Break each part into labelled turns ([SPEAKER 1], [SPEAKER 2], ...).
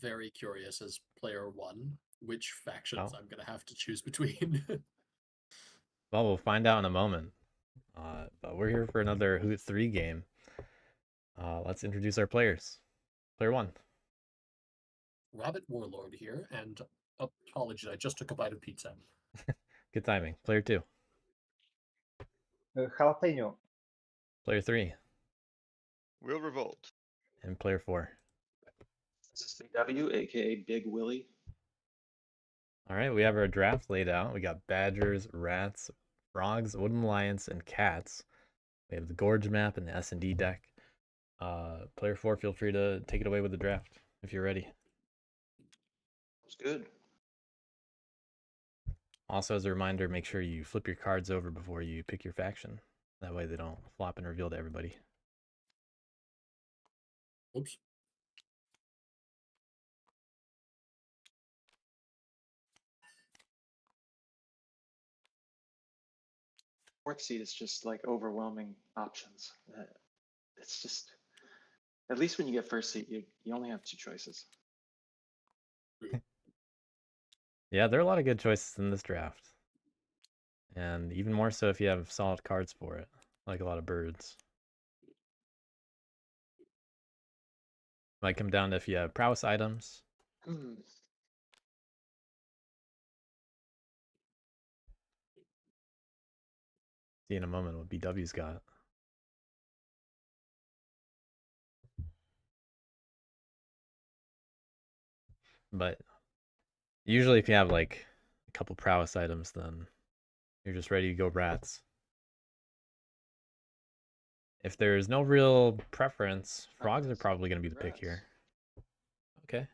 [SPEAKER 1] very curious as player one which factions
[SPEAKER 2] Oh,
[SPEAKER 1] I'm going to have to choose between.
[SPEAKER 2] well, we'll find out in a moment. But we're here for another HOOT 3 game. Let's introduce our players. Player 1.
[SPEAKER 1] Rabbit Warlord here, and apologies, I just took a bite of pizza.
[SPEAKER 2] Good timing. Player 2.
[SPEAKER 3] Jalapeno.
[SPEAKER 2] Player 3.
[SPEAKER 4] Will Revolt.
[SPEAKER 2] And player 4.
[SPEAKER 5] This is BW, aka Big Willie.
[SPEAKER 2] All right, we have our draft laid out. We got badgers, rats, frogs, wooden lions, and cats. We have the gorge map and the S&D deck. Player 4, feel free to take it away with the draft if you're ready.
[SPEAKER 5] It's good.
[SPEAKER 2] Also, as a reminder, make sure you flip your cards over before you pick your faction. That way they don't flop and reveal to everybody.
[SPEAKER 1] Oops.
[SPEAKER 5] Fourth seed is just like overwhelming options. It's just, at least when you get first seed, you only have 2 choices.
[SPEAKER 2] Yeah, there are a lot of good choices in this draft. And even more so if you have solid cards for it, like a lot of birds. Might come down to if you have prowess items. See in a moment what BW's got. But usually if you have like a couple prowess items, then you're just ready to go rats. If there's no real preference, frogs are probably going to be the pick here. Okay.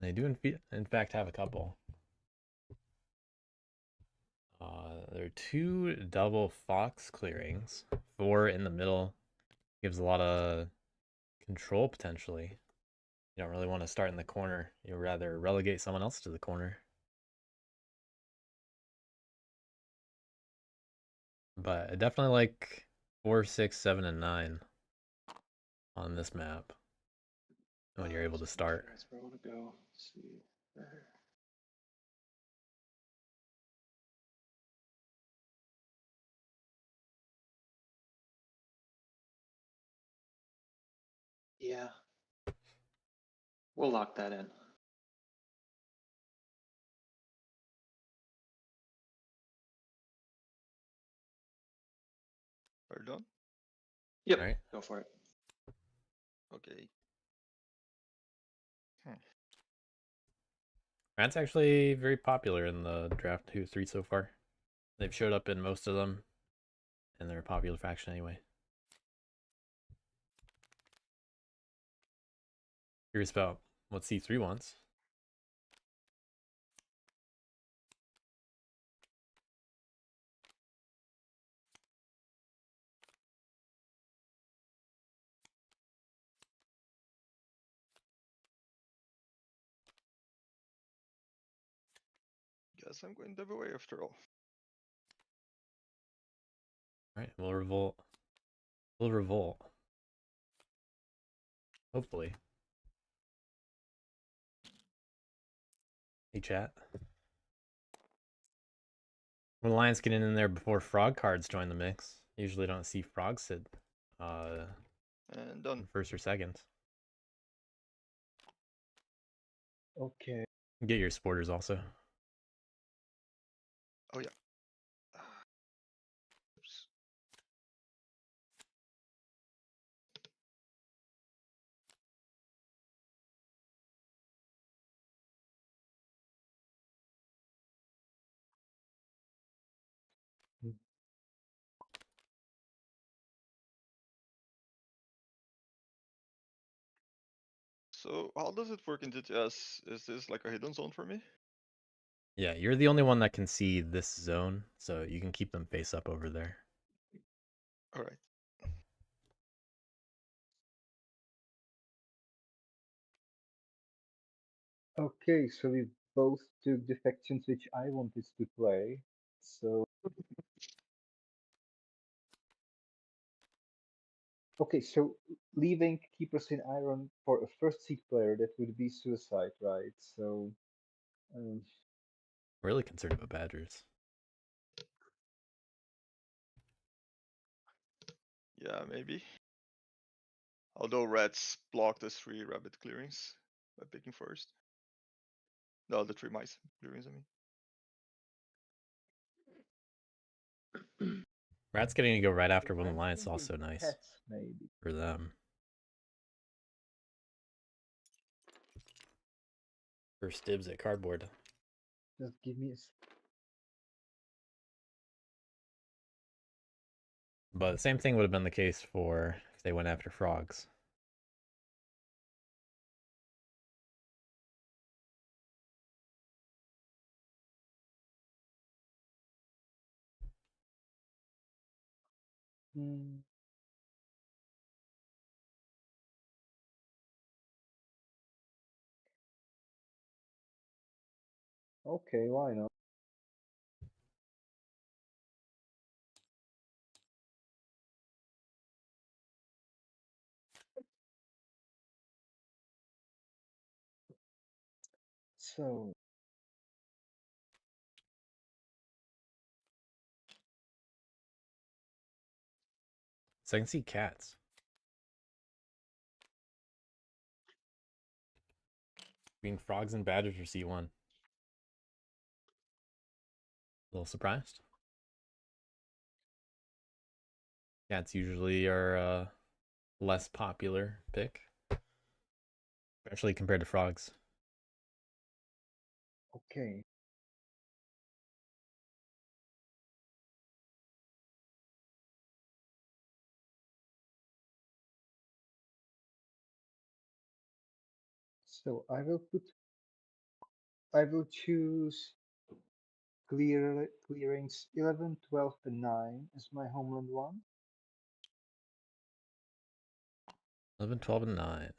[SPEAKER 2] They do in fact have a couple. There are 2 double fox clearings. 4 in the middle. Gives a lot of control potentially. You don't really want to start in the corner. You'd rather relegate someone else to the corner. But I definitely like 4, 6, 7, and 9 on this map when you're able to start.
[SPEAKER 5] That's where I want to go. Let's see. There. Yeah. We'll lock that in.
[SPEAKER 4] Are you done?
[SPEAKER 5] Yep,
[SPEAKER 2] All right.
[SPEAKER 5] go for it.
[SPEAKER 4] Okay.
[SPEAKER 2] Rats actually very popular in the draft 2-3 so far. They've showed up in most of them, and they're a popular faction anyway. Curious about what C3 wants.
[SPEAKER 4] Guess I'm going the other way after all.
[SPEAKER 2] All right, we'll revolt. We'll revolt. Hopefully. Hey, chat. When the Lions get in there before frog cards join the mix, usually don't see frogs sit
[SPEAKER 4] And done.
[SPEAKER 2] first or second.
[SPEAKER 3] Okay.
[SPEAKER 2] Get your supporters also.
[SPEAKER 4] Oh yeah. Oops. So how does it work in DTS? Is this like a hidden zone for me?
[SPEAKER 2] Yeah, you're the only one that can see this zone, so you can keep them face up over there.
[SPEAKER 4] All right.
[SPEAKER 3] Okay, so we both took the factions which I wanted to play. So okay, so leaving Keepers in Iron for a first seed player, that would be suicide, right? So um,
[SPEAKER 2] Really concerned about Badgers.
[SPEAKER 4] Yeah, maybe. Although rats block the 3 rabbit clearings by picking first. No, the 3 mice clearings, I mean.
[SPEAKER 2] Rat's getting to go right after Woodland
[SPEAKER 3] I'm
[SPEAKER 2] Alliance is
[SPEAKER 3] thinking
[SPEAKER 2] also nice
[SPEAKER 3] cats, maybe.
[SPEAKER 2] for them. First dibs at cardboard.
[SPEAKER 3] Just give me a
[SPEAKER 2] But the same thing would have been the case for if they went after frogs.
[SPEAKER 3] Hmm. Okay, why not? So
[SPEAKER 2] So I can see cats. Being frogs and badgers for C1. A little surprised. Cats usually are a less popular pick, especially compared to frogs.
[SPEAKER 3] okay. So I will choose clearings 11, 12, and 9 as my Homeland one.
[SPEAKER 2] 11, 12, and 9.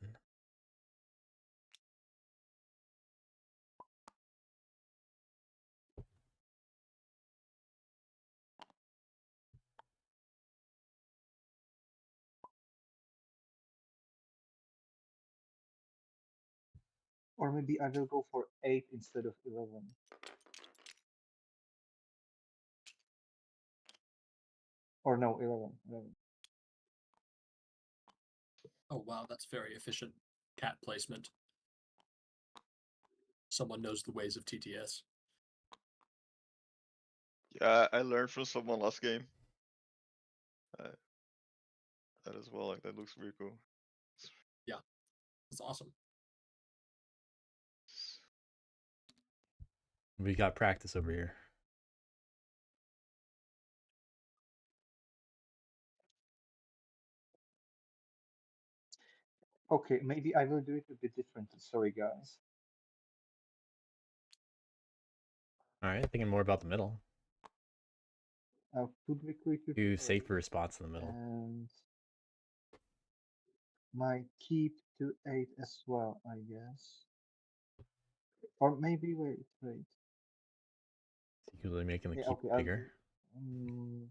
[SPEAKER 3] Or maybe I will go for 8 instead of 11. Or no, 11. 11.
[SPEAKER 1] Oh wow, that's very efficient cat placement. Someone knows the ways of TTS.
[SPEAKER 4] Yeah, I learned from someone last game. That as well, like that looks really cool.
[SPEAKER 1] It's awesome.
[SPEAKER 2] We got practice over here.
[SPEAKER 3] Okay, maybe I will do it a bit differently. Sorry, guys.
[SPEAKER 2] All right, thinking more about the middle.
[SPEAKER 3] I'll put Recruiter to
[SPEAKER 2] 2
[SPEAKER 3] 8
[SPEAKER 2] safer spots in the middle.
[SPEAKER 3] and my keep to 8 as well, I guess. Or maybe wait.
[SPEAKER 2] Usually making the
[SPEAKER 3] Yeah,
[SPEAKER 2] keep
[SPEAKER 3] okay, I'll
[SPEAKER 2] bigger.
[SPEAKER 3] do.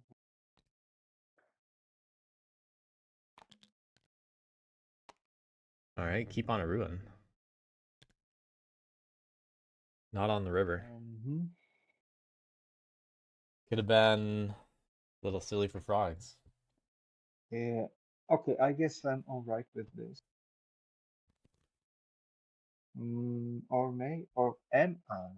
[SPEAKER 2] All right, keep on a ruin. Not on the river.
[SPEAKER 3] Mhm.
[SPEAKER 2] Could have been a little silly for frogs.
[SPEAKER 3] Yeah. Okay, I guess I'm all right with this. Or am I?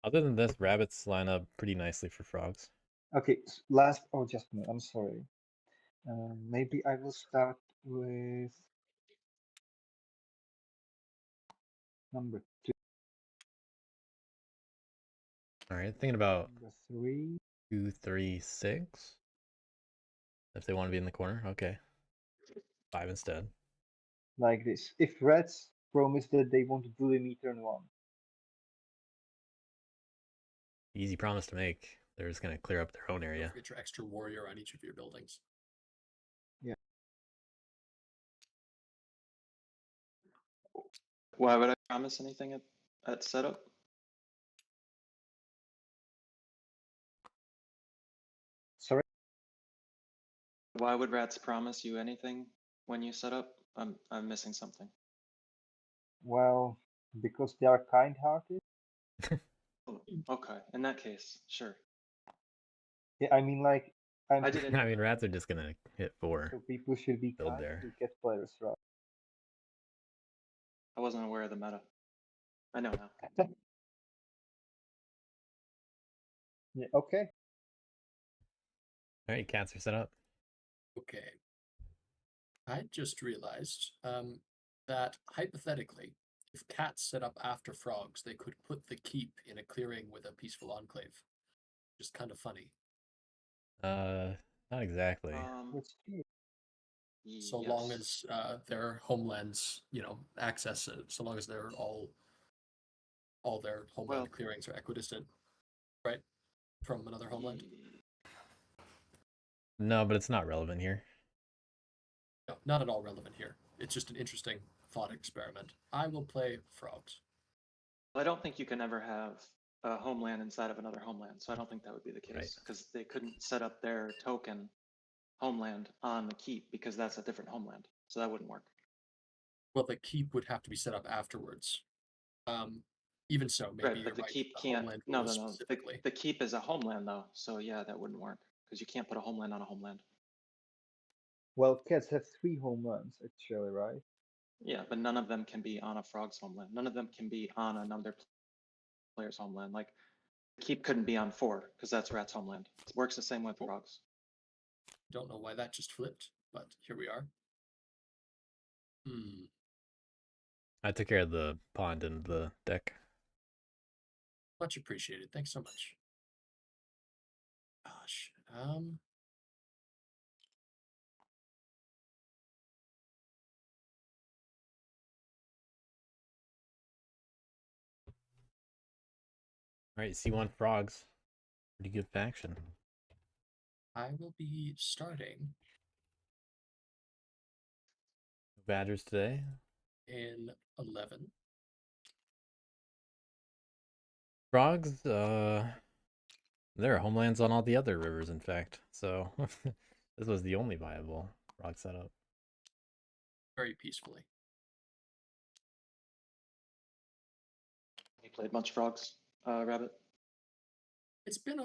[SPEAKER 2] Other than this, rabbits line up pretty nicely for frogs.
[SPEAKER 3] Okay, last. Oh, just a minute. I'm sorry. Maybe I will start with number 2,
[SPEAKER 2] All right, thinking about
[SPEAKER 3] number 3.
[SPEAKER 2] 2, 3, 6. If they want to be in the corner, okay. 5 instead.
[SPEAKER 3] Like this. If reds promise that they want to bully me turn 1.
[SPEAKER 2] easy promise to make. They're just gonna clear up their own
[SPEAKER 1] Don't
[SPEAKER 2] area.
[SPEAKER 1] forget your extra warrior on each of your buildings.
[SPEAKER 5] Why would I promise anything at setup?
[SPEAKER 3] Sorry.
[SPEAKER 5] Why would rats promise you anything when you set up? I'm missing something.
[SPEAKER 3] Well, because they are kind-hearted.
[SPEAKER 5] Oh, okay, in that case, sure.
[SPEAKER 3] Yeah, I mean, like,
[SPEAKER 5] I didn't.
[SPEAKER 2] I mean, rats are just gonna hit 4.
[SPEAKER 3] so people should be
[SPEAKER 2] Build
[SPEAKER 3] kind
[SPEAKER 2] there.
[SPEAKER 3] to get players right.
[SPEAKER 5] I wasn't aware of the meta. I know now.
[SPEAKER 3] Yeah, okay.
[SPEAKER 2] All right, cats are set up.
[SPEAKER 1] Okay. I just realized that hypothetically, if cats set up after frogs, they could put the keep in a clearing with a peaceful enclave. Just kind of funny.
[SPEAKER 2] Not exactly.
[SPEAKER 3] That's true.
[SPEAKER 1] So long
[SPEAKER 5] Yes.
[SPEAKER 1] as their homelands, access it, so long as they're all their homeland
[SPEAKER 5] Well,
[SPEAKER 1] clearings are equidistant, right? From another homeland.
[SPEAKER 2] No, but it's not relevant here.
[SPEAKER 1] No, not at all relevant here. It's just an interesting thought experiment. I will play frogs.
[SPEAKER 5] I don't think you can ever have a homeland inside of another homeland, so I don't think that would be the
[SPEAKER 2] Right.
[SPEAKER 5] case because they couldn't set up their token homeland on the keep because that's a different homeland, so that wouldn't work.
[SPEAKER 1] Well, the keep would have to be set up afterwards. Even so, maybe
[SPEAKER 5] Right,
[SPEAKER 1] you're
[SPEAKER 5] but the
[SPEAKER 1] right.
[SPEAKER 5] keep
[SPEAKER 1] The
[SPEAKER 5] can't.
[SPEAKER 1] homeland
[SPEAKER 5] No,
[SPEAKER 1] rules
[SPEAKER 5] no, no.
[SPEAKER 1] specifically.
[SPEAKER 5] The keep is a homeland though, so yeah, that wouldn't work because you can't put a homeland on a homeland.
[SPEAKER 3] Well, cats have 3 homelands actually, right?
[SPEAKER 5] Yeah, but none of them can be on a frog's homeland. None of them can be on another player's homeland. Like keep couldn't be on 4 because that's rat's homeland. It works the same with frogs.
[SPEAKER 1] Don't know why that just flipped, but here we are.
[SPEAKER 2] I took care of the pond and the deck.
[SPEAKER 1] Much appreciated. Thanks so much. Gosh.
[SPEAKER 2] All right, C1 frogs. Pretty good faction.
[SPEAKER 1] I will be starting
[SPEAKER 2] Badgers today.
[SPEAKER 1] in 11.
[SPEAKER 2] Frogs, there are homelands on all the other rivers, in fact. So this was the only viable frog setup.
[SPEAKER 1] Very peacefully.
[SPEAKER 5] You played much frogs, Rabbit?
[SPEAKER 1] It's been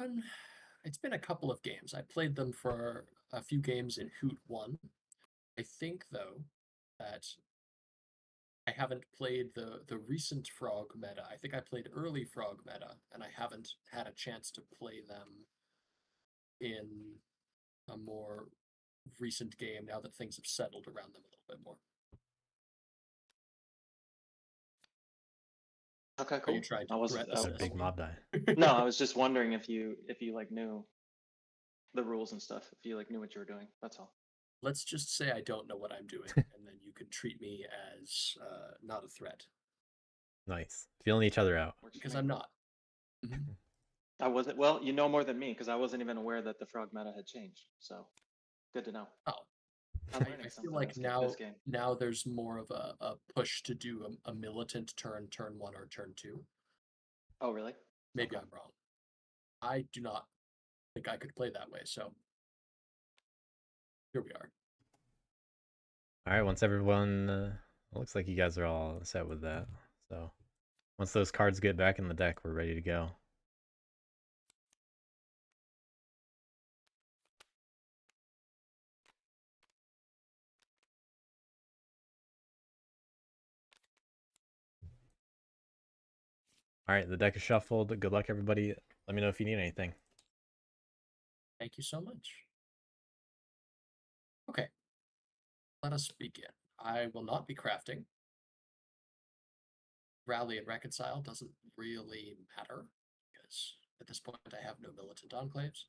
[SPEAKER 1] a couple of games. I played them for a few games in HOOT 1. I think though that I haven't played the recent frog meta. I think I played early frog meta, and I haven't had a chance to play them in a more recent game now that things have settled around them a little bit more.
[SPEAKER 5] Okay,
[SPEAKER 1] Are
[SPEAKER 5] cool.
[SPEAKER 1] you trying
[SPEAKER 5] I
[SPEAKER 1] to
[SPEAKER 5] wasn't.
[SPEAKER 1] threat
[SPEAKER 2] It's a
[SPEAKER 1] assess
[SPEAKER 2] big
[SPEAKER 1] me?
[SPEAKER 2] mob die.
[SPEAKER 5] No, I was just wondering if you like knew the rules and stuff. If you like knew what you were doing. That's all.
[SPEAKER 1] Let's just say I don't know what I'm doing, and then you can treat me as not a threat,
[SPEAKER 2] Nice. Feeling each other out.
[SPEAKER 5] Works for
[SPEAKER 1] because
[SPEAKER 5] me.
[SPEAKER 1] I'm not.
[SPEAKER 5] I wasn't. Well, you know more than me because I wasn't even aware that the frog meta had changed. So, good to know.
[SPEAKER 1] Oh,
[SPEAKER 5] I'm
[SPEAKER 1] I
[SPEAKER 5] learning
[SPEAKER 1] feel
[SPEAKER 5] something
[SPEAKER 1] like
[SPEAKER 5] this game.
[SPEAKER 1] now there's more of a push to do a militant turn 1 or turn 2.
[SPEAKER 5] Oh, really?
[SPEAKER 1] Maybe
[SPEAKER 5] Okay.
[SPEAKER 1] I'm wrong. I do not think I could play that way, so here we are.
[SPEAKER 2] All right, once everyone, looks like you guys are all set with that. So once those cards get back in the deck, we're ready to go. All right, the deck is shuffled. Good luck, everybody. Let me know if you need anything.
[SPEAKER 1] Thank you so much. Okay, let us begin. I will not be crafting. Rally and reconcile doesn't really matter because at this point I have no militant enclaves.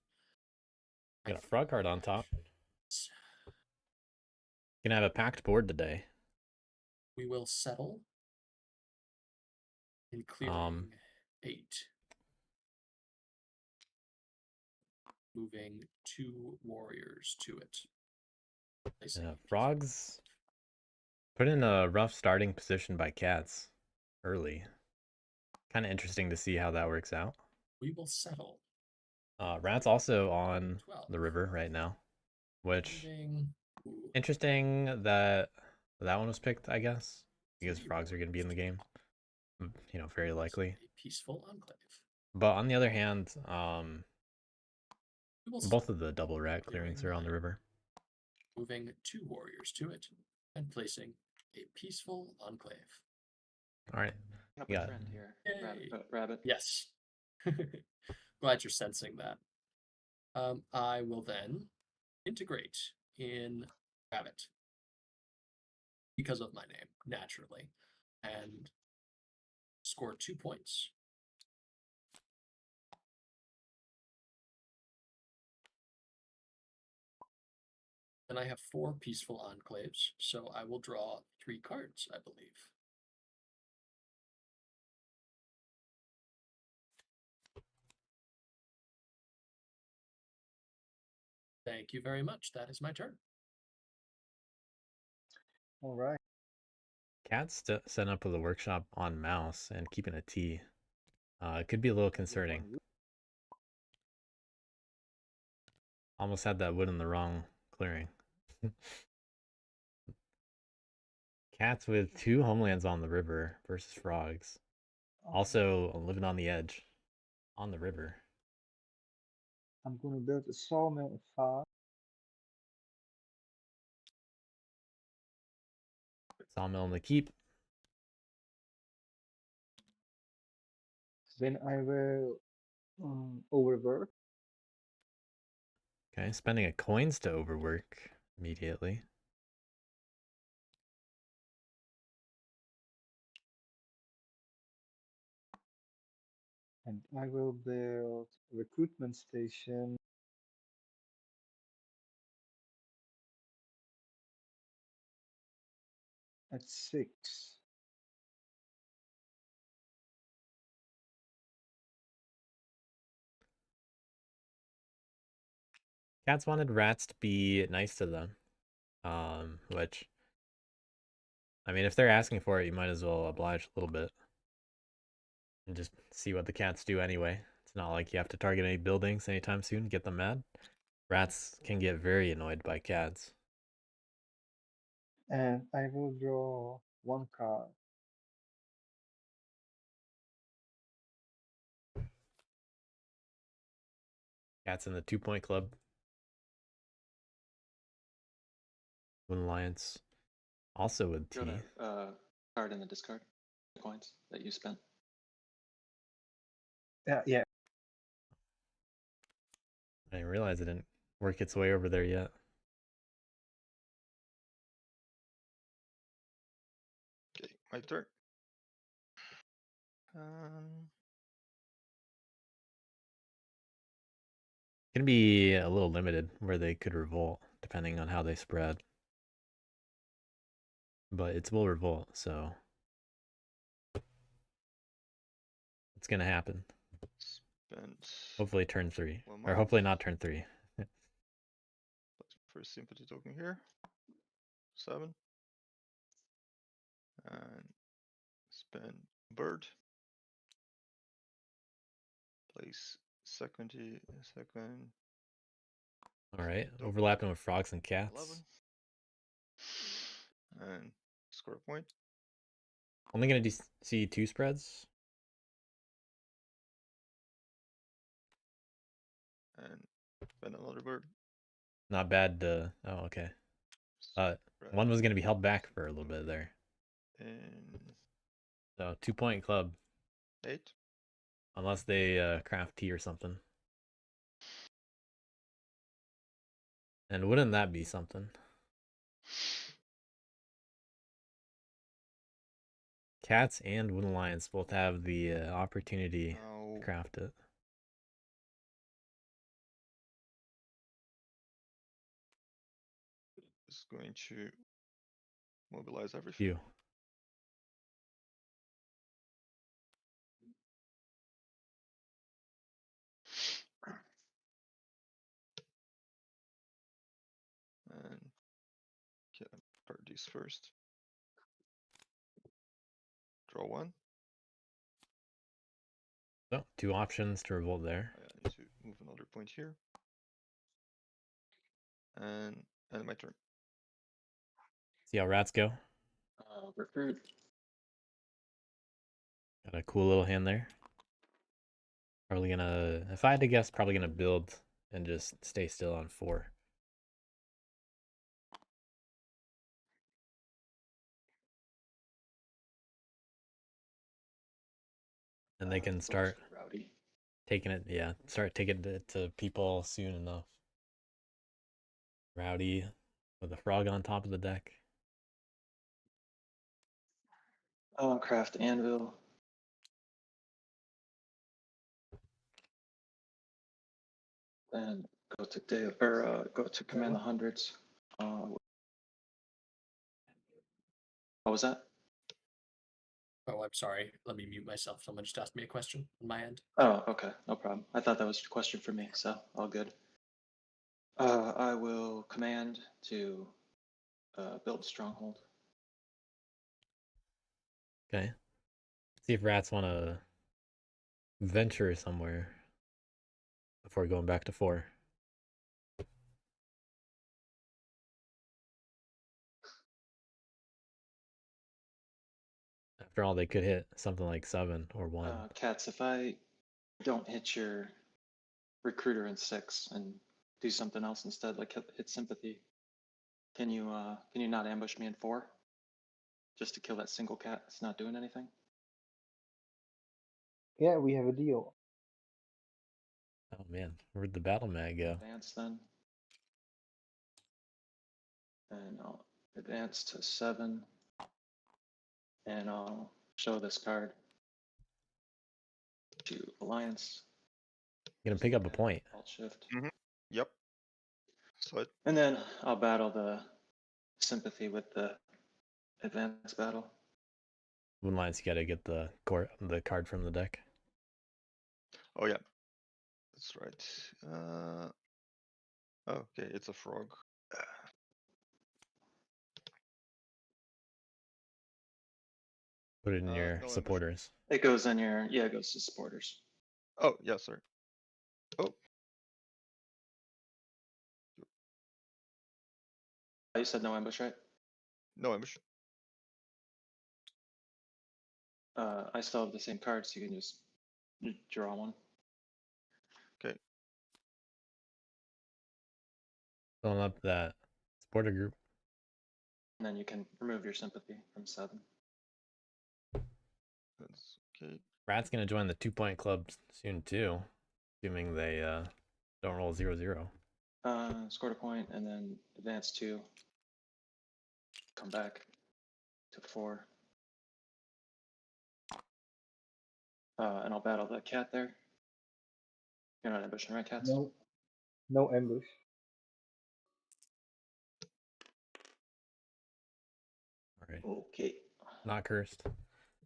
[SPEAKER 2] Got a frog card on top. You can have a packed board today.
[SPEAKER 1] We will settle in clearing 8. moving 2 warriors to it. Placing a peaceful
[SPEAKER 2] Frogs put in a rough starting position by cats early. Kind of interesting to see how that works out.
[SPEAKER 1] We will settle.
[SPEAKER 2] Rats also on
[SPEAKER 1] 12.
[SPEAKER 2] the river right now, which
[SPEAKER 1] Moving. Ooh,
[SPEAKER 2] interesting that that one was picked, I guess, because
[SPEAKER 1] 3
[SPEAKER 2] frogs are going to be in the
[SPEAKER 1] warriors
[SPEAKER 2] game. Very likely.
[SPEAKER 1] A peaceful enclave.
[SPEAKER 2] But on the other hand,
[SPEAKER 1] We will
[SPEAKER 2] both
[SPEAKER 1] settle.
[SPEAKER 2] of the double rat
[SPEAKER 1] Clearing
[SPEAKER 2] clearings are on the
[SPEAKER 1] 9.
[SPEAKER 2] river.
[SPEAKER 1] Moving 2 warriors to it and placing a peaceful enclave.
[SPEAKER 2] All right.
[SPEAKER 5] Up
[SPEAKER 2] Yeah.
[SPEAKER 5] a trend here.
[SPEAKER 1] Yay.
[SPEAKER 5] Rabbit.
[SPEAKER 1] Yes. Glad you're sensing that. I will then integrate in Rabbit because of my name, naturally, and score 2 points. Then I have 4 peaceful enclaves, so I will draw 3 cards, I believe. Thank you very much. That is my turn.
[SPEAKER 3] All right.
[SPEAKER 2] Cats set up with a workshop on mouse and keeping a T. It could be a little concerning. Almost had that wood in the wrong clearing. Cats with 2 homelands on the river versus frogs. Also living on the edge on the river.
[SPEAKER 3] I'm gonna build a sawmill in 5.
[SPEAKER 2] Sawmill in the keep.
[SPEAKER 3] Then I will overwork.
[SPEAKER 2] Okay, spending a coins to overwork immediately.
[SPEAKER 3] And I will build a recruitment station at 6.
[SPEAKER 2] Cats wanted rats to be nice to them. Which, I mean, if they're asking for it, you might as well oblige a little bit. And just see what the cats do anyway. It's not like you have to target any buildings anytime soon to get them mad. Rats can get very annoyed by cats.
[SPEAKER 3] And I will draw 1 card.
[SPEAKER 2] Cats in the 2-point club. Wooden Alliance. Also with T.
[SPEAKER 5] Got a card in the discard. Coins that you spent.
[SPEAKER 3] Yeah.
[SPEAKER 2] I didn't realize it didn't work its way over there yet.
[SPEAKER 4] Okay, my turn. Um,
[SPEAKER 2] Gonna be a little limited where they could revolt, depending on how they spread. But it's will revolt, so it's gonna happen.
[SPEAKER 4] spend
[SPEAKER 2] Hopefully turn 3.
[SPEAKER 4] 1
[SPEAKER 2] Or
[SPEAKER 4] month.
[SPEAKER 2] hopefully not turn 3.
[SPEAKER 4] First sympathy token here. 7. And spend bird. Place second.
[SPEAKER 2] Alright,
[SPEAKER 4] Double.
[SPEAKER 2] overlapping with frogs and
[SPEAKER 4] 11.
[SPEAKER 2] cats.
[SPEAKER 4] And score a point.
[SPEAKER 2] Only gonna see 2 spreads.
[SPEAKER 4] And spend another bird.
[SPEAKER 2] Not bad. Oh, okay.
[SPEAKER 4] Spread.
[SPEAKER 2] One was gonna be held back for a little bit there.
[SPEAKER 4] And
[SPEAKER 2] So 2-point club,
[SPEAKER 4] 8.
[SPEAKER 2] unless they craft tea or something. And wouldn't that be something? Cats and Wooden Alliance both have the opportunity
[SPEAKER 4] Now
[SPEAKER 2] to craft it.
[SPEAKER 4] is going to mobilize everything.
[SPEAKER 2] You.
[SPEAKER 4] these first. Draw one.
[SPEAKER 2] So 2 options to revolt there.
[SPEAKER 4] I need to move another point here. And end my turn.
[SPEAKER 2] See how rats go.
[SPEAKER 5] Recruit.
[SPEAKER 2] Got a cool little hand there. Probably gonna, if I had to guess, probably gonna build and just stay still on 4. And they can start
[SPEAKER 5] Rowdy.
[SPEAKER 2] taking it, yeah, start taking it to people soon enough. Rowdy with a frog on top of the deck.
[SPEAKER 5] Craft anvil. Then go to go to command the hundreds. What was that?
[SPEAKER 1] Oh, I'm sorry. Let me mute myself. Someone just asked me a question on my end.
[SPEAKER 5] Oh, okay, no problem. I thought that was a question for me, so all good. I will command to build a stronghold.
[SPEAKER 2] Okay. See if rats want to venture somewhere before going back to 4. After all, they could hit something like 7 or 1.
[SPEAKER 5] Cats, if I don't hit your recruiter in 6 and do something else instead, like hit sympathy, can you not ambush me in 4? Just to kill that single cat that's not doing anything?
[SPEAKER 3] Yeah, we have a deal.
[SPEAKER 2] Oh man, where'd the battle mag go?
[SPEAKER 5] Advance then. And I'll advance to 7. And I'll show this card to Alliance.
[SPEAKER 2] Gonna pick up a point.
[SPEAKER 5] Alt shift.
[SPEAKER 4] Yep. So it,
[SPEAKER 5] And then I'll battle the sympathy with the advanced battle.
[SPEAKER 2] One lines, you gotta get the card from the deck.
[SPEAKER 4] oh yeah. That's right. Okay, it's a frog.
[SPEAKER 2] Put it in
[SPEAKER 4] No
[SPEAKER 2] your
[SPEAKER 4] ambush.
[SPEAKER 2] supporters.
[SPEAKER 5] It goes in your, yeah, it goes to supporters.
[SPEAKER 4] Oh, yeah, sorry. Oh,
[SPEAKER 5] You said no ambush, right?
[SPEAKER 4] no ambush.
[SPEAKER 5] I still have the same card, so you can just draw one.
[SPEAKER 4] Okay.
[SPEAKER 2] Filling up that supporter group.
[SPEAKER 5] And then you can remove your sympathy from 7.
[SPEAKER 4] That's okay.
[SPEAKER 2] Rat's gonna join the 2-point club soon too, assuming they don't roll 0-0.
[SPEAKER 5] Scored a point and then advance 2. Come back to 4. And I'll battle the cat there. You're not ambushing, right, cats?
[SPEAKER 3] No, no ambush.
[SPEAKER 2] All right,
[SPEAKER 5] Okay.
[SPEAKER 2] not cursed.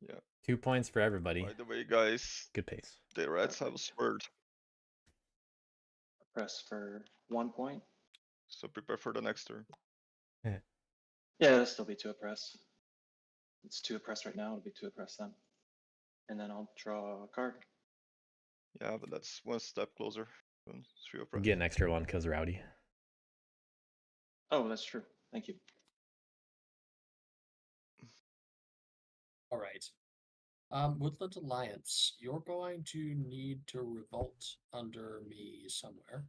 [SPEAKER 4] Yeah.
[SPEAKER 2] 2 points for everybody.
[SPEAKER 4] By the way, guys,
[SPEAKER 2] Good pace.
[SPEAKER 4] the rats have a sword,
[SPEAKER 5] Press for 1 point.
[SPEAKER 4] so prepare for the next turn.
[SPEAKER 5] Yeah, it'll still be 2 oppress. It's 2 oppress right now, it'll be 2 oppress then. And then I'll draw a card.
[SPEAKER 4] Yeah, but that's one step closer than 3 oppress.
[SPEAKER 2] Get an extra one because Rowdy.
[SPEAKER 5] Oh, that's true. Thank you.
[SPEAKER 1] All right. Woodland Alliance, you're going to need to revolt under me somewhere.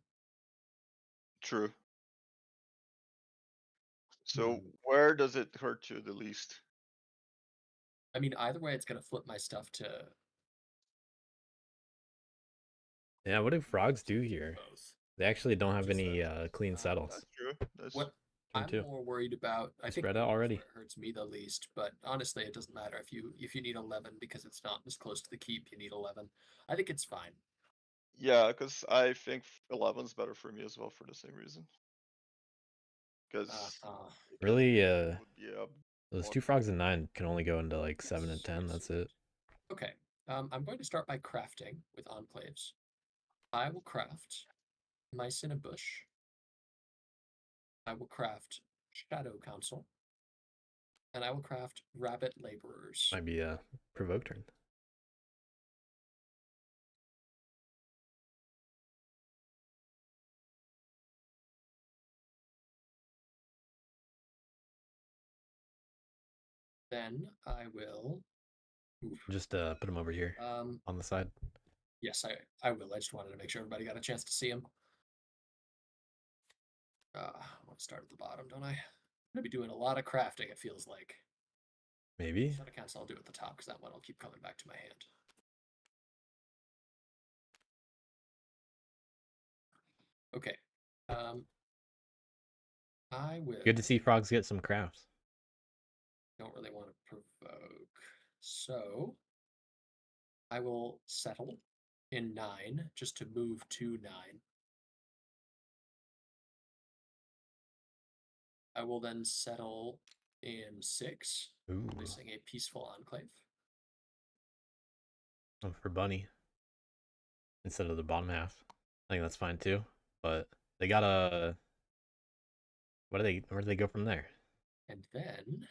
[SPEAKER 4] True. So where does it hurt you the least?
[SPEAKER 1] I mean, either way, it's going to flip my stuff to
[SPEAKER 2] Yeah, what do frogs do here?
[SPEAKER 1] both.
[SPEAKER 2] They actually don't have
[SPEAKER 1] Just
[SPEAKER 2] any clean
[SPEAKER 1] that's
[SPEAKER 2] settles.
[SPEAKER 4] That's true. That's
[SPEAKER 1] What
[SPEAKER 2] Turn
[SPEAKER 1] I'm
[SPEAKER 2] 2.
[SPEAKER 1] more worried about, I think
[SPEAKER 2] Spread out
[SPEAKER 1] is
[SPEAKER 2] already.
[SPEAKER 1] where it hurts me the least, but honestly, it doesn't matter if you need 11 because it's not as close to the keep. You need 11. I think it's fine.
[SPEAKER 4] yeah, because I think 11's better for me as well for the same reason. Because
[SPEAKER 2] Really,
[SPEAKER 4] would be a
[SPEAKER 2] those
[SPEAKER 4] block
[SPEAKER 2] 2 frogs and 9 can only go into like 7 and
[SPEAKER 1] Yes,
[SPEAKER 2] 10.
[SPEAKER 1] yes.
[SPEAKER 2] That's it.
[SPEAKER 1] Okay. I'm going to start by crafting with enclaves. I will craft mice in a bush. I will craft Shadow Council. And I will craft rabbit laborers.
[SPEAKER 2] Might be a provoke turn.
[SPEAKER 1] Then I will.
[SPEAKER 2] Just put them over here on the side.
[SPEAKER 1] Yes, I will. I just wanted to make sure everybody got a chance to see him. I want to start at the bottom, don't I? I'm gonna be doing a lot of crafting, it feels like.
[SPEAKER 2] Maybe.
[SPEAKER 1] Set a cancel, I'll do it at the top because that one will keep coming back to my hand. Okay. I will.
[SPEAKER 2] Good to see frogs get some crafts.
[SPEAKER 1] Don't really want to provoke. So I will settle in 9 just to move to 9. I will then settle in 6,
[SPEAKER 2] Ooh.
[SPEAKER 1] placing a peaceful enclave.
[SPEAKER 2] Oh, for bunny. Instead of the bottom half. I think that's fine too. But they got a. Where do they go from there?
[SPEAKER 1] And then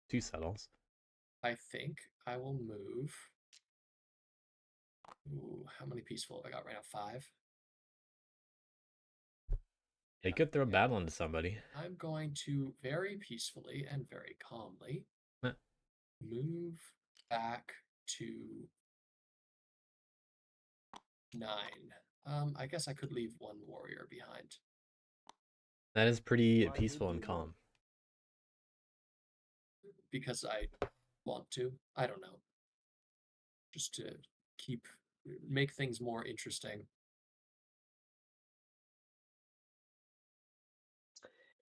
[SPEAKER 2] 2 settles.
[SPEAKER 1] I think I will move. Ooh, how many peaceful have I got right now? 5.
[SPEAKER 2] They could throw battle into somebody.
[SPEAKER 1] I'm going to very peacefully and very calmly move back to 9. I guess I could leave 1 warrior behind.
[SPEAKER 2] That is pretty
[SPEAKER 3] Why
[SPEAKER 2] peaceful
[SPEAKER 3] would
[SPEAKER 2] and
[SPEAKER 3] you
[SPEAKER 2] calm.
[SPEAKER 1] Because I want to. I don't know. Just to make things more interesting.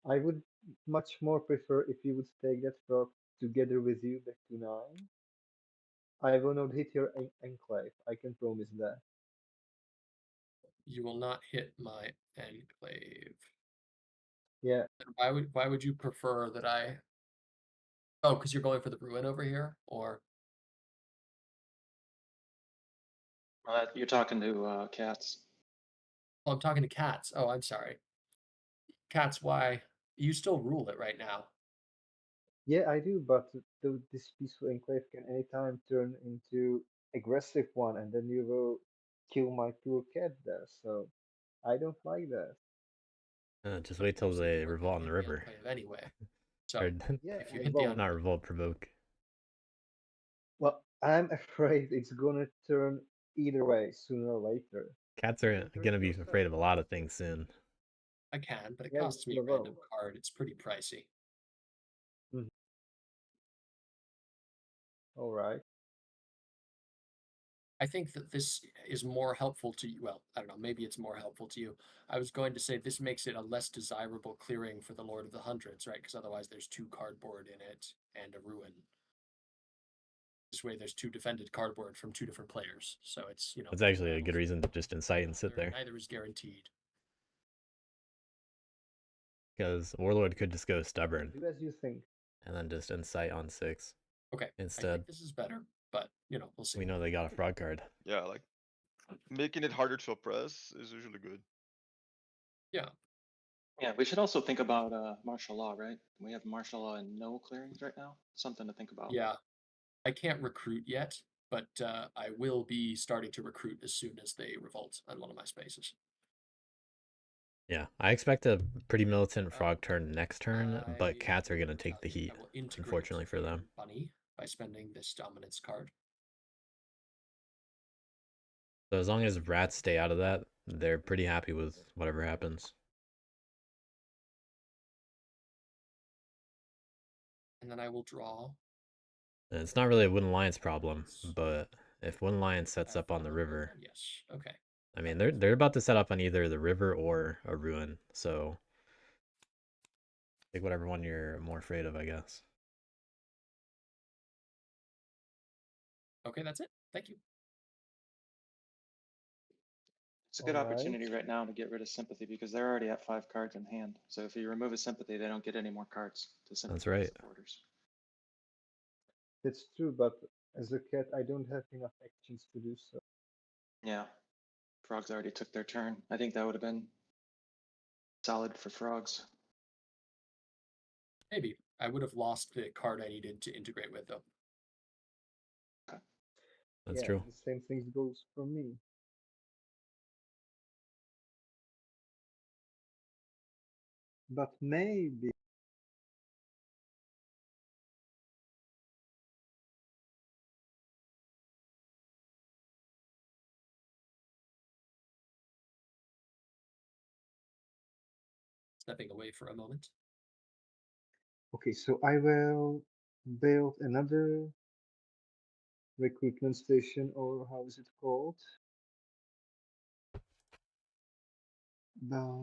[SPEAKER 3] I would much more prefer if you would take that frog together with you back to 9. I will not hit your enclave, I can promise that.
[SPEAKER 1] You will not hit my enclave.
[SPEAKER 3] Yeah,
[SPEAKER 1] Why would you prefer that I? Oh, because you're going for the ruin over here, or
[SPEAKER 5] You're talking to cats.
[SPEAKER 1] oh, I'm talking to cats. Oh, I'm sorry. Cats, why? You still rule it right now.
[SPEAKER 3] yeah, I do, but this peaceful enclave can anytime turn into aggressive one, and then you will kill my poor cat there. So I don't like that.
[SPEAKER 2] Just wait till
[SPEAKER 1] You said
[SPEAKER 2] they
[SPEAKER 1] you weren't
[SPEAKER 2] revolt
[SPEAKER 1] gonna
[SPEAKER 2] on the
[SPEAKER 1] hit
[SPEAKER 2] river.
[SPEAKER 1] enclave anyway. So
[SPEAKER 2] Or
[SPEAKER 3] Yeah,
[SPEAKER 1] if you
[SPEAKER 3] I
[SPEAKER 1] hit the
[SPEAKER 3] won't.
[SPEAKER 2] not revolt, provoke.
[SPEAKER 3] Well, I'm afraid it's gonna turn either way sooner or later.
[SPEAKER 2] Cats
[SPEAKER 3] You
[SPEAKER 2] are
[SPEAKER 3] can turn
[SPEAKER 2] gonna
[SPEAKER 3] it
[SPEAKER 2] be
[SPEAKER 3] yourself
[SPEAKER 2] afraid of a
[SPEAKER 3] if
[SPEAKER 2] lot
[SPEAKER 3] you
[SPEAKER 2] of things soon.
[SPEAKER 1] I can, but it
[SPEAKER 3] Yeah,
[SPEAKER 1] costs me
[SPEAKER 3] you
[SPEAKER 1] a random
[SPEAKER 3] will.
[SPEAKER 1] card. It's pretty pricey.
[SPEAKER 3] All right.
[SPEAKER 1] I think that this is more helpful to you. Well, I don't know. Maybe it's more helpful to you. I was going to say this makes it a less desirable clearing for the Lord of the Hundreds, right? Because otherwise there's 2 cardboard in it and a ruin. This way there's 2 defended cardboard from 2 different players. So it's,
[SPEAKER 2] That's actually a good reason to just incite and sit there.
[SPEAKER 1] Neither is guaranteed.
[SPEAKER 2] Because Warlord could just go stubborn
[SPEAKER 3] Do as you think.
[SPEAKER 2] and then just incite on 6.
[SPEAKER 1] Okay. I
[SPEAKER 2] Instead,
[SPEAKER 1] think this is better, but we'll see.
[SPEAKER 2] we know they got a frog card.
[SPEAKER 4] Yeah, like making it harder to oppress is usually good.
[SPEAKER 1] Yeah.
[SPEAKER 5] Yeah, we should also think about martial law, right? We have martial law and no clearings right now. Something to think about.
[SPEAKER 1] Yeah. I can't recruit yet, but I will be starting to recruit as soon as they revolt on one of my spaces.
[SPEAKER 2] Yeah, I expect a pretty militant frog turn next turn, but cats are going to take the heat,
[SPEAKER 1] I will integrate
[SPEAKER 2] unfortunately for them.
[SPEAKER 1] Bunny by spending this dominance card.
[SPEAKER 2] So as long as rats stay out of that, they're pretty happy with whatever happens.
[SPEAKER 1] And then I will draw.
[SPEAKER 2] And it's not really a Wooden Alliance problem, but if Wooden Alliance sets up on the river,
[SPEAKER 1] yes, okay.
[SPEAKER 2] I mean they're about to set up on either the river or a ruin, so pick whatever one you're more afraid of, I guess.
[SPEAKER 1] Okay, that's it. Thank you.
[SPEAKER 5] It's a good
[SPEAKER 3] All right.
[SPEAKER 5] opportunity right now to get rid of sympathy because they're already at 5 cards in hand. So if you remove a sympathy, they don't get any more cards to sympathy
[SPEAKER 2] right.
[SPEAKER 5] supporters.
[SPEAKER 3] That's true, but as a cat, I don't have enough actions to do so.
[SPEAKER 5] Yeah. Frogs already took their turn. I think that would have been solid for frogs.
[SPEAKER 1] Maybe. I would have lost the card I needed to integrate with, though.
[SPEAKER 2] That's
[SPEAKER 3] Yeah,
[SPEAKER 2] true.
[SPEAKER 3] the same thing goes for me. But maybe
[SPEAKER 1] Stepping away for a moment.
[SPEAKER 3] okay, so I will build another recruitment station, or how is it called? But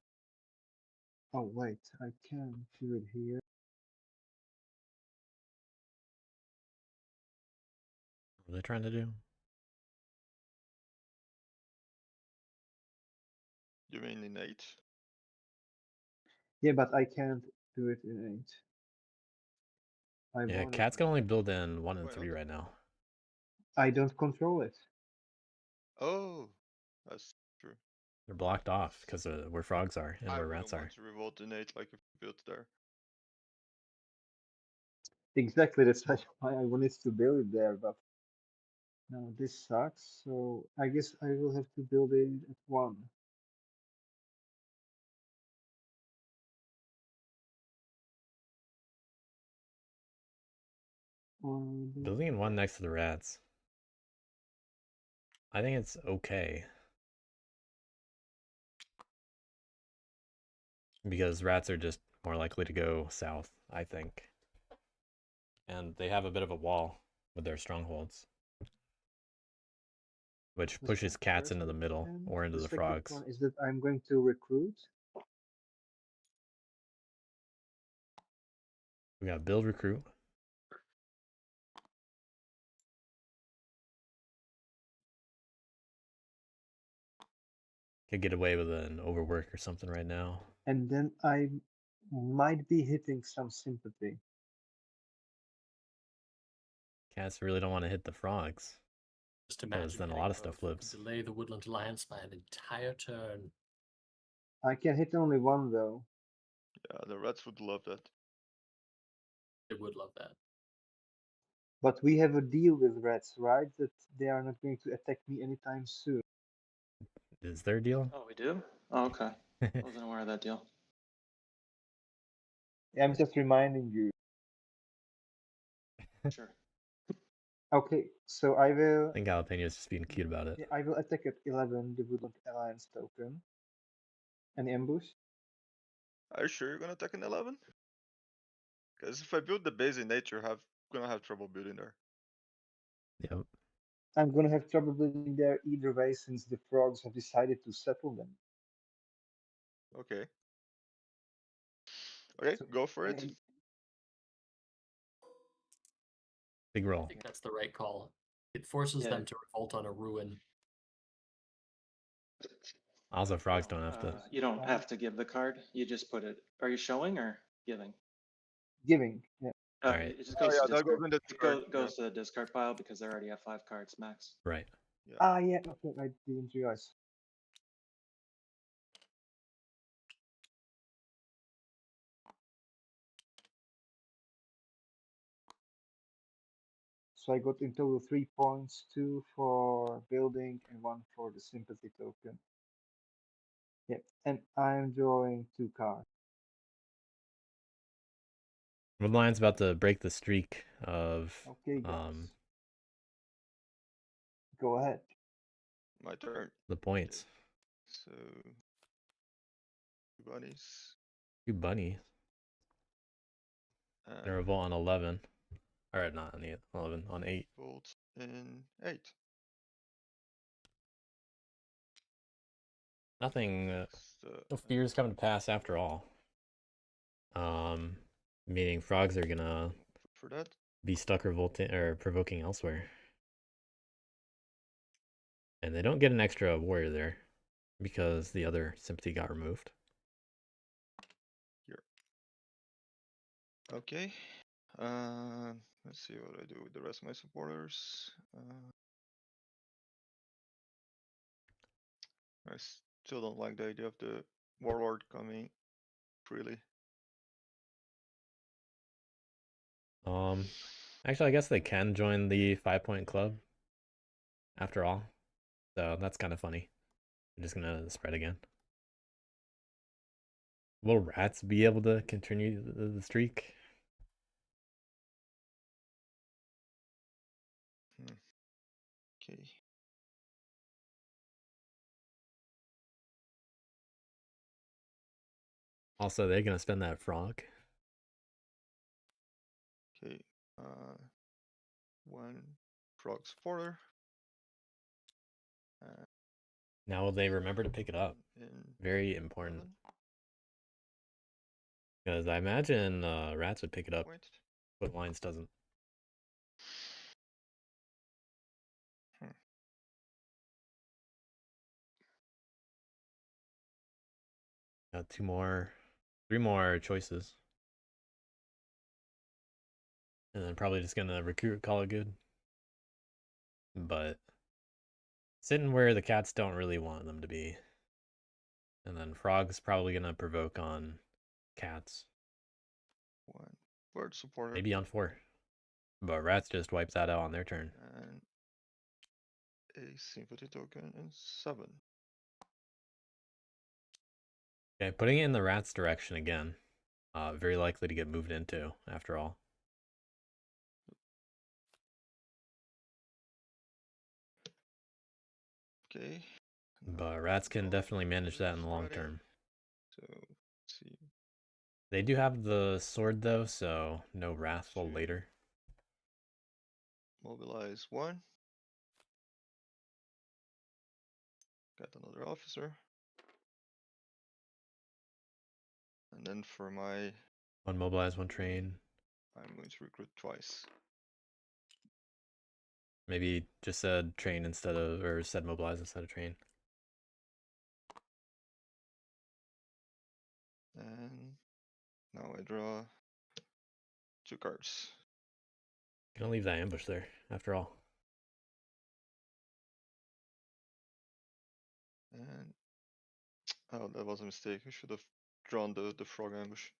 [SPEAKER 3] oh wait, I can do it here.
[SPEAKER 2] What are they trying to do?
[SPEAKER 4] You mean in 8?
[SPEAKER 3] Yeah, but I can't do it in 8. I
[SPEAKER 2] Yeah,
[SPEAKER 3] want it.
[SPEAKER 2] cats can only build in 1 and
[SPEAKER 4] Why
[SPEAKER 2] 3
[SPEAKER 4] not?
[SPEAKER 2] right now.
[SPEAKER 3] I don't control it.
[SPEAKER 4] Oh, that's true.
[SPEAKER 2] They're blocked off because of where frogs are and
[SPEAKER 4] I
[SPEAKER 2] where
[SPEAKER 4] wouldn't
[SPEAKER 2] rats are.
[SPEAKER 4] want to revolt in 8 like if you built there.
[SPEAKER 3] Exactly, that's why I wanted to build it there, but no, this sucks. So I guess I will have to build it at 1.
[SPEAKER 2] Building in 1 next to the rats. I think it's okay. Because rats are just more likely to go south, I think. And they have a bit of a wall with their strongholds, which
[SPEAKER 3] The
[SPEAKER 2] pushes cats
[SPEAKER 3] first
[SPEAKER 2] into the middle
[SPEAKER 3] question,
[SPEAKER 2] or into the
[SPEAKER 3] second
[SPEAKER 2] frogs.
[SPEAKER 3] one is that I'm going to recruit.
[SPEAKER 2] We got build recruit. Could get away with an overwork or something right now.
[SPEAKER 3] And then I might be hitting some sympathy.
[SPEAKER 2] Cats really don't want to hit the frogs.
[SPEAKER 1] Just
[SPEAKER 2] Because
[SPEAKER 1] imagine
[SPEAKER 2] then a
[SPEAKER 1] hitting
[SPEAKER 2] lot of
[SPEAKER 1] both.
[SPEAKER 2] stuff
[SPEAKER 1] You
[SPEAKER 2] lives.
[SPEAKER 1] could delay the Woodland Alliance by an entire turn.
[SPEAKER 3] I can hit only 1 though.
[SPEAKER 4] Yeah, the rats would love that.
[SPEAKER 1] They would love that.
[SPEAKER 3] But we have a deal with rats, right? That they are not going to attack me anytime soon.
[SPEAKER 2] Is there a deal?
[SPEAKER 5] Oh, we do? Oh, okay. Wasn't aware of that deal.
[SPEAKER 3] I'm just reminding you.
[SPEAKER 5] Sure.
[SPEAKER 3] Okay, so I will.
[SPEAKER 2] I think Jalapeno's just being cute about it.
[SPEAKER 3] Yeah, I will attack at 11 the Woodland Alliance token. Any ambush?
[SPEAKER 4] Are you sure you're gonna attack in 11? Because if I build the base in nature, gonna have trouble building there.
[SPEAKER 2] Yep.
[SPEAKER 3] I'm gonna have trouble building there either way since the frogs have decided to settle them.
[SPEAKER 4] Okay. Okay,
[SPEAKER 3] So,
[SPEAKER 4] go for it.
[SPEAKER 3] and-
[SPEAKER 2] Big
[SPEAKER 1] I
[SPEAKER 2] roll.
[SPEAKER 1] think that's the right call. It forces
[SPEAKER 5] Yeah.
[SPEAKER 1] them to revolt on a ruin.
[SPEAKER 2] Also, frogs don't have to.
[SPEAKER 5] You don't have to give the card. You just put it. Are you showing or giving?
[SPEAKER 3] Giving, yeah.
[SPEAKER 2] Alright.
[SPEAKER 5] It just
[SPEAKER 4] Oh
[SPEAKER 5] goes
[SPEAKER 4] yeah,
[SPEAKER 5] to
[SPEAKER 4] that goes
[SPEAKER 5] discard.
[SPEAKER 4] in the
[SPEAKER 5] It
[SPEAKER 4] discard.
[SPEAKER 5] goes to the discard pile because they already have 5 cards max.
[SPEAKER 2] Right.
[SPEAKER 4] Yeah.
[SPEAKER 3] Ah, yeah, okay, I didn't realize. So I got in total 3 points, 2 for building and 1 for the sympathy token. Yep, and I'm drawing 2 cards.
[SPEAKER 2] Woodline's about to break the streak of
[SPEAKER 3] Okay, guys. Go ahead.
[SPEAKER 4] My turn.
[SPEAKER 2] the points.
[SPEAKER 4] So, bunnies.
[SPEAKER 2] 2 bunnies. And a revolt on 11. Alright, not on 11, on 8.
[SPEAKER 4] Revolt in 8.
[SPEAKER 2] Nothing.
[SPEAKER 4] So,
[SPEAKER 2] No fears coming to pass after all. Meaning frogs are gonna
[SPEAKER 4] for that.
[SPEAKER 2] be stuck revolting or provoking elsewhere. And they don't get an extra warrior there because the other sympathy got removed.
[SPEAKER 4] Here. Okay. Let's see what I do with the rest of my supporters. I still don't like the idea of the warlord coming freely.
[SPEAKER 2] Actually, I guess they can join the 5-point club after all. So that's kind of funny. I'm just gonna spread again. Will rats be able to continue the streak?
[SPEAKER 4] Okay.
[SPEAKER 2] Also, they're gonna spend that frog.
[SPEAKER 4] Okay. One frog supporter.
[SPEAKER 2] Now will they remember to pick it up?
[SPEAKER 4] In
[SPEAKER 2] Very important.
[SPEAKER 4] 11.
[SPEAKER 2] Because I imagine rats would pick it up,
[SPEAKER 4] Point.
[SPEAKER 2] but Lions doesn't. Got 3 more choices. And then probably just gonna recruit, call it good. But sitting where the cats don't really want them to be. And then frog's probably gonna provoke on cats.
[SPEAKER 4] One bird supporter.
[SPEAKER 2] Maybe on 4. But rats just wipe that out on their turn.
[SPEAKER 4] And a sympathy token in 7.
[SPEAKER 2] Okay, putting it in the rat's direction again. Very likely to get moved into, after all.
[SPEAKER 4] Okay.
[SPEAKER 2] But rats can definitely manage that in the long
[SPEAKER 4] Ready.
[SPEAKER 2] term.
[SPEAKER 4] So let's see.
[SPEAKER 2] They do have the sword though, so no wrathful later.
[SPEAKER 4] Mobilize 1. Got another officer. And then for my
[SPEAKER 2] 1 mobilize, 1 train.
[SPEAKER 4] I'm going to recruit twice.
[SPEAKER 2] Maybe just said train instead of, or said mobilize instead of train.
[SPEAKER 4] And now I draw 2 cards.
[SPEAKER 2] Gonna leave that ambush there, after all.
[SPEAKER 4] And oh, that was a mistake. I should have drawn the frog ambush.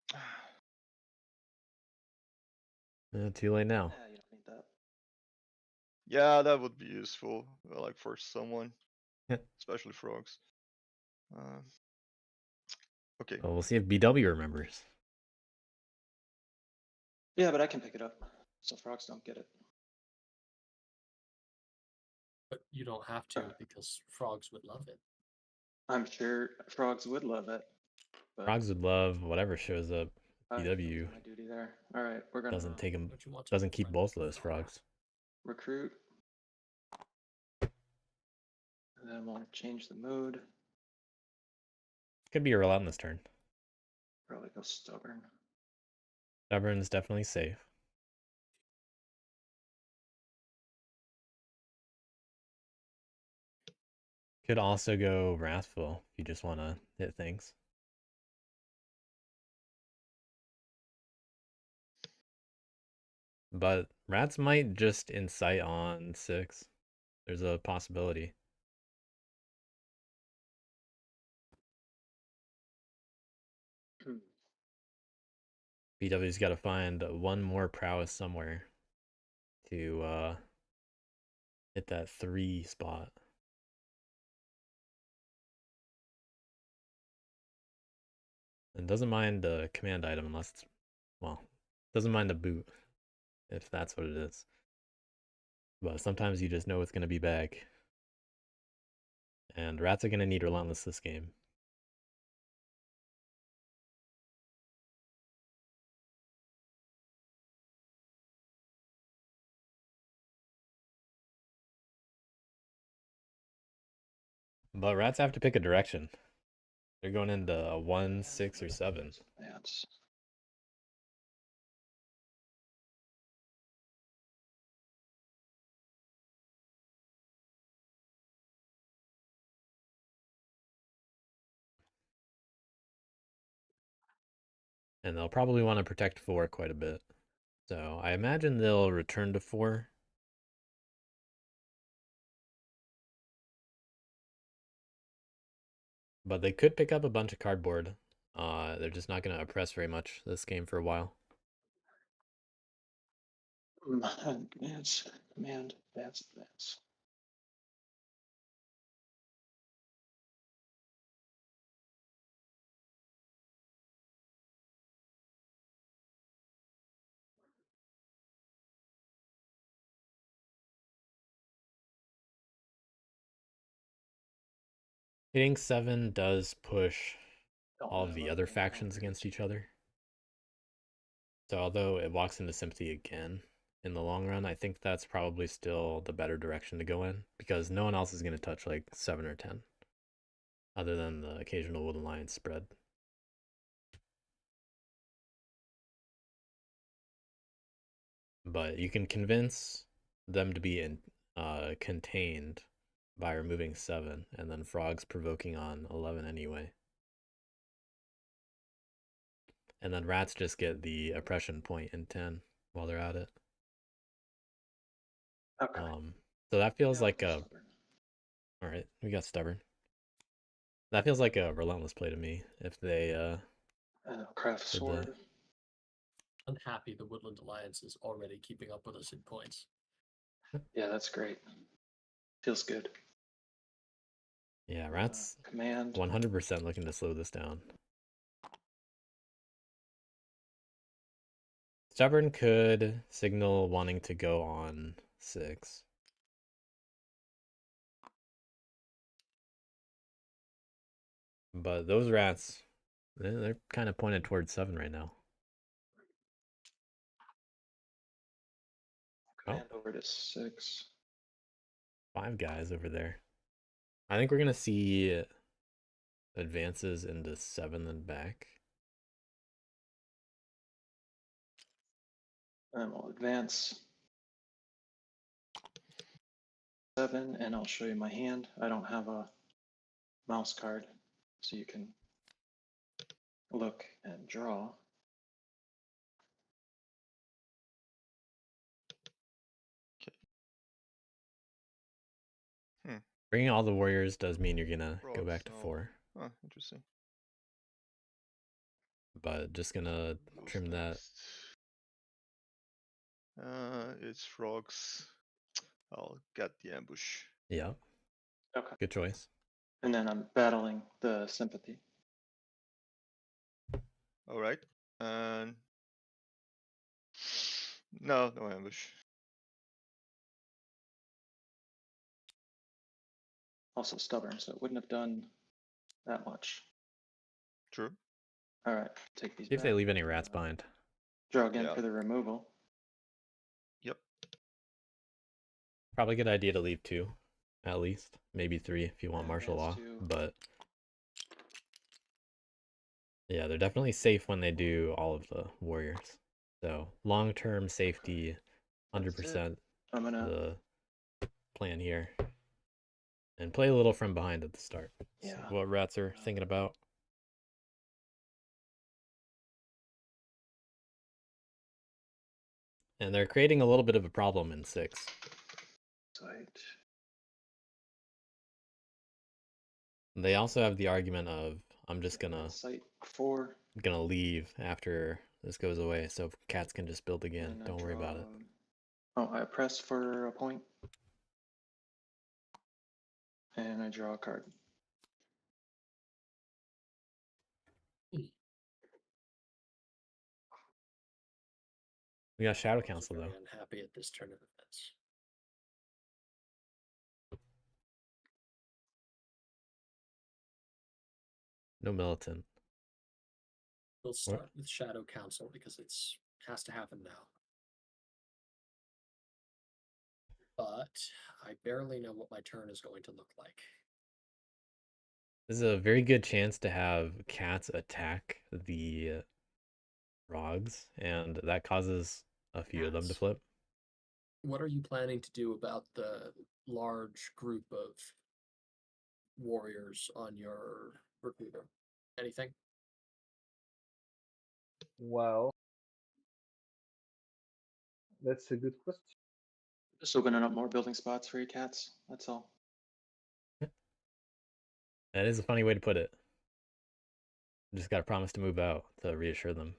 [SPEAKER 2] Too late now.
[SPEAKER 5] Yeah, you don't need that.
[SPEAKER 4] Yeah, that would be useful, like for someone,
[SPEAKER 2] Yeah.
[SPEAKER 4] especially frogs. Okay.
[SPEAKER 2] Well, we'll see if BW remembers.
[SPEAKER 5] Yeah, but I can pick it up, so frogs don't get it.
[SPEAKER 1] But you don't have to because frogs would love it.
[SPEAKER 5] I'm sure frogs would love it. But
[SPEAKER 2] Frogs would love whatever shows up.
[SPEAKER 5] I
[SPEAKER 2] BW
[SPEAKER 5] did my duty there. All right, we're gonna
[SPEAKER 2] doesn't take him,
[SPEAKER 1] Don't you want to
[SPEAKER 2] doesn't keep
[SPEAKER 1] befriend
[SPEAKER 2] both of those frogs.
[SPEAKER 5] recruit, and then we'll change the mood.
[SPEAKER 2] Could be a relentless turn.
[SPEAKER 5] Probably go stubborn.
[SPEAKER 2] Stubborn's definitely safe. Could also go wrathful if you just want to hit things. But rats might just incite on 6. There's a possibility. BW's got to find 1 more prowess somewhere to hit that 3 spot. And doesn't mind a command item unless it's, well, doesn't mind a boot if that's what it is. But sometimes you just know it's going to be back. And rats are going to need relentless this game. But rats have to pick a direction. They're going into 1, 6, or 7.
[SPEAKER 5] Yeah, it's
[SPEAKER 2] And they'll probably want to protect 4 quite a bit. So I imagine they'll return to 4. But they could pick up a bunch of cardboard. They're just not going to oppress very much this game for a while.
[SPEAKER 5] Advance, command, advance, advance.
[SPEAKER 2] Hitting 7 does push
[SPEAKER 5] Don't
[SPEAKER 2] all of
[SPEAKER 5] have
[SPEAKER 2] the
[SPEAKER 5] a
[SPEAKER 2] other
[SPEAKER 5] mana
[SPEAKER 2] factions
[SPEAKER 5] for
[SPEAKER 2] against
[SPEAKER 5] this.
[SPEAKER 2] each other. So although it walks into sympathy again in the long run, I think that's probably still the better direction to go in, because no one else is going to touch like 7 or 10 other than the occasional Wood Alliance spread. But you can convince them to be contained by removing 7 and then frogs provoking on 11 anyway. And then rats just get the oppression point in 10 while they're at it.
[SPEAKER 5] Okay.
[SPEAKER 2] So that feels
[SPEAKER 5] Yeah,
[SPEAKER 2] like
[SPEAKER 5] we're
[SPEAKER 2] a...
[SPEAKER 5] stubborn.
[SPEAKER 2] Alright, we got stubborn. That feels like a relentless play to me if they
[SPEAKER 5] Craft
[SPEAKER 2] did
[SPEAKER 5] sword.
[SPEAKER 2] that.
[SPEAKER 1] Unhappy the Woodland Alliance is already keeping up with us in points.
[SPEAKER 5] Yeah, that's great. Feels good.
[SPEAKER 2] Yeah, rats
[SPEAKER 5] Command.
[SPEAKER 2] 100% looking to slow this down. Stubborn could signal wanting to go on 6. But those rats, they're kind of pointed towards 7 right now.
[SPEAKER 5] Command over to 6.
[SPEAKER 2] 5 guys over there. I think we're going to see advances into 7 and back.
[SPEAKER 5] And we'll advance 7, and I'll show you my hand. I don't have a mouse card, so you can look and draw.
[SPEAKER 2] Bringing all the warriors does mean you're going to go
[SPEAKER 4] Frogs,
[SPEAKER 2] back to
[SPEAKER 4] no.
[SPEAKER 2] 4.
[SPEAKER 4] Oh, interesting.
[SPEAKER 2] But just going to
[SPEAKER 4] Who's
[SPEAKER 2] trim that.
[SPEAKER 4] next? It's frogs. I'll get the ambush.
[SPEAKER 2] Yeah,
[SPEAKER 5] Okay.
[SPEAKER 2] good choice.
[SPEAKER 5] And then I'm battling the sympathy.
[SPEAKER 4] All right, and no ambush.
[SPEAKER 5] Also stubborn, so it wouldn't have done that much.
[SPEAKER 4] True.
[SPEAKER 5] All right, take these
[SPEAKER 2] See if
[SPEAKER 5] back.
[SPEAKER 2] they leave any rats behind.
[SPEAKER 5] Draw again
[SPEAKER 4] Yeah.
[SPEAKER 5] for the removal.
[SPEAKER 4] Yep.
[SPEAKER 2] Probably a good idea to leave 2, at least. Maybe 3 if you want martial law.
[SPEAKER 5] Advance 2.
[SPEAKER 2] But yeah, they're definitely safe when they do all of the warriors. So long-term safety, 100%
[SPEAKER 5] I'm gonna.
[SPEAKER 2] the plan here. And play a little from behind at the start. See
[SPEAKER 5] Yeah.
[SPEAKER 2] what rats are thinking about. And they're creating a little bit of a problem in 6.
[SPEAKER 5] Site.
[SPEAKER 2] They also have the argument of, I'm just gonna
[SPEAKER 5] Site 4.
[SPEAKER 2] leave after this goes away, so cats can just build again.
[SPEAKER 5] And I
[SPEAKER 2] Don't worry about it.
[SPEAKER 5] Oh, I press for a point. And I draw a card.
[SPEAKER 2] We got Shadow
[SPEAKER 1] Frogs are
[SPEAKER 2] Council
[SPEAKER 1] very
[SPEAKER 2] though.
[SPEAKER 1] unhappy at this turn of events.
[SPEAKER 2] No militant.
[SPEAKER 1] We'll start with Shadow Council because it's has to happen now. But I barely know what my turn is going to look like.
[SPEAKER 2] This is a very good chance to have cats attack the frogs, and that causes a few of them to
[SPEAKER 1] Cats.
[SPEAKER 2] flip.
[SPEAKER 1] What are you planning to do about the large group of warriors on your recruiter? Anything?
[SPEAKER 3] Well, that's a good question.
[SPEAKER 5] Just opening up more building spots for your cats. That's all.
[SPEAKER 2] That is a funny way to put it. Just got to promise to move out to reassure them.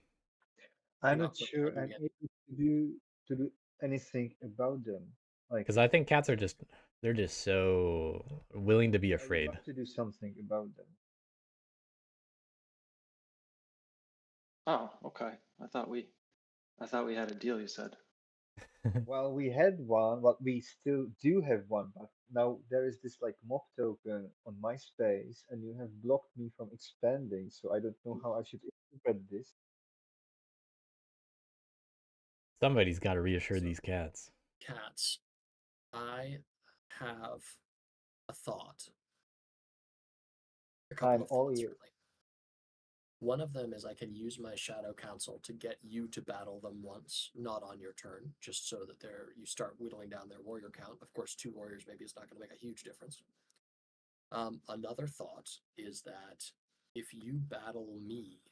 [SPEAKER 3] I'm
[SPEAKER 1] You're
[SPEAKER 3] not
[SPEAKER 1] not
[SPEAKER 3] sure I'm
[SPEAKER 1] preparing it.
[SPEAKER 3] able to do anything about them. Like
[SPEAKER 2] Because I think cats are they're just so willing to be
[SPEAKER 3] you
[SPEAKER 2] afraid.
[SPEAKER 3] have to do something about them.
[SPEAKER 5] Oh, okay. I thought we had a deal. You said.
[SPEAKER 3] Well, we had one, but we still do have one, but now there is this like mob token on MySpace, and you have blocked me from expanding, so I don't know how I should interpret this.
[SPEAKER 2] Somebody's got to reassure
[SPEAKER 1] So-
[SPEAKER 2] these cats.
[SPEAKER 1] Cats, I have a thought. A couple
[SPEAKER 3] I'm
[SPEAKER 1] of
[SPEAKER 3] all
[SPEAKER 1] thoughts,
[SPEAKER 3] ears.
[SPEAKER 1] really. One of them is I can use my Shadow Council to get you to battle them once, not on your turn, just so that you start whittling down their warrior count. Of course, 2 warriors maybe is not going to make a huge difference. Another thought is that if you battle me,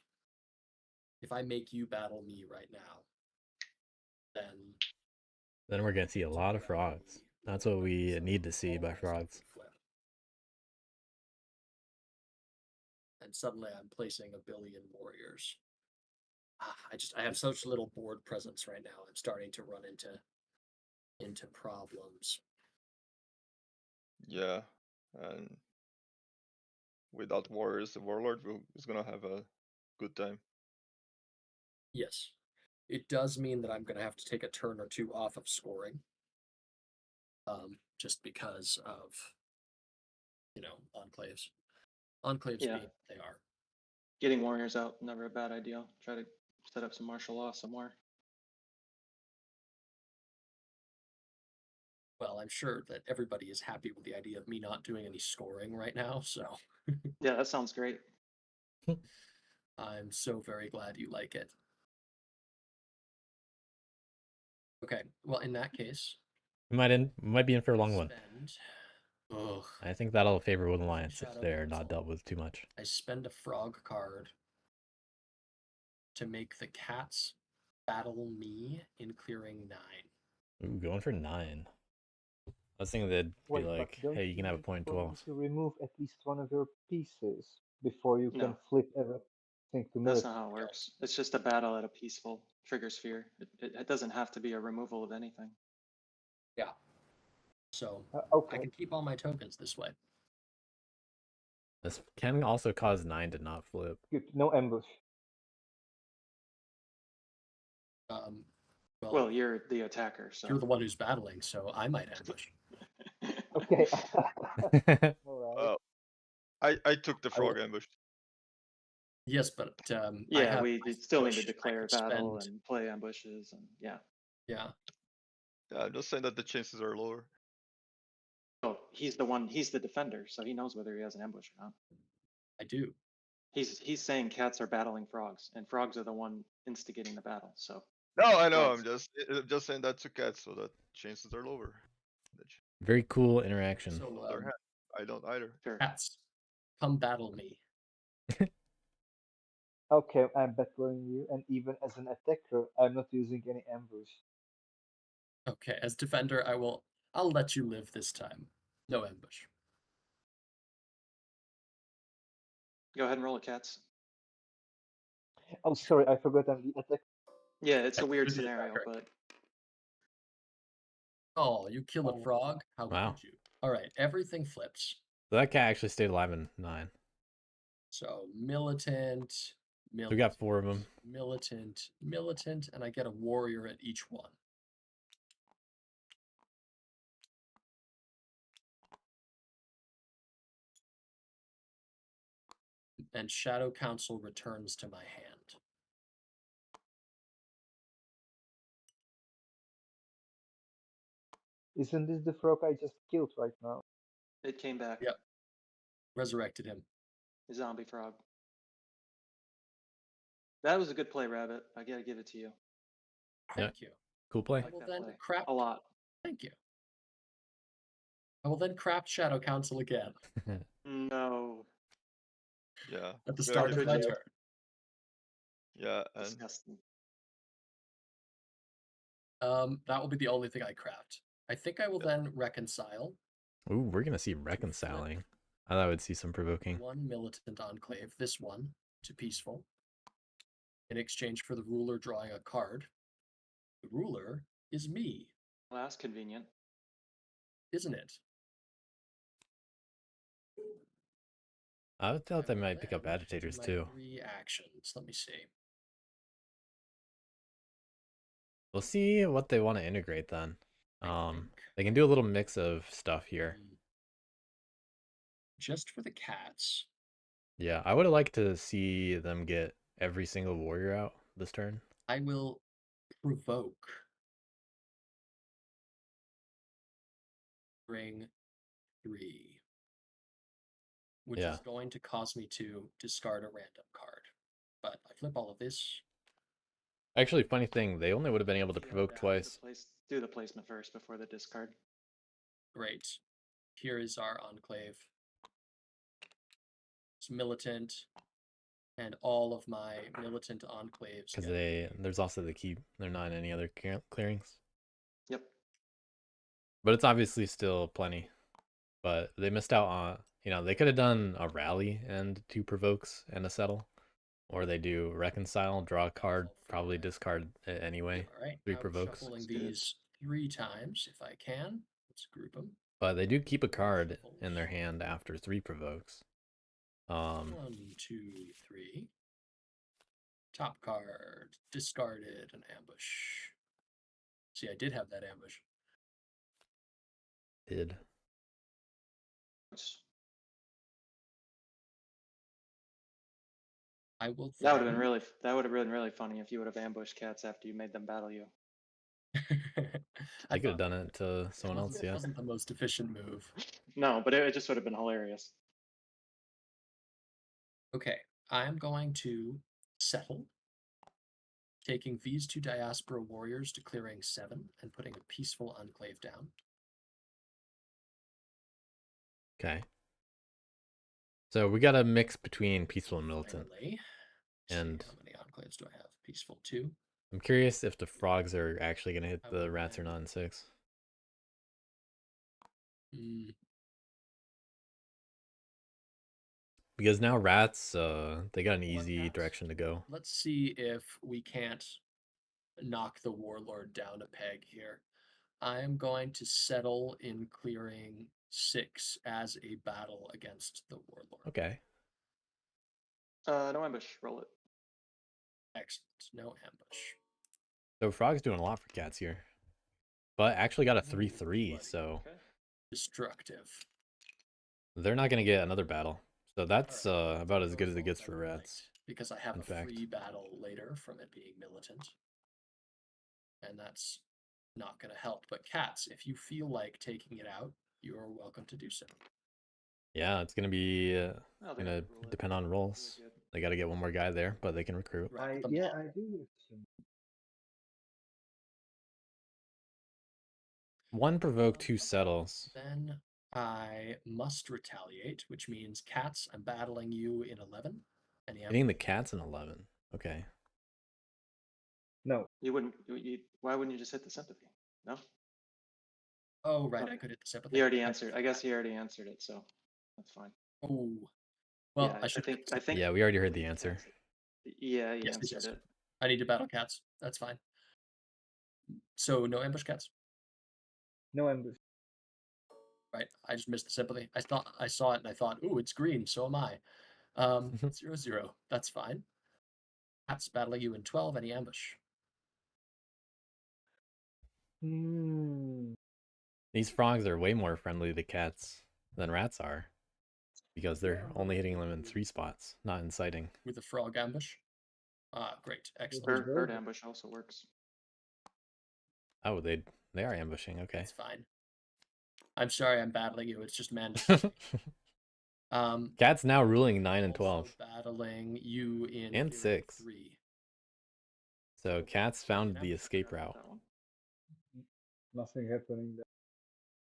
[SPEAKER 1] if I make you battle me right now, then
[SPEAKER 2] We're gonna see a
[SPEAKER 1] to
[SPEAKER 2] lot of
[SPEAKER 1] battle
[SPEAKER 2] frogs.
[SPEAKER 1] me
[SPEAKER 2] That's
[SPEAKER 1] will
[SPEAKER 2] what we
[SPEAKER 1] represent
[SPEAKER 2] need to see by
[SPEAKER 1] almost
[SPEAKER 2] frogs.
[SPEAKER 1] every flip. And suddenly I'm placing 1,000,000,000 warriors. I have such little board presence right now. I'm starting to run into problems.
[SPEAKER 4] Yeah, and without warriors, the warlord is gonna have a good time.
[SPEAKER 1] Yes, it does mean that I'm going to have to take a turn or 2 off of scoring, just because of enclaves. Enclaves
[SPEAKER 5] Yeah.
[SPEAKER 1] being what they are.
[SPEAKER 5] Getting warriors out, never a bad idea. Try to set up some martial law somewhere.
[SPEAKER 1] Well, I'm sure that everybody is happy with the idea of me not doing any scoring right now, so
[SPEAKER 5] Yeah, that sounds great.
[SPEAKER 1] I'm so very glad you like it. Okay, well, in that case,
[SPEAKER 2] We might be in for a long one.
[SPEAKER 1] Ugh,
[SPEAKER 2] I think that'll favor Wood Alliance if
[SPEAKER 1] Shadow
[SPEAKER 2] they're not
[SPEAKER 1] Council.
[SPEAKER 2] dealt with too much.
[SPEAKER 1] I spend a frog card to make the cats battle me in clearing 9.
[SPEAKER 2] Ooh, going for 9. I was thinking they'd be
[SPEAKER 3] Wait, but
[SPEAKER 2] like,
[SPEAKER 3] don't
[SPEAKER 2] hey, you can have a
[SPEAKER 3] need
[SPEAKER 2] point
[SPEAKER 3] for me
[SPEAKER 2] 12.
[SPEAKER 3] to remove at least one of your pieces before you can
[SPEAKER 5] No.
[SPEAKER 3] flip everything to
[SPEAKER 5] That's
[SPEAKER 3] military?
[SPEAKER 5] not how it works. It's just a battle at a peaceful trigger sphere. It doesn't have to be a removal of anything.
[SPEAKER 1] Yeah. So I
[SPEAKER 3] Okay.
[SPEAKER 1] can keep all my tokens this way.
[SPEAKER 2] This can also cause 9 to not flip.
[SPEAKER 3] Good. No ambush.
[SPEAKER 5] Well, you're the attacker, so.
[SPEAKER 1] You're the one who's battling, so I might ambush.
[SPEAKER 3] Okay. All right.
[SPEAKER 4] I took the
[SPEAKER 3] I will-
[SPEAKER 4] frog ambush.
[SPEAKER 1] Yes, but I
[SPEAKER 5] Yeah,
[SPEAKER 1] have
[SPEAKER 5] we
[SPEAKER 1] my
[SPEAKER 5] still need to
[SPEAKER 1] ambush. I
[SPEAKER 5] declare
[SPEAKER 1] could
[SPEAKER 5] battle
[SPEAKER 1] spend.
[SPEAKER 5] and play ambushes and yeah.
[SPEAKER 1] Yeah.
[SPEAKER 4] Yeah, I'm just saying that the chances are lower.
[SPEAKER 5] Oh, he's the defender, so he knows whether he has an ambush or not.
[SPEAKER 1] I do.
[SPEAKER 5] He's saying cats are battling frogs, and frogs are the one instigating the battle. So
[SPEAKER 4] No, I know.
[SPEAKER 5] Frogs.
[SPEAKER 4] I'm just saying that to cats so that chances are lower.
[SPEAKER 2] Very cool interaction.
[SPEAKER 1] So
[SPEAKER 4] On their hand, I don't either.
[SPEAKER 5] sure.
[SPEAKER 1] cats, come battle me.
[SPEAKER 3] Okay, I'm battling you, and even as an attacker, I'm not using any ambush.
[SPEAKER 1] Okay, as defender, I'll let you live this time. No ambush.
[SPEAKER 5] Go ahead and roll it, cats.
[SPEAKER 3] Oh, sorry, I forgot I'm the attacker.
[SPEAKER 5] Yeah, it's a weird
[SPEAKER 1] You're the
[SPEAKER 5] scenario,
[SPEAKER 1] attacker.
[SPEAKER 5] but
[SPEAKER 1] Oh, you kill a
[SPEAKER 3] Oh.
[SPEAKER 1] frog? How
[SPEAKER 2] Wow.
[SPEAKER 1] could you? All right, everything flips.
[SPEAKER 2] So that cat actually stayed alive in 9.
[SPEAKER 1] So militant,
[SPEAKER 2] So we got 4 of them.
[SPEAKER 1] militant, militant, and I get a warrior at each one. And Shadow Council returns to my hand.
[SPEAKER 3] Isn't this the frog I just killed right now?
[SPEAKER 5] it came back.
[SPEAKER 1] Yep. Resurrected him.
[SPEAKER 5] The zombie frog. That was a good play, Rabbit. I gotta give it to you.
[SPEAKER 1] Thank you.
[SPEAKER 2] Cool
[SPEAKER 5] I
[SPEAKER 2] play.
[SPEAKER 5] like
[SPEAKER 1] Well,
[SPEAKER 5] that
[SPEAKER 1] then
[SPEAKER 5] play
[SPEAKER 1] crap.
[SPEAKER 5] a lot.
[SPEAKER 1] Thank you. I will then craft Shadow Council again
[SPEAKER 5] No,
[SPEAKER 4] Yeah.
[SPEAKER 1] at the
[SPEAKER 4] Very
[SPEAKER 1] start of
[SPEAKER 4] good.
[SPEAKER 1] my
[SPEAKER 5] Could you?
[SPEAKER 1] turn.
[SPEAKER 4] Yeah, and
[SPEAKER 5] Disgusting.
[SPEAKER 1] That will be the only thing I craft. I think I will then reconcile
[SPEAKER 2] Ooh, we're going to see reconciling. I thought I would see some provoking.
[SPEAKER 1] 1 militant enclave, this one, to peaceful, in exchange for the ruler drawing a card. The ruler is me,
[SPEAKER 5] Well, that's convenient.
[SPEAKER 1] isn't it?
[SPEAKER 2] I thought they
[SPEAKER 1] will
[SPEAKER 2] might pick up
[SPEAKER 1] then do
[SPEAKER 2] agitators
[SPEAKER 1] my
[SPEAKER 2] too.
[SPEAKER 1] 3 actions. Let me see.
[SPEAKER 2] We'll see what they want to integrate then.
[SPEAKER 1] I think
[SPEAKER 2] They can do a little mix of stuff here.
[SPEAKER 1] just for the cats.
[SPEAKER 2] Yeah, I would have liked to see them get every single warrior out this turn.
[SPEAKER 1] I will provoke. Ring 3. Which
[SPEAKER 2] Yeah.
[SPEAKER 1] is going to cause me to discard a random card. But I flip all of this.
[SPEAKER 2] Actually, funny thing, they only would have been able to
[SPEAKER 5] Yeah,
[SPEAKER 2] provoke
[SPEAKER 5] yeah,
[SPEAKER 2] twice.
[SPEAKER 5] Do the placement first before the discard.
[SPEAKER 1] Great. Here is our enclave. It's militant. And all of my militant enclaves.
[SPEAKER 2] Because
[SPEAKER 1] get
[SPEAKER 2] there's also the keep. They're not in any other clearings.
[SPEAKER 5] Yep.
[SPEAKER 2] But it's obviously still plenty. But they missed out on, they could have done a rally and 2 provokes and a settle. Or they do reconcile, draw a card, probably discard it anyway.
[SPEAKER 1] All right.
[SPEAKER 2] 3
[SPEAKER 1] I'm
[SPEAKER 2] provokes.
[SPEAKER 1] shuffling these 3 times if I can. Let's group them.
[SPEAKER 2] But they do keep a card in their hand after 3 provokes.
[SPEAKER 1] 1, 2, 3. Top card, discarded, an ambush. See, I did have that ambush.
[SPEAKER 2] Did.
[SPEAKER 1] I will.
[SPEAKER 5] That would have been really. That would have been really funny if you would have ambushed cats after you made them battle you.
[SPEAKER 2] I could have done it to someone else,
[SPEAKER 1] It
[SPEAKER 2] yeah.
[SPEAKER 1] wasn't the most efficient move.
[SPEAKER 5] No, but it just would have been hilarious.
[SPEAKER 1] Okay, I'm going to settle, taking these 2 Diaspora Warriors to clearing 7 and putting a peaceful enclave down.
[SPEAKER 2] Okay. So we got a mix between peaceful and militant.
[SPEAKER 1] Finally,
[SPEAKER 2] And
[SPEAKER 1] see, how many enclaves do I have? Peaceful 2.
[SPEAKER 2] I'm curious if the frogs are actually going to hit the rats or not in 6. Because now rats, they got an easy direction to go.
[SPEAKER 1] Let's see if we can't knock the warlord down a peg here. I'm going to settle in clearing 6 as a battle against the warlord.
[SPEAKER 2] Okay.
[SPEAKER 5] No ambush. Roll it.
[SPEAKER 1] Excellent. No ambush.
[SPEAKER 2] So frog's doing a lot for cats here. But actually got a 3/3,
[SPEAKER 1] bloody.
[SPEAKER 2] so
[SPEAKER 5] Okay.
[SPEAKER 1] Destructive.
[SPEAKER 2] they're not going to get another battle. So that's about as good as it gets for rats.
[SPEAKER 1] Because I have
[SPEAKER 2] in
[SPEAKER 1] a
[SPEAKER 2] fact.
[SPEAKER 1] free battle later from it being militant. And that's not going to help. But cats, if you feel like taking it out, you're welcome to do so.
[SPEAKER 2] Yeah, it's going to be going to
[SPEAKER 5] roll it.
[SPEAKER 2] depend on rolls.
[SPEAKER 5] Really good.
[SPEAKER 2] They got to get one more guy there, but they can recruit.
[SPEAKER 1] Right, the
[SPEAKER 3] Yeah,
[SPEAKER 1] mob.
[SPEAKER 3] I do.
[SPEAKER 2] One provoke, 2 settles.
[SPEAKER 1] Then I must retaliate, which means cats, I'm battling you in 11.
[SPEAKER 2] Hitting the cats in 11. Okay.
[SPEAKER 3] No.
[SPEAKER 5] You wouldn't. Why wouldn't you just hit the sympathy? No.
[SPEAKER 1] Oh, right,
[SPEAKER 5] Oh,
[SPEAKER 1] I could hit the sympathy.
[SPEAKER 5] He already answered. I guess he already answered it, so that's fine.
[SPEAKER 1] Oh. Well,
[SPEAKER 5] Yeah,
[SPEAKER 1] I should
[SPEAKER 5] I think.
[SPEAKER 2] Yeah, we already heard the answer.
[SPEAKER 5] Yeah, he
[SPEAKER 1] Yes,
[SPEAKER 5] answered it.
[SPEAKER 1] I need to battle cats. That's fine. So no ambush cats.
[SPEAKER 3] No ambush.
[SPEAKER 1] Right. I just missed the sympathy. I saw it and I thought, ooh, it's green, so am I. 0-0. That's fine. Cats battling you in 12, any ambush.
[SPEAKER 2] These frogs are way more friendly to cats than rats are. Because they're only hitting them in 3 spots, not inciting.
[SPEAKER 1] With a frog ambush. Ah, great. Excellent.
[SPEAKER 5] Bird ambush also works.
[SPEAKER 2] Oh, they are ambushing, okay.
[SPEAKER 1] It's fine. I'm sorry I'm battling you. It's just man.
[SPEAKER 2] Cat's now ruling 9 and 12.
[SPEAKER 1] Battling you in
[SPEAKER 2] And 6.
[SPEAKER 1] 3.
[SPEAKER 2] So Cat's found the escape route.
[SPEAKER 3] Nothing happening there.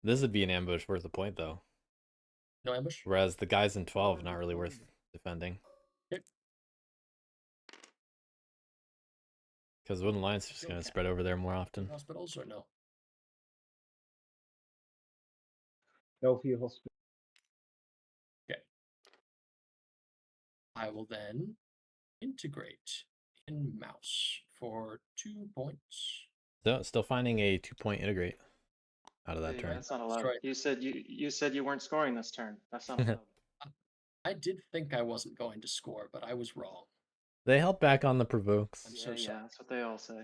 [SPEAKER 2] This would be an ambush worth a point, though.
[SPEAKER 1] No ambush?
[SPEAKER 2] Whereas the guys in 12 not really worth defending.
[SPEAKER 1] Okay.
[SPEAKER 2] Because Wooden Lion's just going to spread over there more often.
[SPEAKER 1] Hospitals or no?
[SPEAKER 3] No field hospital.
[SPEAKER 1] Okay. I will then integrate in mouse for 2 points.
[SPEAKER 2] Still finding a 2-point integrate out of that
[SPEAKER 5] Yeah,
[SPEAKER 2] turn.
[SPEAKER 5] that's not allowed.
[SPEAKER 1] Destroy.
[SPEAKER 5] You said you weren't scoring this turn. That's not allowed.
[SPEAKER 1] I did think I wasn't going to score, but I was wrong.
[SPEAKER 2] They held back on the provokes.
[SPEAKER 1] I'm
[SPEAKER 5] Yeah,
[SPEAKER 1] so
[SPEAKER 5] yeah,
[SPEAKER 1] sorry.
[SPEAKER 5] that's what they all say.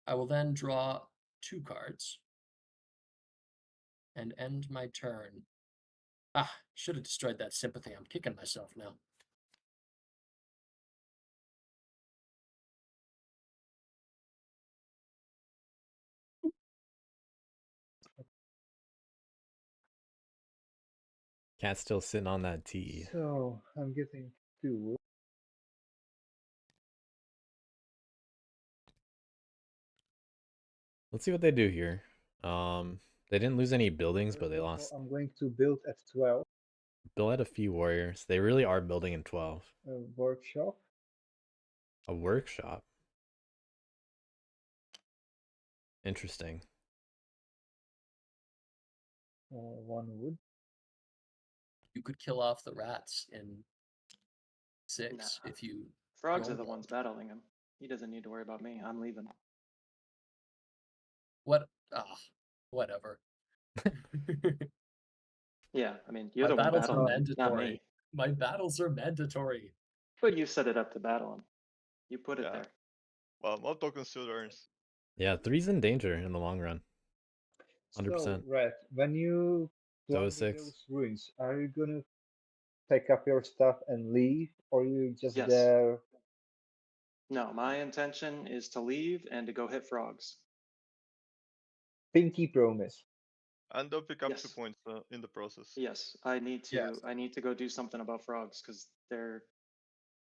[SPEAKER 1] I will then draw 2 cards and end my turn. Ah, should have destroyed that sympathy. I'm kicking myself now.
[SPEAKER 2] Cat's still sitting on that T.
[SPEAKER 3] So I'm getting 2.
[SPEAKER 2] Let's see what they do here. They didn't lose any buildings, but
[SPEAKER 3] First
[SPEAKER 2] they
[SPEAKER 3] of all,
[SPEAKER 2] lost.
[SPEAKER 3] I'm going to build at 12
[SPEAKER 2] Built at a few warriors. They really are building in 12.
[SPEAKER 3] a workshop.
[SPEAKER 2] A workshop. Interesting.
[SPEAKER 3] 1 wood.
[SPEAKER 1] You could kill off the rats in 6
[SPEAKER 5] Nah.
[SPEAKER 1] if you.
[SPEAKER 5] Frogs are
[SPEAKER 1] don't
[SPEAKER 5] the
[SPEAKER 1] want
[SPEAKER 5] ones battling him. He doesn't need to worry about me. I'm leaving.
[SPEAKER 1] What? Ah, whatever.
[SPEAKER 5] Yeah, I mean, you're
[SPEAKER 1] My
[SPEAKER 5] the one
[SPEAKER 1] battles are
[SPEAKER 5] battling him, not
[SPEAKER 1] mandatory.
[SPEAKER 5] me.
[SPEAKER 1] My battles are mandatory.
[SPEAKER 5] But you set it up to battle him. You put it
[SPEAKER 4] Yeah.
[SPEAKER 5] there.
[SPEAKER 4] Well, mob tokens still earns.
[SPEAKER 2] Yeah, 3's in danger in the long run. 100%.
[SPEAKER 3] So, Red, when you
[SPEAKER 2] So
[SPEAKER 3] plug
[SPEAKER 2] is 6.
[SPEAKER 3] those ruins, are you gonna pack up your stuff and leave, or you just
[SPEAKER 5] Yes.
[SPEAKER 3] there?
[SPEAKER 5] No, my intention is to leave and to go hit frogs.
[SPEAKER 3] Pinky promise.
[SPEAKER 4] And they'll pick up 2
[SPEAKER 5] Yes.
[SPEAKER 4] points in the process.
[SPEAKER 5] Yes, I need to.
[SPEAKER 1] Yes.
[SPEAKER 5] I need to go do something about frogs because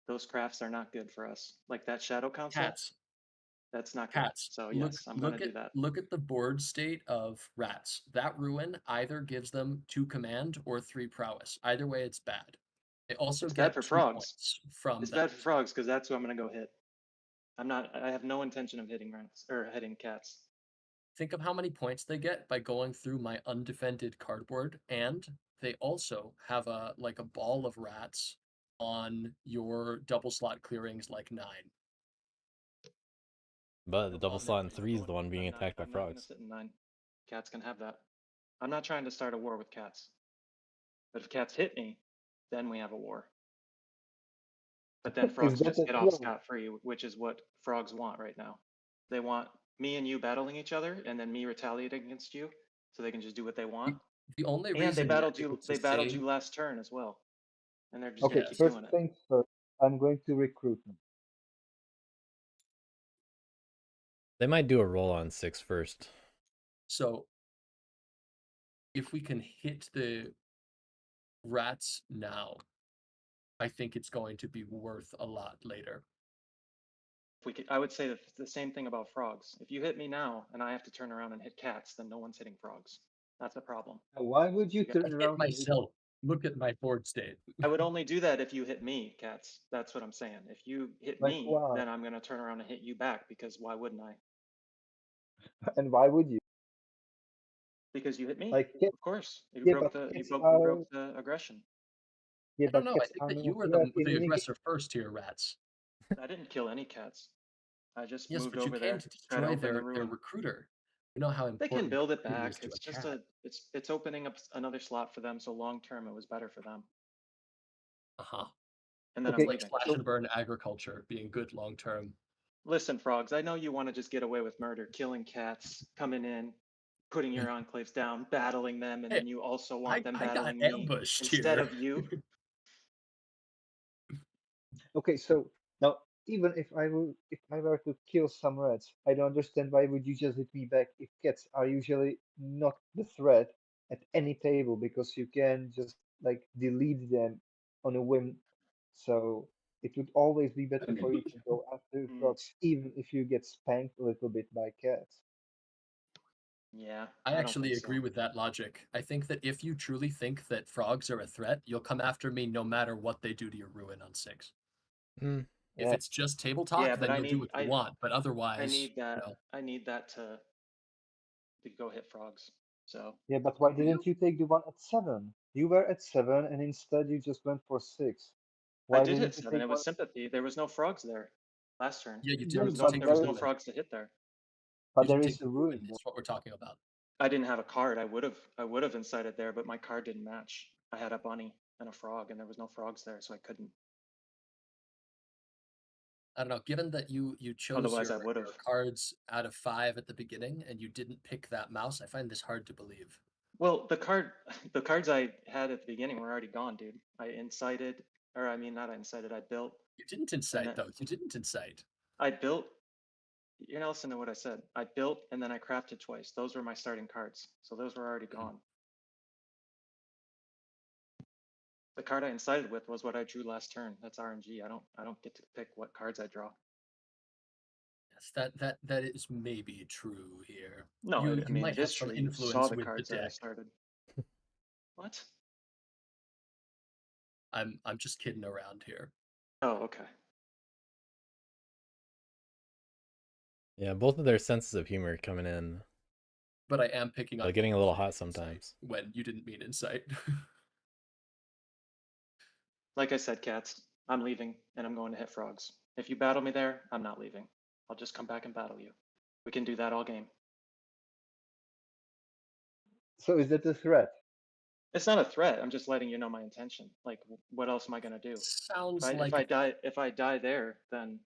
[SPEAKER 5] those crafts are not good for us. Like that shadow council,
[SPEAKER 1] Cats.
[SPEAKER 5] that's not good.
[SPEAKER 1] Cats.
[SPEAKER 5] So
[SPEAKER 1] Look,
[SPEAKER 5] yes, I'm gonna do that.
[SPEAKER 1] Look at the board state of rats. That ruin either gives them 2 command or 3 prowess. Either way, it's bad. They also
[SPEAKER 5] It's
[SPEAKER 1] get
[SPEAKER 5] bad for
[SPEAKER 1] 2
[SPEAKER 5] frogs.
[SPEAKER 1] points from
[SPEAKER 5] It's
[SPEAKER 1] that.
[SPEAKER 5] bad for frogs because that's who I'm gonna go hit. I have no intention of hitting rats or hitting cats.
[SPEAKER 1] Think of how many points they get by going through my undefended cardboard, and they also have a ball of rats on your double slot clearings like 9.
[SPEAKER 2] But the
[SPEAKER 5] No
[SPEAKER 2] double
[SPEAKER 5] problem.
[SPEAKER 2] slot in
[SPEAKER 5] I'm
[SPEAKER 2] 3 is
[SPEAKER 5] going-
[SPEAKER 2] the one being
[SPEAKER 5] I'm not-
[SPEAKER 2] attacked by
[SPEAKER 5] I'm not gonna
[SPEAKER 2] frogs.
[SPEAKER 5] sit in 9. Cats can have that. I'm not trying to start a war with cats. But if cats hit me, then we have a war. But then frogs
[SPEAKER 3] that
[SPEAKER 5] just
[SPEAKER 3] a
[SPEAKER 5] get off
[SPEAKER 3] throw?
[SPEAKER 5] scot-free, which is what frogs want right now. They want me and you battling each other, and then me retaliating against you, so they can just do what they want.
[SPEAKER 1] The only
[SPEAKER 5] And
[SPEAKER 1] reason
[SPEAKER 5] they battled
[SPEAKER 1] you're
[SPEAKER 5] you.
[SPEAKER 1] able to
[SPEAKER 5] They battled
[SPEAKER 1] say
[SPEAKER 5] you last turn as well, and they're just
[SPEAKER 3] Okay,
[SPEAKER 5] gonna keep
[SPEAKER 3] first
[SPEAKER 5] doing it.
[SPEAKER 3] things first. I'm going to recruit them.
[SPEAKER 2] They might do a roll on 6 first.
[SPEAKER 1] so if we can hit the rats now, I think it's going to be worth a lot later.
[SPEAKER 5] I would say the same thing about frogs. If you hit me now and I have to turn around and hit cats, then no one's hitting frogs. That's a problem.
[SPEAKER 3] Why would you
[SPEAKER 5] I
[SPEAKER 3] turn
[SPEAKER 1] I hit
[SPEAKER 3] around and hit?
[SPEAKER 1] myself. Look at my board state.
[SPEAKER 5] I would only do that if you hit me, cats. That's what I'm saying. If you hit
[SPEAKER 3] Like,
[SPEAKER 5] me,
[SPEAKER 3] why?
[SPEAKER 5] then I'm gonna turn around and hit you back because why wouldn't I?
[SPEAKER 3] And why would you?
[SPEAKER 5] Because you hit me.
[SPEAKER 3] Like,
[SPEAKER 5] Of course. You
[SPEAKER 3] yeah,
[SPEAKER 5] broke
[SPEAKER 3] but
[SPEAKER 5] the you
[SPEAKER 3] cats
[SPEAKER 5] broke, you
[SPEAKER 3] are
[SPEAKER 5] broke the aggression.
[SPEAKER 3] yeah,
[SPEAKER 1] I don't
[SPEAKER 3] but
[SPEAKER 1] know. I
[SPEAKER 3] cats
[SPEAKER 1] think
[SPEAKER 3] are
[SPEAKER 1] that
[SPEAKER 3] not
[SPEAKER 1] you were
[SPEAKER 3] threat
[SPEAKER 1] the
[SPEAKER 3] in any game.
[SPEAKER 1] aggressor first here, rats.
[SPEAKER 5] I didn't kill any cats. I just
[SPEAKER 1] Yes,
[SPEAKER 5] moved
[SPEAKER 1] but you
[SPEAKER 5] over
[SPEAKER 1] came
[SPEAKER 5] there,
[SPEAKER 1] to
[SPEAKER 5] tried to
[SPEAKER 1] destroy
[SPEAKER 5] open the
[SPEAKER 1] their
[SPEAKER 5] ruin.
[SPEAKER 1] recruiter. You know how
[SPEAKER 5] They can
[SPEAKER 1] important
[SPEAKER 5] build it
[SPEAKER 1] recruiting is
[SPEAKER 5] back.
[SPEAKER 1] to
[SPEAKER 5] It's
[SPEAKER 1] a
[SPEAKER 5] just
[SPEAKER 1] cat.
[SPEAKER 5] it's opening up another slot for them. So long term, it was better for them.
[SPEAKER 1] Uh-huh.
[SPEAKER 5] And then
[SPEAKER 3] Okay,
[SPEAKER 5] I'm
[SPEAKER 1] Like
[SPEAKER 5] leaving.
[SPEAKER 1] slash
[SPEAKER 3] so
[SPEAKER 1] and burn agriculture being good long term.
[SPEAKER 5] Listen, frogs. I know you want to just get away with murder, killing cats, coming in, putting your enclaves down, battling them, and
[SPEAKER 1] Hey,
[SPEAKER 5] then you also want them
[SPEAKER 1] I got
[SPEAKER 5] battling me
[SPEAKER 1] ambushed
[SPEAKER 5] instead
[SPEAKER 1] here.
[SPEAKER 5] of you.
[SPEAKER 3] okay, so now even if I were to kill some rats, I don't understand why would you just hit me back if cats are usually not the threat at any table because you can just like delete them on a whim. So it would always be better for you to go after
[SPEAKER 5] Mm,
[SPEAKER 3] frogs, even if you get spanked a little bit by cats.
[SPEAKER 5] yeah,
[SPEAKER 1] I
[SPEAKER 5] I don't
[SPEAKER 1] actually
[SPEAKER 5] think so.
[SPEAKER 1] agree with that logic. I think that if you truly think that frogs are a threat, you'll come after me no matter what they do to your ruin on 6.
[SPEAKER 2] Mm.
[SPEAKER 1] If
[SPEAKER 3] Yeah,
[SPEAKER 1] it's just table talk,
[SPEAKER 5] Yeah, but
[SPEAKER 1] then you'll do what you want. But
[SPEAKER 5] I
[SPEAKER 1] otherwise,
[SPEAKER 5] need that.
[SPEAKER 1] no.
[SPEAKER 5] I need that to go hit frogs. So
[SPEAKER 3] yeah, but why
[SPEAKER 1] Do you?
[SPEAKER 3] didn't you take the one at 7? You were at 7, and instead you just went for 6.
[SPEAKER 5] I
[SPEAKER 3] Why
[SPEAKER 5] did hit
[SPEAKER 3] didn't you
[SPEAKER 5] 7.
[SPEAKER 3] take
[SPEAKER 5] It
[SPEAKER 3] one?
[SPEAKER 5] was sympathy. There was no frogs there. last turn.
[SPEAKER 1] Yeah, you
[SPEAKER 5] There was
[SPEAKER 1] didn't
[SPEAKER 5] no
[SPEAKER 3] but
[SPEAKER 1] take
[SPEAKER 5] there was
[SPEAKER 1] the
[SPEAKER 5] no
[SPEAKER 1] ruin.
[SPEAKER 5] frogs to hit there.
[SPEAKER 3] But
[SPEAKER 1] You
[SPEAKER 3] there
[SPEAKER 1] didn't
[SPEAKER 3] is
[SPEAKER 1] take
[SPEAKER 3] a
[SPEAKER 1] the
[SPEAKER 3] ruin.
[SPEAKER 1] ruin. Is what we're talking about.
[SPEAKER 5] I didn't have a card. I would have incited there, but my card didn't match. I had a bunny and a frog, and there was no frogs there, so I couldn't.
[SPEAKER 1] I don't know. Given that you chose
[SPEAKER 5] Otherwise,
[SPEAKER 1] your,
[SPEAKER 5] I would have.
[SPEAKER 1] your cards out of 5 at the beginning and you didn't pick that mouse, I find this hard to believe.
[SPEAKER 5] Well, the cards I had at the beginning were already gone, dude. I incited, or I mean, not I incited. I built.
[SPEAKER 1] You didn't incite
[SPEAKER 5] then-
[SPEAKER 1] though. You didn't incite.
[SPEAKER 5] I built. You're not listening to what I said. I built and then I crafted twice. Those were my starting cards, so those were already gone. The card I incited with was what I drew last turn. That's RNG. I don't get to pick what cards I draw.
[SPEAKER 1] Yes, that is maybe true here.
[SPEAKER 5] No,
[SPEAKER 1] you,
[SPEAKER 5] I
[SPEAKER 1] you
[SPEAKER 5] mean
[SPEAKER 1] might
[SPEAKER 5] it
[SPEAKER 1] have
[SPEAKER 5] is
[SPEAKER 1] some
[SPEAKER 5] true. You saw
[SPEAKER 1] influence
[SPEAKER 5] the
[SPEAKER 1] with the
[SPEAKER 5] cards that I
[SPEAKER 1] deck.
[SPEAKER 5] started. What?
[SPEAKER 1] I'm just kidding around here.
[SPEAKER 5] Oh, okay.
[SPEAKER 2] Yeah, both of their senses of humor coming in,
[SPEAKER 1] But I am picking on
[SPEAKER 2] like getting a little
[SPEAKER 1] you
[SPEAKER 2] hot
[SPEAKER 1] saying insight
[SPEAKER 2] sometimes.
[SPEAKER 1] when you didn't mean insight.
[SPEAKER 5] Like I said, cats, I'm leaving and I'm going to hit frogs. If you battle me there, I'm not leaving. I'll just come back and battle you. We can do that all game.
[SPEAKER 3] So is that a threat?
[SPEAKER 5] It's not a threat. I'm just letting you know my intention. Like, what else am I gonna do?
[SPEAKER 1] Sounds
[SPEAKER 5] If
[SPEAKER 1] like
[SPEAKER 5] if I die there, then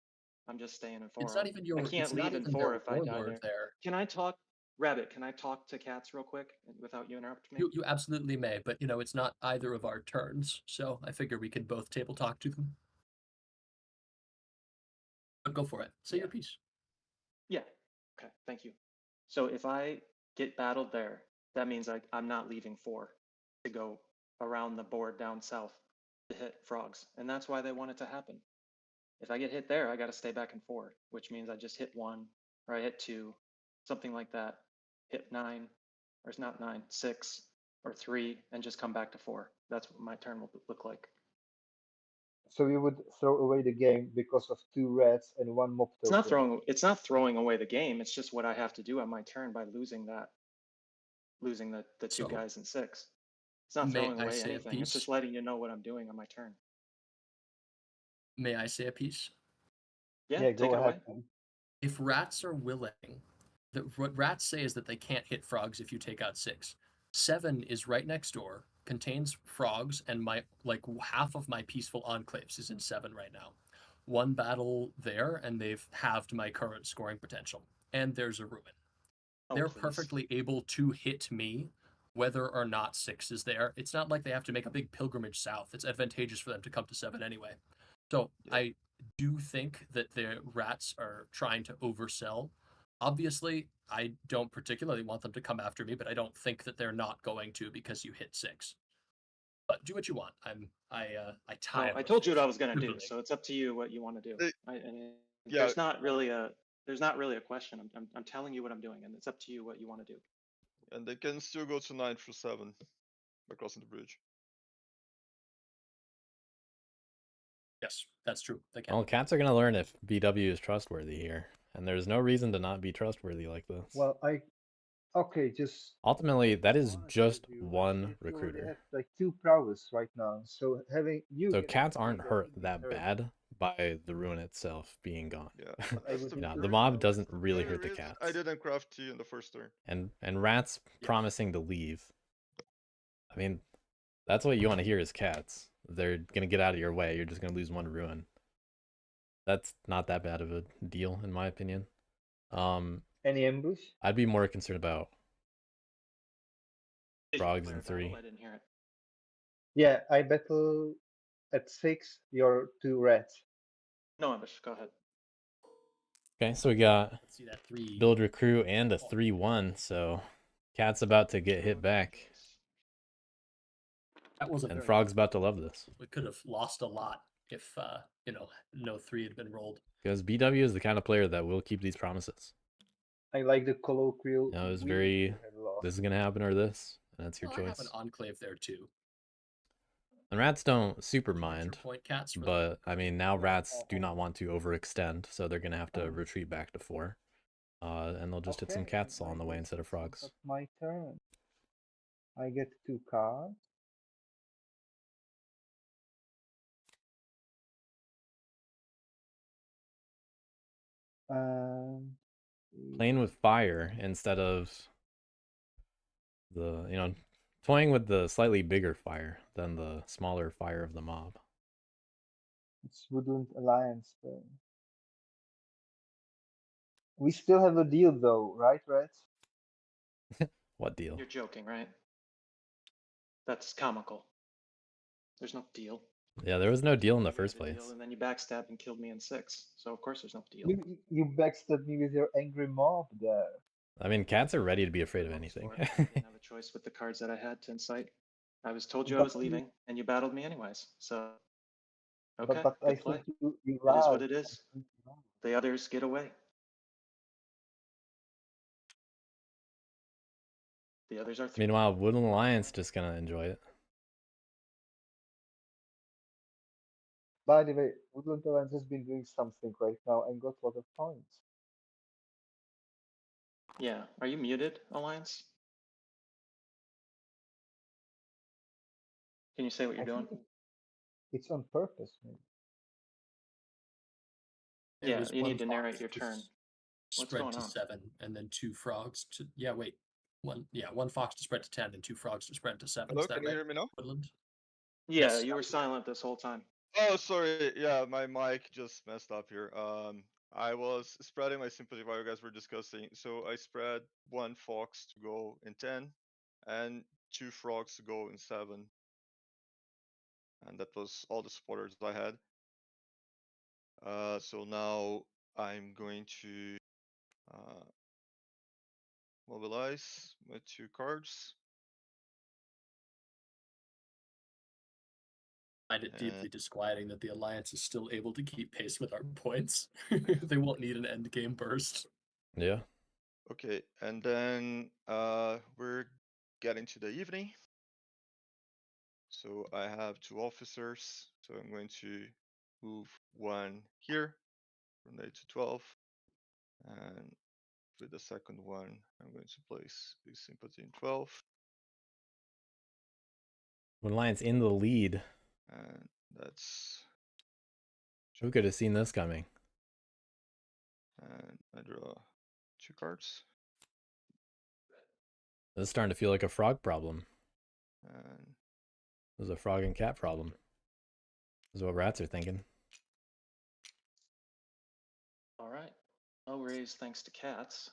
[SPEAKER 5] I'm just staying in 4.
[SPEAKER 1] it's not even
[SPEAKER 5] I
[SPEAKER 1] your.
[SPEAKER 5] can't
[SPEAKER 1] It's not
[SPEAKER 5] leave in
[SPEAKER 1] even
[SPEAKER 5] 4
[SPEAKER 1] their
[SPEAKER 5] if I die
[SPEAKER 1] warlord
[SPEAKER 5] there.
[SPEAKER 1] there.
[SPEAKER 5] Can I talk, Rabbit? Can I talk to cats real quick without you interrupting me?
[SPEAKER 1] You absolutely may, but it's not either of our turns, so I figure we can both table talk to them. But go for it. Say your piece.
[SPEAKER 5] Yeah. Okay. Thank you. So if I get battled there, that means I'm not leaving 4 to go around the board down south to hit frogs, and that's why they want it to happen. If I get hit there, I got to stay back in 4, which means I just hit 1 or I hit 2, something like that. Hit 9, or it's not 9, 6 or 3, and just come back to 4. That's what my turn will look like.
[SPEAKER 3] So you would throw away the game because of 2 reds and 1 mob
[SPEAKER 5] It's
[SPEAKER 3] token.
[SPEAKER 5] not throwing away the game. It's just what I have to do on my turn by losing the 2
[SPEAKER 1] So,
[SPEAKER 5] guys in 6. It's not
[SPEAKER 1] may
[SPEAKER 5] throwing
[SPEAKER 1] I
[SPEAKER 5] away
[SPEAKER 1] say a
[SPEAKER 5] anything. It's
[SPEAKER 1] piece?
[SPEAKER 5] just letting you know what I'm doing on my turn.
[SPEAKER 1] May I say a piece?
[SPEAKER 5] Yeah,
[SPEAKER 3] Yeah,
[SPEAKER 5] take
[SPEAKER 3] go
[SPEAKER 5] it away.
[SPEAKER 3] ahead. Man.
[SPEAKER 1] If rats are willing, what rats say is that they can't hit frogs if you take out 6. 7 is right next door, contains frogs, and my half of my peaceful enclaves is in 7 right now. 1 battle there, and they've halved my current scoring potential. And there's a ruin.
[SPEAKER 5] Oh,
[SPEAKER 1] They're
[SPEAKER 5] please.
[SPEAKER 1] perfectly able to hit me whether or not 6 is there. It's not like they have to make a big pilgrimage south. It's advantageous for them to come to 7 anyway. So
[SPEAKER 4] Yeah.
[SPEAKER 1] I do think that the rats are trying to oversell. Obviously, I don't particularly want them to come after me, but I don't think that they're not going to because you hit 6. But do what you want. I tie.
[SPEAKER 5] No,
[SPEAKER 1] up
[SPEAKER 5] I
[SPEAKER 1] a
[SPEAKER 5] told you what
[SPEAKER 1] fifth,
[SPEAKER 5] I was gonna do,
[SPEAKER 1] truthfully.
[SPEAKER 5] so it's up to you what you want to do.
[SPEAKER 4] They- Yeah.
[SPEAKER 5] There's not really a question. I'm telling you what I'm doing, and it's up to you what you want to do.
[SPEAKER 4] And they can still go to 9 through 7 by crossing the bridge.
[SPEAKER 1] Yes, that's true. They can.
[SPEAKER 2] Well, cats are gonna learn if BW is trustworthy here, and there's no reason to not be trustworthy like this.
[SPEAKER 3] Well, okay, just
[SPEAKER 2] Ultimately, that is
[SPEAKER 3] honest
[SPEAKER 2] just
[SPEAKER 3] with you,
[SPEAKER 2] one
[SPEAKER 3] you already
[SPEAKER 2] recruiter.
[SPEAKER 3] have like 2 prowess right now. So having you
[SPEAKER 2] So
[SPEAKER 3] getting
[SPEAKER 2] cats
[SPEAKER 3] three
[SPEAKER 2] aren't
[SPEAKER 3] that
[SPEAKER 2] hurt
[SPEAKER 3] would be
[SPEAKER 2] that
[SPEAKER 3] terrible.
[SPEAKER 2] bad by the ruin itself being gone.
[SPEAKER 4] Yeah.
[SPEAKER 3] I
[SPEAKER 4] That's
[SPEAKER 3] would
[SPEAKER 4] the,
[SPEAKER 3] be
[SPEAKER 2] You know,
[SPEAKER 3] very
[SPEAKER 2] the mob
[SPEAKER 3] proud.
[SPEAKER 2] doesn't
[SPEAKER 4] that's the
[SPEAKER 2] really
[SPEAKER 4] very
[SPEAKER 2] hurt the
[SPEAKER 4] reason
[SPEAKER 2] cats.
[SPEAKER 4] I didn't craft T in the first turn.
[SPEAKER 2] And rats
[SPEAKER 1] Yeah.
[SPEAKER 2] promising to leave. I mean, that's what you want to hear is cats. They're gonna get out of your way. You're just gonna lose 1 ruin. That's not that bad of a deal, in my opinion.
[SPEAKER 3] Any ambush?
[SPEAKER 2] I'd be more concerned about
[SPEAKER 5] Did you
[SPEAKER 2] frogs
[SPEAKER 5] declare
[SPEAKER 2] in
[SPEAKER 5] a battle?
[SPEAKER 2] 3.
[SPEAKER 5] I didn't hear it.
[SPEAKER 3] Yeah, I battle at 6, your 2 reds.
[SPEAKER 5] No ambush. Go ahead.
[SPEAKER 2] Okay, so we got
[SPEAKER 1] Let's see that 3.
[SPEAKER 2] build recruit and a 3-1. So cat's about to get hit back,
[SPEAKER 1] That was a
[SPEAKER 2] and
[SPEAKER 1] very
[SPEAKER 2] frog's about to love this
[SPEAKER 1] we could have lost a lot if no 3 had been rolled.
[SPEAKER 2] because BW is the kind of player that will keep these promises.
[SPEAKER 3] I like the colloquial.
[SPEAKER 2] You know, it's
[SPEAKER 3] "We
[SPEAKER 2] very
[SPEAKER 3] had lost."
[SPEAKER 2] this is gonna happen or this, and that's your
[SPEAKER 1] Well, I have an
[SPEAKER 2] choice.
[SPEAKER 1] enclave there too.
[SPEAKER 2] And rats don't super
[SPEAKER 1] What's your
[SPEAKER 2] mind,
[SPEAKER 1] point, cats? For
[SPEAKER 2] but I mean now rats do not want to overextend, so they're gonna have to retreat back to 4, and they'll just hit some
[SPEAKER 3] Okay,
[SPEAKER 2] cats
[SPEAKER 3] I
[SPEAKER 2] on the way
[SPEAKER 3] guess
[SPEAKER 2] instead of
[SPEAKER 3] it's
[SPEAKER 2] frogs.
[SPEAKER 3] not my turn. I get 2 cards. Um,
[SPEAKER 2] Playing with fire instead of the, toying with the slightly bigger fire than the smaller fire of the mob.
[SPEAKER 3] it's Woodland Alliance. We still have a deal though, right, Red?
[SPEAKER 2] What deal?
[SPEAKER 5] You're joking, right? That's comical. There's no deal.
[SPEAKER 2] Yeah, there was no deal in the
[SPEAKER 5] You had
[SPEAKER 2] first
[SPEAKER 5] a deal,
[SPEAKER 2] place.
[SPEAKER 5] and then you backstabbed and killed me in 6. So of course there's no deal.
[SPEAKER 3] You backstabbed me with your angry mob there.
[SPEAKER 2] I mean, cats are ready to be afraid of
[SPEAKER 5] Wrong
[SPEAKER 2] anything.
[SPEAKER 5] sport. I didn't have a choice with the cards that I had to incite. I was told you I
[SPEAKER 3] But
[SPEAKER 5] was leaving, and you battled me anyways. So
[SPEAKER 3] but
[SPEAKER 5] okay,
[SPEAKER 3] but I
[SPEAKER 5] good play.
[SPEAKER 3] think you
[SPEAKER 5] It is what
[SPEAKER 3] lied.
[SPEAKER 5] it is. The others get away. The others are 3.
[SPEAKER 2] Meanwhile, Woodland Alliance just gonna enjoy it.
[SPEAKER 3] By the way, Woodland Alliance has been doing something right now and got a lot of points.
[SPEAKER 5] Yeah. Are you muted, Alliance? Can you say what you're
[SPEAKER 3] I
[SPEAKER 5] doing?
[SPEAKER 3] think it's on purpose, maybe.
[SPEAKER 1] It
[SPEAKER 5] Yeah,
[SPEAKER 1] was
[SPEAKER 5] you
[SPEAKER 1] one
[SPEAKER 5] need to narrate
[SPEAKER 1] fox
[SPEAKER 5] your
[SPEAKER 1] to
[SPEAKER 5] turn. What's
[SPEAKER 1] spread
[SPEAKER 5] going
[SPEAKER 1] to
[SPEAKER 5] on?
[SPEAKER 1] 7, and then 2 frogs to one fox to spread to 10, and 2 frogs to spread to 7.
[SPEAKER 4] Hello,
[SPEAKER 1] Is that
[SPEAKER 4] can you
[SPEAKER 1] right,
[SPEAKER 4] hear me now?
[SPEAKER 1] Woodland?
[SPEAKER 5] Yeah,
[SPEAKER 1] Yes.
[SPEAKER 5] you were silent this whole time.
[SPEAKER 4] Oh, sorry. Yeah, my mic just messed up here. I was spreading my sympathy while you guys were discussing. So I spread 1 fox to go in 10, and 2 frogs to go in 7. And that was all the supporters I had. So now I'm going to mobilize my 2 cards.
[SPEAKER 1] I find it deeply
[SPEAKER 4] And
[SPEAKER 1] disquieting that the Alliance is still able to keep pace with our points. They won't need an end game burst.
[SPEAKER 2] Yeah.
[SPEAKER 4] okay, and then we're getting to the evening. So I have 2 officers. So I'm going to move 1 here from 8 to 12. And with the second one, I'm going to place the sympathy in 12.
[SPEAKER 2] Woodland Alliance in the lead.
[SPEAKER 4] And that's.
[SPEAKER 2] Who could have seen this coming?
[SPEAKER 4] And I draw 2 cards.
[SPEAKER 2] This is starting to feel like a frog problem.
[SPEAKER 4] And
[SPEAKER 2] This is a frog and cat problem. This is what rats are thinking.
[SPEAKER 5] All right. I'll raise thanks to cats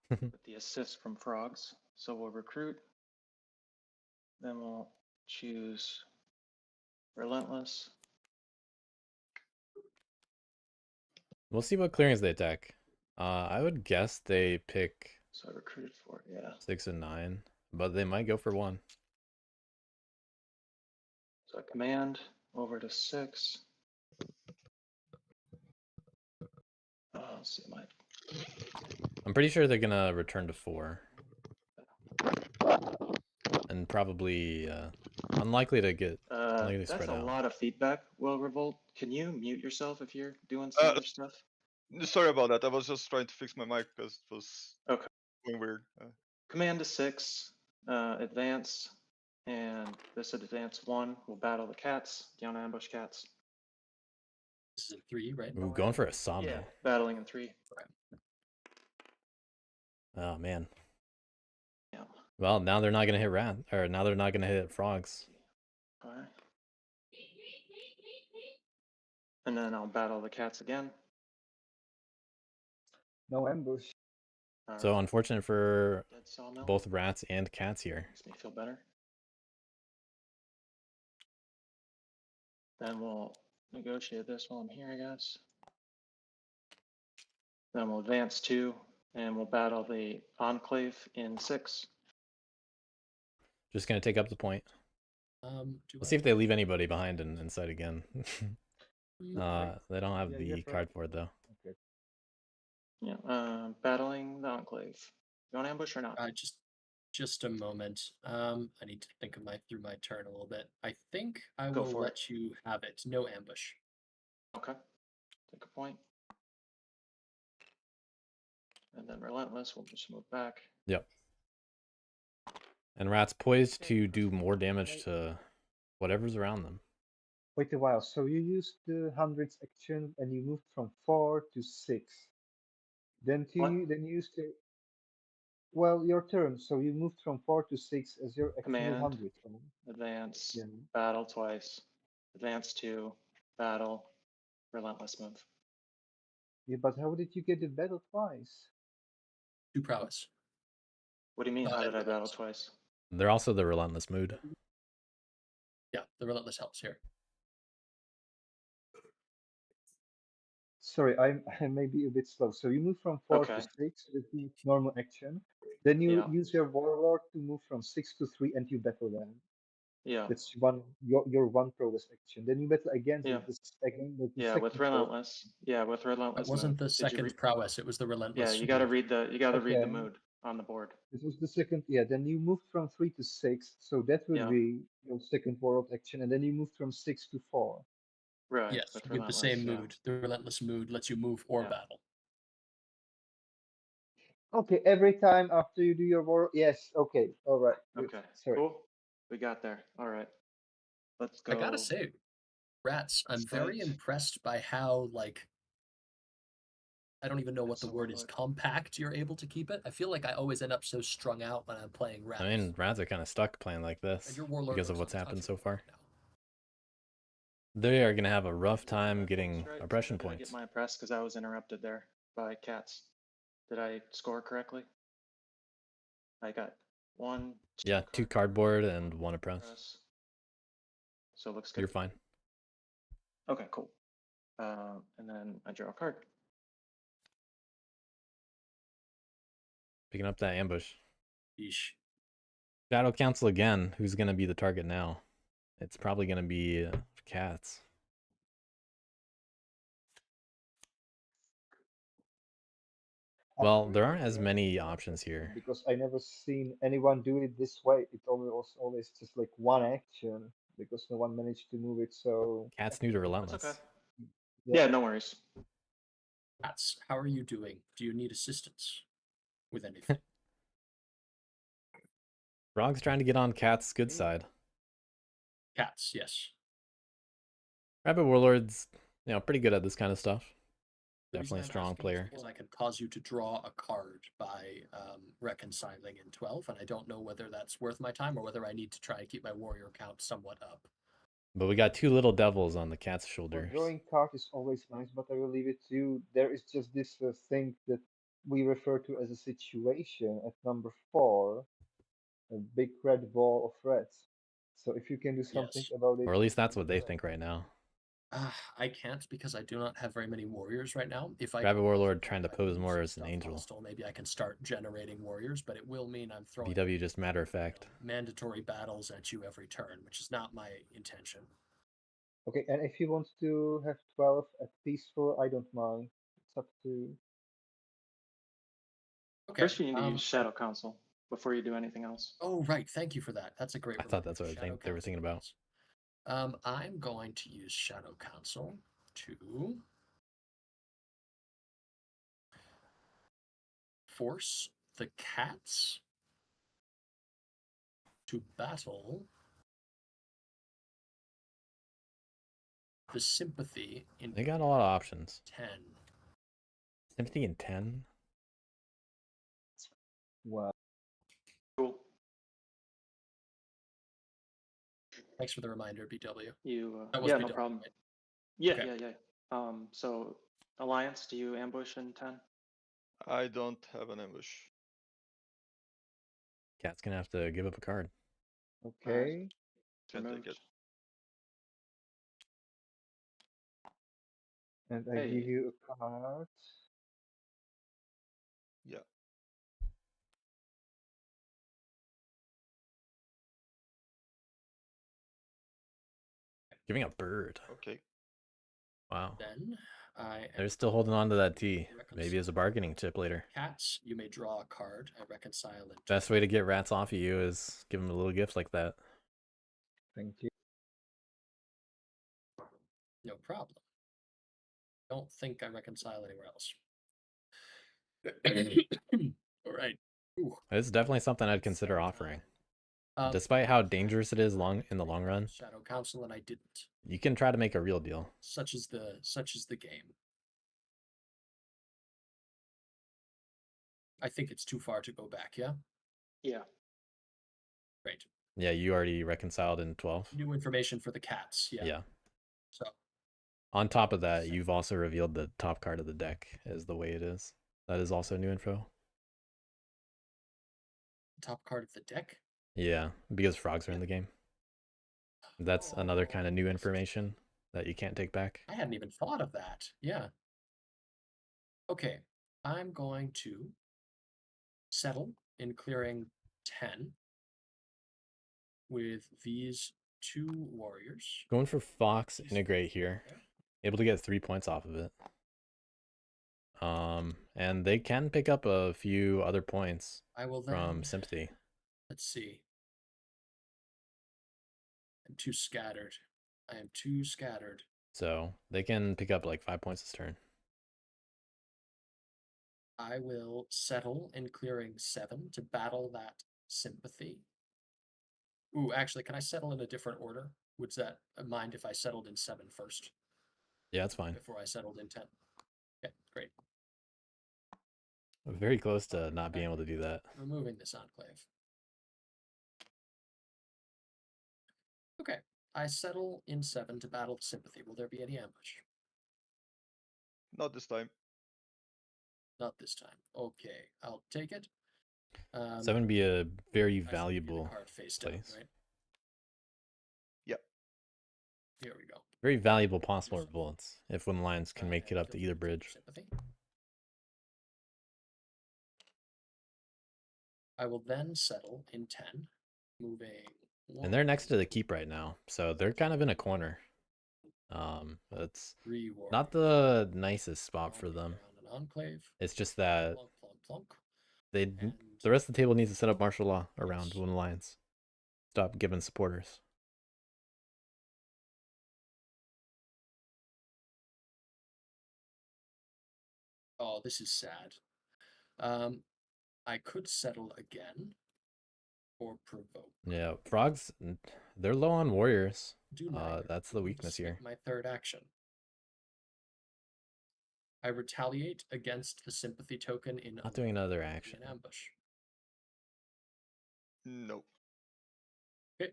[SPEAKER 5] with the assist from frogs. So we'll recruit. Then we'll choose relentless.
[SPEAKER 2] We'll see what clearings they attack. I would guess they pick
[SPEAKER 5] So I recruited 4. Yeah.
[SPEAKER 2] 6 and 9, but they might go for 1.
[SPEAKER 5] So I command over to 6. Let's see my.
[SPEAKER 2] I'm pretty sure they're gonna return to 4. And probably unlikely to get unlikely to
[SPEAKER 5] That's
[SPEAKER 2] spread
[SPEAKER 5] a
[SPEAKER 2] out.
[SPEAKER 5] lot of feedback. Well, Revolt, can you mute yourself if you're doing some other stuff?
[SPEAKER 4] sorry about that. I was just trying to fix my mic because it was
[SPEAKER 5] Okay.
[SPEAKER 4] going weird.
[SPEAKER 5] Command to 6, advance, and this at advance 1 will battle the cats, down ambush cats.
[SPEAKER 1] This is in 3, right?
[SPEAKER 2] Ooh, going for a sawmill.
[SPEAKER 5] Yeah, battling in 3.
[SPEAKER 2] Oh man.
[SPEAKER 5] Yeah.
[SPEAKER 2] Well, now they're not gonna hit now they're not gonna hit frogs.
[SPEAKER 5] Okay. And then I'll battle the cats again.
[SPEAKER 3] No ambush.
[SPEAKER 2] So
[SPEAKER 5] Alright,
[SPEAKER 2] unfortunate for
[SPEAKER 5] dead sawmill.
[SPEAKER 2] both rats and cats here.
[SPEAKER 5] Makes me feel better. Then we'll negotiate this while I'm here, I guess. Then we'll advance 2, and we'll battle the Enclave in 6.
[SPEAKER 2] Just gonna take up the point. Let's see if they leave anybody behind inside again. They don't have the card for it though.
[SPEAKER 3] Okay.
[SPEAKER 5] Yeah, battling the Enclave. You want ambush or not?
[SPEAKER 1] Just a moment. I need to think of through my turn a little bit. I think I
[SPEAKER 5] Go
[SPEAKER 1] will
[SPEAKER 5] for it.
[SPEAKER 1] let you have it. No ambush.
[SPEAKER 5] Okay. Take a point. And then relentless, we'll just move back.
[SPEAKER 2] Yep. And rats poised to do more damage to whatever's around them.
[SPEAKER 3] Wait a while. So you used the hundreds action and you moved from 4 to 6.
[SPEAKER 5] What?
[SPEAKER 3] Then you used to well your turn. So you moved from 4 to 6 as your action with
[SPEAKER 5] Command,
[SPEAKER 3] hundreds. Right?
[SPEAKER 5] advance,
[SPEAKER 3] Yeah.
[SPEAKER 5] battle twice, advance 2, battle, relentless move.
[SPEAKER 3] Yeah, but how did you get the battle twice?
[SPEAKER 1] 2 prowess.
[SPEAKER 5] What do you mean? How
[SPEAKER 1] And
[SPEAKER 5] did I battle
[SPEAKER 1] relentless.
[SPEAKER 5] twice?
[SPEAKER 2] They're also the relentless mood.
[SPEAKER 1] Yeah, the relentless helps here.
[SPEAKER 3] Sorry, I may be a bit slow. So you move from 4 to 6 with the normal action. Then you
[SPEAKER 5] Yeah.
[SPEAKER 3] use your warlord to move from 6 to 3 and you battle them.
[SPEAKER 5] Yeah.
[SPEAKER 3] That's your one progress action. Then you battle again
[SPEAKER 5] Yeah.
[SPEAKER 3] with the
[SPEAKER 5] Yeah, with
[SPEAKER 3] second pro.
[SPEAKER 5] relentless. Yeah, with
[SPEAKER 1] That
[SPEAKER 5] relentless
[SPEAKER 1] wasn't
[SPEAKER 5] move.
[SPEAKER 1] the
[SPEAKER 5] Did you
[SPEAKER 1] second
[SPEAKER 5] read?
[SPEAKER 1] prowess, it was the relentless.
[SPEAKER 5] Yeah, you gotta
[SPEAKER 1] move.
[SPEAKER 5] read the
[SPEAKER 3] Okay.
[SPEAKER 5] mood on the board.
[SPEAKER 3] This was the second. Yeah. Then you moved from 3 to 6, so that would
[SPEAKER 5] Yeah.
[SPEAKER 3] be your second warlord action, and then you moved from 6 to 4.
[SPEAKER 5] Right.
[SPEAKER 1] Yes,
[SPEAKER 5] With
[SPEAKER 1] with the
[SPEAKER 5] relentless.
[SPEAKER 1] same
[SPEAKER 5] Yeah.
[SPEAKER 1] mood. The relentless mood lets you move or
[SPEAKER 5] Yeah.
[SPEAKER 1] battle.
[SPEAKER 3] Okay. Every time after you do your warlord. Yes. Okay. All right. Good.
[SPEAKER 5] Okay.
[SPEAKER 3] Sorry.
[SPEAKER 5] Cool. We got there. All right. Let's go.
[SPEAKER 1] I gotta say, Rats, I'm
[SPEAKER 5] Let's
[SPEAKER 1] very
[SPEAKER 5] fight.
[SPEAKER 1] impressed by how, like, I don't even know what the word is,
[SPEAKER 5] Absolutely.
[SPEAKER 1] compact you're able to keep it. I feel like I always end up so strung out when I'm playing Rats.
[SPEAKER 2] I mean, Rats are kind of stuck playing like
[SPEAKER 1] And
[SPEAKER 2] this
[SPEAKER 1] your warlord
[SPEAKER 2] because of
[SPEAKER 1] looks
[SPEAKER 2] what's happened so
[SPEAKER 1] untouchable
[SPEAKER 2] far.
[SPEAKER 1] right now.
[SPEAKER 2] They are going to have a rough time
[SPEAKER 5] Focus
[SPEAKER 2] getting
[SPEAKER 5] strikes.
[SPEAKER 2] oppression
[SPEAKER 5] Did I get
[SPEAKER 2] points.
[SPEAKER 5] my press? Because I was interrupted there by cats. Did I score correctly? I got 1, 2
[SPEAKER 2] Yeah, 2 cardboard and 1 oppress.
[SPEAKER 5] press. So it looks good.
[SPEAKER 2] You're fine.
[SPEAKER 5] Okay, cool. And then I draw a card.
[SPEAKER 2] Picking up that ambush.
[SPEAKER 1] Yeesh.
[SPEAKER 2] Shadow Council again. Who's going to be the target now? It's probably going to be cats. Well, there aren't as many options here.
[SPEAKER 3] Because I never seen anyone do it this way. It always just like one action because no one managed to move it. So
[SPEAKER 2] Cats new to
[SPEAKER 5] That's
[SPEAKER 2] relentless.
[SPEAKER 5] okay.
[SPEAKER 3] yeah.
[SPEAKER 5] Yeah, no worries.
[SPEAKER 1] Rats, how are you doing? Do you need assistance with anything?
[SPEAKER 2] Frog's trying to get on Cat's good side.
[SPEAKER 1] Cats, yes.
[SPEAKER 2] Rabbit Warlord's, pretty good at this kind of stuff.
[SPEAKER 1] The reason
[SPEAKER 2] Definitely a
[SPEAKER 1] I'm
[SPEAKER 2] strong
[SPEAKER 1] asking is
[SPEAKER 2] player.
[SPEAKER 1] because I can cause you to draw a card by reconciling in 12, and I don't know whether that's worth my time or whether I need to try and keep my warrior count somewhat up.
[SPEAKER 2] But we got 2 little devils on the cat's
[SPEAKER 3] Well,
[SPEAKER 2] shoulders.
[SPEAKER 3] drawing card is always nice, but I will leave it to you. There is just this thing that we refer to as a situation at number 4, a big red ball of reds. So if you can do something
[SPEAKER 1] Yes.
[SPEAKER 3] about it,
[SPEAKER 2] Or at least that's what they think right now.
[SPEAKER 1] I can't because I do not have very many warriors right now. If I
[SPEAKER 2] Rabbit
[SPEAKER 1] can
[SPEAKER 2] Warlord
[SPEAKER 1] also
[SPEAKER 2] trying to
[SPEAKER 1] get
[SPEAKER 2] pose
[SPEAKER 1] items
[SPEAKER 2] more
[SPEAKER 1] and
[SPEAKER 2] as an
[SPEAKER 1] stuff
[SPEAKER 2] angel.
[SPEAKER 1] hostile, maybe I can start generating warriors, but it will mean I'm throwing
[SPEAKER 2] BW just matter of fact.
[SPEAKER 1] mandatory battles at you every turn, which is not my intention.
[SPEAKER 3] okay. And if you want to have 12 at peaceful, I don't mind. It's up to
[SPEAKER 1] Okay.
[SPEAKER 5] First, you need to use Shadow Council before you do anything else.
[SPEAKER 1] Oh, right. Thank you for that. That's a great
[SPEAKER 2] I thought
[SPEAKER 1] reminder.
[SPEAKER 2] that's what
[SPEAKER 1] Shadow
[SPEAKER 2] they were
[SPEAKER 1] Council,
[SPEAKER 2] thinking about.
[SPEAKER 1] please. I'm going to use Shadow Council to force the cats to battle the sympathy in
[SPEAKER 2] They got a lot of options.
[SPEAKER 1] 10.
[SPEAKER 2] Sympathy in 10?
[SPEAKER 3] well.
[SPEAKER 5] Cool.
[SPEAKER 1] Thanks for the reminder, BW.
[SPEAKER 5] You.
[SPEAKER 1] That was
[SPEAKER 5] Yeah,
[SPEAKER 1] BW,
[SPEAKER 5] no problem.
[SPEAKER 1] right?
[SPEAKER 5] Yeah,
[SPEAKER 1] Okay.
[SPEAKER 5] yeah. So Alliance, do you ambush in 10?
[SPEAKER 4] I don't have an ambush.
[SPEAKER 2] Cat's gonna have to give up a card.
[SPEAKER 3] Okay.
[SPEAKER 4] Can't take
[SPEAKER 5] Removed.
[SPEAKER 4] it.
[SPEAKER 3] And I
[SPEAKER 5] Hey.
[SPEAKER 3] give you a card.
[SPEAKER 4] Yeah.
[SPEAKER 2] Giving a bird.
[SPEAKER 4] Okay.
[SPEAKER 2] Wow.
[SPEAKER 1] Then
[SPEAKER 2] They're still holding on to that T. Maybe as a bargaining chip later.
[SPEAKER 1] Cats, you may draw a card. I reconcile it.
[SPEAKER 2] Best way to get rats off of you is give them a little gift like that.
[SPEAKER 3] Thank you.
[SPEAKER 1] No problem. Don't think I reconcile anywhere else. All right. Ooh.
[SPEAKER 2] It's definitely something I'd consider offering. Despite how dangerous it is in the long run,
[SPEAKER 1] Shadow Council, and I didn't.
[SPEAKER 2] you can try to make a real deal.
[SPEAKER 1] Such is the game. I think it's too far to go back. Yeah.
[SPEAKER 5] Yeah.
[SPEAKER 1] Great.
[SPEAKER 2] Yeah, you already reconciled in 12.
[SPEAKER 1] New information for the cats. Yeah.
[SPEAKER 2] Yeah.
[SPEAKER 1] So
[SPEAKER 2] On top of that, you've also revealed the top card of the deck is the way it is. That is also new info.
[SPEAKER 1] top card of the deck.
[SPEAKER 2] Yeah, because frogs are in the game. That's another kind of new
[SPEAKER 1] Oh,
[SPEAKER 2] information that you can't take back.
[SPEAKER 1] I hadn't even thought of that. Yeah. Okay, I'm going to settle in clearing 10 with these 2 warriors.
[SPEAKER 2] Going for Fox integrate here.
[SPEAKER 1] Okay.
[SPEAKER 2] Able to get 3 points off of it. And they can pick up a few other points
[SPEAKER 1] I will then,
[SPEAKER 2] from sympathy.
[SPEAKER 1] let's see. I'm too scattered. I am too scattered.
[SPEAKER 2] So they can pick up like 5 points this turn.
[SPEAKER 1] I will settle in clearing 7 to battle that sympathy. Ooh, actually, can I settle in a different order? Would that mind if I settled in 7 first
[SPEAKER 2] Yeah, that's fine.
[SPEAKER 1] before I settled in 10? Okay, great.
[SPEAKER 2] Very close to not being able to do that.
[SPEAKER 1] Removing this enclave. Okay, I settle in 7 to battle sympathy. Will there be any ambush?
[SPEAKER 4] Not this time.
[SPEAKER 1] Not this time. Okay, I'll take it.
[SPEAKER 2] 7 would be a very
[SPEAKER 1] I should get the
[SPEAKER 2] valuable
[SPEAKER 1] card face down,
[SPEAKER 2] place.
[SPEAKER 1] right?
[SPEAKER 4] Yep.
[SPEAKER 1] Here we go.
[SPEAKER 2] Very valuable possible bullets if Wooden Lions can make it up to
[SPEAKER 1] Kill
[SPEAKER 2] either
[SPEAKER 1] the
[SPEAKER 2] bridge.
[SPEAKER 1] sympathy. I will then settle in 10, moving.
[SPEAKER 2] And they're next to the keep right now, so they're kind of in a corner. It's
[SPEAKER 1] 3
[SPEAKER 2] not
[SPEAKER 1] warriors.
[SPEAKER 2] the nicest spot for them.
[SPEAKER 1] Around an enclave.
[SPEAKER 2] It's just that
[SPEAKER 1] Plunk, plunk, plunk.
[SPEAKER 2] the rest of the table needs to set up martial law around Wooden Lions. Stop giving supporters.
[SPEAKER 1] Oh, this is sad. I could settle again or provoke.
[SPEAKER 2] Yeah, frogs, they're low on warriors.
[SPEAKER 1] Do neither.
[SPEAKER 2] That's the weakness
[SPEAKER 1] Skip
[SPEAKER 2] here.
[SPEAKER 1] My third action. I retaliate against the sympathy token in
[SPEAKER 2] Not doing another
[SPEAKER 1] an
[SPEAKER 2] action.
[SPEAKER 1] ambush.
[SPEAKER 4] Nope.
[SPEAKER 1] Okay.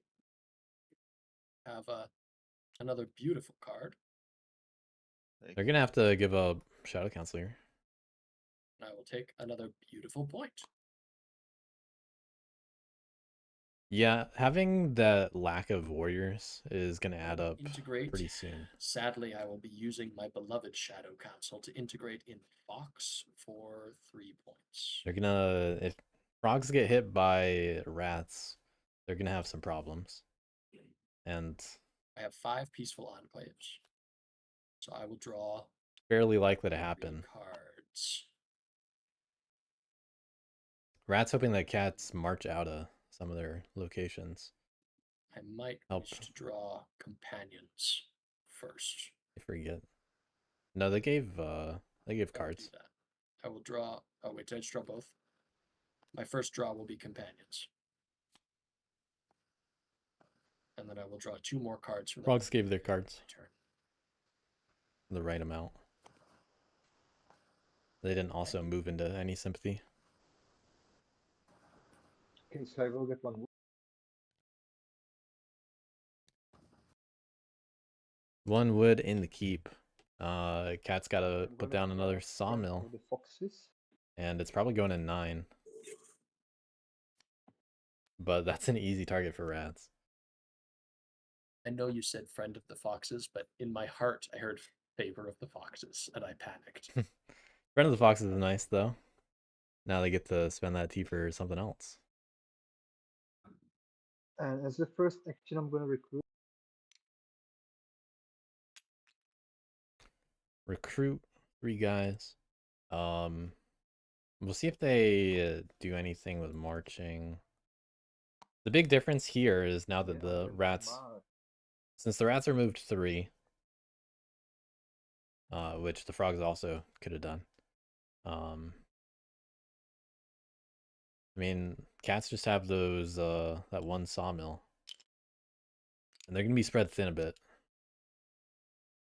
[SPEAKER 1] Have another beautiful card.
[SPEAKER 4] Thank
[SPEAKER 2] They're
[SPEAKER 4] you.
[SPEAKER 2] gonna have to give a Shadow Council here.
[SPEAKER 1] And I will take another beautiful point.
[SPEAKER 2] Yeah, having that lack of warriors is gonna add up
[SPEAKER 1] Integrate.
[SPEAKER 2] pretty soon.
[SPEAKER 1] Sadly, I will be using my beloved Shadow Council to integrate in Fox for 3 points.
[SPEAKER 2] They're gonna, if frogs get hit by rats, they're gonna have some problems. And
[SPEAKER 1] I have 5 peaceful enclaves. So I will draw
[SPEAKER 2] fairly likely to
[SPEAKER 1] 3
[SPEAKER 2] happen.
[SPEAKER 1] cards.
[SPEAKER 2] Rats hoping that cats march out of some of their locations.
[SPEAKER 1] I might
[SPEAKER 2] Help.
[SPEAKER 1] wish to draw companions first.
[SPEAKER 2] I forget. No, they gave
[SPEAKER 1] I will
[SPEAKER 2] cards.
[SPEAKER 1] do that. I will draw. Oh wait, did I just draw both? My first draw will be companions, and then I will draw 2 more cards from.
[SPEAKER 2] Frogs gave their cards.
[SPEAKER 1] My turn.
[SPEAKER 2] The right amount. They didn't also move into any sympathy.
[SPEAKER 3] Okay, so I will get 1 wood.
[SPEAKER 2] 1 wood in the keep. Cat's gotta
[SPEAKER 3] I'm
[SPEAKER 2] put
[SPEAKER 3] gonna
[SPEAKER 2] down another
[SPEAKER 3] grab
[SPEAKER 2] sawmill.
[SPEAKER 3] for the foxes.
[SPEAKER 2] And it's probably going in 9. But that's an easy target for rats.
[SPEAKER 1] I know you said friend of the foxes, but in my heart, I heard favor of the foxes, and I panicked.
[SPEAKER 2] Friend of the Foxes is nice, though. Now they get to spend that tea for something else.
[SPEAKER 3] And as the first action, I'm gonna recruit.
[SPEAKER 2] Recruit 3 guys. We'll see if they do anything with marching. The big difference here is now that
[SPEAKER 3] Yeah,
[SPEAKER 2] the
[SPEAKER 3] I'm
[SPEAKER 2] rats,
[SPEAKER 3] mad.
[SPEAKER 2] since the rats are moved 3, which the frogs also could have done. I mean, Cats just have those that one sawmill. And they're gonna be spread thin a bit.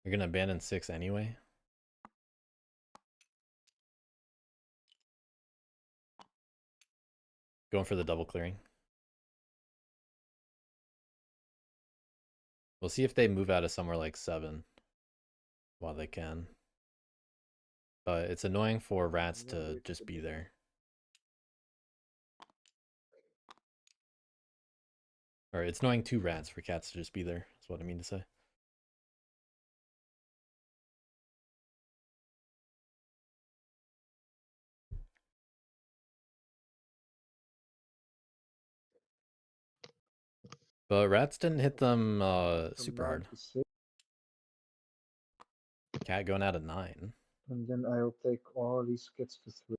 [SPEAKER 2] They're gonna abandon 6 anyway. Going for the double clearing. We'll see if they move out of somewhere like 7 while they can. But it's annoying for rats to just be there. Or it's annoying to rats for cats to just be there, is what I mean to say. But rats didn't hit them
[SPEAKER 3] From
[SPEAKER 2] super
[SPEAKER 3] 9
[SPEAKER 2] hard.
[SPEAKER 3] to 6,
[SPEAKER 2] Cat going out of 9.
[SPEAKER 3] and then I'll take all these cats to 3.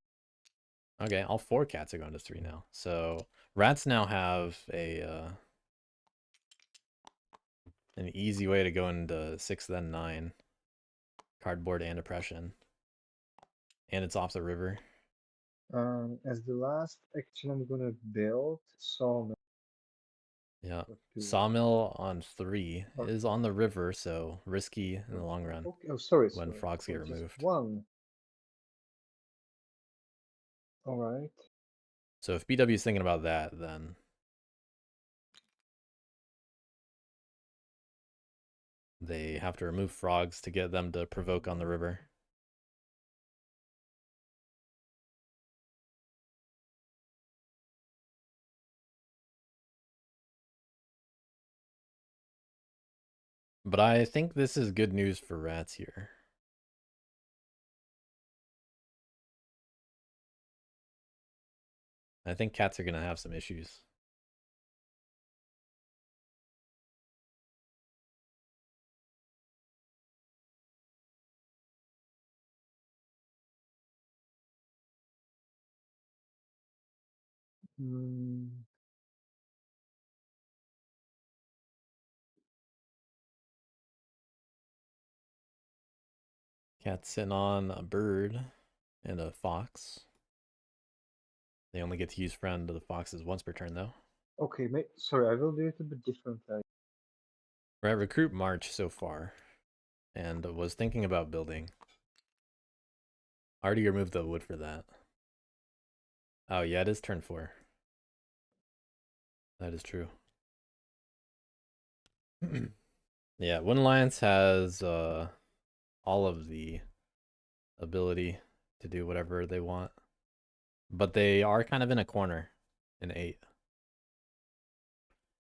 [SPEAKER 2] Okay, all 4 cats are going to 3 now. So rats now have an easy way to go into 6 then 9. Cardboard and oppression. And it's off the river.
[SPEAKER 3] As the last action, I'm gonna build sawmill.
[SPEAKER 2] Yeah.
[SPEAKER 3] for 2.
[SPEAKER 2] Sawmill on 3
[SPEAKER 3] Oh.
[SPEAKER 2] is on the river, so risky in the long run
[SPEAKER 3] Okay. Oh, sorry.
[SPEAKER 2] when
[SPEAKER 3] sorry.
[SPEAKER 2] frogs get
[SPEAKER 3] Oh, just
[SPEAKER 2] removed.
[SPEAKER 3] 1. All right.
[SPEAKER 2] So if BW is thinking about that, then they have to remove frogs to get them to provoke on the river. But I think this is good news for rats here. I think cats are going to have some issues.
[SPEAKER 3] Mm,
[SPEAKER 2] Cat's sitting on a bird and a fox. They only get to use friend of the foxes once per turn, though.
[SPEAKER 3] okay. Sorry, I will do it a bit differently.
[SPEAKER 2] We're at recruit March so far, and was thinking about building. Already removed the wood for that. Oh yeah, it is turn 4. That is true. Yeah, Wooden Alliance has all of the ability to do whatever they want. But they are kind of in a corner in 8.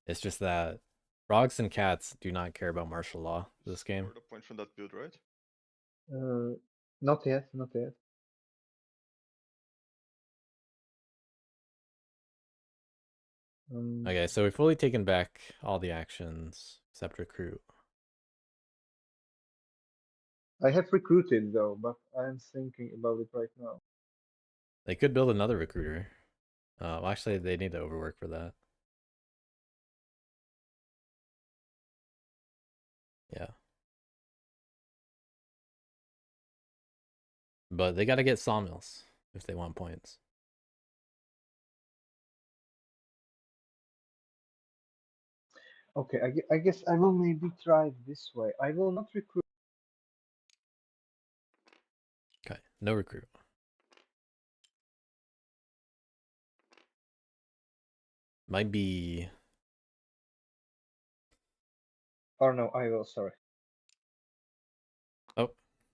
[SPEAKER 2] It's just that frogs and cats do not care about martial law this game.
[SPEAKER 4] Scored a point from that build, right?
[SPEAKER 3] Not yet. Not yet.
[SPEAKER 2] Okay, so we've fully taken back all the actions except recruit.
[SPEAKER 3] I have recruited though, but I'm thinking about it right now.
[SPEAKER 2] They could build another recruiter. Well, actually, they need to overwork for that. Yeah. But they got to get sawmills if they want points.
[SPEAKER 3] Okay, I guess I will maybe try it this way. I will not recruit.
[SPEAKER 2] Okay, no recruit. Might be...
[SPEAKER 3] Or no, I will. Sorry.
[SPEAKER 2] Oh,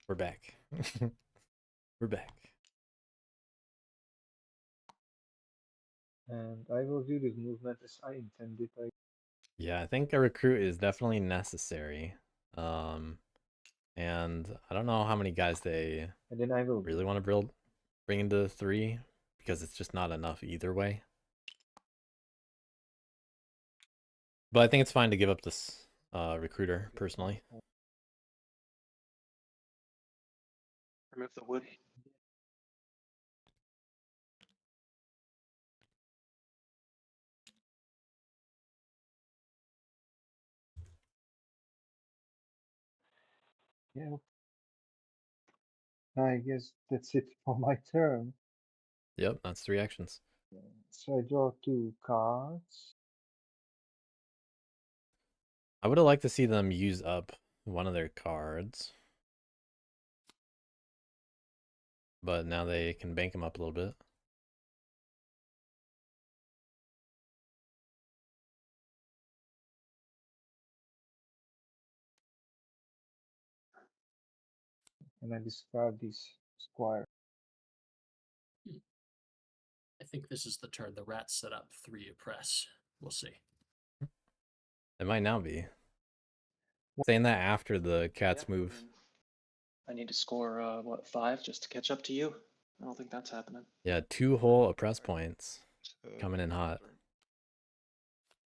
[SPEAKER 2] we're back. We're back.
[SPEAKER 3] And I will do this movement as I intended.
[SPEAKER 2] Yeah, I think a recruit is definitely necessary. And I don't know how many guys they
[SPEAKER 3] And then I will
[SPEAKER 2] really want to bring into 3 because it's just not enough either way. But I think it's fine to give up this recruiter personally.
[SPEAKER 5] Remove the wood.
[SPEAKER 3] Yeah. I guess that's it for my turn.
[SPEAKER 2] Yep, that's 3 actions.
[SPEAKER 3] So I draw 2 cards.
[SPEAKER 2] I would have liked to see them use up one of their cards. But now they can bank them up a little bit.
[SPEAKER 3] And I discard this squire.
[SPEAKER 1] I think this is the turn the rats set up 3 oppress. We'll see.
[SPEAKER 2] It might now be. Saying that after the cats
[SPEAKER 5] Yeah,
[SPEAKER 2] move.
[SPEAKER 5] and I need to score, what, 5 just to catch up to you? I don't think that's happening.
[SPEAKER 2] Yeah, 2 whole oppress points
[SPEAKER 4] So,
[SPEAKER 2] coming in hot.
[SPEAKER 4] turn.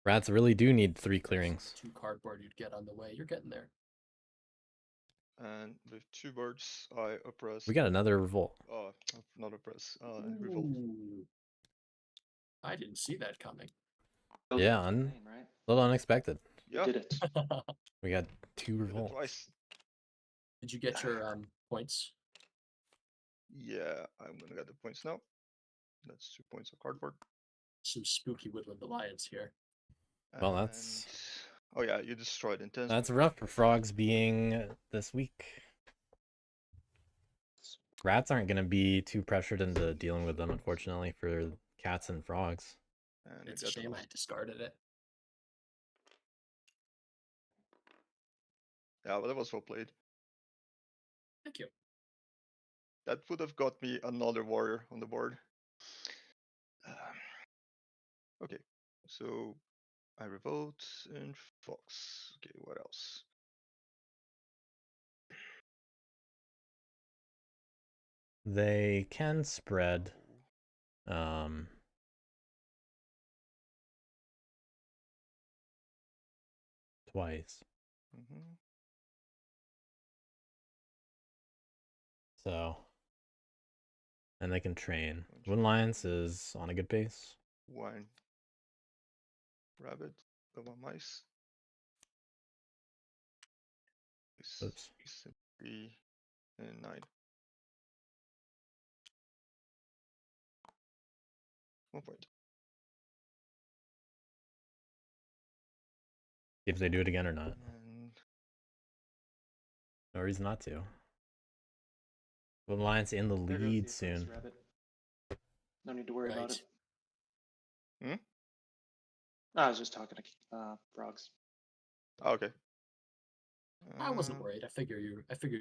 [SPEAKER 2] Rats really do need 3 clearings.
[SPEAKER 1] 2 cardboard you'd get on the way. You're getting there.
[SPEAKER 4] And with 2 birds, I oppress.
[SPEAKER 2] We got another revolt.
[SPEAKER 4] Oh, not oppress. Revolt.
[SPEAKER 1] Ooh. I didn't see that coming.
[SPEAKER 5] Killed
[SPEAKER 2] Yeah,
[SPEAKER 5] it with the main, right?
[SPEAKER 2] A little unexpected.
[SPEAKER 4] Yeah,
[SPEAKER 5] Did it.
[SPEAKER 2] We got 2
[SPEAKER 4] did it
[SPEAKER 2] revolts.
[SPEAKER 4] twice.
[SPEAKER 1] Did you get your points?
[SPEAKER 4] Yeah, I'm gonna get the points now. That's 2 points of cardboard.
[SPEAKER 1] Some spooky woodland alliance here.
[SPEAKER 2] Well, that's-
[SPEAKER 4] And- Oh yeah, you destroyed intense.
[SPEAKER 2] That's rough for frogs being this weak. Rats aren't going to be too pressured into dealing with them, unfortunately, for cats and frogs.
[SPEAKER 4] And we
[SPEAKER 1] It's a
[SPEAKER 4] get the
[SPEAKER 1] shame I
[SPEAKER 4] last-
[SPEAKER 1] discarded it.
[SPEAKER 4] Yeah, but that was well played.
[SPEAKER 1] Thank you.
[SPEAKER 4] That would have got me another warrior on the board. Okay, so I revolt in Fox. Okay, what else?
[SPEAKER 2] They can spread. Twice.
[SPEAKER 4] Mm-hmm.
[SPEAKER 2] So. And they can train. Wooden Alliance is on a good pace.
[SPEAKER 4] 1 rabbit, 1 mice.
[SPEAKER 2] Oops.
[SPEAKER 4] 3 and 9. 1 point.
[SPEAKER 2] If they do it again or not.
[SPEAKER 4] And
[SPEAKER 2] No reason not to. Wooden Alliance in the
[SPEAKER 5] There goes the
[SPEAKER 2] lead
[SPEAKER 5] oppressed
[SPEAKER 2] soon.
[SPEAKER 5] rabbit. No need to worry about it.
[SPEAKER 4] Hmm?
[SPEAKER 5] I was just talking to frogs.
[SPEAKER 4] Oh, okay.
[SPEAKER 1] I wasn't
[SPEAKER 4] Uh,
[SPEAKER 1] worried. I figured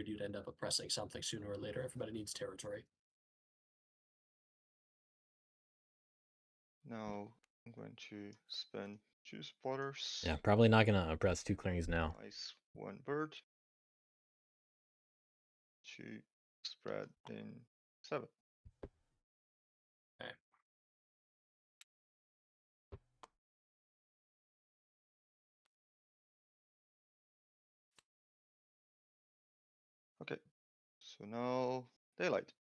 [SPEAKER 1] you'd end up oppressing something sooner or later. Everybody needs territory.
[SPEAKER 4] Now I'm going to spend 2 spotters.
[SPEAKER 2] Yeah, probably not going to oppress 2 clearings now.
[SPEAKER 4] Nice 1 bird. To spread in 7.
[SPEAKER 1] Okay.
[SPEAKER 4] Okay, so now daylight.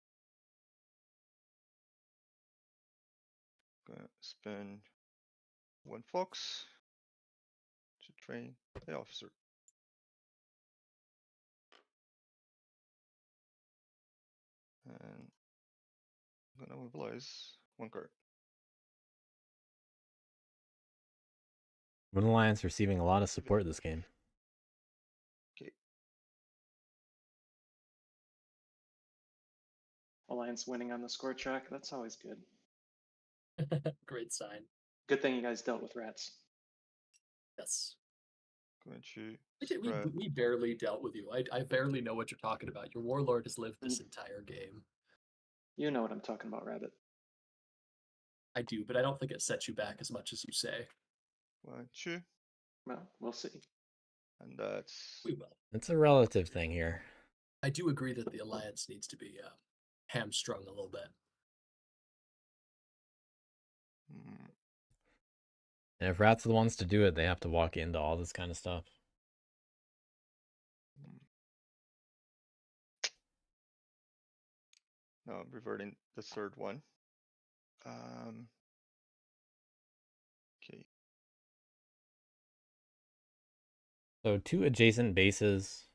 [SPEAKER 4] Gonna spend 1 fox to train the officer. And I'm gonna mobilize 1 card.
[SPEAKER 2] Wooden Alliance receiving a lot of support this game.
[SPEAKER 4] Okay,
[SPEAKER 5] Alliance winning on the score track. That's always good.
[SPEAKER 1] Great sign.
[SPEAKER 5] Good thing you guys dealt with rats.
[SPEAKER 1] Yes.
[SPEAKER 4] going to
[SPEAKER 1] We
[SPEAKER 4] spread.
[SPEAKER 1] we barely dealt with you. I barely know what you're talking about. Your warlord has lived this entire game.
[SPEAKER 5] You know what I'm talking about, Rabbit.
[SPEAKER 1] I do, but I don't think it sets you back as much as you say.
[SPEAKER 4] 1, 2,
[SPEAKER 5] Well, we'll see.
[SPEAKER 4] and that's
[SPEAKER 1] We will.
[SPEAKER 2] It's a relative thing here.
[SPEAKER 1] I do agree that the alliance needs to be hamstrung a little bit.
[SPEAKER 4] mm,
[SPEAKER 2] And if Rats are the ones to do it, they have to walk into all this kind of stuff.
[SPEAKER 4] mm. No, I'm reverting the 3rd one. Okay,
[SPEAKER 2] So 2 adjacent bases,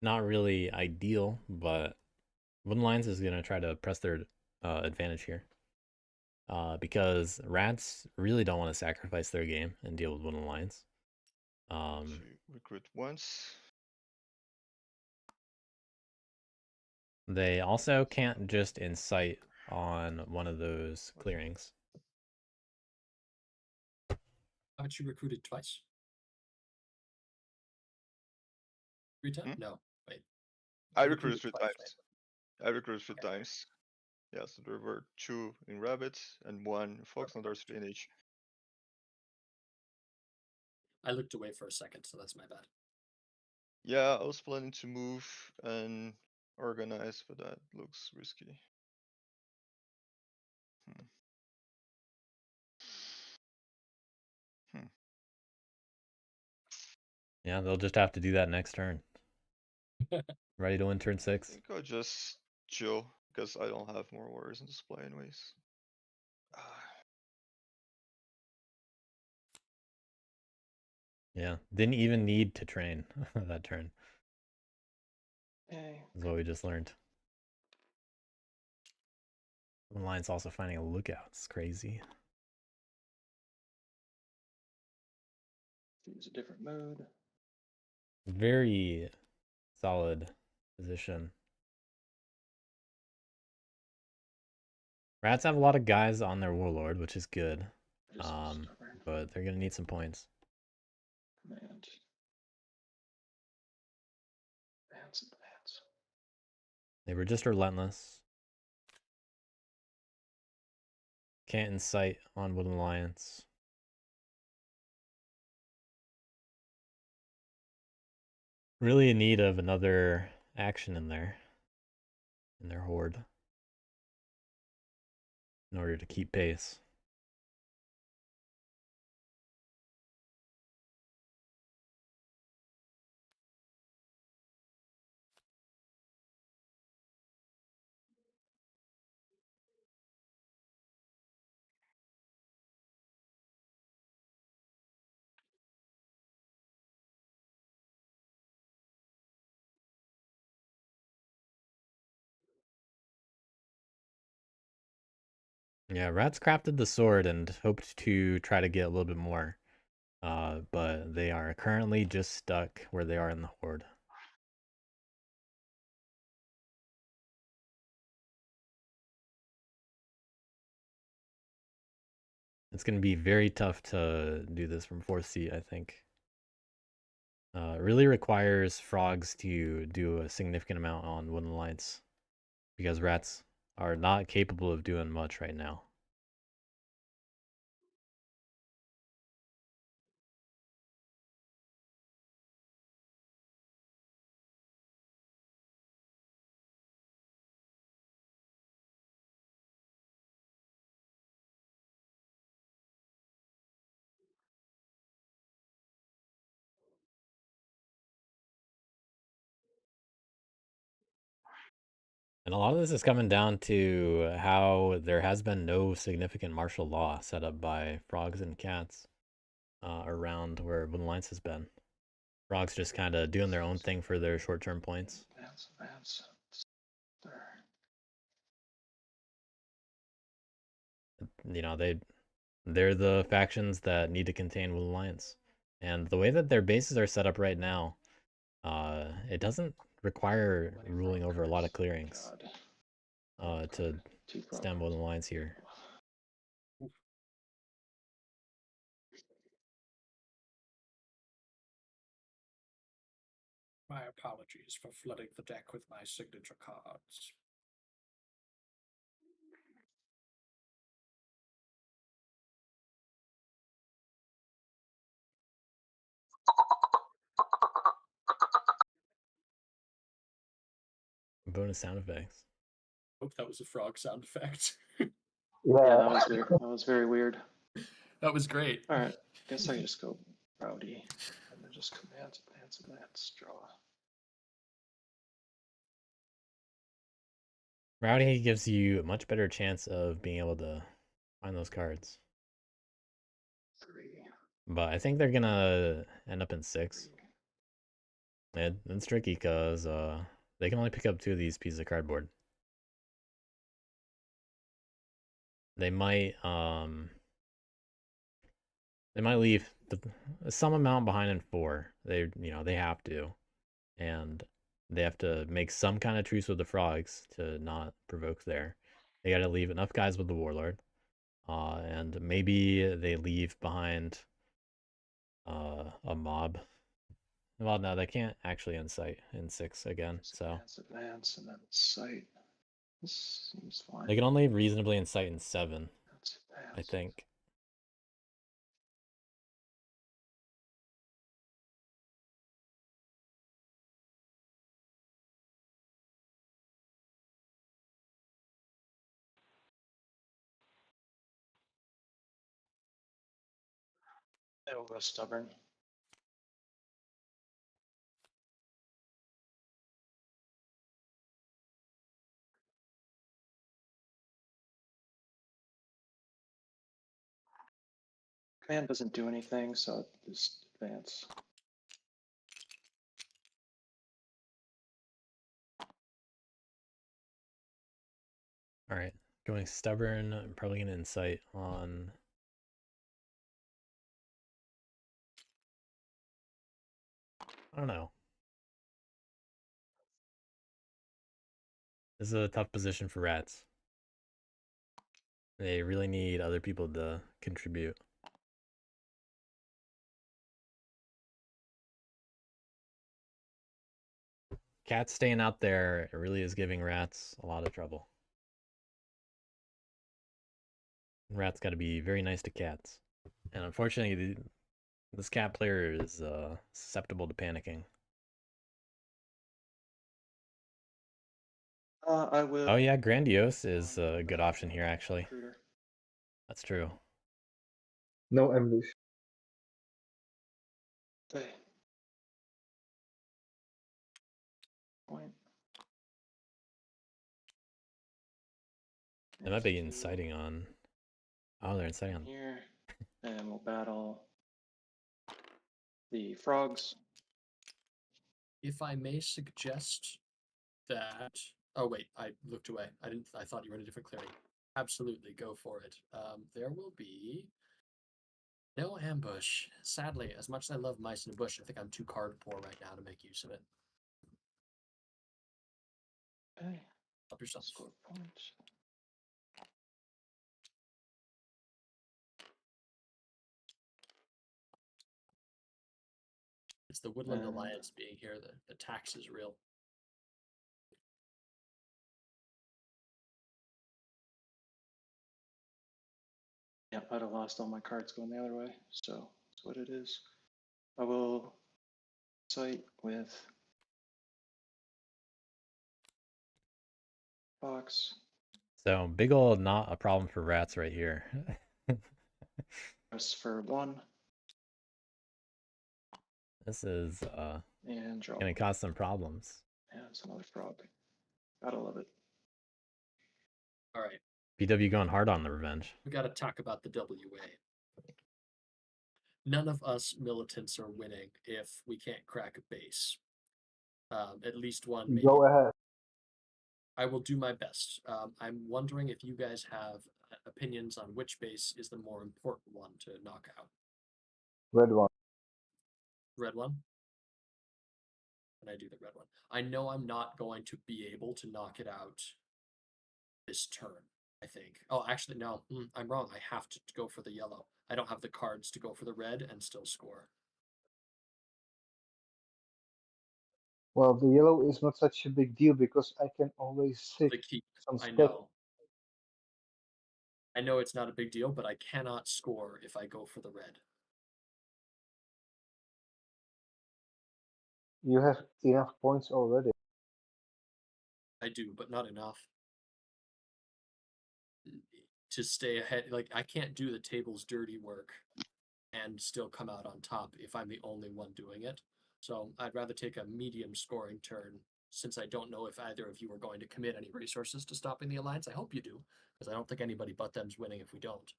[SPEAKER 2] not really ideal, but Wooden Alliance is going to try to press their advantage here. because rats really don't want to sacrifice their game and deal with Wooden Alliance.
[SPEAKER 4] Actually, recruit once.
[SPEAKER 2] They also can't just incite on one of those clearings.
[SPEAKER 1] Haven't you recruited twice? 3 times? No, wait.
[SPEAKER 4] I
[SPEAKER 1] You
[SPEAKER 4] recruited 3
[SPEAKER 1] twice,
[SPEAKER 4] times. I recruited 3 times. Yeah, so there were 2 in rabbits and 1 in fox, and there's spinach.
[SPEAKER 1] I looked away for a second, so that's my bad.
[SPEAKER 4] Yeah, I was planning to move and organize, but that looks risky.
[SPEAKER 2] Yeah, they'll just have to do that next turn. Ready to win turn
[SPEAKER 4] I
[SPEAKER 2] 6?
[SPEAKER 4] think I'll just chill, because I don't have more warriors in display anyways.
[SPEAKER 2] Yeah, didn't even need to train that turn.
[SPEAKER 5] Okay.
[SPEAKER 2] Is what we just learned. The line's also finding a lookout. It's crazy.
[SPEAKER 5] Choose a different mode.
[SPEAKER 2] Very solid position. Rats have a lot of guys on their warlord, which is good.
[SPEAKER 5] Just stubborn.
[SPEAKER 2] But they're gonna need some points.
[SPEAKER 5] Command. Advance.
[SPEAKER 2] They were just relentless. Can't incite on Wooden Alliance. Really in need of another action in there. In their horde. In order to keep pace. Yeah, Rats crafted the sword and hoped to try to get a little bit more. But they are currently just stuck where they are in the horde. It's going to be very tough to do this from 4th seat, I think. It really requires frogs to do a significant amount on Wooden Alliance. Because rats are not capable of doing much right now. And a lot of this is coming down to how there has been no significant martial law set up by frogs and cats around where Wooden Alliance has been. Frogs just kind of doing their own thing for their short-term points.
[SPEAKER 5] Advance. There.
[SPEAKER 2] You know, they're the factions that need to contain Wooden Alliance. And the way that their bases are set up right now, it doesn't require ruling over a lot of clearings to stem Wooden Alliance here.
[SPEAKER 1] My apologies for flooding the deck with my signature cards.
[SPEAKER 2] Bonus sound effects.
[SPEAKER 1] Hope that was a frog sound effect.
[SPEAKER 5] Yeah, that was weird. That was very weird.
[SPEAKER 1] That was great.
[SPEAKER 5] All right, guess I just go rowdy and then just commands, advance, draw.
[SPEAKER 2] Rowdy gives you a much better chance of being able to find those cards.
[SPEAKER 5] 3.
[SPEAKER 2] But I think they're gonna end up in 6. It's tricky because they can only pick up 2 of these pieces of cardboard. they might leave some amount behind in 4. They they have to, and they have to make some kind of truce with the frogs to not provoke there. They got to leave enough guys with the warlord, and maybe they leave behind a mob. Well, no, they can't actually incite in 6 again, so
[SPEAKER 5] Advance, and then sight. This seems fine.
[SPEAKER 2] they can only reasonably incite in 7, I
[SPEAKER 5] Advance.
[SPEAKER 2] think.
[SPEAKER 5] It'll go stubborn. Command doesn't do anything, so just advance.
[SPEAKER 2] All right, going stubborn. I'm probably gonna incite on. I don't know. This is a tough position for rats. They really need other people to contribute. Cats staying out there, it really is giving rats a lot of trouble. Rats got to be very nice to cats. And unfortunately, this cat player is susceptible to panicking.
[SPEAKER 5] I will.
[SPEAKER 2] Oh yeah, Grandiose is a good option here, actually.
[SPEAKER 5] Recruiter.
[SPEAKER 2] That's true.
[SPEAKER 3] No ambush.
[SPEAKER 5] Okay. Point.
[SPEAKER 2] They might be
[SPEAKER 5] Next to
[SPEAKER 2] inciting on. Oh, they're inciting on.
[SPEAKER 5] here, and we'll battle the frogs.
[SPEAKER 1] If I may suggest that. Oh wait, I looked away. I didn't. I thought you were in a different clearing. Absolutely, go for it. There will be no ambush. Sadly, as much as I love mice in a bush, I think I'm too card poor right now to make use of it.
[SPEAKER 5] Okay.
[SPEAKER 1] Help yourself.
[SPEAKER 5] Score points.
[SPEAKER 1] It's the Woodland
[SPEAKER 5] And-
[SPEAKER 1] Alliance being here. The tax is real.
[SPEAKER 5] Yep, I'd have lost all my cards going the other way, so that's what it is. I will cite with box.
[SPEAKER 2] So big old not a problem for rats right here.
[SPEAKER 5] Press for 1
[SPEAKER 2] This is
[SPEAKER 5] and draw.
[SPEAKER 2] gonna cause some problems.
[SPEAKER 5] And it's another frog. Gotta love it.
[SPEAKER 1] All right,
[SPEAKER 2] BW going hard on the revenge.
[SPEAKER 1] we got to talk about the WA. None of us militants are winning if we can't crack a base. At least one, maybe.
[SPEAKER 3] Go ahead.
[SPEAKER 1] I will do my best. I'm wondering if you guys have opinions on which base is the more important one to knock out.
[SPEAKER 3] Red one.
[SPEAKER 1] Red one? And I do the red one. I know I'm not going to be able to knock it out this turn, I think. Oh, actually, no, I'm wrong. I have to go for the yellow. I don't have the cards to go for the red and still score.
[SPEAKER 3] Well, the yellow is not such a big deal because I can always save
[SPEAKER 1] The keep,
[SPEAKER 3] some
[SPEAKER 1] I
[SPEAKER 3] spot.
[SPEAKER 1] know. I know it's not a big deal, but I cannot score if I go for the red.
[SPEAKER 3] You have enough points already.
[SPEAKER 1] I do, but not enough to stay ahead. Like, I can't do the table's dirty work and still come out on top if I'm the only one doing it. So I'd rather take a medium scoring turn since I don't know if either of you are going to commit any resources to stopping the alliance. I hope you do, because I don't think anybody but them's winning if we don't.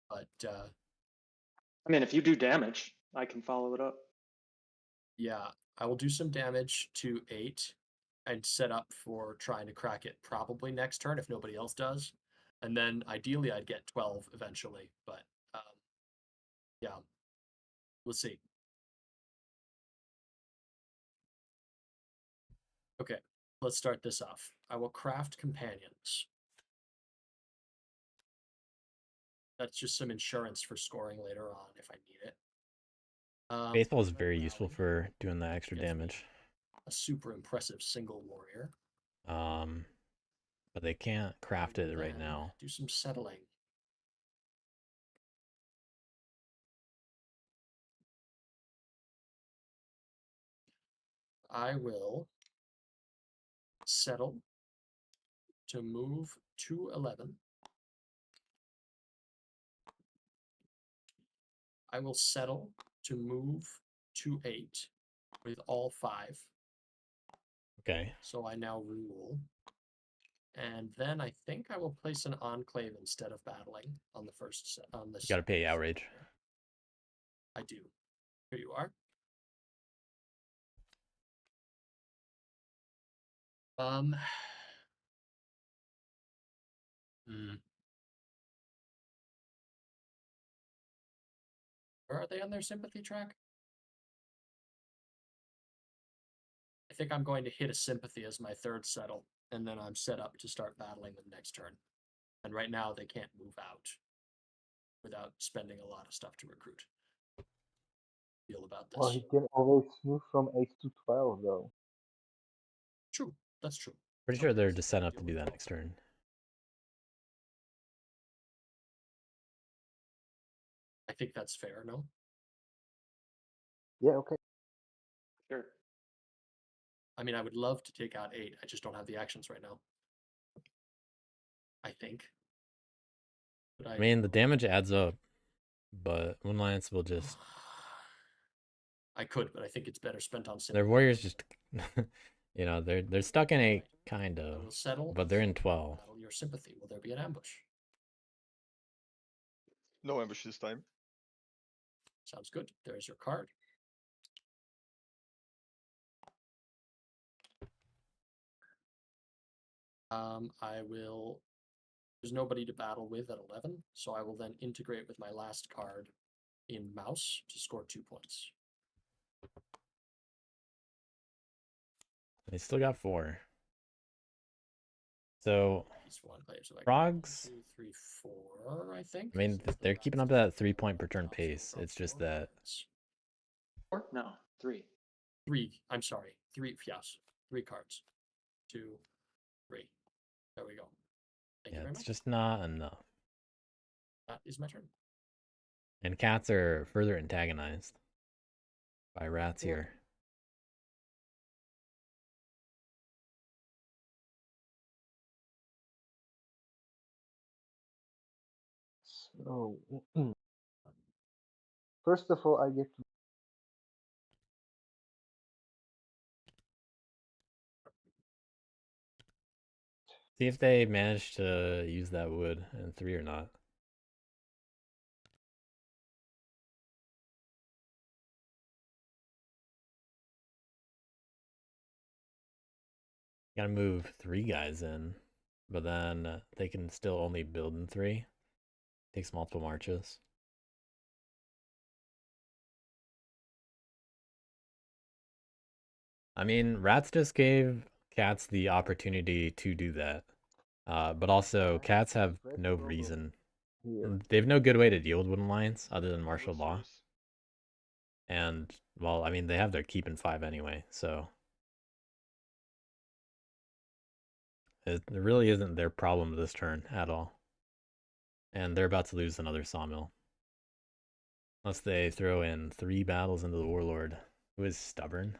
[SPEAKER 1] But
[SPEAKER 5] I mean, if you do damage, I can follow it up.
[SPEAKER 1] yeah, I will do some damage to 8 and set up for trying to crack it probably next turn if nobody else does. And then ideally I'd get 12 eventually, but yeah, we'll see. Okay, let's start this off. I will craft companions. That's just some insurance for scoring later on if I need it.
[SPEAKER 2] Baseball is very useful for doing that extra damage.
[SPEAKER 1] A super impressive single warrior.
[SPEAKER 2] But they can't craft it right now.
[SPEAKER 1] Do some settling. I will settle to move to 11. I will settle to move to 8 with all 5.
[SPEAKER 2] Okay.
[SPEAKER 1] So I now rule. And then I think I will place an enclave instead of battling on the first set. On this,
[SPEAKER 2] You gotta pay outrage.
[SPEAKER 1] I do. Here you are. Where are they on their sympathy track? I think I'm going to hit a sympathy as my third settle, and then I'm set up to start battling them next turn. And right now they can't move out without spending a lot of stuff to recruit. Feel about this?
[SPEAKER 3] Well, he can always move from 8 to 12, though.
[SPEAKER 1] True, that's true.
[SPEAKER 2] Pretty sure they're just set up to do that next turn.
[SPEAKER 1] I think that's fair, no?
[SPEAKER 3] Yeah, okay.
[SPEAKER 5] Sure.
[SPEAKER 1] I mean, I would love to take out 8. I just don't have the actions right now. I think. But
[SPEAKER 2] I mean, the damage adds up, but Moon Alliance will just...
[SPEAKER 1] I could, but I think it's better spent on sympathy.
[SPEAKER 2] Their warriors just... you know, they're stuck in 8, kind of.
[SPEAKER 1] Settle,
[SPEAKER 2] but they're in 12.
[SPEAKER 1] Battle your sympathy. Will there be an ambush?
[SPEAKER 4] No ambush this time.
[SPEAKER 1] Sounds good. There's your card. I will... There's nobody to battle with at 11, so I will then integrate with my last card in Mouse to score 2 points.
[SPEAKER 2] They still got 4. So, frogs...
[SPEAKER 1] 1, 2, 3, 4, I think.
[SPEAKER 2] I mean, they're keeping up that 3-point per turn pace. It's just that...
[SPEAKER 5] 4? No, 3.
[SPEAKER 1] 3. I'm sorry. 3. Yes. 3 cards. 2, 3. There we go. Thank you very
[SPEAKER 2] it's
[SPEAKER 1] much.
[SPEAKER 2] just not enough.
[SPEAKER 1] That is my turn.
[SPEAKER 2] And cats are further antagonized by rats here.
[SPEAKER 3] So, first of all, I get to...
[SPEAKER 2] See if they manage to use that wood in 3 or not. Gotta move 3 guys in, but then they can still only build in 3. Takes multiple marches. I mean, rats just gave cats the opportunity to do that. But also, cats have no reason. They have no good way to deal with Wooden Alliance other than martial law. And, well, I mean, they have their keep in 5 anyway, so... It really isn't their problem this turn at all. And they're about to lose another sawmill. Unless they throw in 3 battles into the Warlord, who is stubborn.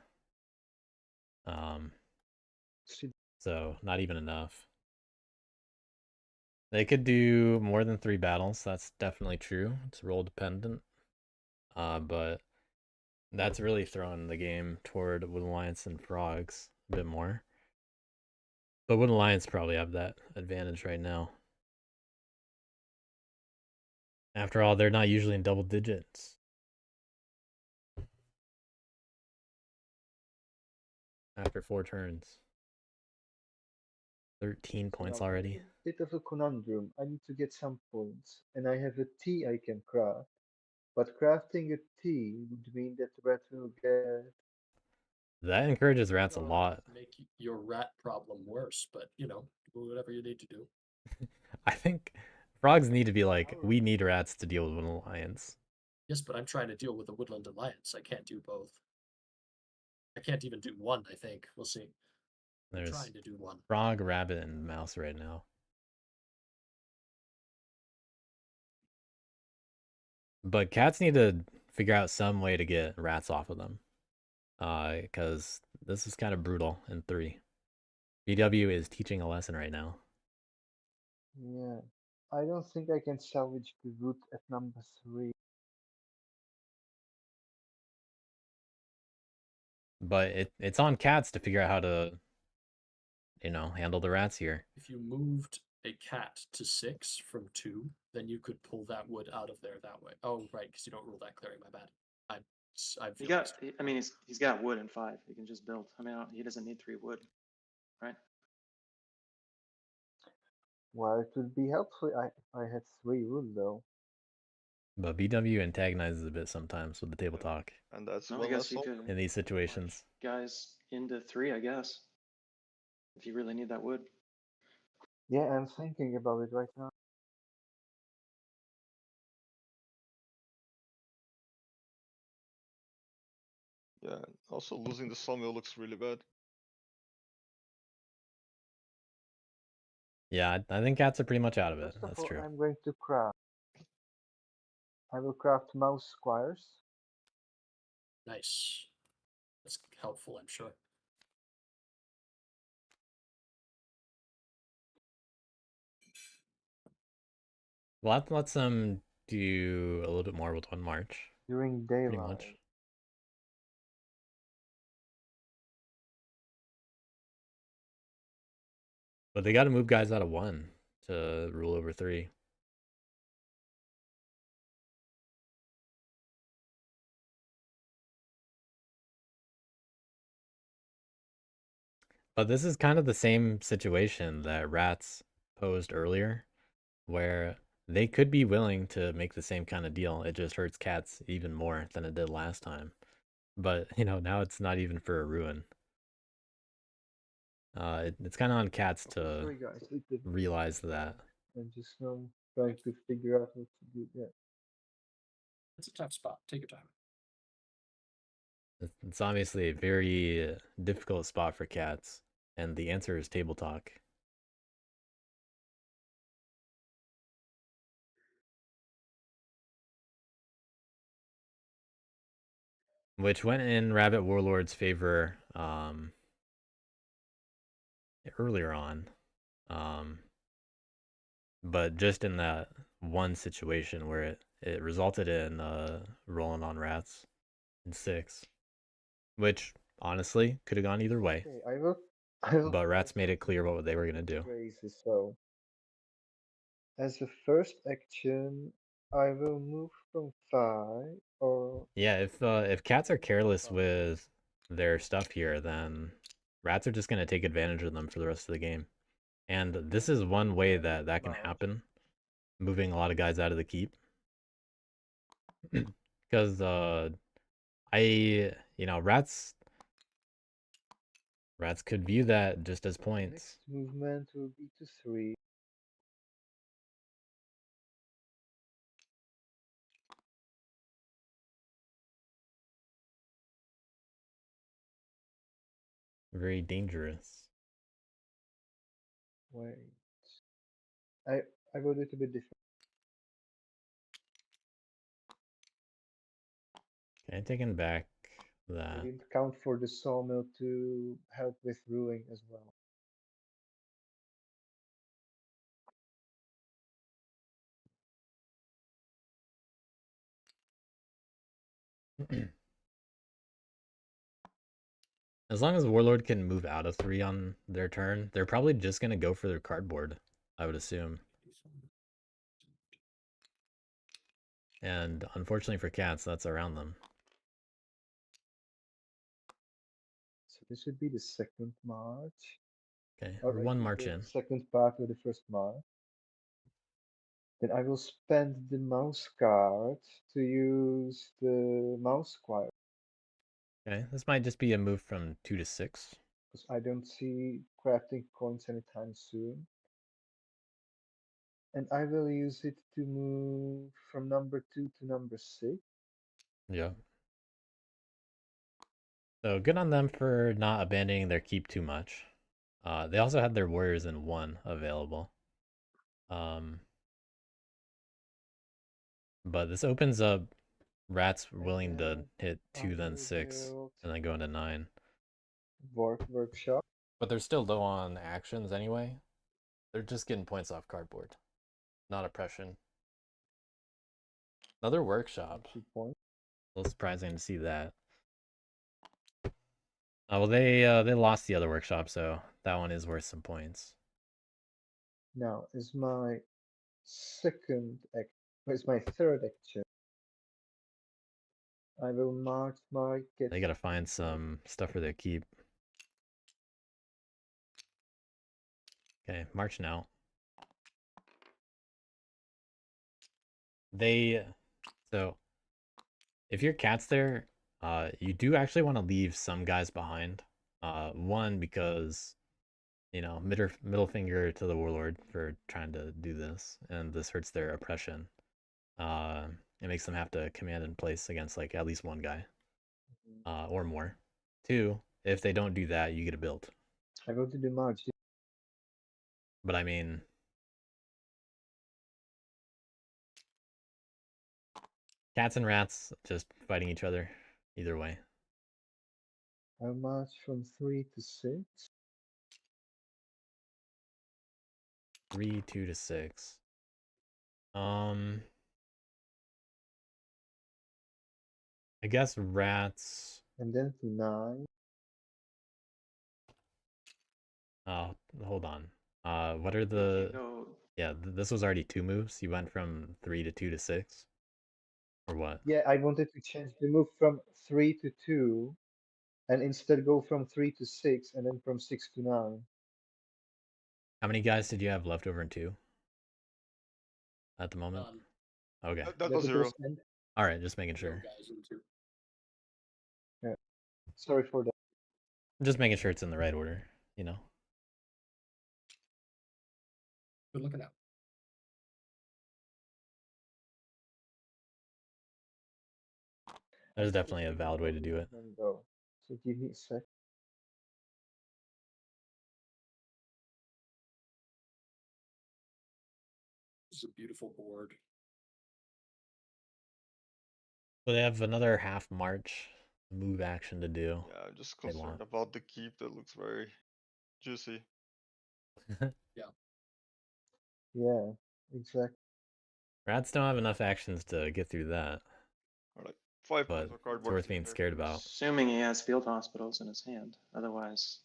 [SPEAKER 2] So, not even enough. They could do more than 3 battles, that's definitely true. It's role dependent. But that's really throwing the game toward Wooden Alliance and Frogs a bit more. But Wooden Alliance probably have that advantage right now. After all, they're not usually in double digits. After 4 turns. 13
[SPEAKER 3] So
[SPEAKER 2] points
[SPEAKER 3] now I'm in
[SPEAKER 2] already.
[SPEAKER 3] a bit of a conundrum. I need to get some points, and I have a tea I can craft. But crafting a tea would mean that the rat will get.
[SPEAKER 2] That encourages rats a
[SPEAKER 1] Well,
[SPEAKER 2] lot.
[SPEAKER 1] make your rat problem worse, but you know, do whatever you need to do.
[SPEAKER 2] I think frogs need to be like, we need rats to deal with an alliance.
[SPEAKER 1] Yes, but I'm trying to deal with the Woodland Alliance. I can't do both. I can't even do one, I think. We'll see. I'm
[SPEAKER 2] There's
[SPEAKER 1] trying to do one.
[SPEAKER 2] frog, rabbit, and mouse right now. But cats need to figure out some way to get rats off of them. Because this is kind of brutal in 3. BW is teaching a lesson right now.
[SPEAKER 3] Yeah. I don't think I can salvage the root at number 3.
[SPEAKER 2] But it's on cats to figure out how to, handle the rats here.
[SPEAKER 1] If you moved a cat to 6 from 2, then you could pull that wood out of there that way. Oh, right, because you don't rule that clearing. My bad. I've
[SPEAKER 5] He got. I mean, he's got wood and 5. He can just build. I mean, he doesn't need 3 wood, right?
[SPEAKER 3] Well, it would be helpful if I had 3 wood though.
[SPEAKER 2] But BW antagonizes a bit sometimes with the table talk
[SPEAKER 4] And that's
[SPEAKER 5] No, I
[SPEAKER 4] one
[SPEAKER 5] guess
[SPEAKER 4] less
[SPEAKER 5] you
[SPEAKER 4] soul.
[SPEAKER 5] could
[SPEAKER 2] in these situations.
[SPEAKER 5] guys into 3, I guess. If you really need that wood.
[SPEAKER 3] Yeah, I'm thinking about it right now.
[SPEAKER 4] Yeah, also losing the sawmill looks really bad.
[SPEAKER 2] Yeah, I think cats are pretty much out of it.
[SPEAKER 3] First of
[SPEAKER 2] That's
[SPEAKER 3] all,
[SPEAKER 2] true.
[SPEAKER 3] I'm going to craft. I will craft mouse squares.
[SPEAKER 1] Nice. That's helpful, I'm sure.
[SPEAKER 2] Well, let's do a little bit more with 1 March.
[SPEAKER 3] During
[SPEAKER 2] Pretty
[SPEAKER 3] daylight.
[SPEAKER 2] much. But they got to move guys out of 1 to rule over 3. But this is kind of the same situation that rats posed earlier, where they could be willing to make the same kind of deal. It just hurts cats even more than it did last time. But, now it's not even for a ruin. It's kind of on cats to
[SPEAKER 3] Sorry guys,
[SPEAKER 2] realize that.
[SPEAKER 3] I'm just now trying to figure out what to do. Yeah.
[SPEAKER 1] It's a tough spot. Take your time.
[SPEAKER 2] It's obviously a very difficult spot for cats, and the answer is table talk. Which went in Rabbit Warlord's favor earlier on. But just in that one situation where it resulted in rolling on rats in 6. Which, honestly, could have gone either way.
[SPEAKER 3] Okay, I will
[SPEAKER 2] But
[SPEAKER 3] try
[SPEAKER 2] rats made it clear
[SPEAKER 3] something
[SPEAKER 2] what they were going to do.
[SPEAKER 3] crazy. So, as a first action, I will move from 5 or
[SPEAKER 2] Yeah, if cats are careless with their stuff here, then rats are just going to take advantage of them for the rest of the game. And this is one way that can happen, moving a lot of guys out of the keep. Because rats could view that just as points.
[SPEAKER 3] next movement will be to 3.
[SPEAKER 2] Very dangerous.
[SPEAKER 3] Wait. I will do it a bit different.
[SPEAKER 2] Okay, taking back
[SPEAKER 3] I
[SPEAKER 2] that.
[SPEAKER 3] didn't count for the sawmill to help with brewing as well.
[SPEAKER 2] As long as Warlord can move out of 3 on their turn, they're probably just going to go for their cardboard, I would assume. And unfortunately for cats, that's around them.
[SPEAKER 3] So this would be the 2nd March.
[SPEAKER 2] Okay, we're
[SPEAKER 3] Alright,
[SPEAKER 2] one
[SPEAKER 3] the
[SPEAKER 2] march in.
[SPEAKER 3] second part of the first march. Then I will spend the mouse card to use the mouse squire,
[SPEAKER 2] Okay, this might just be a move from 2 to 6.
[SPEAKER 3] because I don't see crafting coins anytime soon. And I will use it to move from number 2 to number 6.
[SPEAKER 2] Yeah. So good on them for not abandoning their keep too much. They also had their warriors in 1 available. But this opens up rats willing to hit 2, then 6, and then go into 9.
[SPEAKER 3] Workshop.
[SPEAKER 2] But they're still low on actions anyway. They're just getting points off cardboard, not oppression. Another workshop.
[SPEAKER 3] 2 points.
[SPEAKER 2] A little surprising to see that. Well, they lost the other workshop, so that one is worth some points.
[SPEAKER 3] Now is my third action. I will march my kit.
[SPEAKER 2] They gotta find some stuff for their keep. Okay, march now. So if your cat's there, you do actually want to leave some guys behind. One, because middle finger to the warlord for trying to do this, and this hurts their oppression. It makes them have to command in place against like at least one guy, or more. 2, if they don't do that, you get a build.
[SPEAKER 3] I go to the march.
[SPEAKER 2] But I mean, cats and rats just fighting each other either way.
[SPEAKER 3] I march from 3 to 6.
[SPEAKER 2] 3, 2 to 6. I guess rats.
[SPEAKER 3] And then to 9.
[SPEAKER 2] Hold on. What are the? Yeah, this was already 2 moves. You went from 3 to 2 to 6, or what?
[SPEAKER 3] Yeah, I wanted to change the move from 3 to 2, and instead go from 3 to 6, and then from 6 to 9.
[SPEAKER 2] How many guys did you have left over in 2 at the moment? Okay.
[SPEAKER 4] That was 0.
[SPEAKER 2] All right, just making
[SPEAKER 1] 0
[SPEAKER 2] sure.
[SPEAKER 1] guys in 2.
[SPEAKER 3] Yeah. Sorry for that.
[SPEAKER 2] Just making sure it's in the right order,
[SPEAKER 1] Good looking out.
[SPEAKER 2] There's definitely a valid way to do it.
[SPEAKER 3] Go. So give me a sec.
[SPEAKER 1] This is a beautiful board.
[SPEAKER 2] So they have another half march move action to do.
[SPEAKER 4] Yeah, I'm just
[SPEAKER 2] They
[SPEAKER 4] concerned
[SPEAKER 2] want.
[SPEAKER 4] about the keep. That looks very juicy.
[SPEAKER 3] Yeah, exactly.
[SPEAKER 2] Rats don't have enough actions to get through that.
[SPEAKER 4] Or like 5
[SPEAKER 2] But
[SPEAKER 4] points of
[SPEAKER 2] it's
[SPEAKER 4] cardboard.
[SPEAKER 2] worth being scared about.
[SPEAKER 5] Assuming he has field hospitals in his hand. Otherwise,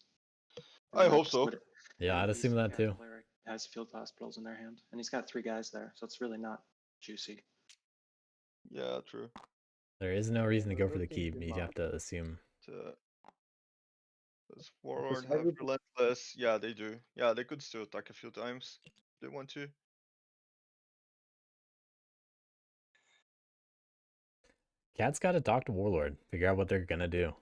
[SPEAKER 4] I hope so.
[SPEAKER 2] Yeah, I'd assume that too.
[SPEAKER 5] Cleric has field hospitals in their hand, and he's got 3 guys there, so it's really not juicy.
[SPEAKER 4] Yeah, true.
[SPEAKER 2] There is no reason to go for the keep. You have to assume.
[SPEAKER 4] Does Warlord have relentless? Yeah, they do. Yeah, they could still attack a few times if they want to.
[SPEAKER 2] Cat's got to talk to Warlord, figure out what they're gonna do.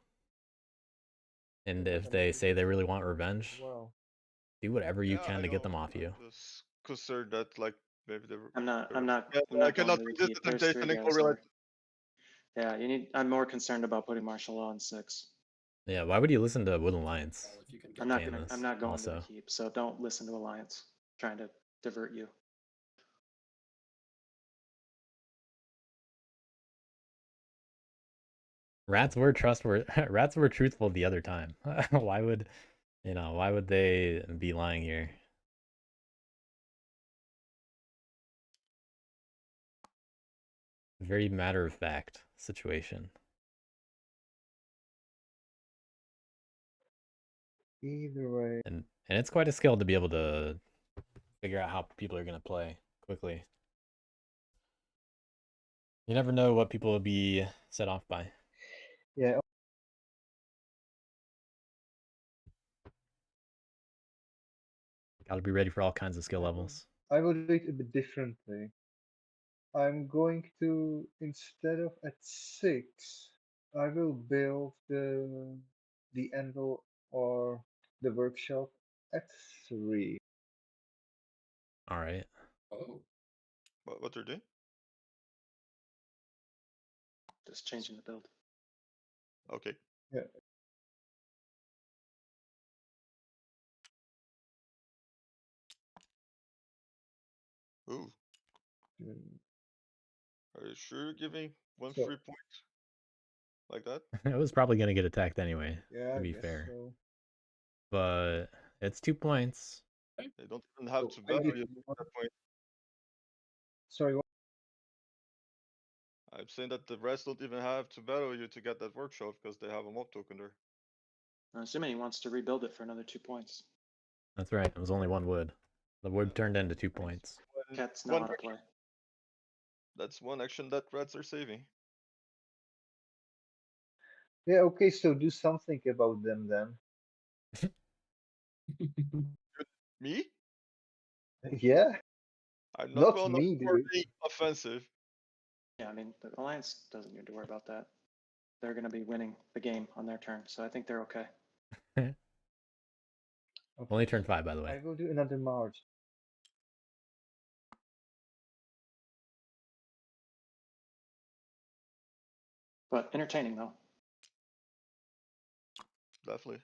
[SPEAKER 2] And if they say they really want revenge, do whatever you can to get them off you.
[SPEAKER 4] Just concerned that like maybe they were.
[SPEAKER 5] I'm not
[SPEAKER 4] I cannot resist the temptation and go relentless.
[SPEAKER 5] Yeah, I'm more concerned about putting martial law in 6.
[SPEAKER 2] Yeah, why would you listen to Wood Alliance?
[SPEAKER 5] I'm not going to the keep, so don't listen to Alliance trying to divert you.
[SPEAKER 2] Rats were trustworthy. Rats were truthful the other time. Why would they be lying here? Very matter of fact situation.
[SPEAKER 3] Either way.
[SPEAKER 2] And it's quite a skill to be able to figure out how people are gonna play quickly. You never know what people will be set off by.
[SPEAKER 3] Yeah.
[SPEAKER 2] Got to be ready for all kinds of skill levels.
[SPEAKER 3] I will do it a bit differently. I'm going to, instead of at 6, I will build the anvil or the workshop at 3.
[SPEAKER 2] All right.
[SPEAKER 1] Oh,
[SPEAKER 4] What they're doing?
[SPEAKER 5] Just changing the build.
[SPEAKER 4] Okay.
[SPEAKER 3] Yeah.
[SPEAKER 4] Ooh,
[SPEAKER 3] Mm,
[SPEAKER 4] are you sure you're giving one
[SPEAKER 3] So
[SPEAKER 4] free point like that?
[SPEAKER 2] It was probably going to get attacked anyway,
[SPEAKER 3] yeah,
[SPEAKER 2] to
[SPEAKER 3] I
[SPEAKER 2] be
[SPEAKER 3] guess
[SPEAKER 2] fair.
[SPEAKER 3] so.
[SPEAKER 2] But it's 2 points.
[SPEAKER 4] They don't even have
[SPEAKER 3] So
[SPEAKER 4] to
[SPEAKER 3] I
[SPEAKER 4] battle
[SPEAKER 3] did
[SPEAKER 4] you at
[SPEAKER 3] one.
[SPEAKER 4] that point.
[SPEAKER 3] Sorry, what?
[SPEAKER 4] I'm saying that the rest don't even have to battle you to get that workshop because they have a mob token there.
[SPEAKER 5] I'm assuming he wants to rebuild it for another 2 points.
[SPEAKER 2] That's right. It was only 1 wood. The wood turned into 2 points.
[SPEAKER 5] Cats know
[SPEAKER 4] One
[SPEAKER 5] how to
[SPEAKER 4] action,
[SPEAKER 5] play.
[SPEAKER 4] that's one action that rats are saving.
[SPEAKER 3] Yeah, okay, so do something about them then.
[SPEAKER 4] Me?
[SPEAKER 3] Yeah,
[SPEAKER 4] I'm not
[SPEAKER 3] not
[SPEAKER 4] well known
[SPEAKER 3] me,
[SPEAKER 4] for
[SPEAKER 3] dude.
[SPEAKER 4] being offensive.
[SPEAKER 5] Yeah, I mean, the Alliance doesn't need to worry about that. They're going to be winning the game on their turn, so I think they're okay.
[SPEAKER 2] Only
[SPEAKER 3] Okay,
[SPEAKER 2] turn
[SPEAKER 3] so
[SPEAKER 2] 5, by the way.
[SPEAKER 3] I will do another march.
[SPEAKER 5] But entertaining, though.
[SPEAKER 4] Definitely.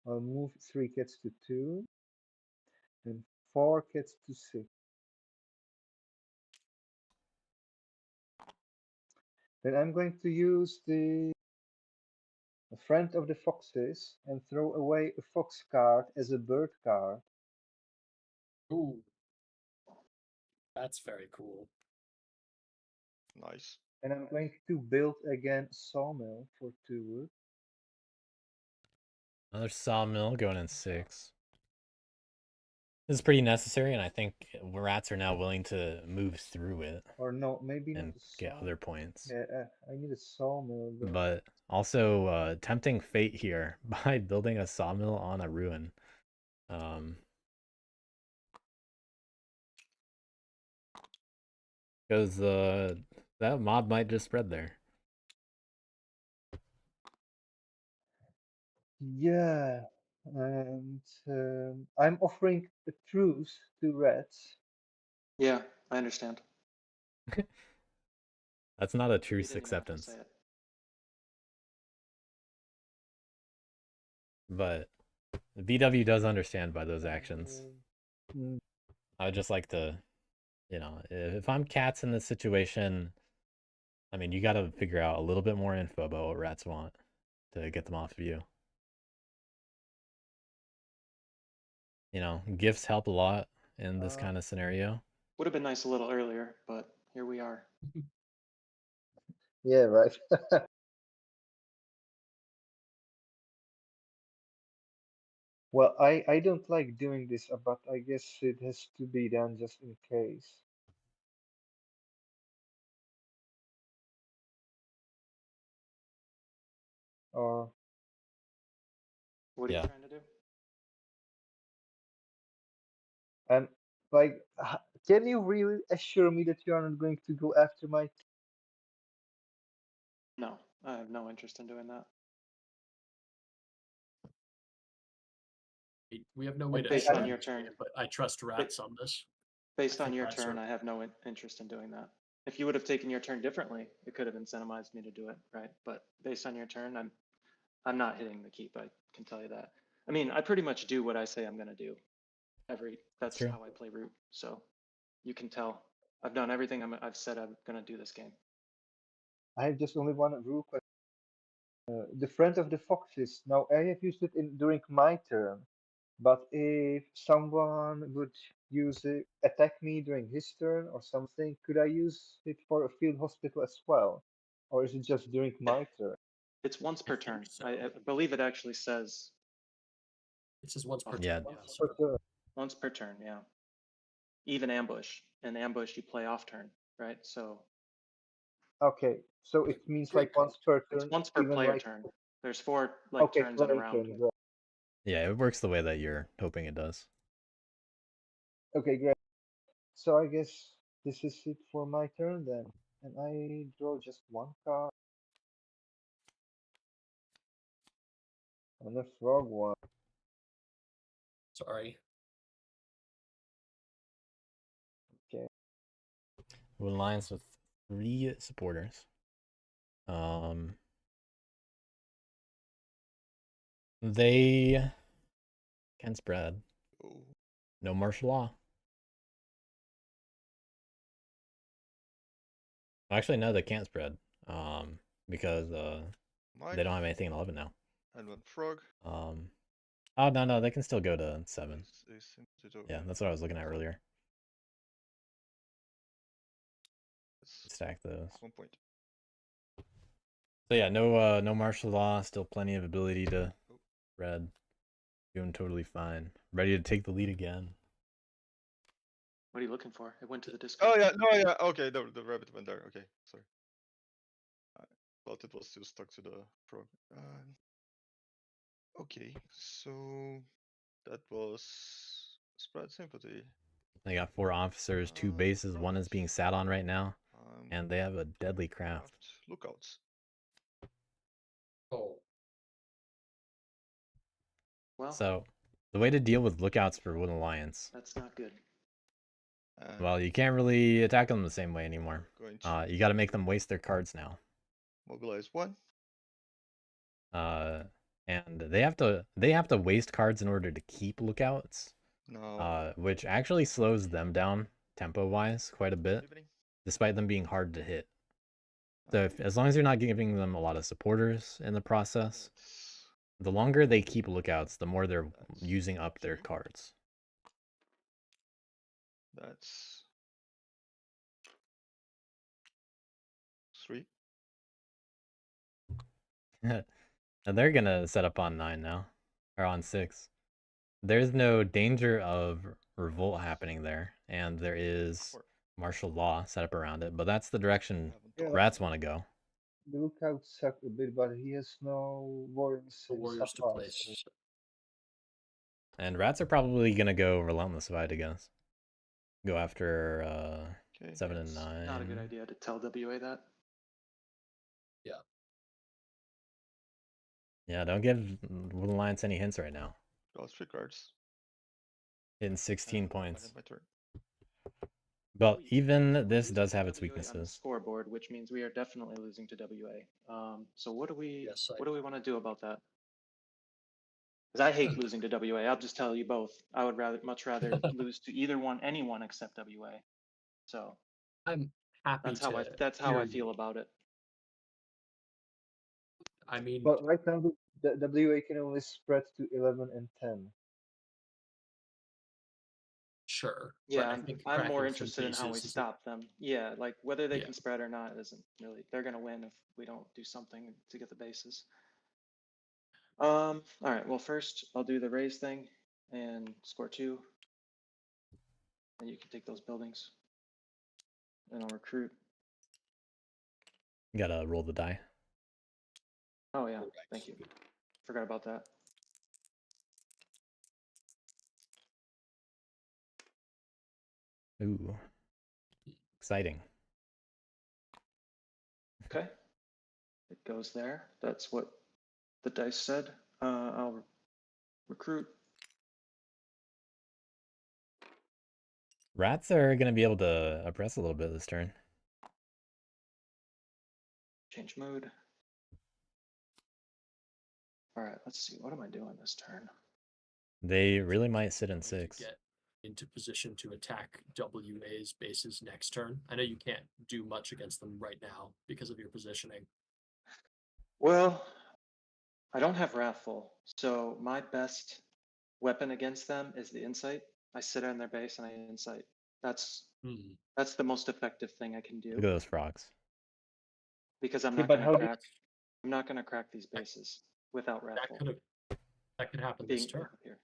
[SPEAKER 3] I'll move 3 cats to 2 and 4 cats to 6. Then I'm going to use the friend of the foxes and throw away a fox card as a bird card.
[SPEAKER 1] ooh, that's very cool.
[SPEAKER 4] Nice.
[SPEAKER 3] And I'm going to build again sawmill for 2 wood.
[SPEAKER 2] Another sawmill going in 6. This is pretty necessary, and I think rats are now willing to move through it
[SPEAKER 3] Or no, maybe not
[SPEAKER 2] and
[SPEAKER 3] a
[SPEAKER 2] get
[SPEAKER 3] saw.
[SPEAKER 2] other points.
[SPEAKER 3] Yeah, I need a sawmill though.
[SPEAKER 2] But also tempting fate here by building a sawmill on a ruin. Because that mob might just spread there.
[SPEAKER 3] Yeah, and I'm offering a truce to rats.
[SPEAKER 5] Yeah, I understand.
[SPEAKER 2] That's not a
[SPEAKER 5] You
[SPEAKER 2] truce
[SPEAKER 5] didn't even have to
[SPEAKER 2] acceptance.
[SPEAKER 5] say it.
[SPEAKER 2] But VW does understand by those actions.
[SPEAKER 3] Mm,
[SPEAKER 2] I would just like to, if I'm cats in this situation, I mean, you got to figure out a little bit more info about what rats want to get them off of you. Gifts help a lot in this kind of scenario.
[SPEAKER 5] Would have been nice a little earlier, but here we are.
[SPEAKER 3] yeah, right. Well, I don't like doing this, but I guess it has to be done just in case. Or
[SPEAKER 5] What are
[SPEAKER 2] Yeah.
[SPEAKER 5] you trying to do?
[SPEAKER 3] and like, can you really assure me that you are not going to go after my?
[SPEAKER 5] No, I have no interest in doing that.
[SPEAKER 1] We have no way to
[SPEAKER 3] Okay,
[SPEAKER 5] Based
[SPEAKER 1] assure
[SPEAKER 5] on
[SPEAKER 1] you,
[SPEAKER 5] your turn.
[SPEAKER 1] but I trust rats on this.
[SPEAKER 5] Based
[SPEAKER 1] I
[SPEAKER 5] on
[SPEAKER 1] think
[SPEAKER 5] your
[SPEAKER 1] rats
[SPEAKER 5] turn,
[SPEAKER 1] are-
[SPEAKER 5] I have no interest in doing that. If you would have taken your turn differently, it could have incentivized me to do it, right? But based on your turn, I'm not hitting the keep. I can tell you that. I mean, I pretty much do what I say I'm going to do. That's
[SPEAKER 2] True.
[SPEAKER 5] how I play Root. So you can tell I've done everything I've said I'm going to do this game.
[SPEAKER 3] I have just only one rule question. The friend of the foxes. Now I have used it during my turn, but if someone would use it, attack me during his turn or something, could I use it for a field hospital as well, or is it just during my turn?
[SPEAKER 5] It's once per
[SPEAKER 1] I think
[SPEAKER 5] turn.
[SPEAKER 1] so.
[SPEAKER 5] I believe it actually says
[SPEAKER 1] It's just once per
[SPEAKER 2] Yeah.
[SPEAKER 1] turn.
[SPEAKER 3] Once
[SPEAKER 1] Yeah,
[SPEAKER 3] per
[SPEAKER 1] so
[SPEAKER 3] turn.
[SPEAKER 5] once per turn. Yeah. Even ambush. And ambush you play off turn, right? So
[SPEAKER 3] Okay, so it means like once per
[SPEAKER 5] It's
[SPEAKER 3] turn,
[SPEAKER 5] once per
[SPEAKER 3] even
[SPEAKER 5] player
[SPEAKER 3] like
[SPEAKER 5] turn. There's 4 like
[SPEAKER 3] okay,
[SPEAKER 5] turns in a
[SPEAKER 3] player
[SPEAKER 5] round.
[SPEAKER 3] turn, great.
[SPEAKER 2] Yeah, it works the way that you're hoping it does.
[SPEAKER 3] Okay, great. So I guess this is it for my turn then, and I draw just one card and a frog one.
[SPEAKER 1] Sorry.
[SPEAKER 3] Okay,
[SPEAKER 2] Wood Alliance with 3 supporters. They can spread.
[SPEAKER 4] Oh,
[SPEAKER 2] No martial law. Actually, no, they can't spread. Because
[SPEAKER 4] Mike
[SPEAKER 2] they don't have anything in 11 now.
[SPEAKER 4] and one frog.
[SPEAKER 2] Oh no, they can still go to 7.
[SPEAKER 4] They seem to do.
[SPEAKER 2] Yeah, that's what I was looking at earlier.
[SPEAKER 4] It's
[SPEAKER 2] Stack those.
[SPEAKER 4] 1 point.
[SPEAKER 2] So yeah, no martial law. Still plenty of ability to
[SPEAKER 4] Oh.
[SPEAKER 2] spread. Doing totally fine. Ready to take the lead again.
[SPEAKER 5] What are you looking for? It went to the Discord.
[SPEAKER 4] Oh yeah, no, yeah. Okay, the rabbit went there. Okay, sorry. I thought it was still stuck to the frog. Okay, so that was spread sympathy.
[SPEAKER 2] They got 4 officers, 2 bases. One is being sat on right now, and they have a deadly craft.
[SPEAKER 4] Lookouts.
[SPEAKER 1] Oh,
[SPEAKER 5] Well,
[SPEAKER 2] So the way to deal with lookouts for Wood Alliance,
[SPEAKER 5] that's not good.
[SPEAKER 2] well, you can't really attack them the same way anymore.
[SPEAKER 4] Going to
[SPEAKER 2] You got to make them waste their cards now.
[SPEAKER 4] mobilize 1.
[SPEAKER 2] And they have to waste cards in order to keep lookouts.
[SPEAKER 4] No.
[SPEAKER 2] Which actually slows them down tempo-wise quite a bit, despite them being hard to hit. So as long as you're not giving them a lot of supporters in the process, the longer they keep lookouts, the more they're using up their cards.
[SPEAKER 4] That's 3.
[SPEAKER 2] And they're gonna set up on 9 now, or on 6. There's no danger of revolt happening there, and there is martial law set up around it, but that's the direction
[SPEAKER 3] Yeah.
[SPEAKER 2] rats want to go.
[SPEAKER 3] the lookouts suck a bit, but he has no warriors
[SPEAKER 1] the
[SPEAKER 3] in
[SPEAKER 1] warriors to
[SPEAKER 3] Safar,
[SPEAKER 1] place.
[SPEAKER 3] so
[SPEAKER 2] And rats are probably gonna go relentless if I had to guess. Go after
[SPEAKER 4] Okay.
[SPEAKER 2] 7 and
[SPEAKER 5] It's
[SPEAKER 2] 9.
[SPEAKER 5] not a good idea to tell WA that.
[SPEAKER 2] Yeah, don't give Wood Alliance any hints right now.
[SPEAKER 4] Draw 3 cards.
[SPEAKER 2] Hitting 16
[SPEAKER 4] I
[SPEAKER 2] points.
[SPEAKER 4] end my turn.
[SPEAKER 2] But even
[SPEAKER 5] We're
[SPEAKER 2] this
[SPEAKER 5] losing
[SPEAKER 2] does
[SPEAKER 5] to
[SPEAKER 2] have its
[SPEAKER 5] WA on the
[SPEAKER 2] weaknesses.
[SPEAKER 5] scoreboard, which means we are definitely losing to WA. So what do we
[SPEAKER 1] Yes,
[SPEAKER 5] what do we want to do about that? Because I hate losing to WA. I'll just tell you both. I would much rather lose to anyone except WA. So
[SPEAKER 1] I'm happy
[SPEAKER 5] that's how
[SPEAKER 1] hear
[SPEAKER 5] I feel
[SPEAKER 1] you.
[SPEAKER 5] about it.
[SPEAKER 1] I mean,
[SPEAKER 3] but right now the WA can only spread to 11 and 10.
[SPEAKER 1] sure.
[SPEAKER 5] Yeah,
[SPEAKER 1] but I think
[SPEAKER 5] I'm more
[SPEAKER 1] cracking 3
[SPEAKER 5] interested in how we
[SPEAKER 1] bases is
[SPEAKER 5] stop them. Yeah, like whether they
[SPEAKER 1] Yeah.
[SPEAKER 5] can spread or not isn't really. They're gonna win if we don't do something to get the bases. All right. Well, first I'll do the raise thing and score 2, and you can take those buildings. And I'll recruit.
[SPEAKER 2] You gotta roll the die.
[SPEAKER 5] Oh yeah,
[SPEAKER 1] correct.
[SPEAKER 5] thank you. Forgot about that.
[SPEAKER 2] Ooh. Exciting.
[SPEAKER 5] Okay. It goes there. That's what the dice said. I'll recruit.
[SPEAKER 2] Rats are gonna be able to oppress a little bit this turn.
[SPEAKER 5] Change mode. All right, let's see. What am I doing this turn?
[SPEAKER 2] They really might sit in
[SPEAKER 1] Going to
[SPEAKER 2] 6.
[SPEAKER 1] get into position to attack WA's bases next turn. I know you can't do much against them right now because of your positioning.
[SPEAKER 5] Well, I don't have Wrathful, so my best weapon against them is the Insight. I sit on their base and I Insight. That's the most effective thing I can do.
[SPEAKER 2] Look at those frogs.
[SPEAKER 5] Because I'm
[SPEAKER 3] Yeah,
[SPEAKER 5] not
[SPEAKER 3] but
[SPEAKER 5] gonna
[SPEAKER 3] how do
[SPEAKER 5] crack. I'm not gonna crack these bases without Wrathful.
[SPEAKER 1] That could happen this
[SPEAKER 5] being
[SPEAKER 1] turn.
[SPEAKER 5] up here.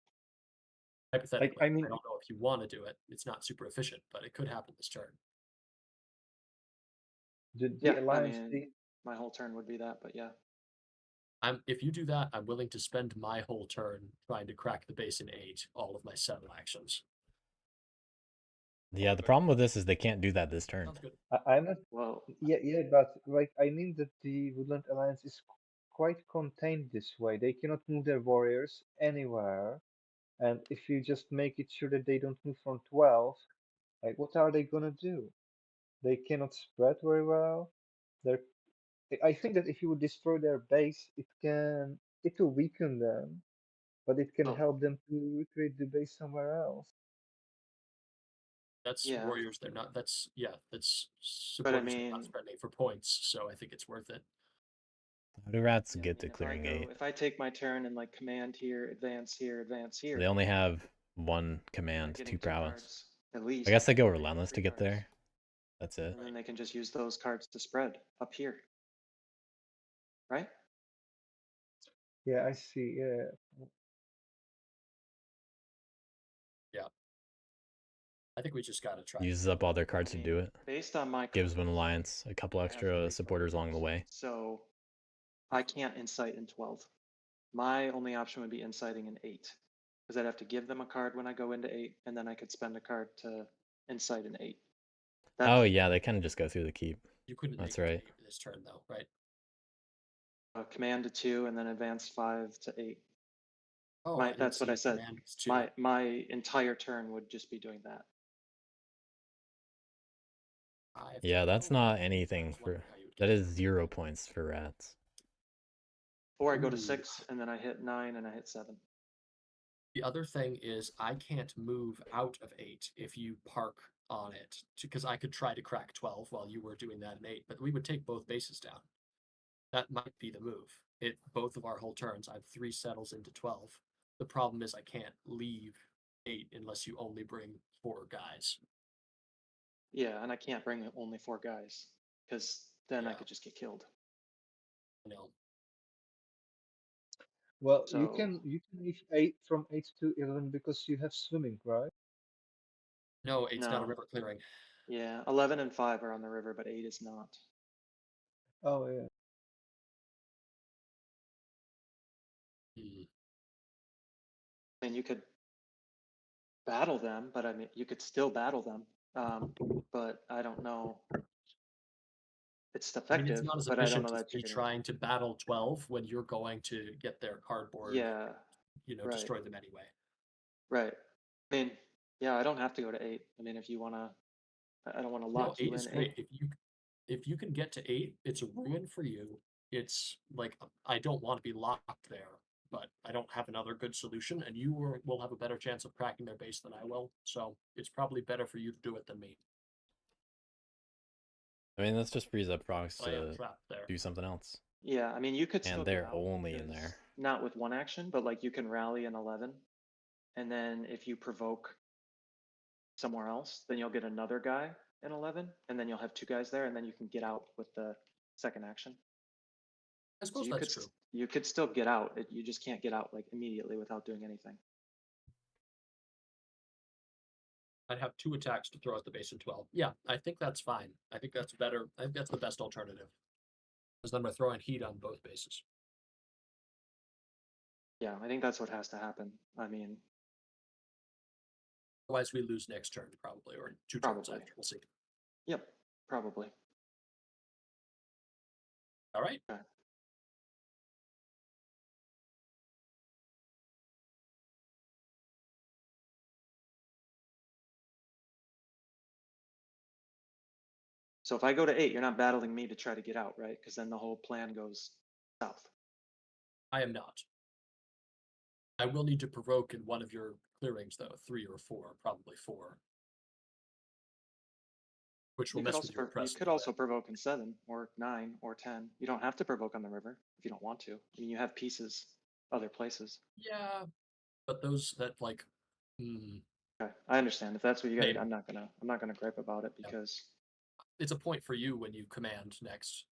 [SPEAKER 1] Hypothetically,
[SPEAKER 3] I mean-
[SPEAKER 1] I don't know if you want to do it. It's not super efficient, but it could happen this turn.
[SPEAKER 3] The
[SPEAKER 5] Yeah, I
[SPEAKER 3] alliance,
[SPEAKER 5] mean, my whole turn would be that, but yeah.
[SPEAKER 1] If you do that, I'm willing to spend my whole turn trying to crack the base in 8, all of my settle actions.
[SPEAKER 2] Yeah, the problem with this is they can't do that this turn.
[SPEAKER 1] Sounds good.
[SPEAKER 3] I'm not.
[SPEAKER 5] Well,
[SPEAKER 3] Yeah, but like I mean that the Woodland Alliance is quite contained this way. They cannot move their warriors anywhere, and if you just make it sure that they don't move from 12, like what are they gonna do? They cannot spread very well. They're. I think that if you would destroy their base, it will weaken them, but it can
[SPEAKER 5] oh,
[SPEAKER 3] help them to recreate the base somewhere else.
[SPEAKER 1] That's
[SPEAKER 5] yeah.
[SPEAKER 1] warriors. They're not. That's
[SPEAKER 5] But I
[SPEAKER 1] supporters. They're not
[SPEAKER 5] mean,
[SPEAKER 1] spending for points, so I think it's worth it.
[SPEAKER 2] How do rats
[SPEAKER 5] yeah, I
[SPEAKER 2] get
[SPEAKER 5] mean,
[SPEAKER 2] to clearing 8?
[SPEAKER 5] if I take my turn and like command here, advance here, advance here,
[SPEAKER 2] They only have one
[SPEAKER 5] they're
[SPEAKER 2] command,
[SPEAKER 5] getting
[SPEAKER 2] 2
[SPEAKER 5] 2
[SPEAKER 2] prowess.
[SPEAKER 5] cards at least.
[SPEAKER 2] I guess they go
[SPEAKER 5] maybe
[SPEAKER 2] relentless
[SPEAKER 5] 3
[SPEAKER 2] to get
[SPEAKER 5] cards.
[SPEAKER 2] there. That's it.
[SPEAKER 5] And then they can just use those cards to spread up here. Right?
[SPEAKER 3] Yeah, I see. Yeah.
[SPEAKER 1] I think we just gotta try.
[SPEAKER 2] Uses up all their
[SPEAKER 5] I
[SPEAKER 2] cards to
[SPEAKER 5] mean,
[SPEAKER 2] do it.
[SPEAKER 5] based on my
[SPEAKER 2] Gives
[SPEAKER 5] cards,
[SPEAKER 2] Win Alliance a couple
[SPEAKER 5] I have
[SPEAKER 2] extra
[SPEAKER 5] 3
[SPEAKER 2] supporters along the
[SPEAKER 5] focus,
[SPEAKER 2] way.
[SPEAKER 5] So I can't incite in 12. My only option would be inciting in 8. Because I'd have to give them a card when I go into 8, and then I could spend a card to incite in 8.
[SPEAKER 2] Oh yeah, they kind of just go through the keep.
[SPEAKER 1] You couldn't
[SPEAKER 2] That's
[SPEAKER 1] make
[SPEAKER 2] right.
[SPEAKER 1] it this turn though, right?
[SPEAKER 5] Command to 2 and then advance 5 to 8.
[SPEAKER 1] Oh, I didn't
[SPEAKER 5] That's what
[SPEAKER 1] see
[SPEAKER 5] I said.
[SPEAKER 1] command was 2.
[SPEAKER 5] My entire turn would just be doing that.
[SPEAKER 1] 5
[SPEAKER 2] Yeah,
[SPEAKER 1] to
[SPEAKER 2] that's
[SPEAKER 1] 12.
[SPEAKER 2] not
[SPEAKER 1] I
[SPEAKER 2] anything
[SPEAKER 1] was
[SPEAKER 2] for.
[SPEAKER 1] wondering how you would
[SPEAKER 2] That
[SPEAKER 1] get
[SPEAKER 2] is
[SPEAKER 1] there.
[SPEAKER 2] 0 points for rats.
[SPEAKER 5] Or I go to
[SPEAKER 1] Ooh.
[SPEAKER 5] 6 and then I hit 9 and I hit 7.
[SPEAKER 1] The other thing is I can't move out of 8 if you park on it, because I could try to crack 12 while you were doing that in 8, but we would take both bases down. That might be the move. Both of our whole turns, I have 3 settles into 12. The problem is I can't leave 8 unless you only bring 4 guys.
[SPEAKER 5] Yeah, and I can't bring only 4 guys because then I
[SPEAKER 1] Yeah.
[SPEAKER 5] could just get killed.
[SPEAKER 1] No.
[SPEAKER 3] Well,
[SPEAKER 5] So
[SPEAKER 3] you can leave 8 from 8 to 11 because you have swimming, right?
[SPEAKER 1] No, 8's not a
[SPEAKER 5] no,
[SPEAKER 1] river clearing.
[SPEAKER 5] yeah, 11 and 5 are on the river, but 8 is not.
[SPEAKER 3] Oh yeah.
[SPEAKER 1] Hmm.
[SPEAKER 5] I mean, you could battle them, but I mean, you could still battle them. But I don't know. It's
[SPEAKER 1] I mean, it's
[SPEAKER 5] effective,
[SPEAKER 1] not as
[SPEAKER 5] but I don't
[SPEAKER 1] efficient
[SPEAKER 5] know
[SPEAKER 1] as
[SPEAKER 5] that
[SPEAKER 1] me
[SPEAKER 5] you're gonna.
[SPEAKER 1] trying to battle 12 when you're going to get their cardboard,
[SPEAKER 5] Yeah, right,
[SPEAKER 1] destroy them anyway.
[SPEAKER 5] right. I mean, yeah, I don't have to go to 8. I mean, if you wanna, I don't want to
[SPEAKER 1] No,
[SPEAKER 5] lock
[SPEAKER 1] 8
[SPEAKER 5] you
[SPEAKER 1] is
[SPEAKER 5] in.
[SPEAKER 1] great.
[SPEAKER 5] 8.
[SPEAKER 1] If you can get to 8, it's a ruin for you. It's like I don't want to be locked there, but I don't have another good solution, and will have a better chance of cracking their base than I will. So it's probably better for you to do it than me.
[SPEAKER 2] I mean, let's just freeze up frogs
[SPEAKER 1] I am
[SPEAKER 2] to
[SPEAKER 1] trapped there.
[SPEAKER 2] do something else.
[SPEAKER 5] Yeah, I mean, you could still
[SPEAKER 2] And
[SPEAKER 5] get
[SPEAKER 2] they're
[SPEAKER 5] out
[SPEAKER 2] only in
[SPEAKER 5] because
[SPEAKER 2] there.
[SPEAKER 5] not with one action, but like you can rally an 11, and then if you provoke somewhere else, then you'll get another guy in 11, and then you'll have 2 guys there, and then you can get out with the second action.
[SPEAKER 1] I
[SPEAKER 5] So
[SPEAKER 1] suppose that's true.
[SPEAKER 5] you could still get out. You just can't get out like immediately without doing anything.
[SPEAKER 1] I'd have 2 attacks to throw at the base in 12. Yeah, I think that's fine. I think that's better. I think that's the best alternative. Because then we're throwing heat on both bases.
[SPEAKER 5] Yeah, I think that's what has to happen. I mean,
[SPEAKER 1] Otherwise, we lose next turn, probably, or 2 turns
[SPEAKER 5] probably.
[SPEAKER 1] after. We'll see.
[SPEAKER 5] Yep, probably.
[SPEAKER 1] All right.
[SPEAKER 5] Okay. So if I go to 8, you're not battling me to try to get out, right? Because then the whole plan goes south.
[SPEAKER 1] I am not. I will need to provoke in one of your clearings, though, 3 or 4, probably 4. Which will mess with your press.
[SPEAKER 5] You could also provoke in 7 or 9 or 10. You don't have to provoke on the river if you don't want to. I mean, you have pieces other places.
[SPEAKER 1] Yeah, but those that like.
[SPEAKER 5] Okay, I understand. If that's what you got,
[SPEAKER 1] Maybe.
[SPEAKER 5] I'm not gonna gripe about it because
[SPEAKER 1] It's a point for you when you command next.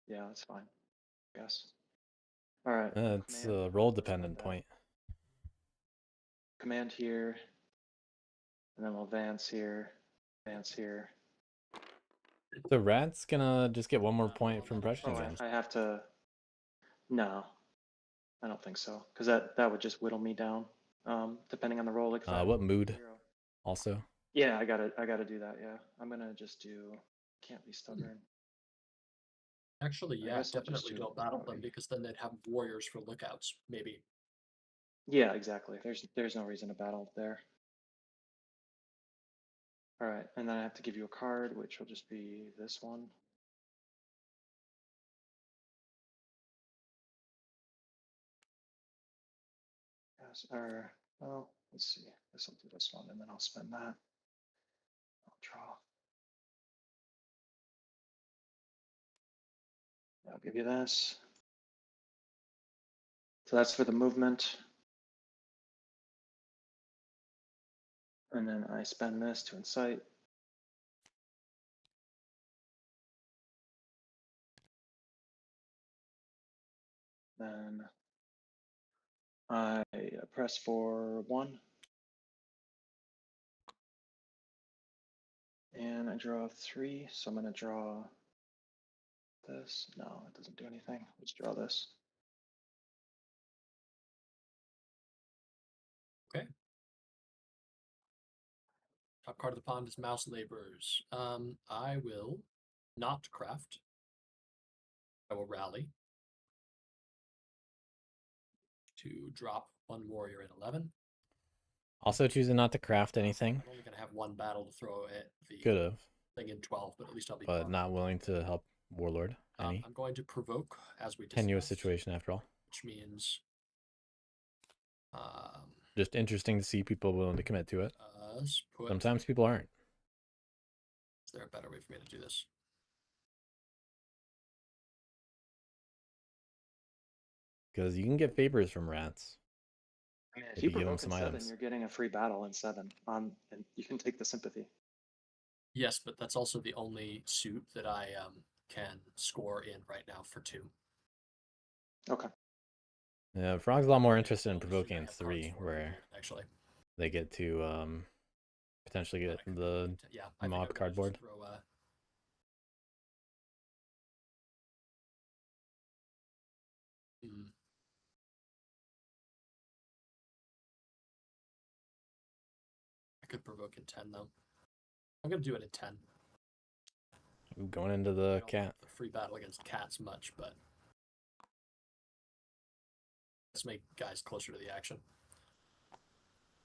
[SPEAKER 5] yeah, that's fine. Yes. All right.
[SPEAKER 2] It's a role dependent point.
[SPEAKER 5] Command here, and then we'll advance here,
[SPEAKER 2] The rat's gonna just get one more point from brushing
[SPEAKER 5] Oh,
[SPEAKER 2] again.
[SPEAKER 5] I have to. No, I don't think so, because that would just whittle me down. Depending on the roll. Like if I
[SPEAKER 2] What mood?
[SPEAKER 5] 0.
[SPEAKER 2] Also.
[SPEAKER 5] Yeah, I gotta do that. Yeah, I'm gonna just do. Can't be stubborn.
[SPEAKER 1] Actually,
[SPEAKER 5] I
[SPEAKER 1] yeah,
[SPEAKER 5] guess I'll just
[SPEAKER 1] definitely
[SPEAKER 5] do
[SPEAKER 1] don't battle them
[SPEAKER 5] rowdy.
[SPEAKER 1] because then they'd have warriors for lookouts, maybe.
[SPEAKER 5] Yeah, exactly. There's no reason to battle there. All right, and then I have to give you a card, which will just be this one. Yes, or well, let's see. I guess I'll do this one, and then I'll spend that. I'll draw. I'll give you this. So that's for the movement. And then I spend this to incite. Then I press for 1. And I draw 3. So I'm going to draw this. No, it doesn't do anything. Let's draw this.
[SPEAKER 1] Okay. Top card of the pond is Mouse Laborers. I will not craft. I will rally to drop 1 warrior at 11.
[SPEAKER 2] Also choosing not to craft anything.
[SPEAKER 1] I'm only going to have 1 battle to throw at the
[SPEAKER 2] Could have,
[SPEAKER 1] thing in 12, but at least I'll be.
[SPEAKER 2] but not willing to help Warlord any.
[SPEAKER 1] I'm going to provoke, as we discussed.
[SPEAKER 2] Tenuous situation after all.
[SPEAKER 1] Which means.
[SPEAKER 2] Just interesting to see people willing to commit to it.
[SPEAKER 1] Put,
[SPEAKER 2] Sometimes people aren't.
[SPEAKER 1] Is there a better way for me to do this?
[SPEAKER 2] Because you can get favors from rats.
[SPEAKER 5] I mean,
[SPEAKER 2] If
[SPEAKER 5] you
[SPEAKER 2] you give them
[SPEAKER 5] provoke
[SPEAKER 2] some
[SPEAKER 5] in 7,
[SPEAKER 2] items.
[SPEAKER 5] you're getting a free battle in 7. And you can take the sympathy.
[SPEAKER 1] Yes, but that's also the only suit that I can score in right now for 2.
[SPEAKER 5] Okay.
[SPEAKER 2] Yeah, Frog's a lot more interested in
[SPEAKER 1] Only suit I
[SPEAKER 2] provoking
[SPEAKER 1] have cards
[SPEAKER 2] 3,
[SPEAKER 1] for,
[SPEAKER 2] where
[SPEAKER 1] actually
[SPEAKER 2] they get to potentially get the mob cardboard.
[SPEAKER 1] Throw, I could provoke in 10 though. I'm gonna do it at 10.
[SPEAKER 2] Going into the cat.
[SPEAKER 1] The free battle against cats much, but let's make guys closer to the action.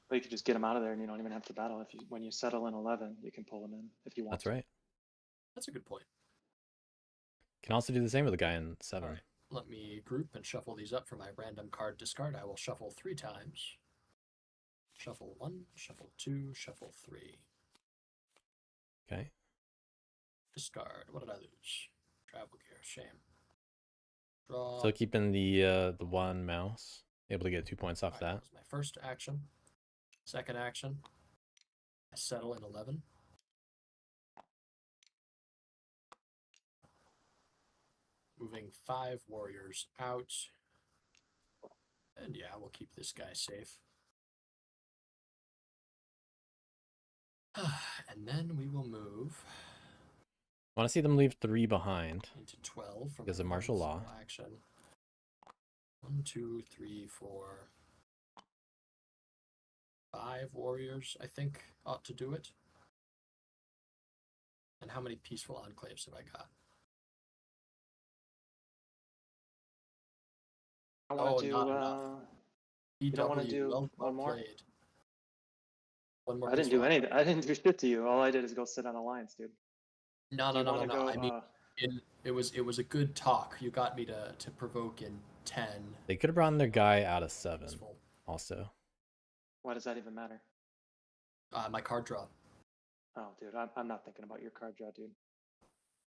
[SPEAKER 5] But you could just get them out of there, and you don't even have to battle. If when you settle in 11, you can pull them in if you want.
[SPEAKER 2] That's right.
[SPEAKER 1] That's a good point.
[SPEAKER 2] Can also do the same with a guy in 7.
[SPEAKER 1] Right. Let me group and shuffle these up for my random card discard. I will shuffle 3 times. Shuffle 1, shuffle 2, shuffle 3.
[SPEAKER 2] Okay.
[SPEAKER 1] Discard. What did I lose? Travel gear. Shame. Draw.
[SPEAKER 2] So keeping the 1 mouse, able to get 2 points off that.
[SPEAKER 1] That was my first action. Second action. I settle in 11. Moving 5 warriors out. And yeah, we'll keep this guy safe. And then we will move.
[SPEAKER 2] I want to see them leave 3 behind.
[SPEAKER 1] Into 12
[SPEAKER 2] because of martial law.
[SPEAKER 1] Action. 1, 2, 3, 4, 5 warriors, I think, ought to do it. And how many peaceful enclaves have I got?
[SPEAKER 5] I want to do.
[SPEAKER 1] Not enough.
[SPEAKER 5] You don't want to do
[SPEAKER 1] well
[SPEAKER 5] one more?
[SPEAKER 1] played. One more.
[SPEAKER 5] I didn't do anything. I didn't do shit to you. All I did is go sit on Alliance, dude.
[SPEAKER 1] No. I mean, it was a good talk. You got me to provoke in 10.
[SPEAKER 2] They could have brought their guy out of 7. Also.
[SPEAKER 5] Why does that even matter?
[SPEAKER 1] My card draw.
[SPEAKER 5] Oh, dude, I'm not thinking about your card draw, dude.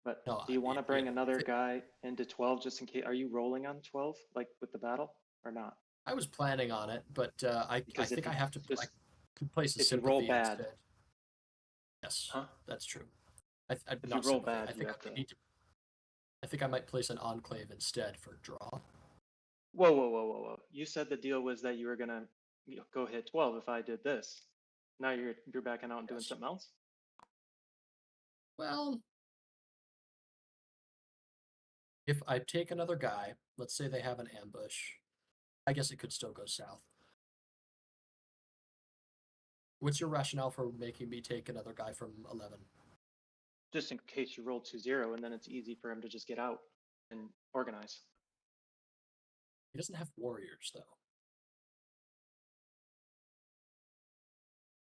[SPEAKER 5] But
[SPEAKER 1] no,
[SPEAKER 5] do you want to bring another guy into 12 just in case? Are you rolling on 12, like with the battle, or not?
[SPEAKER 1] I was planning on it, but I think I have to. I could place a
[SPEAKER 5] if
[SPEAKER 1] sympathy
[SPEAKER 5] you roll bad.
[SPEAKER 1] Instead. Yes,
[SPEAKER 5] huh?
[SPEAKER 1] That's true.
[SPEAKER 5] If you roll bad,
[SPEAKER 1] I think I might place an enclave instead for draw.
[SPEAKER 5] Whoa! You said the deal was that you were gonna go hit 12 if I did this. Now you're backing out and doing something else.
[SPEAKER 1] Well, If I take another guy, let's say they have an ambush, I guess it could still go south. What's your rationale for making me take another guy from 11?
[SPEAKER 5] Just in case you roll 2-0, and then it's easy for him to just get out and organize.
[SPEAKER 1] He doesn't have warriors, though.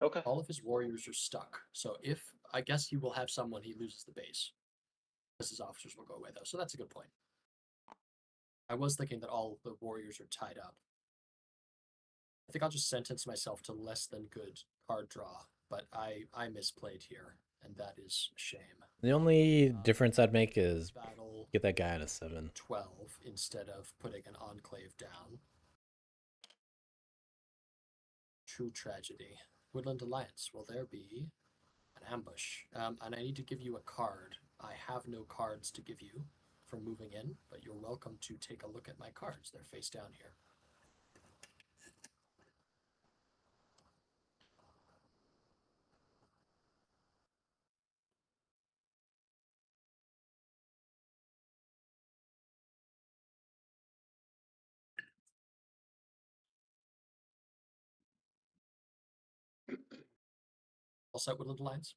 [SPEAKER 5] Okay.
[SPEAKER 1] All of his warriors are stuck. So I guess he will have some when he loses the base. Because his officers will go away, though. So that's a good point. I was thinking that all the warriors are tied up. I think I'll just sentence myself to less than good card draw, but I misplayed here, and that is a shame.
[SPEAKER 2] The only difference I'd make is
[SPEAKER 1] Battle
[SPEAKER 2] get that guy at a 7.
[SPEAKER 1] 12 instead of putting an enclave down. True tragedy. Woodland Alliance. Will there be an ambush? And I need to give you a card. I have no cards to give you from moving in, but you're welcome to take a look at my cards. They're face down here. All set, Woodland Alliance?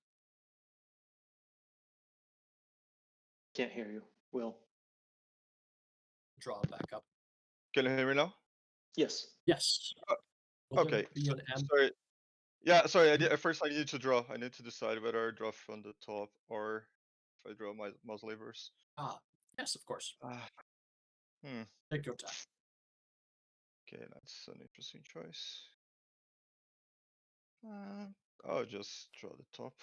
[SPEAKER 5] Can't hear you. Will.
[SPEAKER 1] Draw back up.
[SPEAKER 4] Can you hear me now?
[SPEAKER 5] Yes.
[SPEAKER 1] Yes. Will there
[SPEAKER 4] Okay.
[SPEAKER 1] be an
[SPEAKER 4] Sorry. Yeah, sorry. First, I need to draw. I need to decide whether I draw from the top or if I draw my levers.
[SPEAKER 1] Yes, of course.
[SPEAKER 4] Hmm.
[SPEAKER 1] Take your time.
[SPEAKER 4] Okay, that's an interesting choice. I'll just draw the top.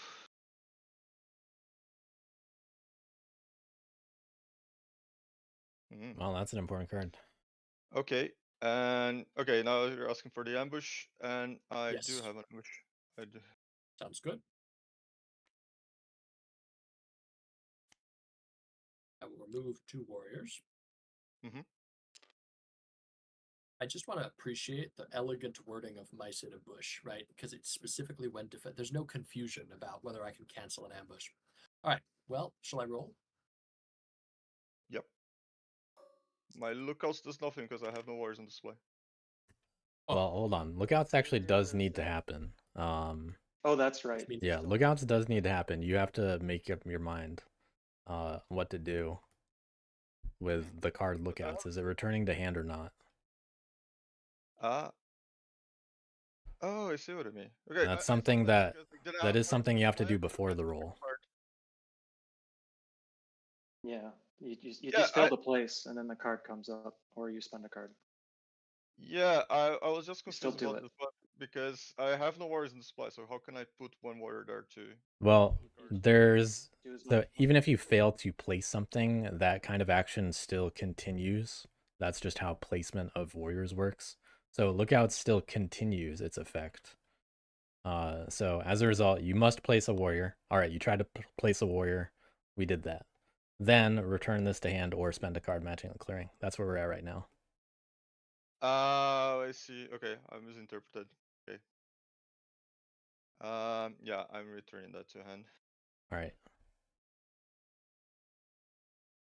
[SPEAKER 2] Well, that's an important card.
[SPEAKER 4] Okay, and okay, now you're asking for the ambush, and I do
[SPEAKER 1] Yes.
[SPEAKER 4] have an ambush. I do.
[SPEAKER 1] Sounds good. I will remove 2 warriors.
[SPEAKER 4] Mm-hmm.
[SPEAKER 1] I just want to appreciate the elegant wording of mice in a bush, right? Because it's specifically when there's no confusion about whether I can cancel an ambush. All right. Well, shall I roll?
[SPEAKER 4] Yep. My lookouts does nothing because I have no warriors on display.
[SPEAKER 2] Well, hold on. Lookouts actually does need to happen.
[SPEAKER 5] Oh, that's right.
[SPEAKER 2] Yeah, lookouts does need to happen. You have to make up your mind what to do with the card lookouts. Is it returning to hand or not?
[SPEAKER 4] Oh, I see what I mean. Okay,
[SPEAKER 2] That's
[SPEAKER 4] I saw
[SPEAKER 2] something that
[SPEAKER 4] because, like, then I
[SPEAKER 2] that
[SPEAKER 4] have
[SPEAKER 2] is
[SPEAKER 4] my
[SPEAKER 2] something you have to
[SPEAKER 4] display,
[SPEAKER 2] do
[SPEAKER 4] but
[SPEAKER 2] before
[SPEAKER 4] then
[SPEAKER 2] the
[SPEAKER 4] the
[SPEAKER 2] roll.
[SPEAKER 4] card.
[SPEAKER 5] Yeah. You
[SPEAKER 4] Yeah,
[SPEAKER 5] just fail to place, and then the card comes up, or you spend a card.
[SPEAKER 4] Yeah, I was just
[SPEAKER 5] You still
[SPEAKER 4] confused
[SPEAKER 5] do
[SPEAKER 4] about
[SPEAKER 5] it.
[SPEAKER 4] this one because I have no warriors in display, so how can I put one warrior there too?
[SPEAKER 2] Well, there's
[SPEAKER 5] Do as
[SPEAKER 2] the
[SPEAKER 5] much.
[SPEAKER 2] even if you fail to place something, that kind of action still continues. That's just how placement of warriors works. So lookout still continues its effect. So as a result, you must place a warrior. All right, you tried to place a warrior. We did that. Then return this to hand or spend a card matching the clearing. That's where we're at right now.
[SPEAKER 4] I see. Okay, I misinterpreted. Okay. Yeah, I'm returning that to hand.
[SPEAKER 2] All right.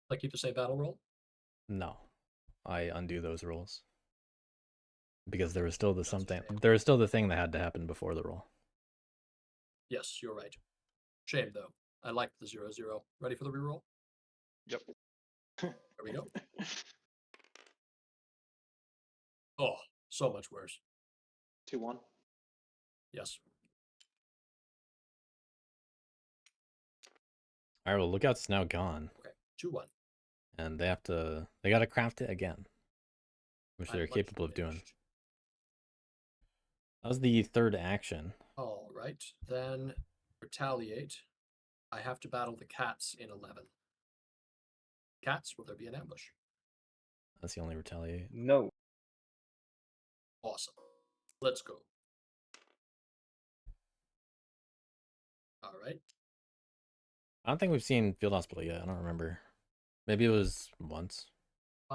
[SPEAKER 1] Like you to say battle roll?
[SPEAKER 2] No, I undo those rules because there was still the
[SPEAKER 1] That's a
[SPEAKER 2] something.
[SPEAKER 1] shame.
[SPEAKER 2] There was still the thing that had to happen before the roll.
[SPEAKER 1] Yes, you're right. Shame, though. I like the 0-0. Ready for the reroll?
[SPEAKER 4] Yep.
[SPEAKER 1] There we go. Oh, so much worse.
[SPEAKER 5] 2-1.
[SPEAKER 1] Yes.
[SPEAKER 2] All right, well, lookout's now gone,
[SPEAKER 1] Okay. 2-1.
[SPEAKER 2] and they got to craft it again, which
[SPEAKER 1] I'm
[SPEAKER 2] they're
[SPEAKER 1] much
[SPEAKER 2] capable of doing.
[SPEAKER 1] diminished.
[SPEAKER 2] That was the third action.
[SPEAKER 1] All right. Then retaliate. I have to battle the cats in 11. Cats, will there be an ambush?
[SPEAKER 2] That's the only retaliate.
[SPEAKER 3] No.
[SPEAKER 1] Awesome. Let's go. All right.
[SPEAKER 2] I don't think we've seen Field Hospital yet. I don't remember. Maybe it was once.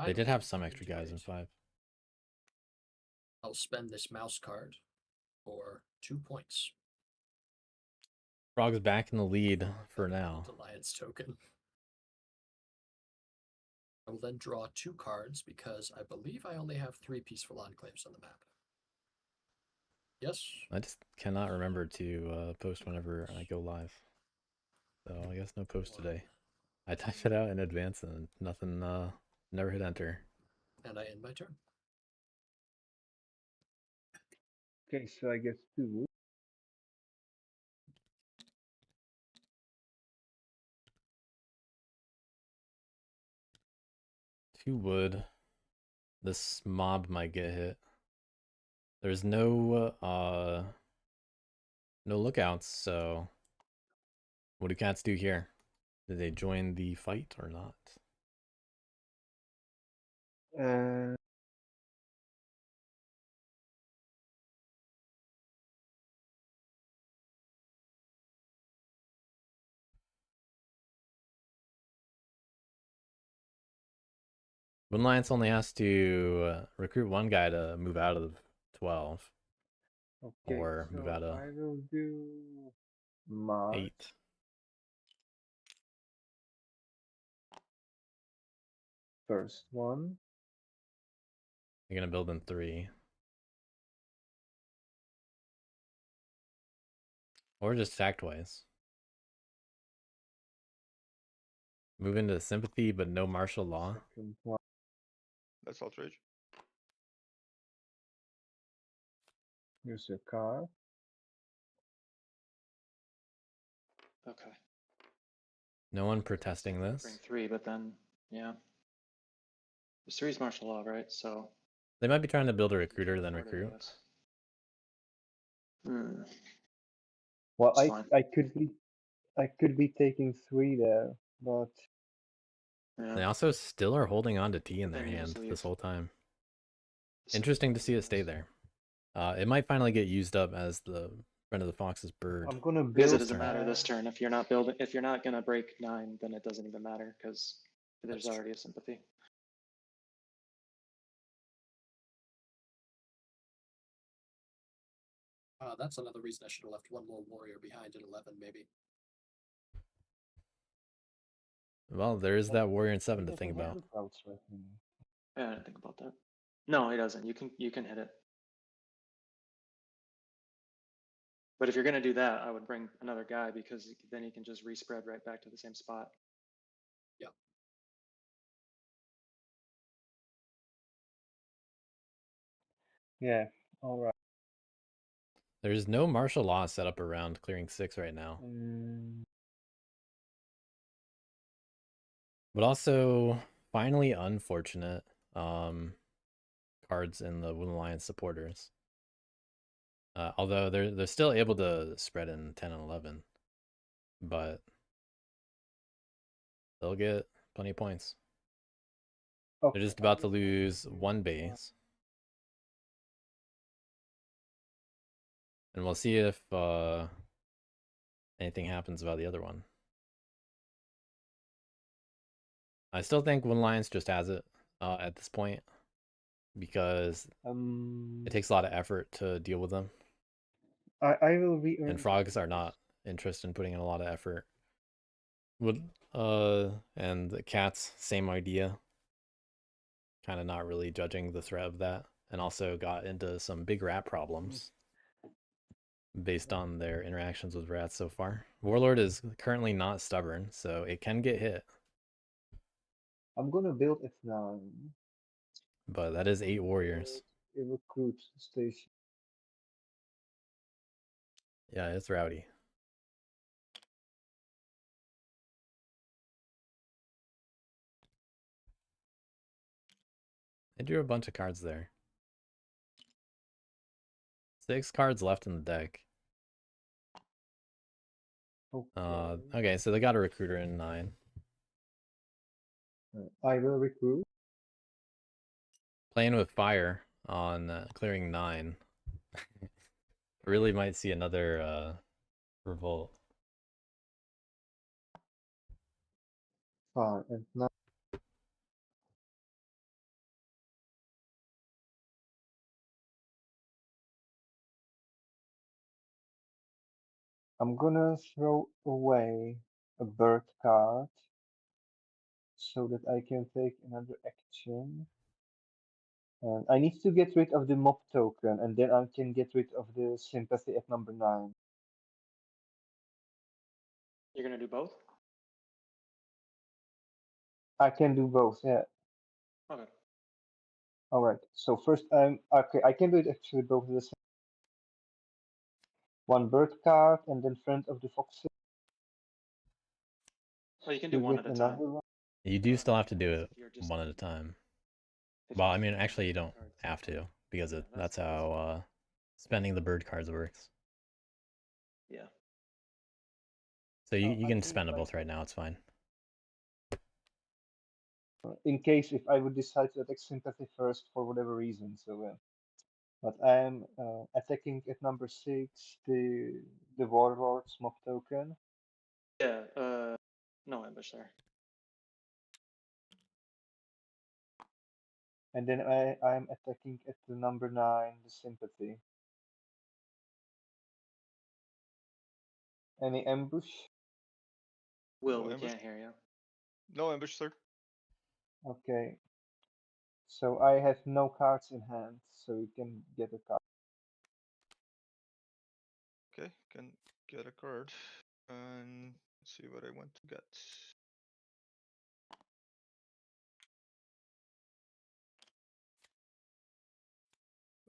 [SPEAKER 2] They did have some extra guys in 5.
[SPEAKER 1] I'll spend this mouse card for 2 points.
[SPEAKER 2] Frog's back in the lead for now.
[SPEAKER 1] Alliance token. I will then draw 2 cards because I believe I only have 3 peaceful enclaves on the map. Yes?
[SPEAKER 2] I just cannot remember to post whenever I go live. So I guess no post today. I typed it out in advance and nothing, never hit enter.
[SPEAKER 1] And I end my turn.
[SPEAKER 3] Okay, so I get 2.
[SPEAKER 2] Two wood. This mob might get hit. There's no lookouts, so what do cats do here? Did they join the fight or not?
[SPEAKER 3] Uh,
[SPEAKER 2] Moon Alliance only has to recruit one guy to move out of 12.
[SPEAKER 3] okay,
[SPEAKER 2] Or move out
[SPEAKER 3] so
[SPEAKER 2] of
[SPEAKER 3] I will do March
[SPEAKER 2] 8.
[SPEAKER 3] first one.
[SPEAKER 2] You're gonna build in 3. Or just attack twice. Move into sympathy, but no martial law.
[SPEAKER 3] Second one.
[SPEAKER 4] That's outrage.
[SPEAKER 3] Here's your card.
[SPEAKER 5] Okay.
[SPEAKER 2] No one protesting
[SPEAKER 5] Bring
[SPEAKER 2] this.
[SPEAKER 5] 3, but then, yeah. There's 3's martial law, right? So.
[SPEAKER 2] They might be trying to build a
[SPEAKER 5] you
[SPEAKER 2] recruiter,
[SPEAKER 5] can't
[SPEAKER 2] then
[SPEAKER 5] afford it, I
[SPEAKER 2] recruit.
[SPEAKER 5] guess. Hmm.
[SPEAKER 3] Well,
[SPEAKER 5] It's fine.
[SPEAKER 3] I could be taking 3 there, but
[SPEAKER 5] Yeah.
[SPEAKER 2] They also still are holding on to T in
[SPEAKER 5] But
[SPEAKER 2] their
[SPEAKER 5] then you
[SPEAKER 2] hand
[SPEAKER 5] just leave
[SPEAKER 2] this whole time.
[SPEAKER 5] the
[SPEAKER 2] Interesting to see it
[SPEAKER 5] sympathy,
[SPEAKER 2] stay there. It might finally get used up as the friend of the fox's bird.
[SPEAKER 3] I'm gonna
[SPEAKER 5] because it
[SPEAKER 3] build.
[SPEAKER 5] doesn't matter this turn. If you're not building, if you're not gonna break 9, then it doesn't even matter because there's
[SPEAKER 1] That's true.
[SPEAKER 5] already a sympathy.
[SPEAKER 1] That's another reason I should have left one more warrior behind at 11, maybe.
[SPEAKER 2] Well, there is that warrior in 7
[SPEAKER 3] He
[SPEAKER 2] to think
[SPEAKER 3] doesn't have
[SPEAKER 2] about.
[SPEAKER 3] lookouts right now.
[SPEAKER 5] Yeah, I didn't think about that. No, he doesn't. You can hit it. But if you're gonna do that, I would bring another guy because then he can just respread right back to the same spot.
[SPEAKER 1] Yeah.
[SPEAKER 3] Yeah, all right.
[SPEAKER 2] There's no martial law set up around clearing 6 right now. But also, finally unfortunate cards in the Wood Alliance supporters. Although they're still able to spread in 10 and 11. But they'll get plenty of points.
[SPEAKER 3] Okay,
[SPEAKER 2] They're just
[SPEAKER 3] I
[SPEAKER 2] about to
[SPEAKER 3] will send
[SPEAKER 2] lose
[SPEAKER 3] you
[SPEAKER 2] 1 base. And we'll see if anything happens about the other one. I still think Wood Alliance just has it at this point because it takes a lot of effort to deal with them.
[SPEAKER 3] I will re
[SPEAKER 2] And frogs are not interested in putting in a lot of effort. And the cats, same idea. Kind of not really judging the threat of that. And also got into some big rat problems based on their interactions with rats so far. Warlord is currently not stubborn, so it can get hit.
[SPEAKER 3] I'm gonna build F9.
[SPEAKER 2] But that is 8 warriors.
[SPEAKER 3] A recruit station.
[SPEAKER 2] Yeah, it's rowdy. I drew a bunch of cards there. 6 cards left in the deck. Okay, so they got a recruiter in 9.
[SPEAKER 3] I will recruit.
[SPEAKER 2] Playing with fire on clearing 9. Really might see another revolt.
[SPEAKER 3] Fine, and now I'm gonna throw away a bird card so that I can take another action. And I need to get rid of the mob token, and then I can get rid of the sympathy at number 9.
[SPEAKER 5] You're gonna do both?
[SPEAKER 3] I can do both, yeah.
[SPEAKER 5] Okay.
[SPEAKER 3] All right. So first, okay. I can do it actually both at the same. One bird card, and then friend of the foxes
[SPEAKER 5] Well, you can
[SPEAKER 3] to
[SPEAKER 5] do one
[SPEAKER 3] get
[SPEAKER 5] at a time.
[SPEAKER 3] another one.
[SPEAKER 2] You do still have to do
[SPEAKER 5] If
[SPEAKER 2] it
[SPEAKER 5] you're just
[SPEAKER 2] one at a time.
[SPEAKER 5] if
[SPEAKER 2] Well,
[SPEAKER 5] you're
[SPEAKER 2] I
[SPEAKER 5] just
[SPEAKER 2] mean,
[SPEAKER 5] playing
[SPEAKER 2] actually, you
[SPEAKER 5] bird
[SPEAKER 2] don't
[SPEAKER 5] cards.
[SPEAKER 2] have to because
[SPEAKER 5] Yeah,
[SPEAKER 2] that's
[SPEAKER 5] that's
[SPEAKER 2] how spending the bird cards works.
[SPEAKER 5] yeah.
[SPEAKER 2] So you
[SPEAKER 3] I
[SPEAKER 2] can
[SPEAKER 3] think
[SPEAKER 2] spend them
[SPEAKER 3] like
[SPEAKER 2] both right now. It's fine.
[SPEAKER 3] in case if I would decide to attack sympathy first for whatever reason. So, but I'm attacking at number 6 the warlord's mob token,
[SPEAKER 5] Yeah, no ambush there.
[SPEAKER 3] and then I'm attacking at the number 9 the sympathy. Any ambush?
[SPEAKER 5] Will,
[SPEAKER 4] No
[SPEAKER 5] we
[SPEAKER 4] ambush.
[SPEAKER 5] can't hear you.
[SPEAKER 4] No ambush, sir.
[SPEAKER 3] Okay. So I have no cards in hand, so you can get a card.
[SPEAKER 4] Okay, can get a card. And see what I want to get.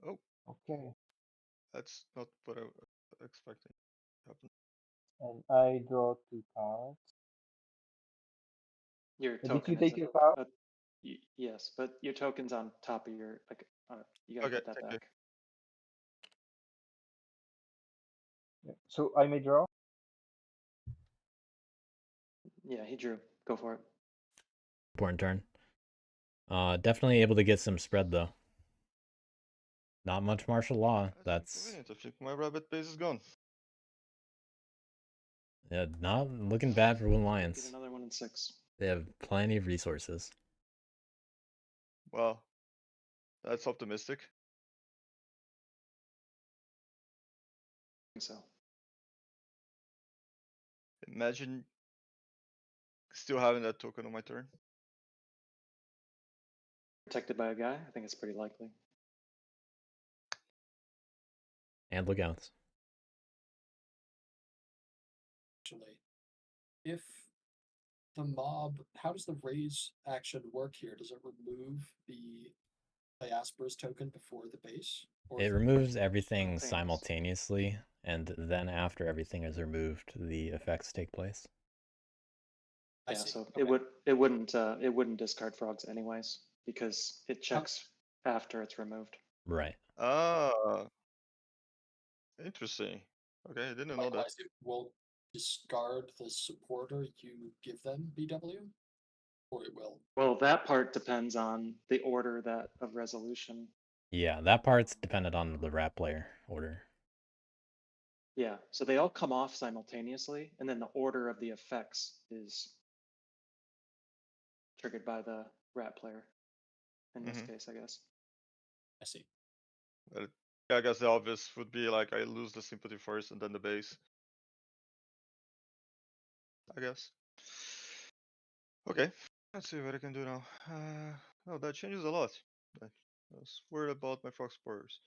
[SPEAKER 4] Oh,
[SPEAKER 3] Okay.
[SPEAKER 4] that's not what I was expecting to happen.
[SPEAKER 3] And I draw 2 cards.
[SPEAKER 5] Your
[SPEAKER 3] Did
[SPEAKER 5] token
[SPEAKER 3] you
[SPEAKER 5] is
[SPEAKER 3] take your card?
[SPEAKER 5] yes, but your token's on top of your like. You gotta
[SPEAKER 4] Okay,
[SPEAKER 5] get that
[SPEAKER 4] thank
[SPEAKER 5] back.
[SPEAKER 3] Yeah. So I may draw.
[SPEAKER 5] Yeah, he drew. Go for it.
[SPEAKER 2] Important turn. Definitely able to get some spread though. Not much martial law. That's
[SPEAKER 4] inconvenient. I think my rabbit base is gone.
[SPEAKER 2] yeah, not looking bad for Wooden
[SPEAKER 5] Get
[SPEAKER 2] Lions.
[SPEAKER 5] another one in 6.
[SPEAKER 2] They have plenty of resources.
[SPEAKER 4] Well, that's optimistic.
[SPEAKER 5] I think so.
[SPEAKER 4] Imagine still having that token on my turn.
[SPEAKER 5] Protected by a guy. I think it's pretty likely.
[SPEAKER 2] And lookouts.
[SPEAKER 1] Actually, if the mob, how does the raise action work here? Does it remove the diaspora's token before the base? Or
[SPEAKER 2] It
[SPEAKER 1] is
[SPEAKER 2] removes everything
[SPEAKER 5] Simultaneous.
[SPEAKER 2] simultaneously, and then after everything is removed, the effects take place.
[SPEAKER 1] I
[SPEAKER 5] Yeah,
[SPEAKER 1] see.
[SPEAKER 5] so
[SPEAKER 1] Okay.
[SPEAKER 5] it wouldn't discard frogs anyways because it checks after it's removed.
[SPEAKER 2] Right.
[SPEAKER 4] Ah, interesting. Okay, I didn't know that.
[SPEAKER 1] Likewise, it will discard the supporter you give them BW, or it will.
[SPEAKER 5] Well, that part depends on the order that of resolution.
[SPEAKER 2] Yeah, that part's dependent on the rat player order.
[SPEAKER 5] Yeah, so they all come off simultaneously, and then the order of the effects is triggered by the rat player. In this case, I guess.
[SPEAKER 1] I see.
[SPEAKER 4] But yeah, I guess the obvious would be like I lose the sympathy first and then the base. I guess. Okay, let's see what I can do now. Oh, that changes a lot. I was worried about my frog spores.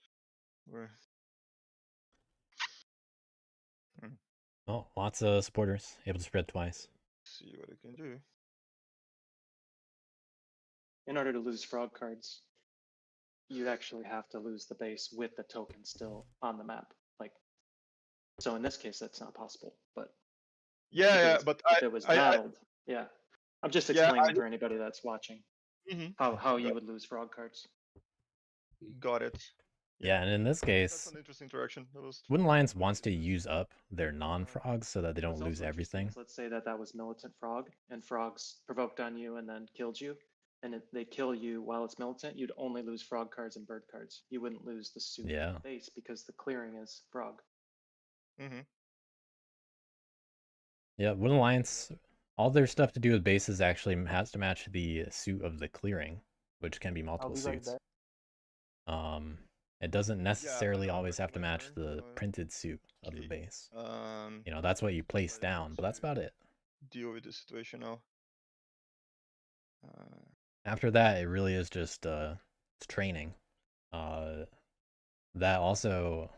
[SPEAKER 2] Oh, lots of supporters able to spread twice.
[SPEAKER 4] See what I can do.
[SPEAKER 5] In order to lose frog cards, you actually have to lose the base with the token still on the map. Like, so in this case, that's not possible. But
[SPEAKER 4] Yeah, yeah, but
[SPEAKER 5] if it was battled, yeah. I'm just explaining for anybody that's watching how you would lose frog cards.
[SPEAKER 4] Got it.
[SPEAKER 2] Yeah, and in this
[SPEAKER 4] That's
[SPEAKER 2] case,
[SPEAKER 4] an interesting interaction.
[SPEAKER 2] Wooden Lions wants to use up their non-frogs so that they don't
[SPEAKER 5] What's
[SPEAKER 2] lose
[SPEAKER 5] also interesting
[SPEAKER 2] everything.
[SPEAKER 5] is, let's say that was militant frog, and frogs provoked on you and then killed you, and they kill you while it's militant. You'd only lose frog cards and bird cards. You wouldn't lose the suit base because the clearing is frog.
[SPEAKER 2] Yeah, Wooden Lions, all their stuff to do with bases actually has to match the suit of the clearing, which can be multiple suits. It doesn't necessarily always have to match the printed suit of the base. You know, that's what you place down, but that's about it.
[SPEAKER 4] Deal with the situation now.
[SPEAKER 2] After that, it really is just it's training. That also,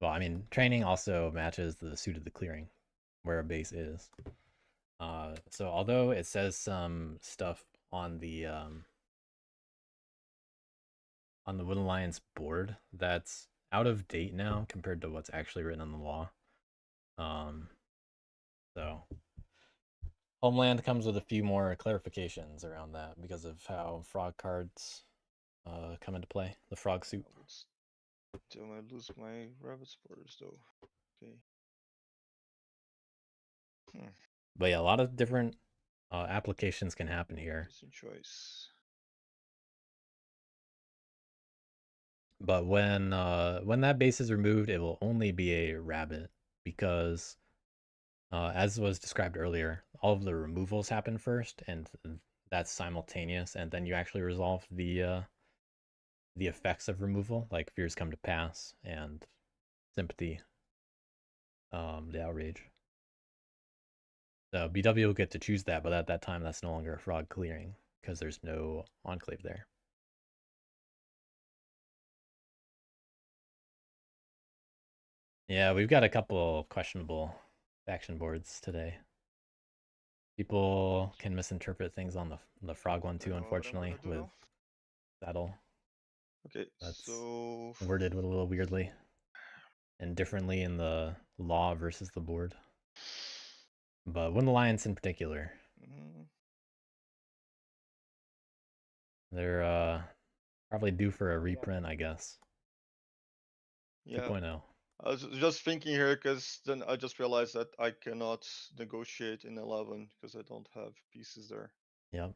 [SPEAKER 2] well, I mean, training also matches the suit of the clearing, where a base is. So although it says some stuff on the Wooden Alliance board that's out of date now compared to what's actually written in the law. So Homeland comes with a few more clarifications around that because of how frog cards come into play, the frog suit.
[SPEAKER 4] Still might lose my rabbit sporters though. Okay.
[SPEAKER 2] But yeah, a lot of different applications can happen here.
[SPEAKER 4] Interesting choice.
[SPEAKER 2] But when that base is removed, it will only be a rabbit because, as was described earlier, all of the removals happen first, and that's simultaneous, and then you actually resolve the effects of removal, like fears come to pass and sympathy, the outrage. So BW will get to choose that, but at that time, that's no longer a frog clearing because there's no enclave there. Yeah, we've got a couple questionable faction boards today. People can misinterpret things on the frog one too, unfortunately, with Saddle.
[SPEAKER 4] Okay,
[SPEAKER 2] That's
[SPEAKER 4] so
[SPEAKER 2] worded a little weirdly and differently in the law versus the board. But Wooden Alliance in particular, they're probably due for a reprint, I guess.
[SPEAKER 4] yeah.
[SPEAKER 2] 2.0.
[SPEAKER 4] I was just thinking here because then I just realized that I cannot negotiate in 11 because I don't have pieces there.
[SPEAKER 2] Yep.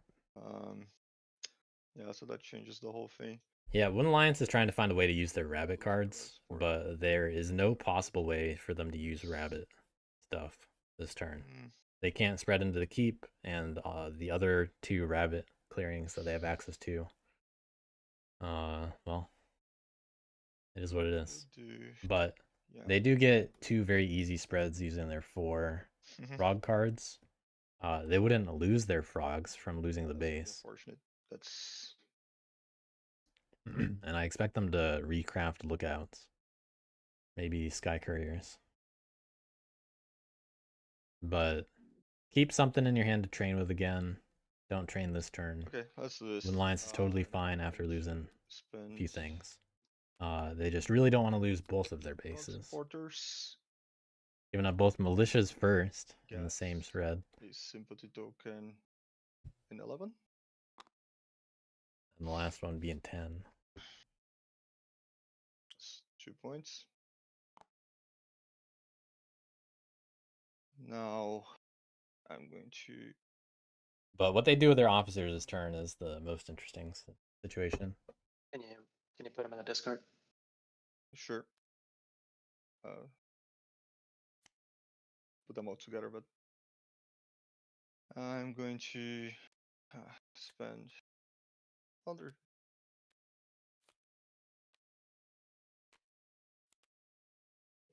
[SPEAKER 4] Yeah, so that changes the whole thing.
[SPEAKER 2] Yeah, Wooden Alliance is trying to find a way to use their rabbit cards, but there is no possible way for them to use rabbit stuff this turn. They can't spread into the keep and the other two rabbit clearings that they have access to. Well, it is what it is. But they do get two very easy spreads using their 4 frog cards. They wouldn't lose their frogs from losing the base.
[SPEAKER 4] Unfortunate. That's
[SPEAKER 2] and I expect them to recraft lookouts. Maybe sky couriers. But keep something in your hand to train with again. Don't train this turn.
[SPEAKER 4] okay, let's do this.
[SPEAKER 2] Wooden Alliance is totally fine after losing
[SPEAKER 4] spend
[SPEAKER 2] a few things. They just really don't want to lose both of their bases.
[SPEAKER 4] Supporters.
[SPEAKER 2] Giving up both militias first in the same thread.
[SPEAKER 4] A sympathy token in 11.
[SPEAKER 2] And the last one being 10.
[SPEAKER 4] That's 2 points. Now I'm going to.
[SPEAKER 2] But what they do with their officers this turn is the most interesting situation.
[SPEAKER 5] Can you put them in the discard?
[SPEAKER 4] Sure. Put them all together, but I'm going to spend other.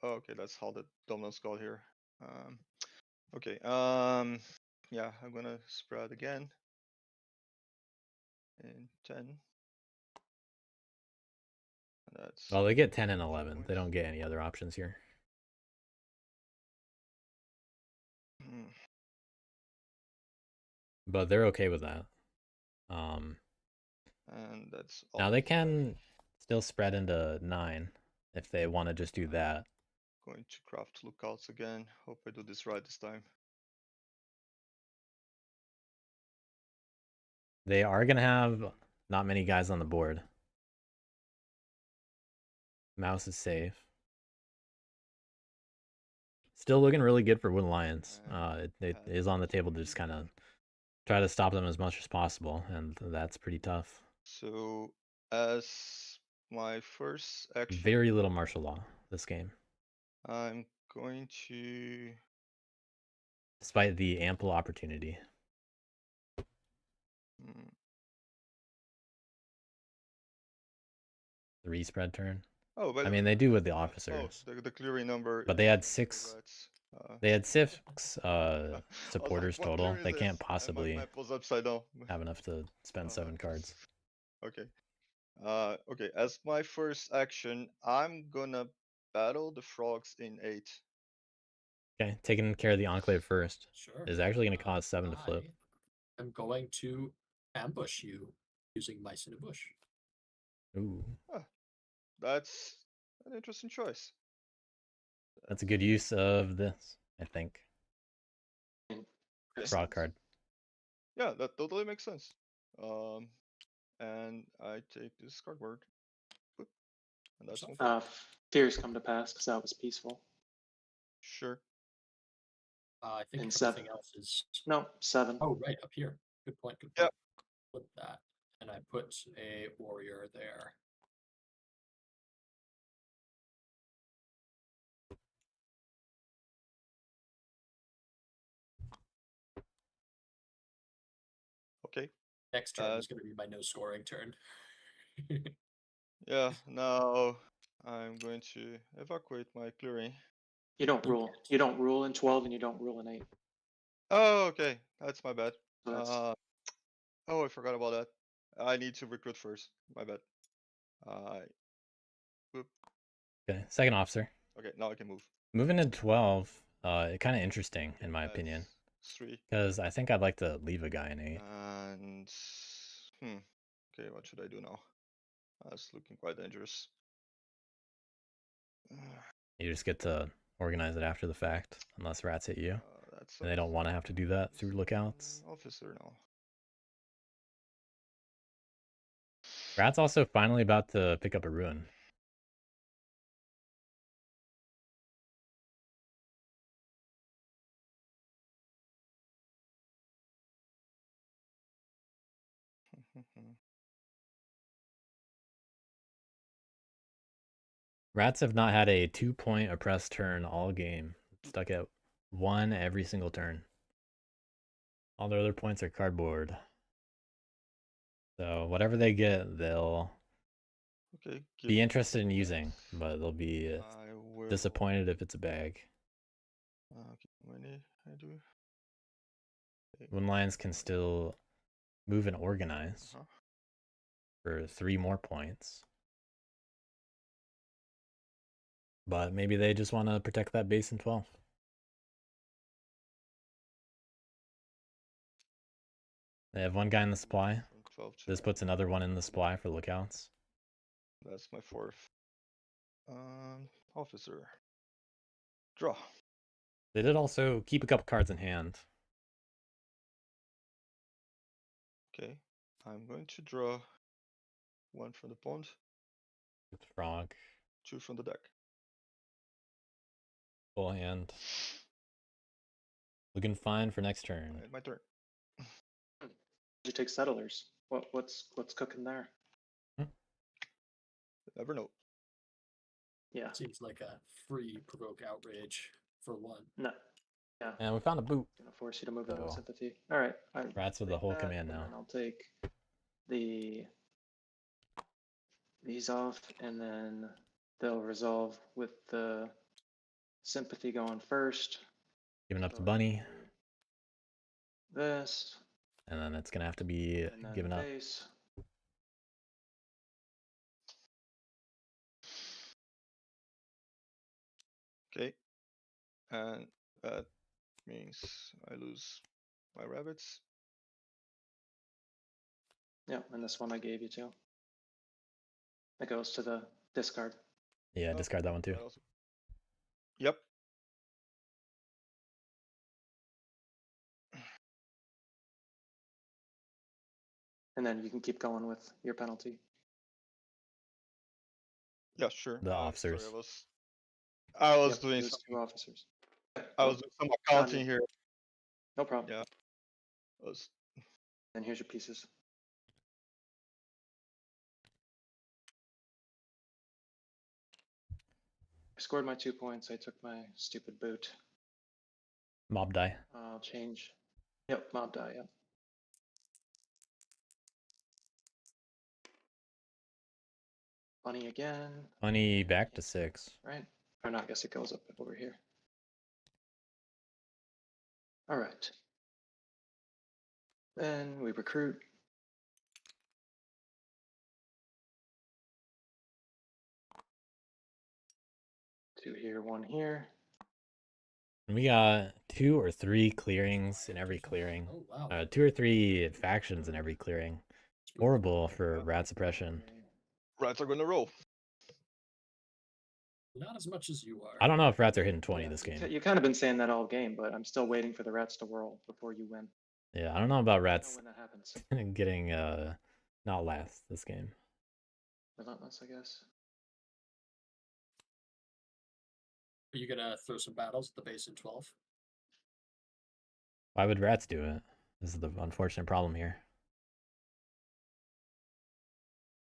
[SPEAKER 4] Oh, okay, that's how the dominance called here. Okay. Yeah, I'm gonna spread again. In 10. That's.
[SPEAKER 2] Well, they get 10 and 11. They don't get any other options here. But they're okay with that.
[SPEAKER 4] And that's all.
[SPEAKER 2] Now they can still spread into 9 if they want to just do that.
[SPEAKER 4] Going to craft lookouts again. Hope I do this right this time.
[SPEAKER 2] They are going to have not many guys on the board. Mouse is safe. Still looking really good for Wooden Alliance. It is on the table to just kind of try to stop them as much as possible, and that's pretty tough.
[SPEAKER 4] So, as my first action,
[SPEAKER 2] very little martial law this game.
[SPEAKER 4] I'm going to,
[SPEAKER 2] despite the ample opportunity. The respread turn.
[SPEAKER 4] Oh, but
[SPEAKER 2] I mean, they do with the officers.
[SPEAKER 4] Oh, the clearing number.
[SPEAKER 2] But they had 6 They had 6
[SPEAKER 4] I was like,
[SPEAKER 2] supporters
[SPEAKER 4] what
[SPEAKER 2] total.
[SPEAKER 4] clear is
[SPEAKER 2] They
[SPEAKER 4] this?
[SPEAKER 2] can't
[SPEAKER 4] And my
[SPEAKER 2] possibly
[SPEAKER 4] map was upside down.
[SPEAKER 2] have enough to spend 7 cards.
[SPEAKER 4] Okay. Okay. As my first action, I'm gonna battle the frogs in 8.
[SPEAKER 2] Okay, taking care of the Enclave first
[SPEAKER 1] Sure.
[SPEAKER 2] is actually going to cause 7 to flip.
[SPEAKER 1] I'm going to ambush you using mice in a bush.
[SPEAKER 2] Ooh,
[SPEAKER 4] That's an interesting choice.
[SPEAKER 2] that's a good use of this, I think.
[SPEAKER 5] Makes
[SPEAKER 2] Draw a
[SPEAKER 5] sense.
[SPEAKER 2] card.
[SPEAKER 4] Yeah, that totally makes sense. And I take this cardboard. Boop. And that's one.
[SPEAKER 5] Fears come to pass because that was peaceful.
[SPEAKER 4] Sure.
[SPEAKER 1] I think
[SPEAKER 5] And
[SPEAKER 1] everything
[SPEAKER 5] 7.
[SPEAKER 1] else is.
[SPEAKER 5] No, 7.
[SPEAKER 1] Oh, right up here. Good point. Good
[SPEAKER 4] Yeah.
[SPEAKER 1] point. Put that, and I put a warrior there.
[SPEAKER 4] Okay.
[SPEAKER 1] Next turn is going to be my no scoring turn.
[SPEAKER 4] Yeah. Now I'm going to evacuate my clearing.
[SPEAKER 5] You don't rule. You don't rule in 12, and you don't rule in 8.
[SPEAKER 4] Oh, okay. That's my bad.
[SPEAKER 5] So that's
[SPEAKER 4] Oh, I forgot about that. I need to recruit first. My bad. Boop.
[SPEAKER 2] Okay, second officer.
[SPEAKER 4] Okay, now I can move.
[SPEAKER 2] Moving to 12, kind of interesting in my opinion.
[SPEAKER 4] That's 3.
[SPEAKER 2] Because I think I'd like to leave a guy in 8.
[SPEAKER 4] And okay, what should I do now? That's looking quite dangerous.
[SPEAKER 2] You just get to organize it after the fact, unless rats hit you.
[SPEAKER 4] That's
[SPEAKER 2] And they don't want to have to do that through lookouts.
[SPEAKER 4] Officer now.
[SPEAKER 2] Rat's also finally about to pick up a ruin. Rats have not had a 2-point oppressed turn all game. Stuck at 1 every single turn. All their other points are cardboard. So whatever they get, they'll be interested in using, but they'll be disappointed if it's a bag. Wooden Lions can still move and organize for 3 more points. But maybe they just want to protect that base in 12. They have 1 guy in the supply. This puts another one in the supply for lookouts.
[SPEAKER 4] That's my 4th. Officer. Draw.
[SPEAKER 2] They did also keep a couple cards in hand.
[SPEAKER 4] Okay. I'm going to draw 1 from the pond.
[SPEAKER 2] With frog.
[SPEAKER 4] 2 from the deck.
[SPEAKER 2] Full hand. Looking fine for next turn.
[SPEAKER 4] Right, my turn.
[SPEAKER 5] you take settlers. What's cooking there?
[SPEAKER 4] Never know.
[SPEAKER 5] Yeah.
[SPEAKER 1] Seems like a free provoke outrage for 1.
[SPEAKER 5] No. Yeah.
[SPEAKER 2] And we found a boot.
[SPEAKER 5] Gonna force you to move into sympathy. All right.
[SPEAKER 2] Rats with the whole command now.
[SPEAKER 5] And I'll take these off, and then they'll resolve with the sympathy going first.
[SPEAKER 2] Giving up to Bunny.
[SPEAKER 5] This.
[SPEAKER 2] And then it's going to have to be given up.
[SPEAKER 5] Base.
[SPEAKER 4] Okay. And that means I lose my rabbits.
[SPEAKER 5] Yeah, and this one I gave you too. That goes to the discard.
[SPEAKER 2] Yeah, discard that one too.
[SPEAKER 4] Yep.
[SPEAKER 5] And then you can keep going with your penalty.
[SPEAKER 4] Yeah, sure.
[SPEAKER 2] The officers.
[SPEAKER 4] Sorry, I was doing
[SPEAKER 5] those
[SPEAKER 4] some,
[SPEAKER 5] 2 officers.
[SPEAKER 4] I was doing some accounting here.
[SPEAKER 5] No problem.
[SPEAKER 4] Yeah.
[SPEAKER 5] And here's your pieces. I scored my 2 points. I took my stupid boot.
[SPEAKER 2] Mob die.
[SPEAKER 5] I'll change. Yep, mob die, yep. Bunny again.
[SPEAKER 2] Bunny back to 6.
[SPEAKER 5] Right? Or no, I guess it goes up over here. All right. Then we recruit. Two here, one here.
[SPEAKER 2] And we got 2 or 3 clearings in every clearing.
[SPEAKER 1] Oh wow.
[SPEAKER 2] 2 or 3 factions in every clearing. Horrible for rat suppression.
[SPEAKER 4] Rats are gonna roll.
[SPEAKER 1] Not as much as you are.
[SPEAKER 2] I don't know if rats are hitting 20
[SPEAKER 5] Yeah,
[SPEAKER 2] this game.
[SPEAKER 5] You kind of been saying that all game, but I'm still waiting for the rats to whirl before you win.
[SPEAKER 2] Yeah, I don't know about
[SPEAKER 5] I know
[SPEAKER 2] rats
[SPEAKER 5] when that happens.
[SPEAKER 2] getting not last this game.
[SPEAKER 5] Relentless, I guess.
[SPEAKER 1] Are you gonna throw some battles at the base in 12?
[SPEAKER 2] Why would rats do it? This is the unfortunate problem here.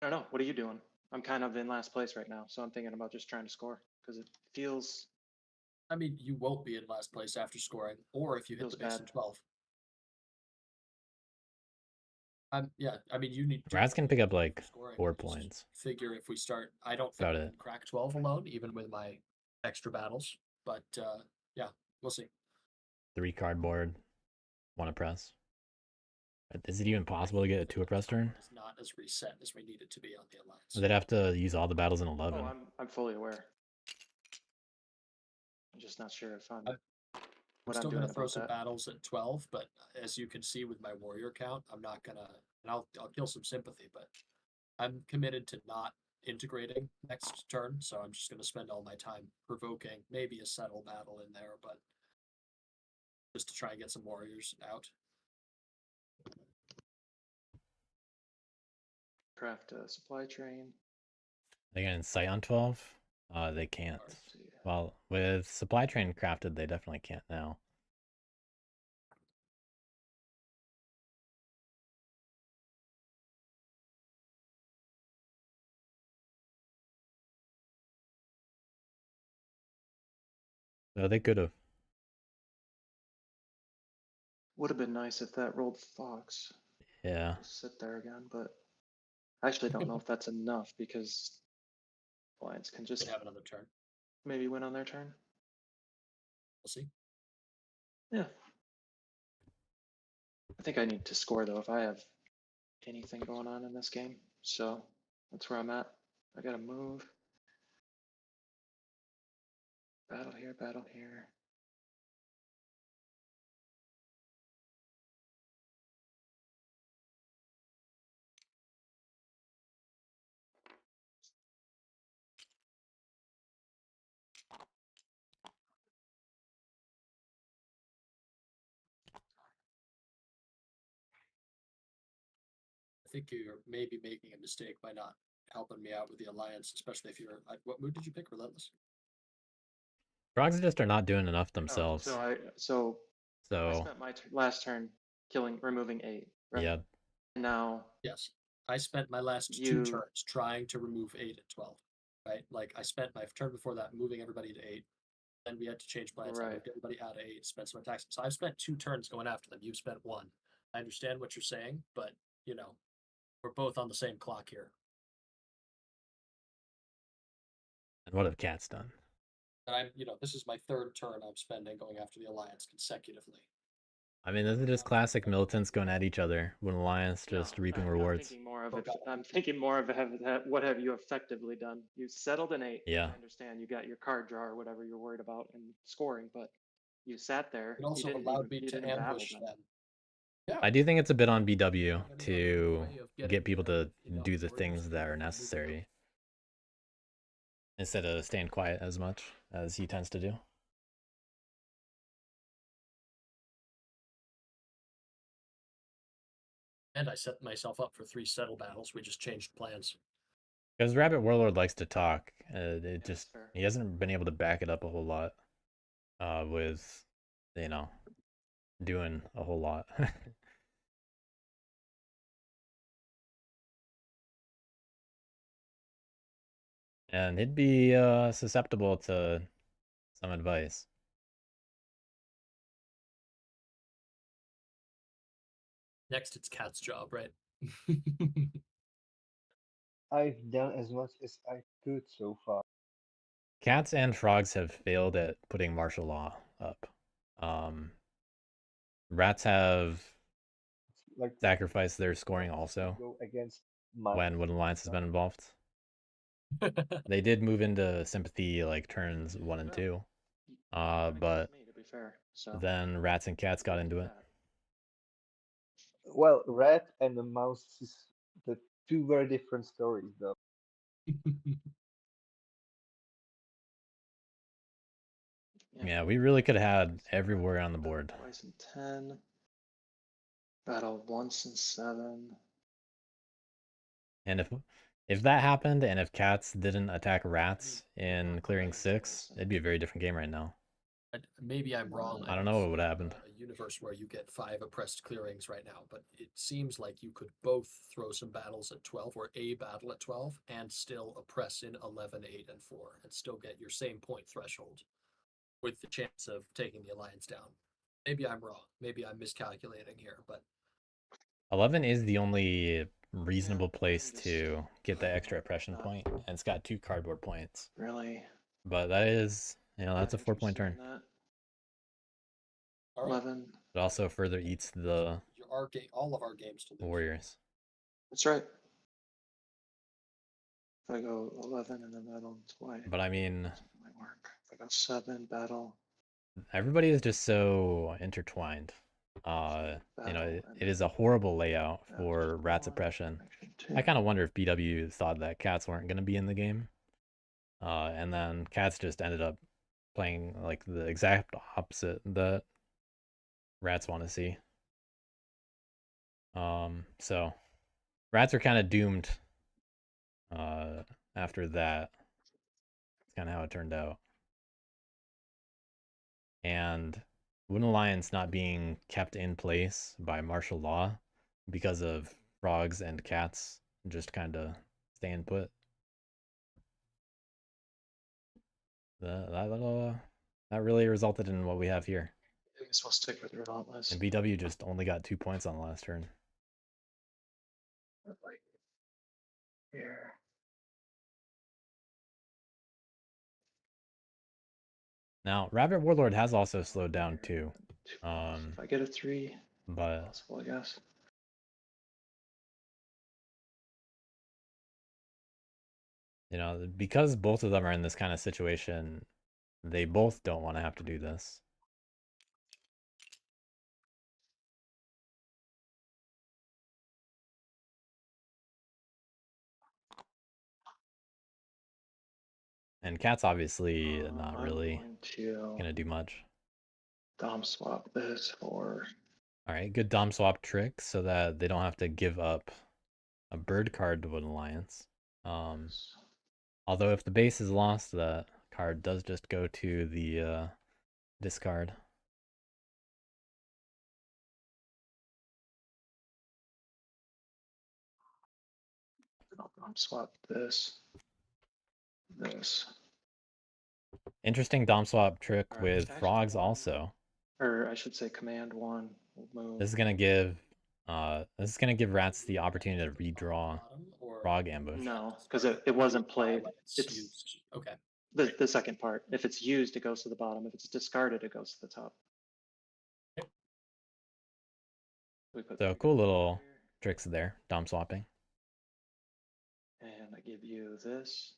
[SPEAKER 5] I don't know. What are you doing? I'm kind of in last place right now, so I'm thinking about just trying to score because it feels
[SPEAKER 1] I mean, you won't be in last place after scoring, or if you hit
[SPEAKER 5] Feels
[SPEAKER 1] the base in
[SPEAKER 5] bad.
[SPEAKER 1] 12. Yeah, I mean, you need
[SPEAKER 2] Rats can pick up like
[SPEAKER 1] scoring.
[SPEAKER 2] 4
[SPEAKER 1] Just
[SPEAKER 2] points.
[SPEAKER 1] Figure if we start, I don't think
[SPEAKER 2] About
[SPEAKER 1] I
[SPEAKER 2] it.
[SPEAKER 1] can crack 12 alone, even with my extra battles. But yeah, we'll see.
[SPEAKER 2] 3 cardboard, 1 oppress. Is it even possible to get a 2 oppress turn?
[SPEAKER 1] It's not as reset as we need it to be on the alliance.
[SPEAKER 2] They'd have to use all the battles in 11.
[SPEAKER 5] Oh, I'm fully aware. I'm just not sure if I'm what
[SPEAKER 1] still
[SPEAKER 5] I'm doing
[SPEAKER 1] gonna throw
[SPEAKER 5] about
[SPEAKER 1] some
[SPEAKER 5] that.
[SPEAKER 1] battles at 12, but as you can see with my warrior count, I'm not gonna. And I'll kill some sympathy, but I'm committed to not integrating next turn, so I'm just gonna spend all my time provoking maybe a settle battle in there, but just to try and get some warriors out.
[SPEAKER 5] Craft a supply train.
[SPEAKER 2] They got Insight on 12? They can't. Well, with supply train crafted, they definitely can't now. No, they could have.
[SPEAKER 5] Would have been nice if that rolled Fox.
[SPEAKER 2] Yeah.
[SPEAKER 5] Just sit there again, but I actually don't know if that's enough because Alliance can just
[SPEAKER 1] Could have another turn.
[SPEAKER 5] maybe win on their turn.
[SPEAKER 1] We'll see.
[SPEAKER 5] Yeah. I think I need to score though if I have anything going on in this game. So that's where I'm at. I gotta move. Battle here, battle here.
[SPEAKER 1] I think you're maybe making a mistake by not helping me out with the alliance, especially if you're. What mood did you pick? Relentless.
[SPEAKER 2] Frogs just are not doing enough
[SPEAKER 5] Oh,
[SPEAKER 2] themselves.
[SPEAKER 5] so I spent my last turn removing 8. Right?
[SPEAKER 2] Yeah.
[SPEAKER 5] Now.
[SPEAKER 1] Yes, I spent my last 2 turns trying to remove 8 and 12. Right, like I spent my turn before that moving everybody to 8. Then we had to change plans. I moved everybody out of 8, spent some attacks. So I've spent 2 turns going after them. You've spent 1. I understand what you're saying, but you know, we're both on the same clock here.
[SPEAKER 2] And what have cats done?
[SPEAKER 1] And this is my 3rd turn I'm spending going after the alliance consecutively.
[SPEAKER 2] I mean, this is just classic militants going at each other when alliance just reaping rewards.
[SPEAKER 5] I'm thinking more of what have you effectively done? You settled an 8.
[SPEAKER 2] Yeah.
[SPEAKER 5] I understand you got your card draw or whatever you're worried about and scoring, but you sat there.
[SPEAKER 1] It also allowed me to ambush them.
[SPEAKER 2] Yeah. I do think it's a bit on BW to get people to do the things that are necessary instead of staying quiet as much as he tends to do.
[SPEAKER 1] And I set myself up for 3 settle battles. We just changed plans.
[SPEAKER 2] Because Rabbit Warlord likes to talk. He hasn't been able to back it up a whole lot with, doing a whole lot. And he'd be susceptible to some advice.
[SPEAKER 1] Next, it's Cat's job, right?
[SPEAKER 3] I've done as much as I could so far.
[SPEAKER 2] Cats and frogs have failed at putting martial law up. Rats have
[SPEAKER 3] It's like
[SPEAKER 2] sacrificed their scoring also
[SPEAKER 3] go against my
[SPEAKER 2] when Wooden Alliance has been involved. They did move into sympathy like turns 1 and 2. But
[SPEAKER 5] Me, to be fair, so
[SPEAKER 2] then Rats and Cats got into it.
[SPEAKER 3] Well, rat and the mouse is the two very different stories, though.
[SPEAKER 2] Yeah, we really could have had everywhere on the board.
[SPEAKER 5] Twice in 10. Battle once in 7.
[SPEAKER 2] And if that happened, and if Cats didn't attack Rats in clearing 6, it'd be a very different game right now.
[SPEAKER 1] Maybe I'm wrong.
[SPEAKER 2] I don't know what would happen.
[SPEAKER 1] A universe where you get 5 oppressed clearings right now, but it seems like you could both throw some battles at 12 or a battle at 12 and still oppress in 11, 8, and 4 and still get your same point threshold with the chance of taking the alliance down. Maybe I'm wrong. Maybe I'm miscalculating here, but
[SPEAKER 2] 11 is the only reasonable place to get that extra oppression point, and it's got 2 cardboard points.
[SPEAKER 5] Really?
[SPEAKER 2] But that is, that's a 4-point turn.
[SPEAKER 1] all right.
[SPEAKER 5] 11.
[SPEAKER 2] It also further eats the
[SPEAKER 1] All of our games to lose.
[SPEAKER 2] Warriors.
[SPEAKER 5] That's right. If I go 11 and then battle twice.
[SPEAKER 2] But I mean,
[SPEAKER 5] Might work. If I go 7, battle.
[SPEAKER 2] everybody is just so intertwined. It is a horrible layout for Rat's oppression. I kind of wonder if BW thought that Cats weren't going to be in the game. And then Cats just ended up playing like the exact opposite that Rats want to see. So Rats are kind of doomed after that. That's kind of how it turned out. And Wooden Alliance not being kept in place by martial law because of frogs and cats just kind of staying put. That really resulted in what we have here.
[SPEAKER 5] I guess we'll stick with Relentless.
[SPEAKER 2] And BW just only got 2 points on the last turn.
[SPEAKER 5] Like here.
[SPEAKER 2] Now, Rabbit Warlord has also slowed down too.
[SPEAKER 5] If I get a 3,
[SPEAKER 2] But
[SPEAKER 5] possible, I guess.
[SPEAKER 2] because both of them are in this kind of situation, they both don't want to have to do this. And Cat's obviously not really gonna do much.
[SPEAKER 5] Dom swap this for.
[SPEAKER 2] All right, good Dom swap trick so that they don't have to give up a bird card to Wooden Alliance. Although if the base is lost, that card does just go to the discard.
[SPEAKER 5] I'll Dom swap this.
[SPEAKER 2] Interesting Dom swap trick
[SPEAKER 5] Alright,
[SPEAKER 2] with
[SPEAKER 5] actually,
[SPEAKER 2] frogs also.
[SPEAKER 5] Or I should say command 1 will move.
[SPEAKER 2] This is gonna give Rats the opportunity to redraw frog ambush.
[SPEAKER 5] No, because it wasn't played. It's
[SPEAKER 1] used. Okay.
[SPEAKER 5] the second part. If it's used, it goes to the bottom. If it's discarded, it goes to the top.
[SPEAKER 1] Yep.
[SPEAKER 2] So cool little tricks there, Dom swapping.
[SPEAKER 5] And I give you this.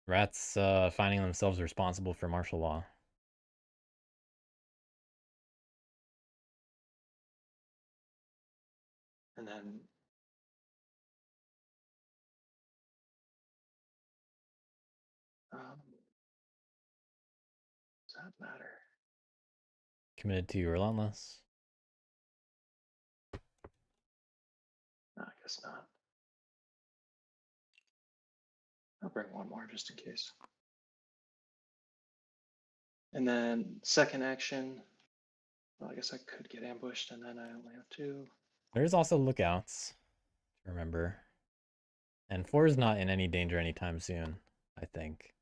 [SPEAKER 2] Rats finding themselves responsible for martial law.
[SPEAKER 5] And then does that matter?
[SPEAKER 2] Committed to Relentless.
[SPEAKER 5] No, I guess not. I'll bring one more just in case. And then second action. Well, I guess I could get ambushed and then I only have 2.
[SPEAKER 2] There's also lookouts, remember. And 4 is not in any danger anytime soon, I think.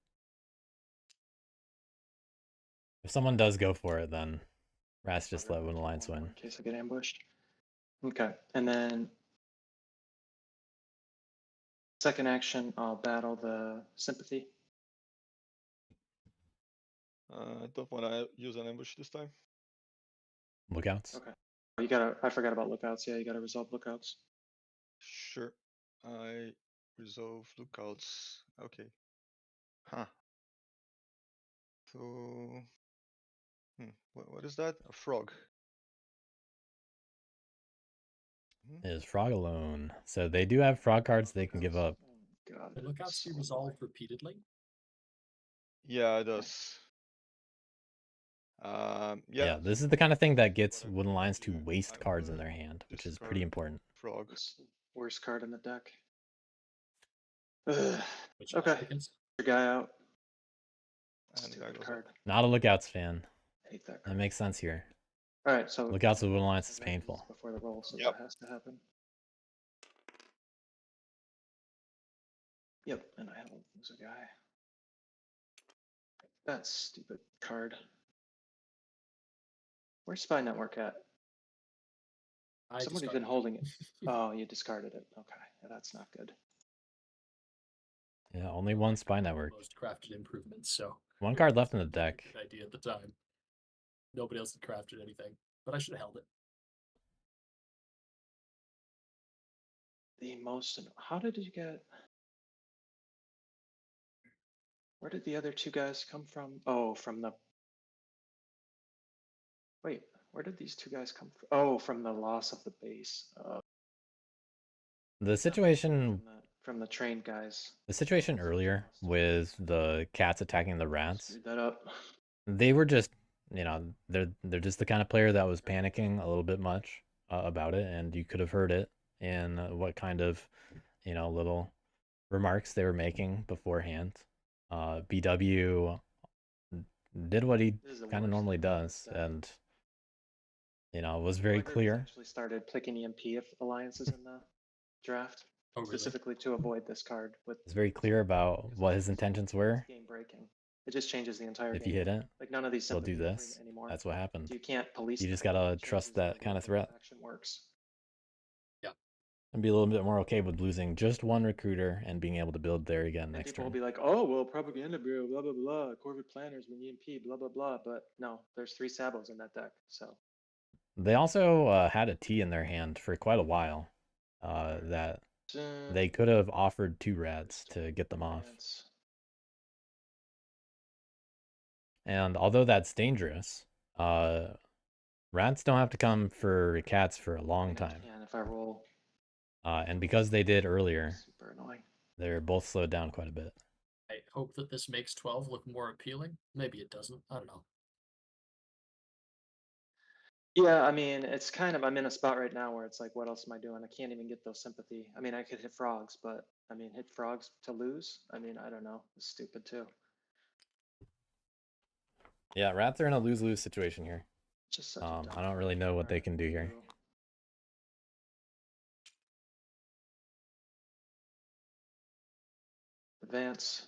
[SPEAKER 2] If someone does go for it, then Rats just let Wooden Alliance win.
[SPEAKER 5] In case I get ambushed. Okay, and then second action, I'll battle the sympathy.
[SPEAKER 4] I don't want to use an ambush this time.
[SPEAKER 2] Lookouts.
[SPEAKER 5] Okay. You gotta. I forgot about lookouts. Yeah, you gotta resolve lookouts.
[SPEAKER 4] Sure. I resolve lookouts. Okay. Huh. So, what is that? A frog.
[SPEAKER 2] Is Frog alone. So they do have frog cards they can give up.
[SPEAKER 5] Oh, God.
[SPEAKER 1] The lookouts
[SPEAKER 5] so
[SPEAKER 1] be resolved repeatedly.
[SPEAKER 4] Yeah, it does.
[SPEAKER 2] Yeah, this is the kind of thing that gets Wooden Lions to waste cards in their hand, which is pretty important.
[SPEAKER 4] Frog.
[SPEAKER 5] It's the worst card in the deck. Ugh.
[SPEAKER 1] Which
[SPEAKER 5] Okay.
[SPEAKER 1] against
[SPEAKER 5] Your guy out.
[SPEAKER 4] And the guy
[SPEAKER 5] Stupid
[SPEAKER 4] goes
[SPEAKER 5] card.
[SPEAKER 4] up.
[SPEAKER 2] Not a Lookouts fan.
[SPEAKER 5] Hate that
[SPEAKER 2] That
[SPEAKER 5] card.
[SPEAKER 2] makes sense here.
[SPEAKER 5] All right, so
[SPEAKER 2] Lookouts with Wooden Lions is
[SPEAKER 5] advantages
[SPEAKER 2] painful.
[SPEAKER 5] before the roll, so
[SPEAKER 4] Yep.
[SPEAKER 5] that has to happen. Yep, and I have a guy. That stupid card. Where's Spy Network at?
[SPEAKER 1] I
[SPEAKER 5] Somebody's
[SPEAKER 1] discarded
[SPEAKER 5] been
[SPEAKER 1] it.
[SPEAKER 5] holding it. Oh, you discarded it. Okay, yeah, that's not good.
[SPEAKER 2] Yeah, only one Spy Network.
[SPEAKER 1] Most crafted improvements, so
[SPEAKER 2] One card left in the deck.
[SPEAKER 1] good idea at the time. Nobody else had crafted anything, but I should have held it.
[SPEAKER 5] The most. How did you get? Where did the other two guys come from? Oh, from the. Wait, where did these two guys come from? Oh, from the loss of the base.
[SPEAKER 2] The situation
[SPEAKER 5] From the trained guys.
[SPEAKER 2] The situation earlier with the cats attacking the rats,
[SPEAKER 5] Screwed that up.
[SPEAKER 2] they were just, they're just the kind of player that was panicking a little bit much about it, and you could have heard it in what kind of, little remarks they were making beforehand. BW did what he kind of normally does, and was very clear.
[SPEAKER 5] Actually started picking EMP alliances in the draft.
[SPEAKER 1] Oh, really?
[SPEAKER 5] Specifically to avoid this card.
[SPEAKER 2] It's very clear about what his intentions were.
[SPEAKER 5] Game breaking. It just changes the entire
[SPEAKER 2] If
[SPEAKER 5] game.
[SPEAKER 2] you hit it,
[SPEAKER 5] Like none of these
[SPEAKER 2] they'll do
[SPEAKER 5] sympathy
[SPEAKER 2] this.
[SPEAKER 5] anymore.
[SPEAKER 2] That's what happened.
[SPEAKER 5] You can't police.
[SPEAKER 2] You just
[SPEAKER 5] them.
[SPEAKER 2] gotta
[SPEAKER 5] It
[SPEAKER 2] trust
[SPEAKER 5] changes
[SPEAKER 2] that
[SPEAKER 5] the
[SPEAKER 2] kind of
[SPEAKER 5] way
[SPEAKER 2] threat.
[SPEAKER 5] action works.
[SPEAKER 1] Yeah.
[SPEAKER 2] And be a little bit more okay with losing just one recruiter and being able to build there again
[SPEAKER 5] And
[SPEAKER 2] next
[SPEAKER 5] people
[SPEAKER 2] turn.
[SPEAKER 5] will be like, "Oh, well, propaganda bureau, blah blah blah, Corvid planners, EMP, blah blah blah." But no, there's 3 Sabos in that deck, so.
[SPEAKER 2] They also had a T in their hand for quite a while. That they could have offered 2 rats to get them off. And although that's dangerous, rats don't have to come for cats for a long time.
[SPEAKER 5] And if I roll.
[SPEAKER 2] And because they did earlier,
[SPEAKER 5] Super annoying.
[SPEAKER 2] they're both slowed down quite a bit.
[SPEAKER 1] I hope that this makes 12 look more appealing. Maybe it doesn't. I don't know.
[SPEAKER 5] Yeah, I mean, it's kind of, I'm in a spot right now where it's like, what else am I doing? I can't even get those sympathy. I mean, I could hit frogs, but I mean, hit frogs to lose? I mean, I don't know. It's stupid too.
[SPEAKER 2] Yeah, rats are in a lose-lose situation here.
[SPEAKER 5] Just such
[SPEAKER 2] I don't really know what they can do here.
[SPEAKER 5] Advance.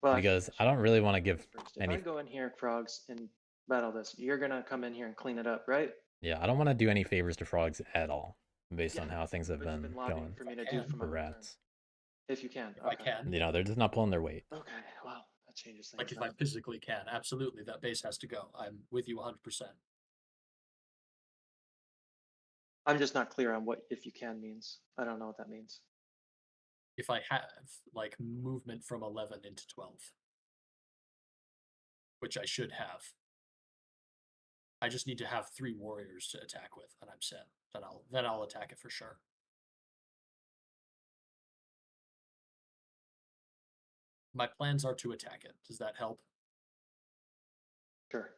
[SPEAKER 5] Well,
[SPEAKER 2] Because I don't really want to give any.
[SPEAKER 5] If I go in here, frogs, and battle this, you're gonna come in here and clean it up, right?
[SPEAKER 2] Yeah, I don't want to do any favors to frogs at all, based on how things have been going
[SPEAKER 5] for me to do
[SPEAKER 2] for rats.
[SPEAKER 5] If you can.
[SPEAKER 1] If I can.
[SPEAKER 2] They're just not pulling their weight.
[SPEAKER 5] Okay, well, that changes things.
[SPEAKER 1] Like if I physically can, absolutely, that base has to go. I'm with you 100%.
[SPEAKER 5] I'm just not clear on what if you can means. I don't know what that means.
[SPEAKER 1] If I have like movement from 11 into 12, which I should have. I just need to have 3 warriors to attack with, and I'm set. Then I'll attack it for sure. My plans are to attack it. Does that help?
[SPEAKER 5] Sure.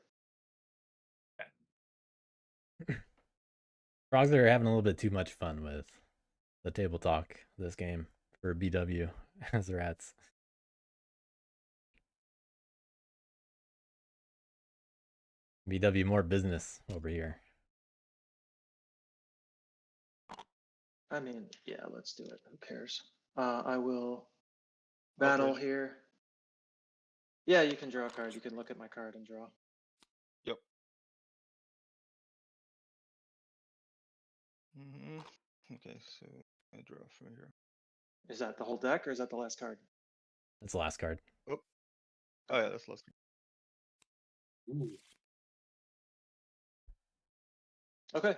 [SPEAKER 1] Okay.
[SPEAKER 2] Frogs are having a little bit too much fun with the table talk this game for BW as rats. BW more business over here.
[SPEAKER 5] I mean, yeah, let's do it. Who cares? I will battle here. Yeah, you can draw a card. You can look at my card and draw.
[SPEAKER 4] Yep. Okay, so I draw from here.
[SPEAKER 5] Is that the whole deck or is that the last card?
[SPEAKER 2] That's the last card.
[SPEAKER 4] Oh yeah, that's the last card.
[SPEAKER 1] Ooh.
[SPEAKER 5] Okay.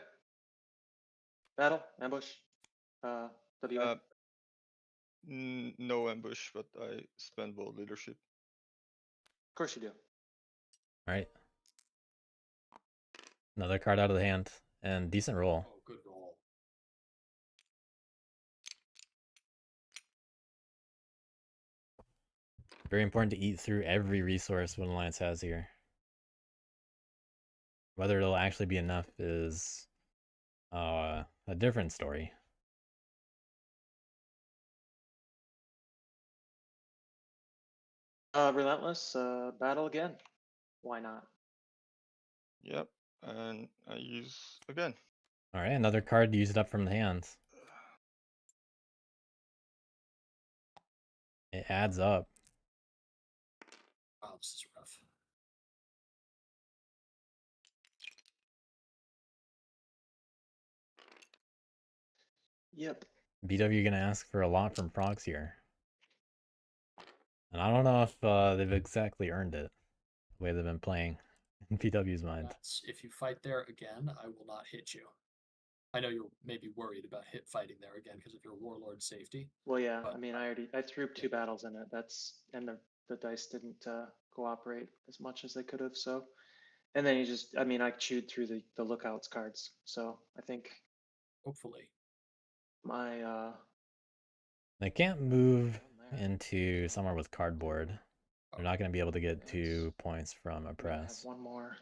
[SPEAKER 5] Battle, ambush, WA.
[SPEAKER 4] No ambush, but I spend bold leadership.
[SPEAKER 5] Of course you do.
[SPEAKER 2] All right. Another card out of the hand, and decent roll.
[SPEAKER 1] Oh, good roll.
[SPEAKER 2] Very important to eat through every resource Wood Alliance has here. Whether it'll actually be enough is a different story.
[SPEAKER 5] Relentless, battle again. Why not?
[SPEAKER 4] Yep, and I use again.
[SPEAKER 2] All right, another card used up from the hands. It adds up.
[SPEAKER 1] Wow, this is rough.
[SPEAKER 5] Yep.
[SPEAKER 2] BW gonna ask for a lot from Frogs here. And I don't know if they've exactly earned it, the way they've been playing in BW's mind.
[SPEAKER 1] If you fight there again, I will not hit you. I know you're maybe worried about fighting there again because of your warlord safety.
[SPEAKER 5] Well, yeah.
[SPEAKER 1] But
[SPEAKER 5] I mean, I threw 2 battles in it. And the dice didn't cooperate as much as they could have. So, and then I chewed through the lookouts cards. So I think
[SPEAKER 1] hopefully
[SPEAKER 5] my
[SPEAKER 2] They can't move into somewhere with cardboard. They're not going to be able to get 2 points from a press.
[SPEAKER 5] Have one more.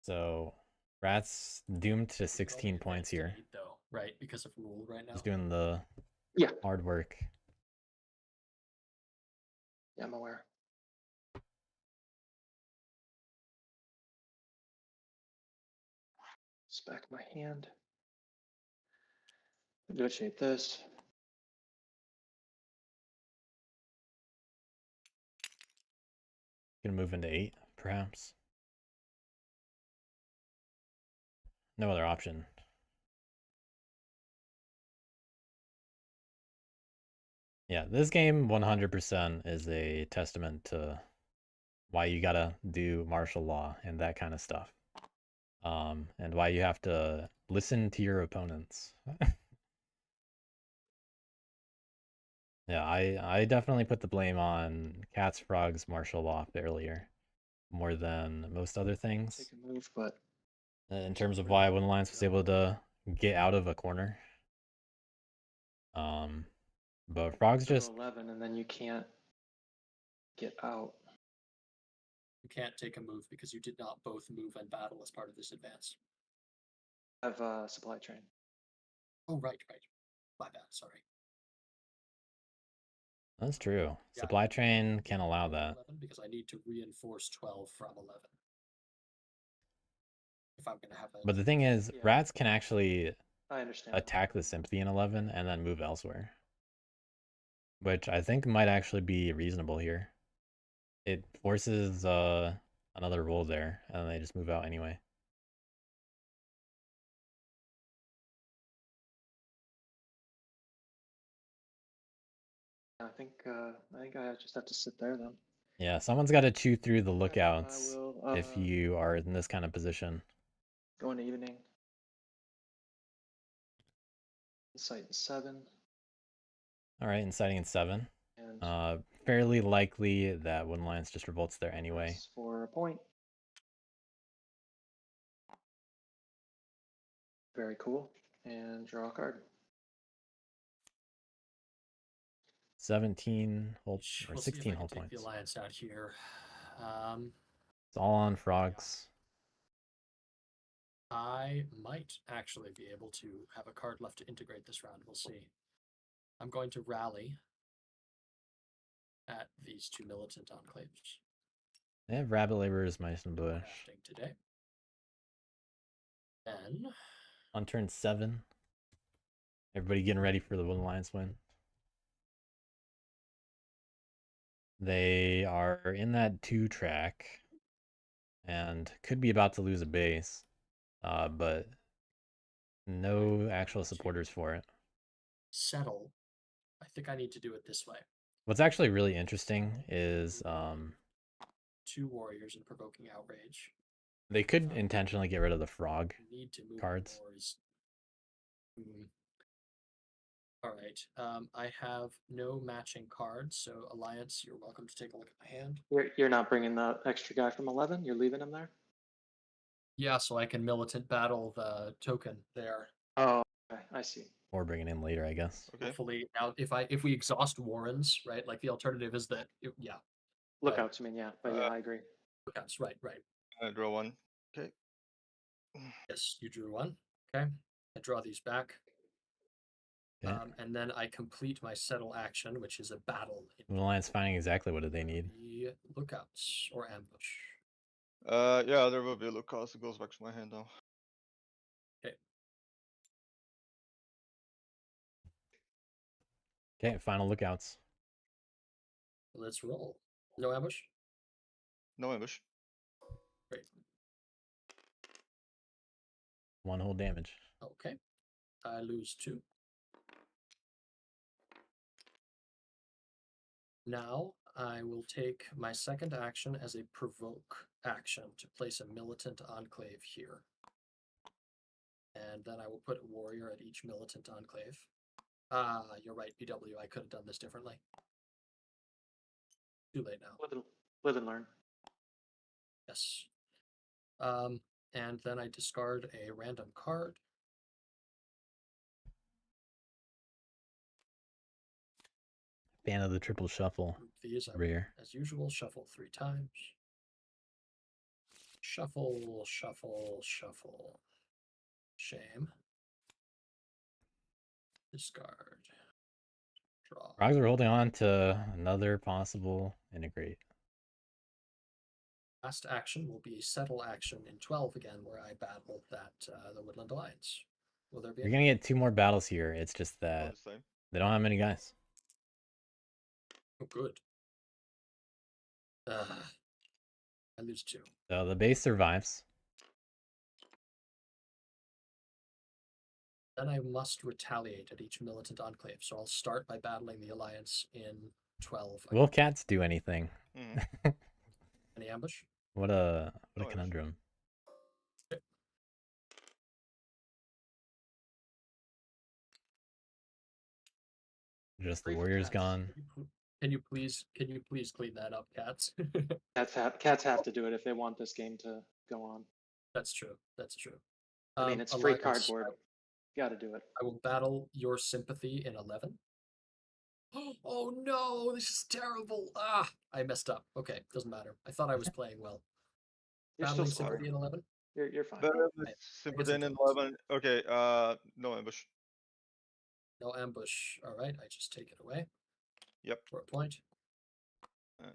[SPEAKER 2] So Rat's doomed to 16 points here.
[SPEAKER 1] 8, though, right? Because of rule right now.
[SPEAKER 2] He's doing the hard work.
[SPEAKER 5] Yeah, I'm aware. Spec my hand. Negotiate this.
[SPEAKER 2] Gonna move into 8, perhaps. No other option. Yeah, this game 100% is a testament to why you gotta do martial law and that kind of stuff. And why you have to listen to your opponents. Yeah, I definitely put the blame on Cats, Frogs, martial law earlier, more than most other things.
[SPEAKER 5] Take a move, but
[SPEAKER 2] In terms of why Wood Alliance was able to get out of a corner. But Frogs just
[SPEAKER 5] 11, and then you can't get out.
[SPEAKER 1] You can't take a move because you did not both move and battle as part of this advance.
[SPEAKER 5] Have supply train.
[SPEAKER 1] Oh, right. My bad, sorry.
[SPEAKER 2] That's true.
[SPEAKER 1] Yeah,
[SPEAKER 2] Supply train can allow that.
[SPEAKER 1] 11 because I need to reinforce 12 from 11. If I'm gonna have that.
[SPEAKER 2] But the thing is, Rats can actually
[SPEAKER 5] I understand.
[SPEAKER 2] attack the sympathy in 11 and then move elsewhere, which I think might actually be reasonable here. It forces another roll there, and they just move out anyway.
[SPEAKER 5] I think I just have to sit there then.
[SPEAKER 2] Yeah, someone's got to chew through the lookouts if you are in this kind of position.
[SPEAKER 5] Go into evening. Incite in 7.
[SPEAKER 2] All right, inciting in 7.
[SPEAKER 5] And
[SPEAKER 2] fairly likely that Wood Alliance just revolts there anyway.
[SPEAKER 5] For a point. Very cool. And draw a card.
[SPEAKER 2] 17 whole or
[SPEAKER 1] We'll
[SPEAKER 2] 16 whole
[SPEAKER 1] take
[SPEAKER 2] points.
[SPEAKER 1] the alliance out here.
[SPEAKER 2] It's all on Frogs.
[SPEAKER 1] I might actually be able to have a card left to integrate this round. We'll see. I'm going to rally at these 2 militant enclaves.
[SPEAKER 2] They have Rabbit Laborers, Mice and Bush.
[SPEAKER 1] Today. Then
[SPEAKER 2] on turn 7. Everybody getting ready for the Wood Alliance win. They are in that 2 track and could be about to lose a base, but no actual supporters for it.
[SPEAKER 1] Settle. I think I need to do it this way.
[SPEAKER 2] What's actually really interesting is
[SPEAKER 1] 2 warriors and provoking outrage.
[SPEAKER 2] They could intentionally get rid of the frog.
[SPEAKER 1] Need to move
[SPEAKER 2] cards.
[SPEAKER 1] All right. I have no matching cards, so Alliance, you're welcome to take a look at my hand.
[SPEAKER 5] You're not bringing the extra guy from 11. You're leaving him there.
[SPEAKER 1] Yeah, so I can militant battle the token there.
[SPEAKER 5] Oh, okay. I see.
[SPEAKER 2] Or bring it in later, I guess.
[SPEAKER 4] Okay.
[SPEAKER 1] Hopefully, now if we exhaust Warrens, right? Like the alternative is that yeah.
[SPEAKER 5] Lookouts, I mean, yeah, but yeah, I agree.
[SPEAKER 1] Lookouts, right.
[SPEAKER 4] I draw one. Okay.
[SPEAKER 1] Yes, you drew one. Okay. I draw these back.
[SPEAKER 2] Okay.
[SPEAKER 1] And then I complete my settle action, which is a battle.
[SPEAKER 2] The Alliance finding exactly what do they need.
[SPEAKER 1] The lookouts or ambush.
[SPEAKER 4] Yeah, there will be a lookout. It goes back to my hand now.
[SPEAKER 2] Okay, final lookouts.
[SPEAKER 1] Let's roll. No ambush?
[SPEAKER 4] No ambush.
[SPEAKER 1] Great.
[SPEAKER 2] 1 whole damage.
[SPEAKER 1] Okay. I lose 2. Now I will take my second action as a provoke action to place a militant enclave here. And then I will put a warrior at each militant enclave. You're right, BW. I could have done this differently. Too late now.
[SPEAKER 5] Live and learn.
[SPEAKER 1] Yes. And then I discard a random card.
[SPEAKER 2] Fan of the triple shuffle.
[SPEAKER 1] Group these
[SPEAKER 2] Rare.
[SPEAKER 1] as usual. Shuffle 3 times. Shuffle, shuffle, shuffle. Shame. Discard. Draw.
[SPEAKER 2] Frogs are holding on to another possible integrate.
[SPEAKER 1] Last action will be settle action in 12 again, where I battle that the Woodland Alliance. Will there be?
[SPEAKER 2] You're gonna get 2 more battles here. It's just
[SPEAKER 4] All
[SPEAKER 2] that
[SPEAKER 4] the same.
[SPEAKER 2] they don't have many guys.
[SPEAKER 1] Oh, good. I lose 2.
[SPEAKER 2] So the base survives.
[SPEAKER 1] Then I must retaliate at each militant enclave. So I'll start by battling the Alliance in 12.
[SPEAKER 2] Will cats do anything?
[SPEAKER 4] Mm-hmm.
[SPEAKER 1] Any ambush?
[SPEAKER 2] What a
[SPEAKER 4] No,
[SPEAKER 2] conundrum. Just the
[SPEAKER 1] Great for
[SPEAKER 2] warrior's
[SPEAKER 1] cats.
[SPEAKER 2] gone.
[SPEAKER 1] Can you please clean that up, cats?
[SPEAKER 5] Cats have to do it if they want this game to go on.
[SPEAKER 1] That's true. That's true.
[SPEAKER 5] I mean, it's free
[SPEAKER 1] Alliance,
[SPEAKER 5] cardboard. You got to do it.
[SPEAKER 1] I will battle your sympathy in 11. Oh no, this is terrible. I messed up. Okay, doesn't matter. I thought I was playing well.
[SPEAKER 5] You're
[SPEAKER 1] Battling
[SPEAKER 5] still
[SPEAKER 1] sympathy
[SPEAKER 5] sorry.
[SPEAKER 1] in 11.
[SPEAKER 5] You're fine.
[SPEAKER 4] Better
[SPEAKER 1] I
[SPEAKER 4] with
[SPEAKER 1] guess
[SPEAKER 4] Sympathy
[SPEAKER 1] it
[SPEAKER 4] in
[SPEAKER 1] counts.
[SPEAKER 4] 11. Okay, no ambush.
[SPEAKER 1] No ambush. All right, I just take it away.
[SPEAKER 4] Yep.
[SPEAKER 1] For a point.
[SPEAKER 4] And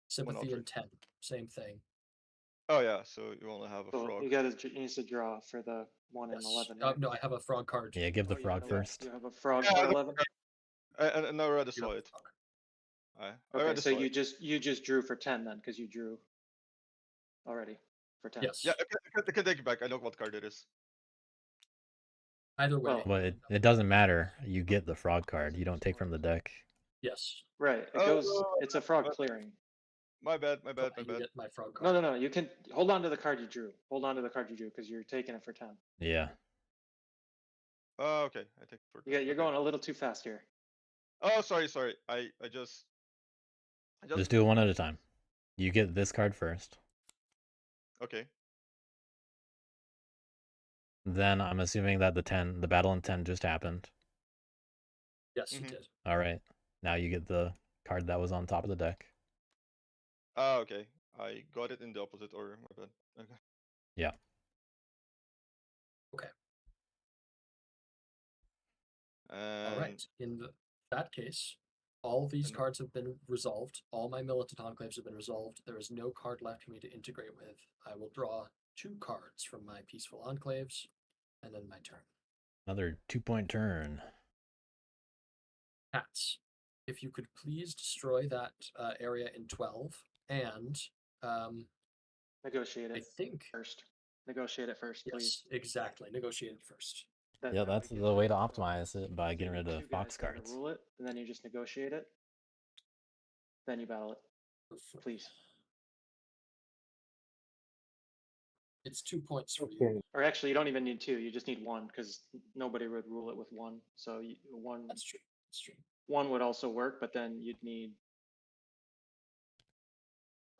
[SPEAKER 1] Sympathy in
[SPEAKER 4] alter.
[SPEAKER 1] 10. Same thing.
[SPEAKER 4] Oh yeah, so you only have a
[SPEAKER 5] So
[SPEAKER 4] frog.
[SPEAKER 5] you need to draw for the 1 in
[SPEAKER 1] Yes.
[SPEAKER 5] 11. Right?
[SPEAKER 1] No, I have a frog card.
[SPEAKER 2] Yeah, give the
[SPEAKER 5] Oh, you
[SPEAKER 2] frog
[SPEAKER 5] have
[SPEAKER 2] first.
[SPEAKER 5] You have a frog
[SPEAKER 4] Yeah,
[SPEAKER 5] for 11.
[SPEAKER 4] I already
[SPEAKER 1] You
[SPEAKER 4] saw
[SPEAKER 1] have a
[SPEAKER 4] it.
[SPEAKER 1] frog.
[SPEAKER 4] I
[SPEAKER 5] Okay,
[SPEAKER 4] already
[SPEAKER 5] so
[SPEAKER 4] saw
[SPEAKER 5] you
[SPEAKER 4] it.
[SPEAKER 5] just drew for 10 then, because you drew already for 10.
[SPEAKER 1] Yes.
[SPEAKER 4] Yeah, I can take it back. I know what card it is.
[SPEAKER 1] Either way.
[SPEAKER 5] Well,
[SPEAKER 2] But it doesn't matter. You get the frog card. You don't take from the deck.
[SPEAKER 1] Yes.
[SPEAKER 5] Right. It
[SPEAKER 4] Oh,
[SPEAKER 5] goes. It's a frog clearing.
[SPEAKER 4] My bad.
[SPEAKER 1] So you get my frog card.
[SPEAKER 5] No. You can hold on to the card you drew. Hold on to the card you drew because you're taking it for 10.
[SPEAKER 2] Yeah.
[SPEAKER 4] Oh, okay. I take it for.
[SPEAKER 5] You're
[SPEAKER 4] okay.
[SPEAKER 5] going a little too fast here.
[SPEAKER 4] Oh, sorry. I just
[SPEAKER 2] Just do it one at a time. You get this card first.
[SPEAKER 4] Okay.
[SPEAKER 2] Then I'm assuming that the battle in 10 just happened.
[SPEAKER 1] Yes, you did.
[SPEAKER 2] All right. Now you get the card that was on top of the deck.
[SPEAKER 4] Ah, okay. I got it in the opposite order. My bad. Okay.
[SPEAKER 2] Yeah.
[SPEAKER 1] Okay.
[SPEAKER 4] And
[SPEAKER 1] All right. In that case, all these
[SPEAKER 4] And-
[SPEAKER 1] cards have been resolved. All my militant enclaves have been resolved. There is no card left for me to integrate with. I will draw 2 cards from my peaceful enclaves, and then my turn.
[SPEAKER 2] Another 2-point turn.
[SPEAKER 1] Cats, if you could please destroy that area in 12, and
[SPEAKER 5] Negotiate
[SPEAKER 1] I
[SPEAKER 5] it
[SPEAKER 1] think
[SPEAKER 5] first. Negotiate it first, please.
[SPEAKER 1] yes, exactly. Negotiate it first.
[SPEAKER 2] Yeah, that's the way to optimize it, by getting rid of fox
[SPEAKER 5] Guys there to
[SPEAKER 2] cards.
[SPEAKER 5] rule it, and then you just negotiate it. Then you battle it, please.
[SPEAKER 1] It's 2 points for you.
[SPEAKER 3] Okay.
[SPEAKER 5] Or actually, you don't even need two. You just need one because nobody would rule it with one. So one
[SPEAKER 1] That's true. That's true.
[SPEAKER 5] one would also work, but then you'd need.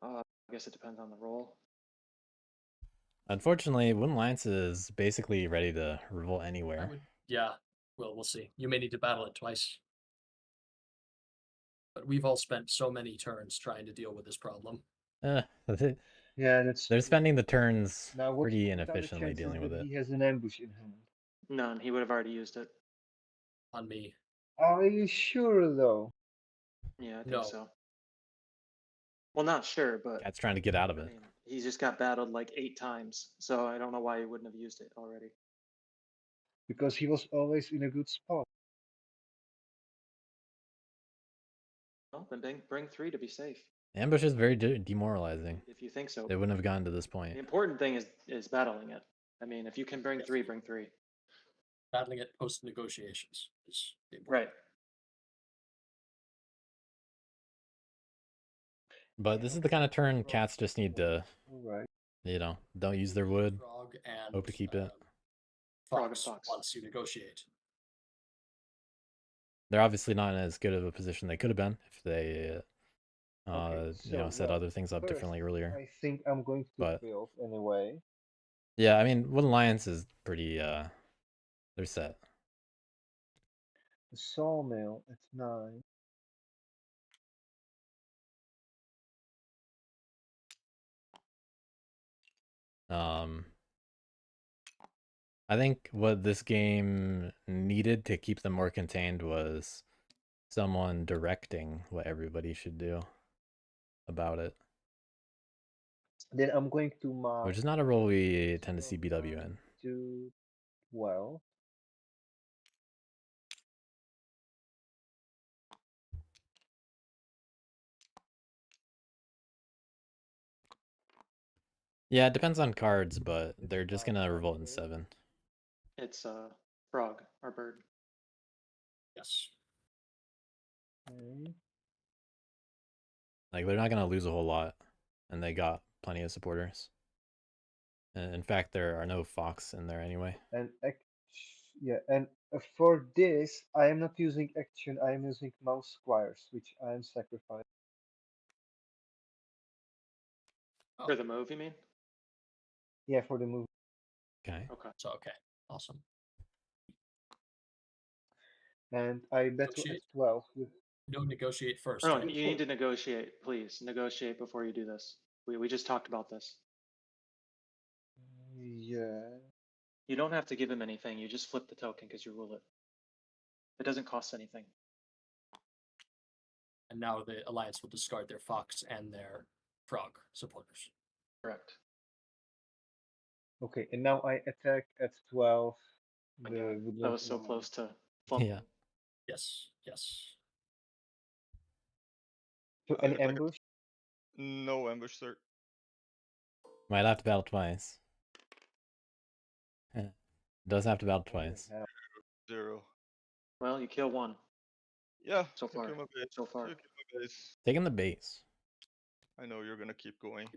[SPEAKER 5] I guess it depends on the roll.
[SPEAKER 2] Unfortunately, Wooden Alliance is basically ready to revolt
[SPEAKER 1] I
[SPEAKER 2] anywhere.
[SPEAKER 1] would, yeah. Well, we'll see. You may need to battle it twice. But we've all spent so many turns trying to deal with this problem.
[SPEAKER 2] They're
[SPEAKER 3] Yeah, that's true.
[SPEAKER 2] spending the turns
[SPEAKER 3] Now,
[SPEAKER 2] pretty
[SPEAKER 3] what are the
[SPEAKER 2] inefficiently
[SPEAKER 3] chances
[SPEAKER 2] dealing with
[SPEAKER 3] that
[SPEAKER 2] it.
[SPEAKER 3] he has an ambush in hand?
[SPEAKER 5] None. He would have already used it.
[SPEAKER 1] On me.
[SPEAKER 3] Are you sure, though?
[SPEAKER 5] Yeah, I think
[SPEAKER 1] No.
[SPEAKER 5] so. Well, not sure, but
[SPEAKER 2] Cat's trying to get out of
[SPEAKER 5] I
[SPEAKER 2] it.
[SPEAKER 5] mean, he just got battled like 8 times, so I don't know why he wouldn't have used it already.
[SPEAKER 3] Because he was always in a good spot.
[SPEAKER 5] Well, then bring 3 to be safe.
[SPEAKER 2] Ambush is very demoralizing.
[SPEAKER 5] If you think so.
[SPEAKER 2] They wouldn't have gotten to this point.
[SPEAKER 5] The important thing is battling it. I mean, if you can bring
[SPEAKER 1] Yes.
[SPEAKER 5] 3, bring 3.
[SPEAKER 1] Battling it post negotiations is the important.
[SPEAKER 5] Right.
[SPEAKER 2] But this is the kind of turn cats just need to,
[SPEAKER 3] Alright.
[SPEAKER 2] don't use their wood.
[SPEAKER 1] Frog and
[SPEAKER 2] Hope to keep it.
[SPEAKER 5] Frog and
[SPEAKER 1] Fox
[SPEAKER 5] Fox.
[SPEAKER 1] once you negotiate.
[SPEAKER 2] They're obviously not in as good of a position they could have been if they,
[SPEAKER 3] Okay,
[SPEAKER 2] set
[SPEAKER 3] well,
[SPEAKER 2] other things up
[SPEAKER 3] first,
[SPEAKER 2] differently earlier.
[SPEAKER 3] I think I'm going to
[SPEAKER 2] But-
[SPEAKER 3] build anyway.
[SPEAKER 2] Yeah, I mean, Wooden Alliance is pretty, they're set.
[SPEAKER 3] The sawmill at 9.
[SPEAKER 2] I think what this game needed to keep them more contained was someone directing what everybody should do about it,
[SPEAKER 3] Then I'm going to mark
[SPEAKER 2] which is not a role we tend to see
[SPEAKER 3] from
[SPEAKER 2] BW
[SPEAKER 3] 9
[SPEAKER 2] in.
[SPEAKER 3] to 12.
[SPEAKER 2] Yeah, it depends on cards, but they're just gonna revolt in 7.
[SPEAKER 5] It's frog or bird.
[SPEAKER 1] Yes.
[SPEAKER 3] Okay.
[SPEAKER 2] Like, they're not gonna lose a whole lot, and they got plenty of supporters. And in fact, there are no Fox in there anyway.
[SPEAKER 3] And for this, I am not using action. I am using mouse squares, which I am sacrificing.
[SPEAKER 1] Oh.
[SPEAKER 5] For the move, you mean?
[SPEAKER 3] Yeah, for the move.
[SPEAKER 2] Okay.
[SPEAKER 5] Okay.
[SPEAKER 1] So okay. Awesome.
[SPEAKER 3] And I battle at
[SPEAKER 1] Negotiate.
[SPEAKER 3] 12 with.
[SPEAKER 1] You don't negotiate first.
[SPEAKER 5] No,
[SPEAKER 1] right?
[SPEAKER 5] you need to negotiate, please. Negotiate before you do this. We just talked about this.
[SPEAKER 3] Yeah.
[SPEAKER 5] You don't have to give him anything. You just flip the token because you rule it. It doesn't cost anything.
[SPEAKER 1] And now the Alliance will discard their Fox and their Frog supporters.
[SPEAKER 5] Correct.
[SPEAKER 3] Okay, and now I attack at 12.
[SPEAKER 5] My
[SPEAKER 3] The
[SPEAKER 5] God, that
[SPEAKER 3] woodland
[SPEAKER 5] was so
[SPEAKER 3] one.
[SPEAKER 5] close to flump.
[SPEAKER 2] Yeah.
[SPEAKER 1] Yes. Yes.
[SPEAKER 3] So
[SPEAKER 4] I
[SPEAKER 3] any
[SPEAKER 4] attack-
[SPEAKER 3] ambush?
[SPEAKER 4] No ambush, sir.
[SPEAKER 2] Might have to battle twice. Does have to battle
[SPEAKER 3] What the
[SPEAKER 2] twice.
[SPEAKER 3] hell?
[SPEAKER 4] 0.
[SPEAKER 5] Well, you kill 1
[SPEAKER 4] Yeah.
[SPEAKER 5] so
[SPEAKER 4] took
[SPEAKER 5] far.
[SPEAKER 4] him a bit,
[SPEAKER 5] So far.
[SPEAKER 4] took him a bit.
[SPEAKER 2] Taking the base.
[SPEAKER 4] I know you're gonna keep going.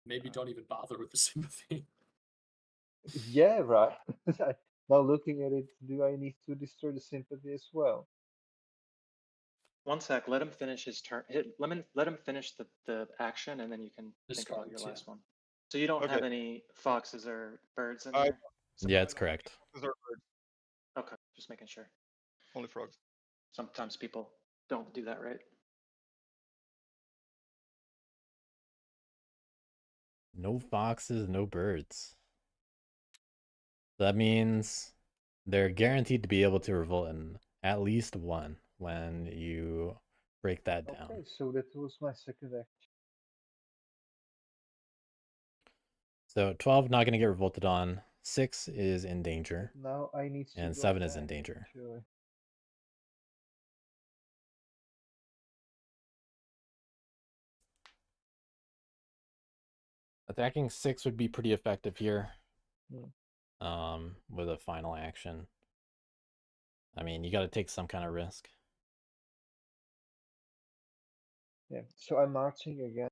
[SPEAKER 1] Maybe don't even bother with the sympathy.
[SPEAKER 3] Yeah, right. Now looking at it, do I need to destroy the sympathy as well?
[SPEAKER 5] 1 sec. Let him finish his turn. Let him finish the action, and then you can think about your
[SPEAKER 1] Discards, yeah.
[SPEAKER 5] last one. So you don't
[SPEAKER 4] Okay.
[SPEAKER 5] have any foxes or birds in
[SPEAKER 4] I-
[SPEAKER 5] there?
[SPEAKER 2] Yeah, it's correct.
[SPEAKER 4] Those are birds,
[SPEAKER 5] Okay, just making sure.
[SPEAKER 4] only frogs.
[SPEAKER 5] Sometimes people don't do that right.
[SPEAKER 2] No foxes, no birds. That means they're guaranteed to be able to revolt in at least 1 when you break that down.
[SPEAKER 3] Okay, so that was my second action.
[SPEAKER 2] So 12 not going to get revolted on. 6 is in danger.
[SPEAKER 3] Now I need to
[SPEAKER 2] And
[SPEAKER 3] go
[SPEAKER 2] 7 is in
[SPEAKER 3] back,
[SPEAKER 2] danger.
[SPEAKER 3] actually.
[SPEAKER 2] Attacking 6 would be pretty effective here.
[SPEAKER 3] Hmm.
[SPEAKER 2] With a final action. I mean, you got to take some kind of risk.
[SPEAKER 3] Yeah, so I'm marching again.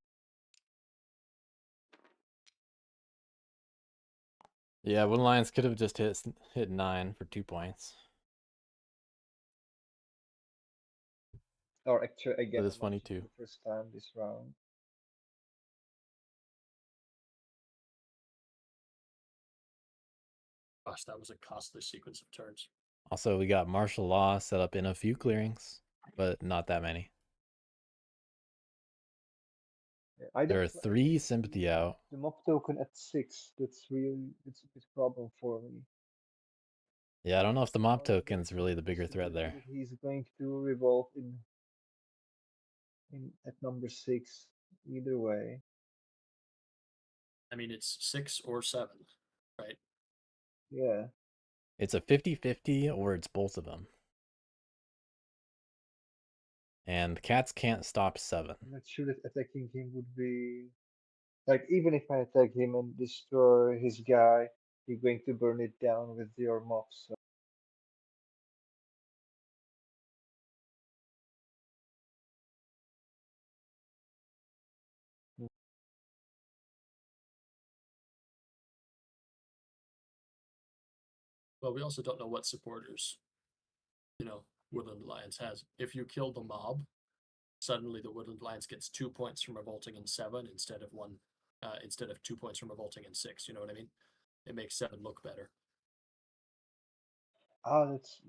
[SPEAKER 2] Yeah, Wooden Lions could have just hit 9 for 2 points.
[SPEAKER 3] Or actually, again,
[SPEAKER 2] That is
[SPEAKER 3] I'm
[SPEAKER 2] funny
[SPEAKER 3] watching
[SPEAKER 2] too.
[SPEAKER 3] for the first time this round.
[SPEAKER 1] Gosh, that was a costly sequence of turns.
[SPEAKER 2] Also, we got martial law set up in a few clearings, but not that many.
[SPEAKER 3] Yeah, I
[SPEAKER 2] There
[SPEAKER 3] don't
[SPEAKER 2] are 3 sympathy out.
[SPEAKER 3] the mob token at 6. It's a big problem for me.
[SPEAKER 2] Yeah, I don't know if the mob
[SPEAKER 3] How is the
[SPEAKER 2] token's really the bigger threat there.
[SPEAKER 3] possibility that he's going to revolve in at number 6 either way.
[SPEAKER 1] I mean, it's 6 or 7, right?
[SPEAKER 3] Yeah.
[SPEAKER 2] It's a 50-50 or it's both of them. And cats can't stop 7.
[SPEAKER 3] I'm not sure that attacking him would be like, even if I attack him and destroy his guy, you're going to burn it down with your mob. So
[SPEAKER 1] Well, we also don't know what supporters, Woodland Alliance has. If you kill the mob, suddenly the Woodland Alliance gets 2 points from revolting in 7 instead of 2 points from revolting in 6. You know what I mean? It makes 7 look better.
[SPEAKER 3] that's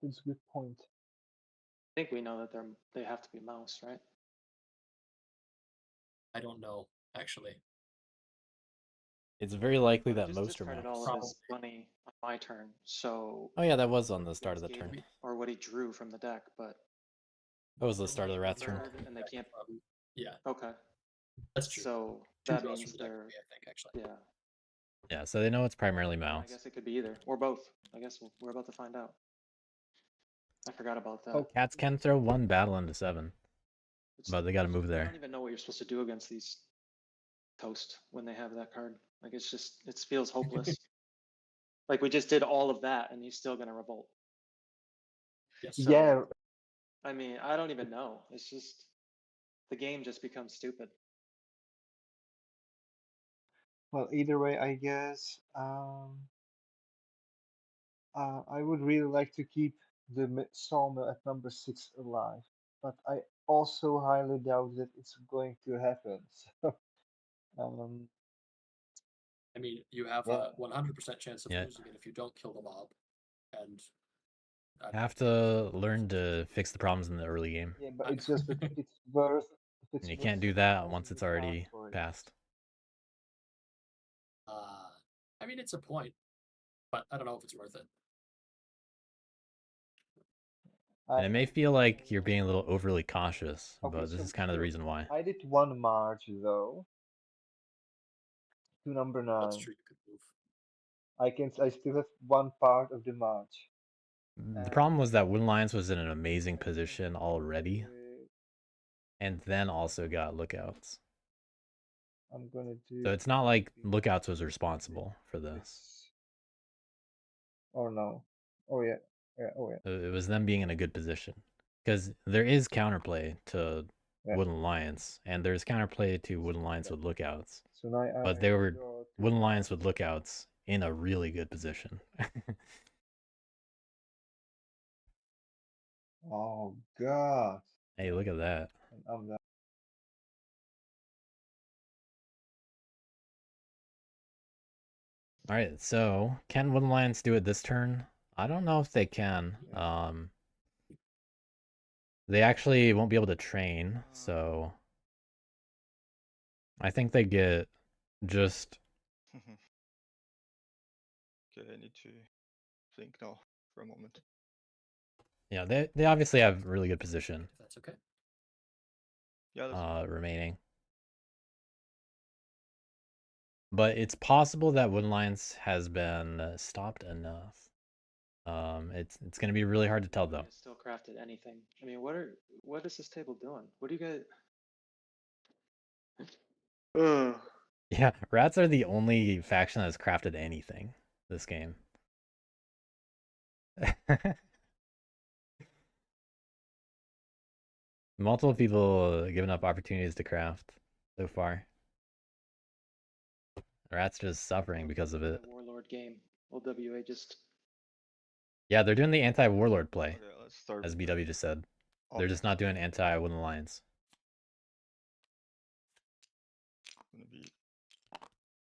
[SPEAKER 3] a good point.
[SPEAKER 5] I think we know that they have to be mouse, right?
[SPEAKER 1] I don't know, actually.
[SPEAKER 2] It's very likely
[SPEAKER 5] I
[SPEAKER 2] that
[SPEAKER 5] just
[SPEAKER 2] most are
[SPEAKER 5] discarded
[SPEAKER 2] mouse.
[SPEAKER 5] all of his money on my turn, so
[SPEAKER 2] Oh yeah, that was
[SPEAKER 5] I
[SPEAKER 2] on
[SPEAKER 5] don't know
[SPEAKER 2] the
[SPEAKER 5] if
[SPEAKER 2] start of the
[SPEAKER 5] gave
[SPEAKER 2] turn.
[SPEAKER 5] me- or what he drew from the deck, but
[SPEAKER 2] That was the
[SPEAKER 5] they're
[SPEAKER 2] start of the rat's turn.
[SPEAKER 5] numbered and they can't.
[SPEAKER 1] Yeah,
[SPEAKER 5] Okay,
[SPEAKER 1] that's true.
[SPEAKER 5] so
[SPEAKER 1] 2
[SPEAKER 5] that
[SPEAKER 1] draws
[SPEAKER 5] means
[SPEAKER 1] from the deck
[SPEAKER 5] they're
[SPEAKER 1] for me, I think, actually.
[SPEAKER 5] yeah.
[SPEAKER 2] Yeah, so they know it's primarily
[SPEAKER 5] I
[SPEAKER 2] mouse.
[SPEAKER 5] guess it could be either or both. I guess we're about to find out. I forgot about that.
[SPEAKER 3] Oh,
[SPEAKER 2] Cats can throw 1 battle into 7, but they got to move
[SPEAKER 5] I
[SPEAKER 2] there.
[SPEAKER 5] don't even know what you're supposed to do against these toast when they have that card. Like it's just it feels hopeless. Like we just did all of that and he's still gonna revolt.
[SPEAKER 1] Yes.
[SPEAKER 5] So,
[SPEAKER 3] yeah.
[SPEAKER 5] I mean, I don't even know. It's just the game just becomes stupid.
[SPEAKER 3] Well, either way, I guess. I would really like to keep the sawmill at number 6 alive, but I also highly doubt that it's going to happen. So,
[SPEAKER 1] I mean, you have
[SPEAKER 3] yeah.
[SPEAKER 1] a 100% chance of
[SPEAKER 2] Yeah.
[SPEAKER 1] losing it if you don't kill the mob, and
[SPEAKER 2] Have to learn to fix the problems in the early game.
[SPEAKER 3] Yeah, but it's just that it's worth. If it's
[SPEAKER 2] And you
[SPEAKER 3] worth
[SPEAKER 2] can't do that once
[SPEAKER 3] sacrificing
[SPEAKER 2] it's
[SPEAKER 3] the card
[SPEAKER 2] already
[SPEAKER 3] for it.
[SPEAKER 2] passed.
[SPEAKER 1] I mean, it's a point, but I don't know if it's worth it.
[SPEAKER 2] And it may feel like you're being a little overly cautious,
[SPEAKER 3] Okay,
[SPEAKER 2] but this
[SPEAKER 3] so
[SPEAKER 2] is kind of the reason why.
[SPEAKER 3] I did 1 March though to number 9.
[SPEAKER 1] That's true. You could move.
[SPEAKER 3] I still have 1 part of the March.
[SPEAKER 2] The problem was that Wooden Lions was in an amazing position already, and then also got lookouts.
[SPEAKER 3] I'm gonna do.
[SPEAKER 2] So it's not like lookouts was responsible for this.
[SPEAKER 3] Or no. Oh yeah. Yeah. Oh yeah.
[SPEAKER 2] It was them being in a good position. Because there is counterplay to
[SPEAKER 3] Yeah.
[SPEAKER 2] Wooden Lions, and there's counterplay to Wooden Lions with lookouts.
[SPEAKER 3] So now
[SPEAKER 2] But they were Wooden Lions with lookouts in a really good position.
[SPEAKER 3] Oh god.
[SPEAKER 2] Hey, look at that.
[SPEAKER 3] I'm done.
[SPEAKER 2] All right, so can Wooden Lions do it this turn? I don't know if they can. They actually won't be able to train, so I think they get just.
[SPEAKER 4] Okay, I need to think now for a moment.
[SPEAKER 2] Yeah, they obviously have really good position.
[SPEAKER 1] If that's okay.
[SPEAKER 4] Yeah. That's
[SPEAKER 2] remaining. But it's possible that Wooden Lions has been stopped enough. It's gonna be really hard to tell though.
[SPEAKER 5] Still crafted anything. I mean, what is this table doing? What do you guys?
[SPEAKER 2] Yeah, rats are the only faction that's crafted anything this game. Multiple people given up opportunities to craft so far. Rats just suffering because of it.
[SPEAKER 5] Warlord Warlord game. Will WA just
[SPEAKER 2] Yeah, they're doing the anti-warlord play,
[SPEAKER 4] Okay, let's start.
[SPEAKER 2] as
[SPEAKER 4] with
[SPEAKER 2] BW just said.
[SPEAKER 4] the
[SPEAKER 2] They're just not doing anti-Wooden Alliance.
[SPEAKER 4] Gonna be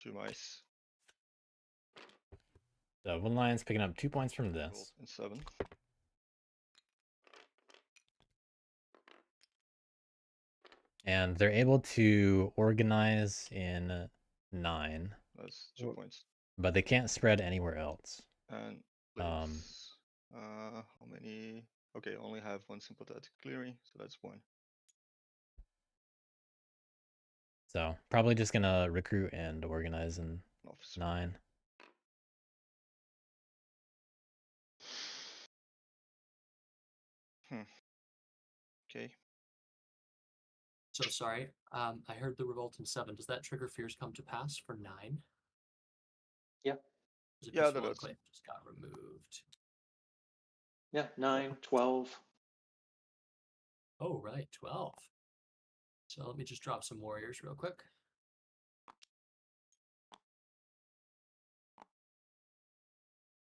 [SPEAKER 4] 2 mice.
[SPEAKER 2] So Wooden Alliance picking up 2 points from
[SPEAKER 4] Rolled
[SPEAKER 2] this.
[SPEAKER 4] in 7.
[SPEAKER 2] And they're able to organize in 9,
[SPEAKER 4] That's 2 points.
[SPEAKER 2] but they can't spread anywhere else.
[SPEAKER 4] And place. How many? Okay, only have 1 sympathetic clearing, so that's 1.
[SPEAKER 2] So probably just gonna recruit and organize in
[SPEAKER 4] Officer.
[SPEAKER 2] 9.
[SPEAKER 4] Okay.
[SPEAKER 1] So sorry. I heard the revolt in 7. Does that trigger fears come to pass for 9?
[SPEAKER 5] Yep.
[SPEAKER 1] The
[SPEAKER 4] Yeah, that
[SPEAKER 1] peaceful
[SPEAKER 4] does.
[SPEAKER 1] enclave just got removed.
[SPEAKER 5] Yeah, 9, 12.
[SPEAKER 1] Oh, right, 12. So let me just drop some warriors real quick.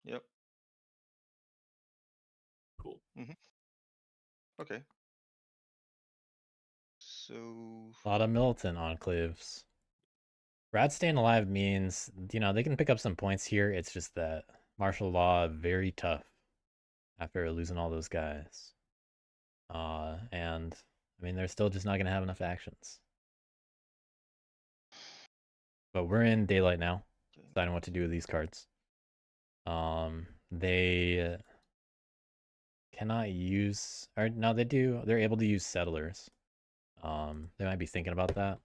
[SPEAKER 4] Yep.
[SPEAKER 1] Cool.
[SPEAKER 4] Okay. So
[SPEAKER 2] A lot of militant enclaves. Rats staying alive means, they can pick up some points here. It's just that martial law very tough after losing all those guys. And I mean, they're still just not gonna have enough actions. But we're in daylight now, deciding what to do with these cards. They cannot use, or no, they do. They're able to use settlers. They might be thinking about that.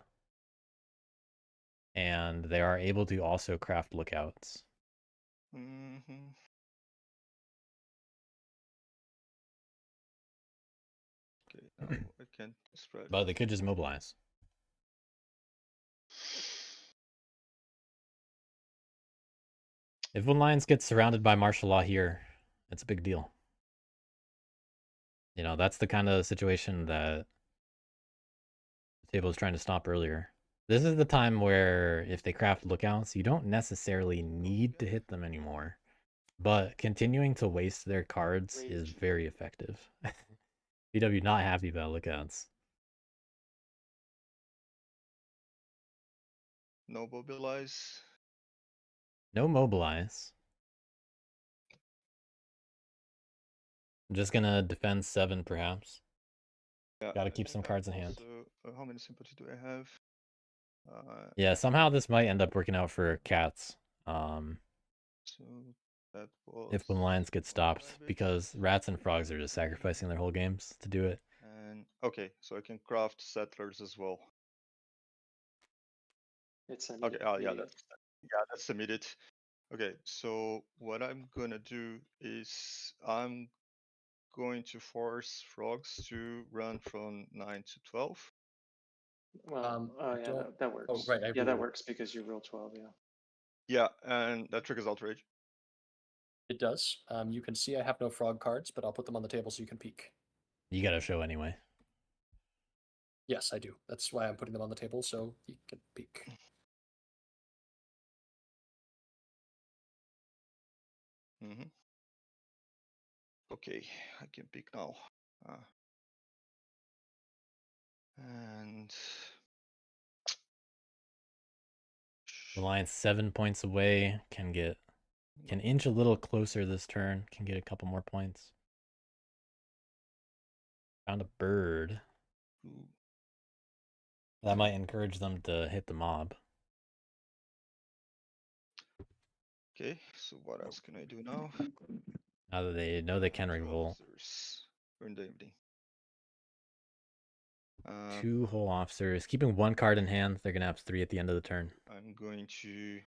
[SPEAKER 2] And they are able to also craft lookouts.
[SPEAKER 4] Okay, now I can spread.
[SPEAKER 2] But they could just mobilize. If Wooden Lions get surrounded by martial law here, it's a big deal. That's the kind of situation that the table is trying to stop earlier. This is the time where if they craft lookouts, you don't necessarily need to hit them anymore. But continuing to waste their cards is very effective. BW not happy about lookouts.
[SPEAKER 4] No mobilize.
[SPEAKER 2] No mobilize. I'm just gonna defend 7 perhaps.
[SPEAKER 4] Yeah.
[SPEAKER 2] Gotta keep some cards in hand.
[SPEAKER 4] So, how many sympathy do I have?
[SPEAKER 2] Yeah, somehow this might end up working out for cats.
[SPEAKER 4] So that was.
[SPEAKER 2] If Wooden Lions get stopped, because rats and frogs are just sacrificing their whole games to do it.
[SPEAKER 4] And okay, so I can craft settlers as well.
[SPEAKER 5] It's
[SPEAKER 4] Okay. That's immediate. Okay, so what I'm gonna do is I'm going to force frogs to run from 9 to 12.
[SPEAKER 5] Well, yeah, that works.
[SPEAKER 1] Oh, right.
[SPEAKER 5] Yeah, that works because you roll 12, yeah.
[SPEAKER 4] Yeah, and that triggers outrage.
[SPEAKER 1] It does. You can see I have no frog cards, but I'll put them on the table so you can peek.
[SPEAKER 2] You gotta show anyway.
[SPEAKER 1] Yes, I do. That's why I'm putting them on the table so you can peek.
[SPEAKER 4] Okay, I can peek now. And
[SPEAKER 2] The Lions 7 points away, can inch a little closer this turn, can get a couple more points. Found a bird. That might encourage them to hit the mob.
[SPEAKER 4] okay, so what else can I do now?
[SPEAKER 2] Now that they know they can revolt.
[SPEAKER 4] In the evening.
[SPEAKER 2] 2 whole officers, keeping 1 card in hand. They're gonna have 3 at the end of the turn.
[SPEAKER 4] I'm going to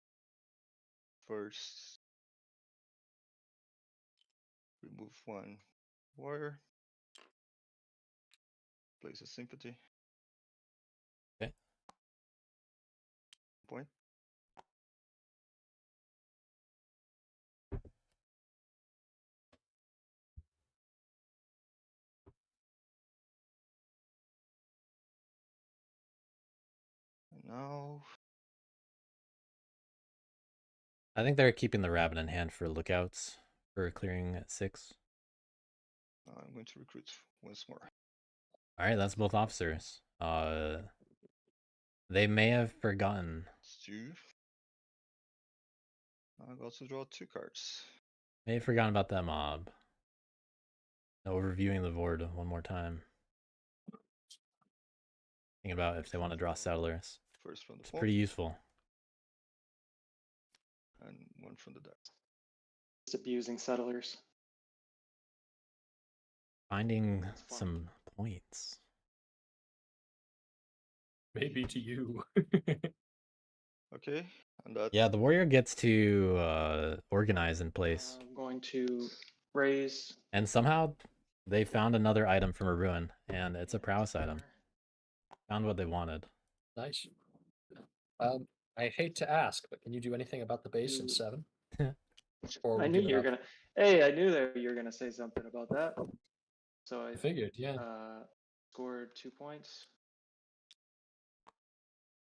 [SPEAKER 4] first remove 1 warrior. Place a sympathy.
[SPEAKER 2] Okay.
[SPEAKER 4] Point. And now
[SPEAKER 2] I think they're keeping the rabbit in hand for lookouts for clearing at 6.
[SPEAKER 4] I'm going to recruit once more.
[SPEAKER 2] All right, that's both officers. They may have forgotten.
[SPEAKER 4] It's 2. I got to draw 2 cards.
[SPEAKER 2] May have forgotten about that mob. Overviewing the board one more time. Thinking about if they want to draw settlers.
[SPEAKER 4] First from the
[SPEAKER 2] It's
[SPEAKER 4] phone
[SPEAKER 2] pretty useful.
[SPEAKER 4] and 1 from the deck.
[SPEAKER 5] Just abusing settlers.
[SPEAKER 2] Finding
[SPEAKER 5] That's fun.
[SPEAKER 2] some points.
[SPEAKER 1] Maybe to you.
[SPEAKER 4] Okay, and that.
[SPEAKER 2] Yeah, the warrior gets to organize in place.
[SPEAKER 5] I'm going to raise.
[SPEAKER 2] And somehow they found another item from a ruin, and it's a prowess item. Found what they wanted.
[SPEAKER 1] Nice. I hate to ask, but can you do anything about the base in 7? Or
[SPEAKER 5] I
[SPEAKER 1] we
[SPEAKER 5] knew
[SPEAKER 1] give it
[SPEAKER 5] you were
[SPEAKER 1] up?
[SPEAKER 5] gonna. Hey, I knew that you were gonna say something about that. So
[SPEAKER 1] I figured, yeah.
[SPEAKER 5] scored 2 points,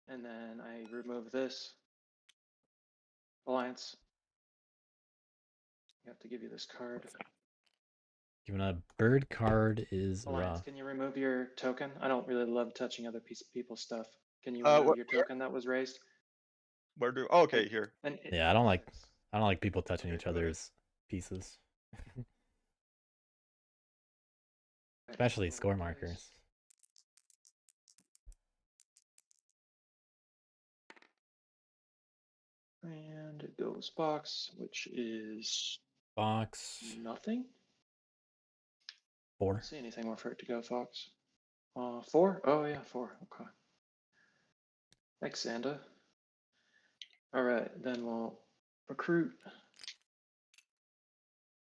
[SPEAKER 5] and then I remove this alliance. I have to give you this card.
[SPEAKER 2] Giving a bird card is
[SPEAKER 5] Alliance,
[SPEAKER 2] rough.
[SPEAKER 5] can you remove your token? I don't really love touching other people's stuff. Can you remove your token that was raised?
[SPEAKER 4] Where do? Oh, okay, here.
[SPEAKER 5] And
[SPEAKER 2] Yeah, I don't like people touching
[SPEAKER 4] Okay,
[SPEAKER 2] each
[SPEAKER 4] go ahead.
[SPEAKER 2] other's pieces. Especially score markers.
[SPEAKER 5] And it goes box, which is
[SPEAKER 2] Fox
[SPEAKER 5] nothing.
[SPEAKER 2] 4.
[SPEAKER 5] Don't see anything more for it to go, Fox. 4? Oh yeah, 4. Okay. Thanks, Xanda. All right, then we'll recruit.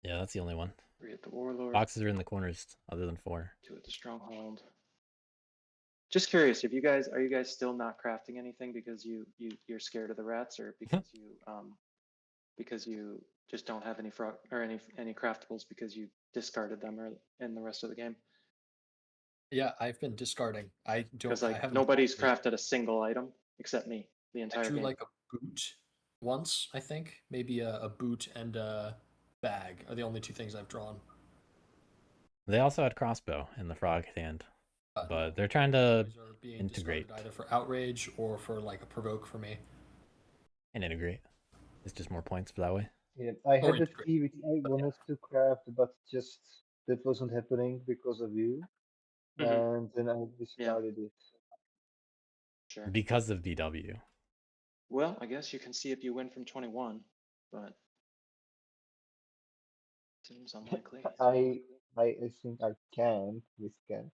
[SPEAKER 2] Yeah, that's the only one.
[SPEAKER 5] 3 at the warlord.
[SPEAKER 2] Boxes are in the corners other than 4.
[SPEAKER 5] 2 at the stronghold. Just curious, if you guys are you guys still not crafting anything because you're scared of the rats, or because you just don't have any frog or any craftables because you discarded them or in the rest of the game?
[SPEAKER 1] Yeah, I've been discarding. I
[SPEAKER 5] Because
[SPEAKER 1] don't. I
[SPEAKER 5] like
[SPEAKER 1] haven't.
[SPEAKER 5] nobody's crafted a single item except me the
[SPEAKER 1] I
[SPEAKER 5] entire
[SPEAKER 1] drew
[SPEAKER 5] game.
[SPEAKER 1] like a boot once, I think. Maybe a boot and a bag are the only 2 things I've drawn.
[SPEAKER 2] They also had crossbow in the frog hand,
[SPEAKER 1] no,
[SPEAKER 2] but they're trying to
[SPEAKER 1] these are being
[SPEAKER 2] integrate.
[SPEAKER 1] discarded either for outrage or for like a provoke for me.
[SPEAKER 2] And integrate. It's just more points for that way.
[SPEAKER 3] Yeah, I
[SPEAKER 1] Or
[SPEAKER 3] had a
[SPEAKER 1] integrate,
[SPEAKER 3] theory I
[SPEAKER 1] but
[SPEAKER 3] wanted to craft, but just that wasn't happening because of you, and then I discarded it.
[SPEAKER 5] Sure.
[SPEAKER 2] Because of BW.
[SPEAKER 5] Well, I guess you can see if you win from 21, but seems unlikely.
[SPEAKER 3] I think I can with Kent.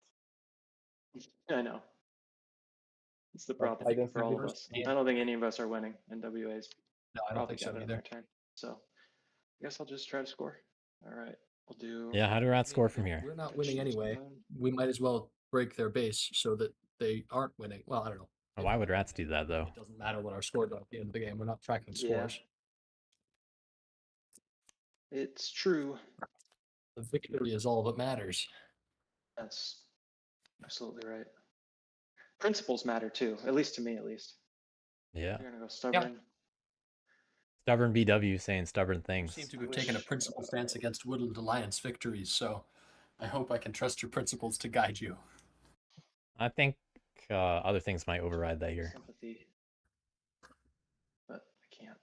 [SPEAKER 5] I know. It's the
[SPEAKER 3] But
[SPEAKER 5] problem
[SPEAKER 3] I don't
[SPEAKER 5] for
[SPEAKER 3] think
[SPEAKER 5] all
[SPEAKER 3] it
[SPEAKER 5] of
[SPEAKER 3] was
[SPEAKER 5] us.
[SPEAKER 1] game.
[SPEAKER 5] I don't think any of us are winning, and WA's
[SPEAKER 1] no, I don't
[SPEAKER 5] probably
[SPEAKER 1] think so
[SPEAKER 5] got it on
[SPEAKER 1] either.
[SPEAKER 5] their turn. So I guess I'll just try to score. All right, we'll do.
[SPEAKER 2] Yeah, how do rats
[SPEAKER 1] I mean,
[SPEAKER 2] score
[SPEAKER 1] if
[SPEAKER 2] from here?
[SPEAKER 1] we're not
[SPEAKER 5] Got
[SPEAKER 1] winning
[SPEAKER 5] shields
[SPEAKER 1] anyway.
[SPEAKER 5] down.
[SPEAKER 1] We might as well break their base so that they aren't winning. Well, I don't know.
[SPEAKER 2] Why would rats do that though?
[SPEAKER 1] It doesn't matter what our score is at the end of the game. We're not tracking
[SPEAKER 5] Yeah.
[SPEAKER 1] scores.
[SPEAKER 5] It's true.
[SPEAKER 1] The victory is all that matters.
[SPEAKER 5] That's absolutely right. Principles matter too, at least to me, at least.
[SPEAKER 2] Yeah.
[SPEAKER 5] You're gonna go stubborn.
[SPEAKER 2] Stubborn BW saying stubborn
[SPEAKER 1] You
[SPEAKER 2] things.
[SPEAKER 1] seem to have taken a principled stance against Woodland Alliance victories, so I hope I can trust your principles to guide you.
[SPEAKER 2] I think other things might override that here.
[SPEAKER 5] Sympathy, but I can't.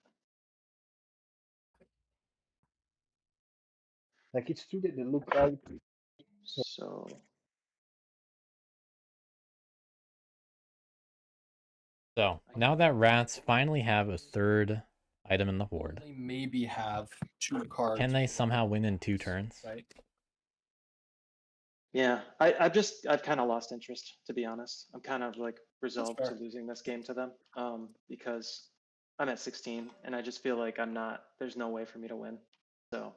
[SPEAKER 3] like it's true that they look out.
[SPEAKER 5] So
[SPEAKER 2] So now that rats finally have a third item in the horde,
[SPEAKER 1] Only maybe have 2 cards.
[SPEAKER 2] can they somehow win in 2 turns?
[SPEAKER 1] Right.
[SPEAKER 5] yeah, I've kind of lost interest, to be honest. I'm kind of like resolved to
[SPEAKER 1] fair.
[SPEAKER 5] losing this game to them, because I'm at 16 and I just feel like there's no way for me to win. So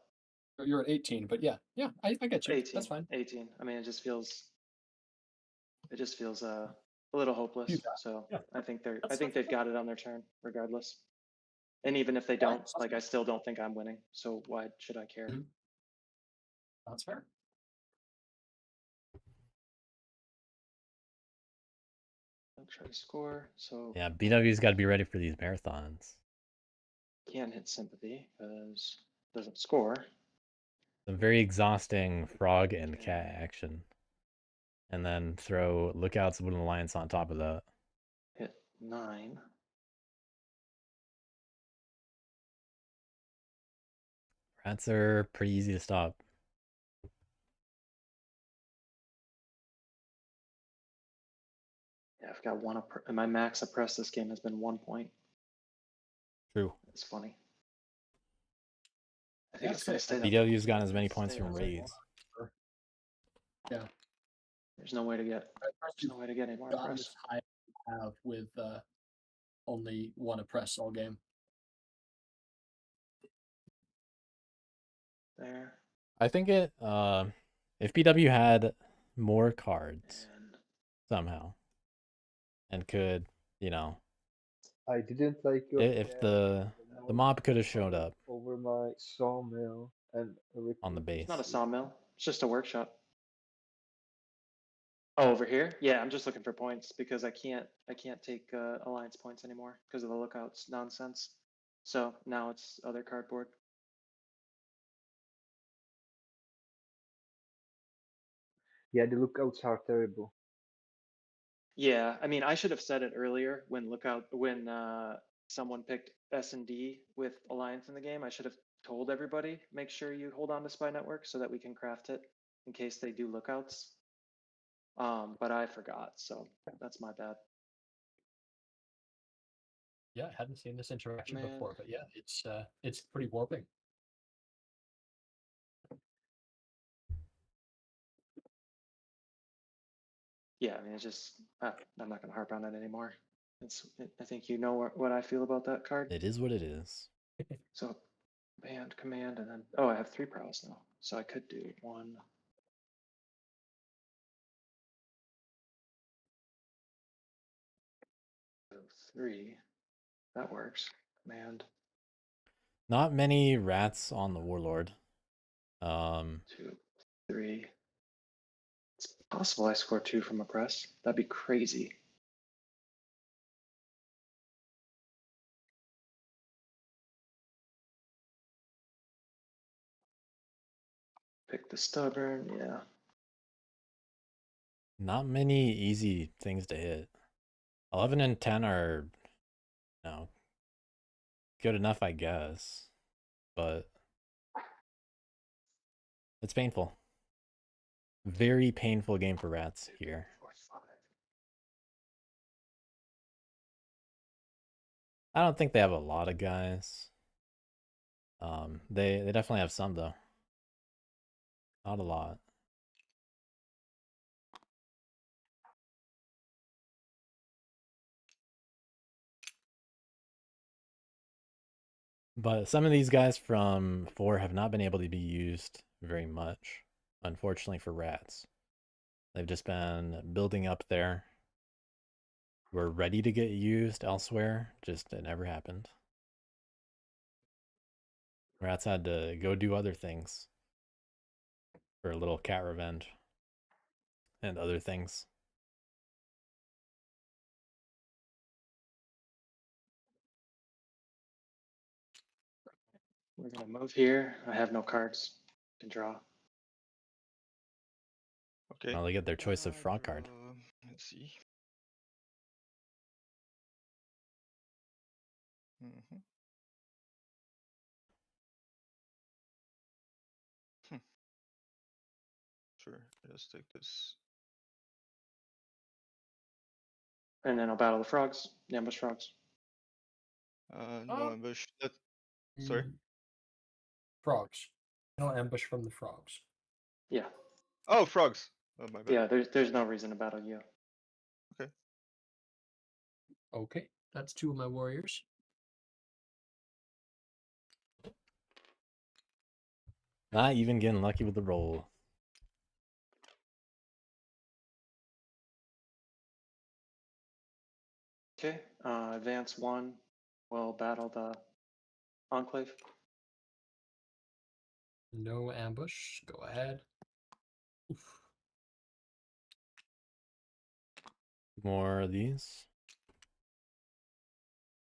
[SPEAKER 1] You're at 18, but yeah, I get you.
[SPEAKER 5] 18,
[SPEAKER 1] That's fine.
[SPEAKER 5] 18. I mean, it just feels a little hopeless.
[SPEAKER 1] Yeah.
[SPEAKER 5] So
[SPEAKER 1] Yeah.
[SPEAKER 5] I think
[SPEAKER 1] That's
[SPEAKER 5] they've got it on their turn regardless. And even if they don't, like, I still don't think I'm winning. So why should I care?
[SPEAKER 1] Mhm. That's fair.
[SPEAKER 5] I'll try to score. So
[SPEAKER 2] Yeah, BW's got to be ready for these marathons.
[SPEAKER 5] Can't hit sympathy because it doesn't score.
[SPEAKER 2] A very exhausting frog and cat action. And then throw Lookouts Wooden Alliance on top of that.
[SPEAKER 5] Hit 9.
[SPEAKER 2] Rats are pretty easy to stop.
[SPEAKER 5] Yeah, I've got one. And my max oppressed this game has been 1 point.
[SPEAKER 2] True.
[SPEAKER 5] It's funny. I think
[SPEAKER 1] Yeah,
[SPEAKER 5] it's going to stay that.
[SPEAKER 2] BW's gotten as many points from Rays.
[SPEAKER 1] Yeah.
[SPEAKER 5] There's no way to get. There's no way to get any more
[SPEAKER 1] Gotten
[SPEAKER 5] oppressed.
[SPEAKER 1] as high as I have with only one oppress all game.
[SPEAKER 5] There.
[SPEAKER 2] I think it if BW had more cards
[SPEAKER 5] And
[SPEAKER 2] somehow and could,
[SPEAKER 3] I didn't like your
[SPEAKER 2] if
[SPEAKER 3] cat
[SPEAKER 2] the
[SPEAKER 3] noise
[SPEAKER 2] mob could have showed up
[SPEAKER 3] over my sawmill and a
[SPEAKER 2] on the
[SPEAKER 3] recruiter.
[SPEAKER 2] base.
[SPEAKER 5] it's not a sawmill. It's just a workshop. Oh, over here? Yeah, I'm just looking for points because I can't take alliance points anymore because of the lookouts nonsense. So now it's other cardboard.
[SPEAKER 3] Yeah, the lookouts are terrible.
[SPEAKER 5] Yeah, I mean, I should have said it earlier when someone picked S&D with alliance in the game. I should have told everybody, make sure you hold on to Spy Network so that we can craft it in case they do lookouts. But I forgot, so that's my bad.
[SPEAKER 1] Yeah, I hadn't seen this interaction
[SPEAKER 5] Man.
[SPEAKER 1] before, but yeah, it's pretty warping.
[SPEAKER 5] Yeah, I mean, it's just I'm not gonna harp on it anymore. I think you know what I feel about that card.
[SPEAKER 2] It is what it is.
[SPEAKER 5] So, band, command, and then I have 3 prowess now, so I could do 1. So 3, that works. Command.
[SPEAKER 2] Not many rats on the Warlord.
[SPEAKER 5] 2, 3. It's possible I score 2 from a press. That'd be crazy. Pick the stubborn, yeah.
[SPEAKER 2] Not many easy things to hit. 11 and 10 are, good enough, I guess. But it's painful. Very painful game for rats here.
[SPEAKER 5] 4, 5.
[SPEAKER 2] I don't think they have a lot of guys. They definitely have some though. Not a lot. But some of these guys from 4 have not been able to be used very much, unfortunately for rats. They've just been building up there. We're ready to get used elsewhere, just it never happened. Rats had to go do other things for a little cat revenge and other things.
[SPEAKER 5] We're gonna move here. I have no cards. Can draw.
[SPEAKER 4] Okay.
[SPEAKER 2] Well, they get their choice of frog card.
[SPEAKER 4] Let's see. Hmm. Sure, let's take this.
[SPEAKER 5] And then I'll battle the frogs, the ambush frogs.
[SPEAKER 4] No ambush. Sorry.
[SPEAKER 1] Frogs. No ambush from the frogs.
[SPEAKER 5] Yeah.
[SPEAKER 4] Oh, frogs. Oh, my bad.
[SPEAKER 5] Yeah, there's no reason to battle you.
[SPEAKER 4] Okay.
[SPEAKER 1] Okay, that's 2 of my warriors.
[SPEAKER 2] Not even getting lucky with the roll.
[SPEAKER 5] Okay, advance 1. We'll battle the enclave.
[SPEAKER 1] No ambush. Go ahead. Oof.
[SPEAKER 2] More of these.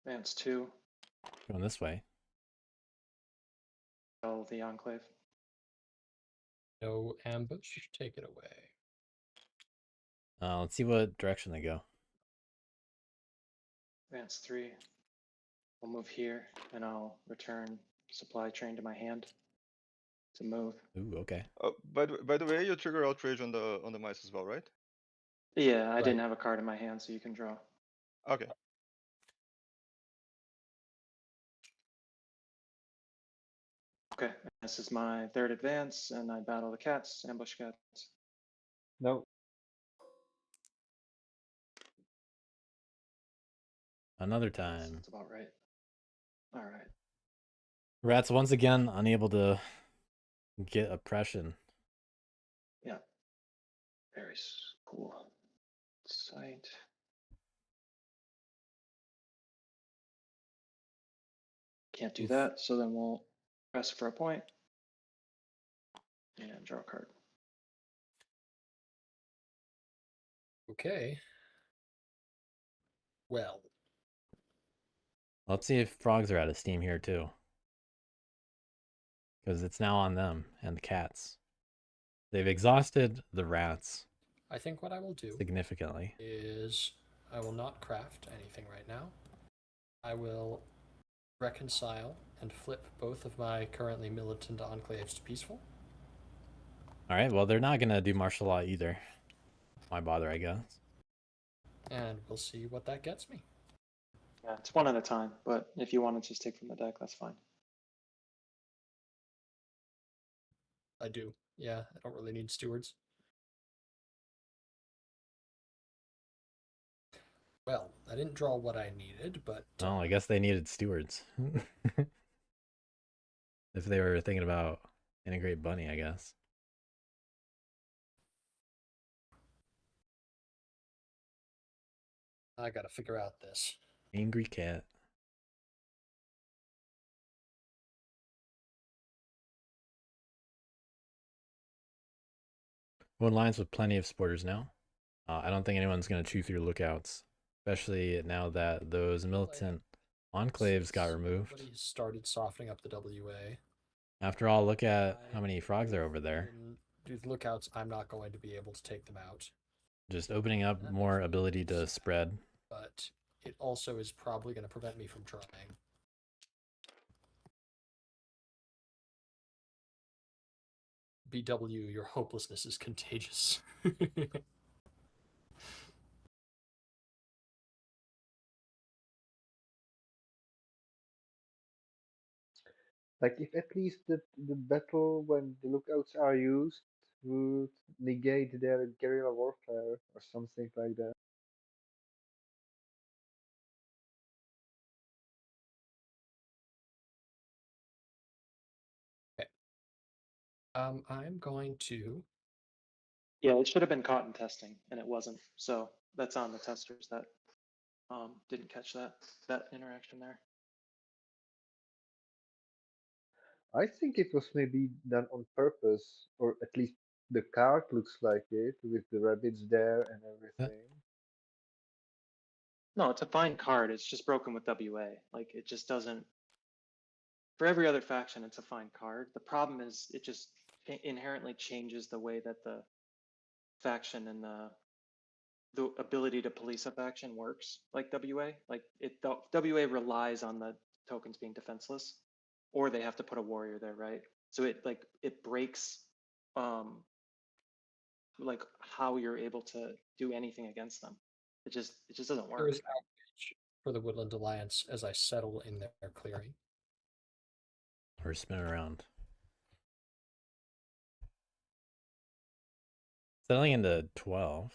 [SPEAKER 5] Advance 2.
[SPEAKER 2] Going this way.
[SPEAKER 5] battle the Enclave.
[SPEAKER 1] No ambush. Take it away.
[SPEAKER 2] Let's see what direction they go.
[SPEAKER 5] Advance 3. We'll move here, and I'll return supply train to my hand to move.
[SPEAKER 2] Ooh, okay.
[SPEAKER 4] By the way, you trigger outrage on the mice as well, right?
[SPEAKER 5] Yeah, I didn't
[SPEAKER 1] Right.
[SPEAKER 5] have a card in my hand, so you can draw.
[SPEAKER 4] Okay.
[SPEAKER 5] Okay, this is my third advance, and I battle the cats, ambush cats.
[SPEAKER 3] No,
[SPEAKER 2] Another time.
[SPEAKER 5] That's about right. All right.
[SPEAKER 2] Rats once again unable to get oppression.
[SPEAKER 5] Yeah. Very cool. Sight. Can't do
[SPEAKER 2] Oof.
[SPEAKER 5] that, so then we'll press for a point and draw a card.
[SPEAKER 1] Okay. Well,
[SPEAKER 2] Let's see if frogs are out of steam here too. Because it's now on them and the cats. They've exhausted the rats
[SPEAKER 1] I think what I will do
[SPEAKER 2] significantly.
[SPEAKER 1] is I will not craft anything right now. I will reconcile and flip both of my currently militant enclaves to peaceful.
[SPEAKER 2] All right, well, they're not going to do martial law either. Why bother, I guess.
[SPEAKER 1] And we'll see what that gets me.
[SPEAKER 5] Yeah, it's one at a time, but if you want to just take from the deck, that's fine.
[SPEAKER 1] I do. Yeah, I don't really need stewards. Well, I didn't draw what I needed, but
[SPEAKER 2] Oh, I guess they needed stewards. If they were thinking about integrate bunny, I guess.
[SPEAKER 1] I gotta figure out this.
[SPEAKER 2] Angry cat. One lines with plenty of supporters now. I don't think anyone's going to chew through lookouts, especially now that those militant enclaves got removed.
[SPEAKER 1] Everybody started softening up the WA.
[SPEAKER 2] After all, look at how many frogs are over there.
[SPEAKER 1] These lookouts, I'm not going to be able to take them out.
[SPEAKER 2] Just opening up more ability to spread.
[SPEAKER 1] But it also is probably going to prevent me from trying. BW, your hopelessness is contagious.
[SPEAKER 3] like if at least the battle when the lookouts are used would negate their guerrilla warfare or something like that.
[SPEAKER 1] Okay. I'm going to.
[SPEAKER 5] Yeah, it should have been caught in testing, and it wasn't. So that's on the testers that didn't catch that interaction there.
[SPEAKER 3] I think it was maybe done on purpose, or at least the card looks like it with the rabbits there and everything.
[SPEAKER 5] No, it's a fine card. It's just broken with WA. Like it just doesn't. For every other faction, it's a fine card. The problem is it just inherently changes the way that the faction and the ability to police a faction works. Like WA, like the WA relies on the tokens being defenseless, or they have to put a warrior there, right? So it breaks like how you're able to do anything against them. It just doesn't
[SPEAKER 1] There
[SPEAKER 5] work.
[SPEAKER 1] is outrage for the Woodland Alliance as I settle in their clearing.
[SPEAKER 2] Or spin around. Settling into 12.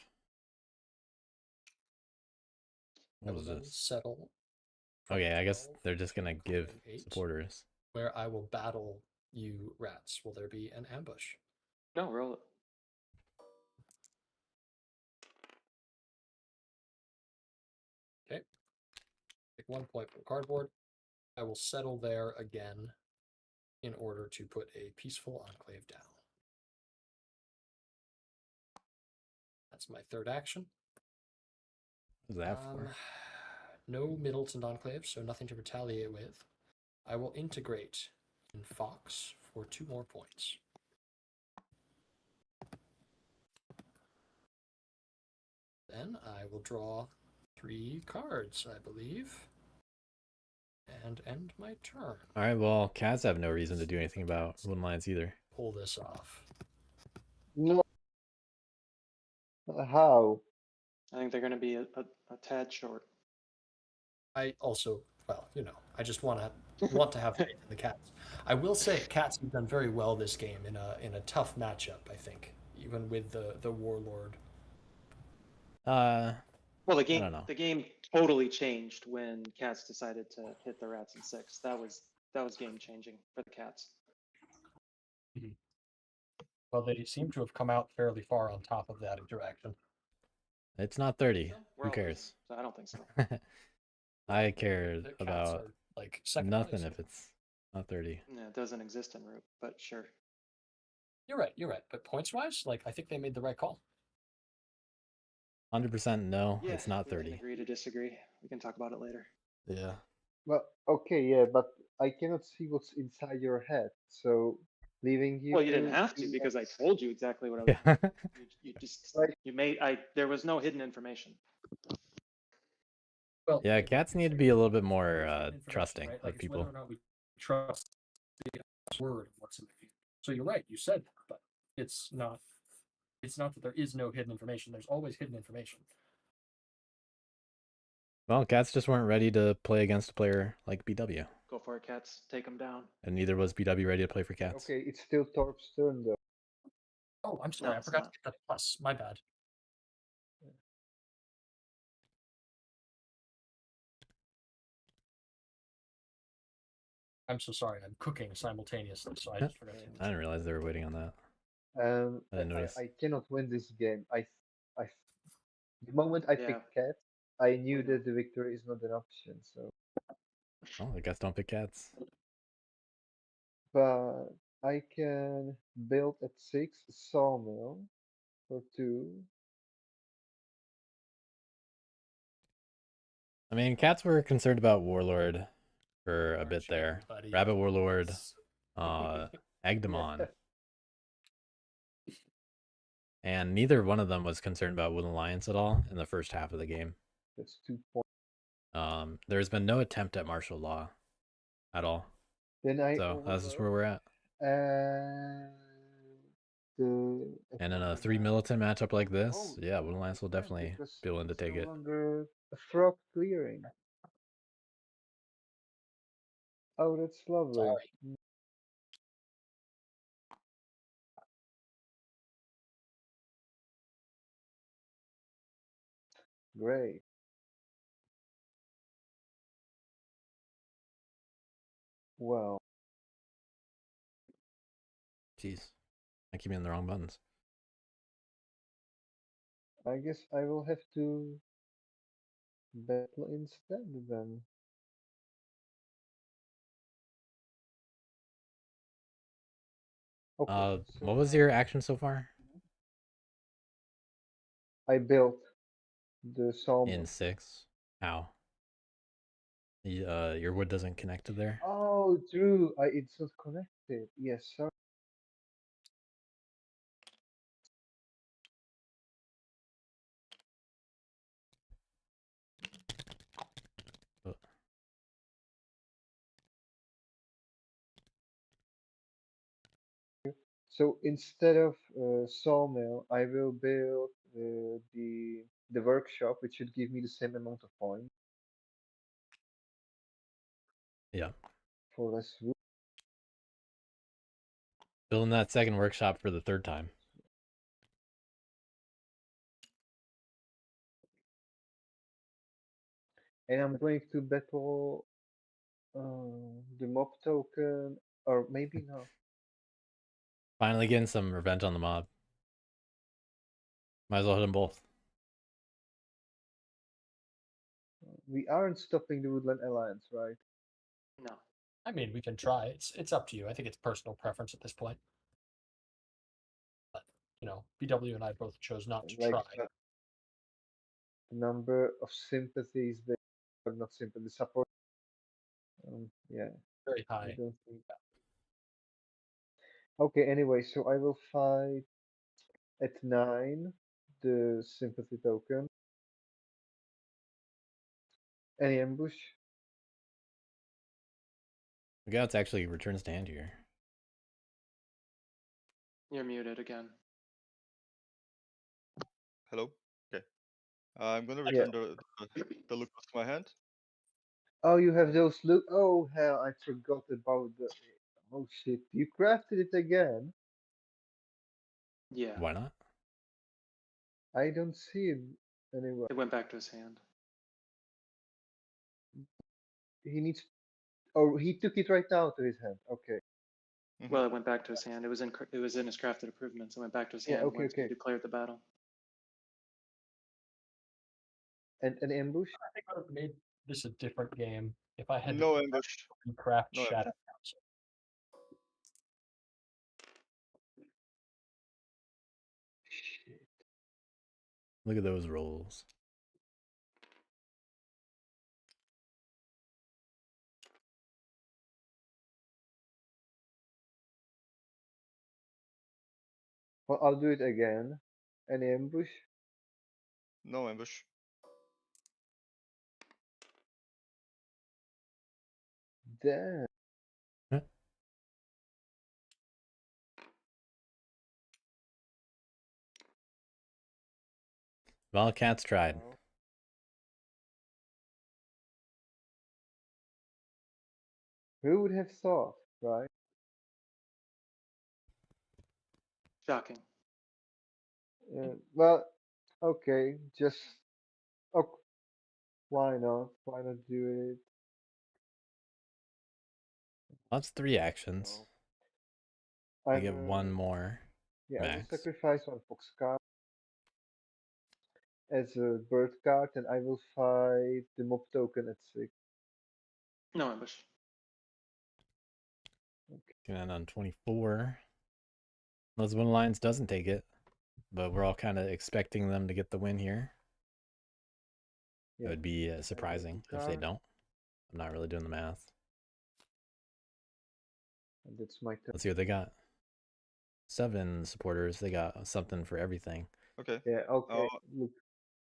[SPEAKER 2] What was this?
[SPEAKER 1] Settle.
[SPEAKER 2] Okay, I guess they're just gonna give
[SPEAKER 1] 8,
[SPEAKER 2] supporters.
[SPEAKER 1] where I will battle you rats. Will there be an ambush?
[SPEAKER 5] No, roll it.
[SPEAKER 1] Okay. Take 1 point from cardboard. I will settle there again in order to put a peaceful enclave down. That's my third action.
[SPEAKER 2] What was that for?
[SPEAKER 1] No Middleton enclave, so nothing to retaliate with. I will integrate in Fox for 2 more points. Then I will draw 3 cards, I believe, and end my turn.
[SPEAKER 2] All right, well, cats have no reason to do anything about wooden lions either.
[SPEAKER 1] Pull this off.
[SPEAKER 3] No. How?
[SPEAKER 5] I think they're going to be a tad short.
[SPEAKER 1] I also, well, I just want to have faith in the Cats. I will say, Cats have done very well this game in a tough matchup. I think, even with the Warlord.
[SPEAKER 2] Uh,
[SPEAKER 5] Well,
[SPEAKER 2] I don't know.
[SPEAKER 5] the game totally changed when Cats decided to hit the rats in 6. That was game changing for the Cats.
[SPEAKER 1] Well, they seem to have come out fairly far on top of that interaction.
[SPEAKER 2] It's not 30.
[SPEAKER 5] We're
[SPEAKER 2] Who
[SPEAKER 5] all
[SPEAKER 2] cares?
[SPEAKER 5] losing, so I don't think so.
[SPEAKER 2] I care
[SPEAKER 1] The Cats
[SPEAKER 2] about
[SPEAKER 1] are like second
[SPEAKER 2] nothing
[SPEAKER 1] place.
[SPEAKER 2] if it's not 30.
[SPEAKER 5] Yeah, it doesn't exist en route, but sure.
[SPEAKER 1] You're right. But points wise, I think they made the right call.
[SPEAKER 2] 100% no,
[SPEAKER 5] Yeah,
[SPEAKER 2] it's not
[SPEAKER 5] we can
[SPEAKER 2] 30.
[SPEAKER 5] agree to disagree. We can talk about it later.
[SPEAKER 2] Yeah.
[SPEAKER 3] Well, okay, yeah, but I cannot see what's inside your head. So leaving you.
[SPEAKER 5] Well, you didn't have to because I told you exactly what I was.
[SPEAKER 2] Yeah.
[SPEAKER 5] You just
[SPEAKER 3] Like-
[SPEAKER 5] there was no hidden information.
[SPEAKER 1] Well,
[SPEAKER 2] Yeah, cats need to be a little bit more
[SPEAKER 1] information,
[SPEAKER 2] trusting
[SPEAKER 1] right?
[SPEAKER 2] of
[SPEAKER 1] It's
[SPEAKER 2] people.
[SPEAKER 1] whether or not we trust the word of what's in the game. So you're right. You said that, but it's not. It's not that there is no hidden information. There's always hidden information.
[SPEAKER 2] Well, cats just weren't ready to play against a player like BW.
[SPEAKER 5] Go for it, Cats. Take them down.
[SPEAKER 2] And neither was BW ready to play for cats.
[SPEAKER 3] Okay, it's still Torp's turn though.
[SPEAKER 1] Oh, I'm sorry.
[SPEAKER 5] No,
[SPEAKER 1] I forgot to get that plus. My bad. I'm so sorry. I'm cooking simultaneously, so I just forgot to.
[SPEAKER 2] I didn't realize they were waiting on that. I didn't notice.
[SPEAKER 3] I cannot win this game. The moment I
[SPEAKER 5] Yeah.
[SPEAKER 3] picked cat, I knew
[SPEAKER 5] We know.
[SPEAKER 3] that the victory is not an option. So,
[SPEAKER 2] Oh, the cats don't pick cats.
[SPEAKER 3] but I can build at 6 a sawmill for 2.
[SPEAKER 2] I mean, cats were concerned about Warlord for a
[SPEAKER 1] Aren't
[SPEAKER 2] bit
[SPEAKER 1] you,
[SPEAKER 2] there.
[SPEAKER 1] buddy?
[SPEAKER 2] Rabbit Warlord,
[SPEAKER 1] Yes.
[SPEAKER 2] egged them on. And neither one of them was concerned about Wooden Alliance at all in the first half of the game.
[SPEAKER 3] That's 2 points.
[SPEAKER 2] There's been no attempt at martial law at all.
[SPEAKER 3] Then I
[SPEAKER 2] So that's just
[SPEAKER 3] overrode,
[SPEAKER 2] where we're at. And in a 3 militant matchup like this,
[SPEAKER 3] Oh,
[SPEAKER 2] yeah, Wooden Alliance will
[SPEAKER 3] yeah,
[SPEAKER 2] definitely
[SPEAKER 3] because
[SPEAKER 2] be willing to
[SPEAKER 3] it's
[SPEAKER 2] take
[SPEAKER 3] no
[SPEAKER 2] it.
[SPEAKER 3] longer a frog clearing. Oh, that's lovely.
[SPEAKER 1] Sorry.
[SPEAKER 3] Great. Well,
[SPEAKER 2] Jeez, I keep hitting the wrong buttons.
[SPEAKER 3] I guess I will have to battle instead then. Okay, so
[SPEAKER 2] What was your action so far?
[SPEAKER 3] I built the sawmill.
[SPEAKER 2] In 6. How? Your wood doesn't connect to there?
[SPEAKER 3] Oh, true. It's not connected. Yes, sorry.
[SPEAKER 2] Oh.
[SPEAKER 3] So instead of sawmill, I will build the workshop, which should give me the same amount of points
[SPEAKER 2] Yeah.
[SPEAKER 3] for less wood.
[SPEAKER 2] Building that second workshop for the 3rd time.
[SPEAKER 3] And I'm going to battle the mob token, or maybe not.
[SPEAKER 2] Finally getting some revenge on the mob. Might as well hit them both.
[SPEAKER 3] We aren't stopping the Woodland Alliance, right?
[SPEAKER 5] No.
[SPEAKER 1] I mean, we can try. It's up to you. I think it's personal preference at this point. But BW and I both chose not to
[SPEAKER 3] Like
[SPEAKER 1] try.
[SPEAKER 3] the number of sympathies they, or not sympathy, support. Yeah,
[SPEAKER 1] Very
[SPEAKER 3] I
[SPEAKER 1] high.
[SPEAKER 3] don't think. Okay, anyway, so I will fight at 9 the sympathy token. Any ambush?
[SPEAKER 2] The guy actually returns to hand here.
[SPEAKER 5] You're muted again.
[SPEAKER 4] Hello. Okay. I'm gonna
[SPEAKER 3] Yeah.
[SPEAKER 4] return the Lucas to my hand.
[SPEAKER 3] Oh, you have those look. Oh, hell, I forgot about the. Oh, shit. You crafted it again?
[SPEAKER 5] Yeah,
[SPEAKER 2] Why not?
[SPEAKER 3] I don't see it anywhere.
[SPEAKER 5] it went back to his hand.
[SPEAKER 3] He needs. Oh, he took it right now to his hand. Okay.
[SPEAKER 5] Well, it went back to his hand. It was in his crafted improvements. It went back to his
[SPEAKER 3] Yeah,
[SPEAKER 5] hand
[SPEAKER 3] okay,
[SPEAKER 5] once he
[SPEAKER 3] okay.
[SPEAKER 5] declared the battle.
[SPEAKER 3] And an ambush?
[SPEAKER 1] I think I would have made this a different game if I had
[SPEAKER 4] No ambush.
[SPEAKER 1] to craft
[SPEAKER 4] No ambush.
[SPEAKER 1] Shadow Council.
[SPEAKER 3] Shit.
[SPEAKER 2] Look at those rolls.
[SPEAKER 3] Well, I'll do it again. Any ambush?
[SPEAKER 4] No ambush.
[SPEAKER 3] Damn.
[SPEAKER 2] Well, Cat's tried.
[SPEAKER 3] Wow. Who would have thought, right?
[SPEAKER 5] Shocking.
[SPEAKER 3] Well, okay, just. Oh, why not? Why not do it?
[SPEAKER 2] That's 3 actions.
[SPEAKER 3] Well,
[SPEAKER 2] I get one more.
[SPEAKER 3] Yeah, I will
[SPEAKER 2] max.
[SPEAKER 3] sacrifice one fox card as a bird card, and I will fight the mob token at 6.
[SPEAKER 5] No ambush.
[SPEAKER 2] Gonna end on 24. Lisbon Alliance doesn't take it, but we're all kind of expecting them to get the win here. It
[SPEAKER 3] Yeah,
[SPEAKER 2] would be surprising if they don't. I'm not really doing the math.
[SPEAKER 3] and that's my turn.
[SPEAKER 2] Let's see what they got. 7 supporters. They got something for everything.
[SPEAKER 4] Okay.
[SPEAKER 3] Yeah, okay. Look,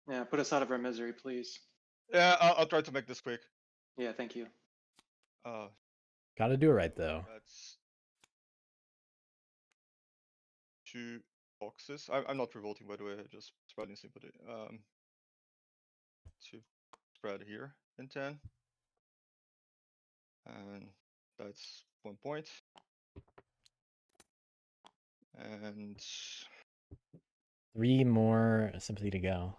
[SPEAKER 5] Yeah, put us out of our misery, please.
[SPEAKER 4] Yeah, I'll try to make this quick.
[SPEAKER 5] Yeah, thank you.
[SPEAKER 2] Gotta do it right though.
[SPEAKER 4] That's 2 boxes. I'm not revolting, by the way. Just spreading sympathy. To spread here in 10, and that's 1 point. And
[SPEAKER 2] 3 more sympathy to go.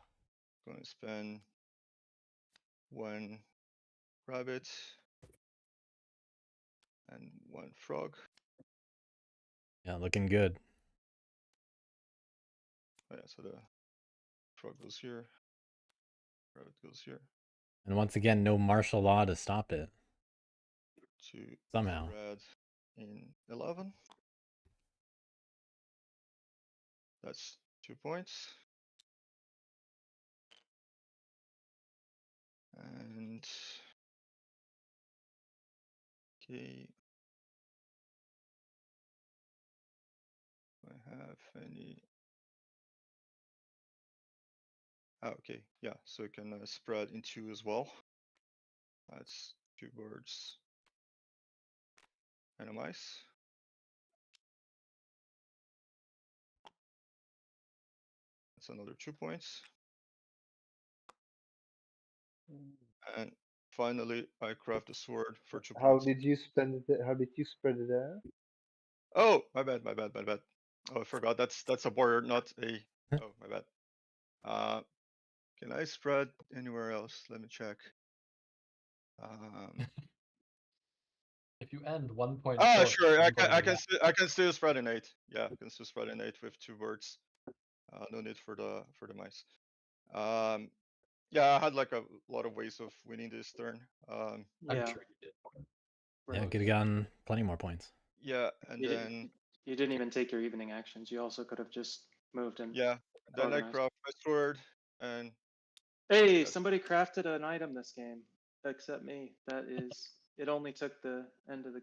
[SPEAKER 4] going to spend 1 rabbit and 1 frog.
[SPEAKER 2] Yeah, looking good.
[SPEAKER 4] Oh, yeah, so the frog goes here, rabbit goes here.
[SPEAKER 2] And once again, no martial law to stop it.
[SPEAKER 4] To
[SPEAKER 2] somehow.
[SPEAKER 4] Spread in 11. That's 2 points. And okay, do I have any? Okay, yeah, so it can spread in 2 as well. That's 2 birds and a mice. That's another 2 points. And finally, I craft a sword for 2
[SPEAKER 3] how
[SPEAKER 4] points.
[SPEAKER 3] did you spend it? How did you spread it there?
[SPEAKER 4] Oh, my bad. Oh, I forgot. That's a border, not a. Oh, my bad. Can I spread anywhere else? Let me check.
[SPEAKER 1] If you end 1 point
[SPEAKER 4] Ah,
[SPEAKER 1] short,
[SPEAKER 4] sure.
[SPEAKER 1] I'm going
[SPEAKER 4] I
[SPEAKER 1] to
[SPEAKER 4] can.
[SPEAKER 1] laugh.
[SPEAKER 4] I can still spread an 8. Yeah, I can still spread an 8 with 2 birds. No need for the mice. Yeah, I had like a lot of ways of winning this turn.
[SPEAKER 1] I'm
[SPEAKER 5] Yeah.
[SPEAKER 1] sure you did.
[SPEAKER 2] Yeah,
[SPEAKER 5] Right.
[SPEAKER 2] could have gotten plenty more points.
[SPEAKER 4] Yeah, and then
[SPEAKER 5] You didn't even take your evening actions. You also could have just moved and
[SPEAKER 4] yeah, then I
[SPEAKER 5] organized.
[SPEAKER 4] craft my sword and
[SPEAKER 5] Hey,
[SPEAKER 4] Yes.
[SPEAKER 5] somebody crafted an item this game, except me. That is, it only took the end of the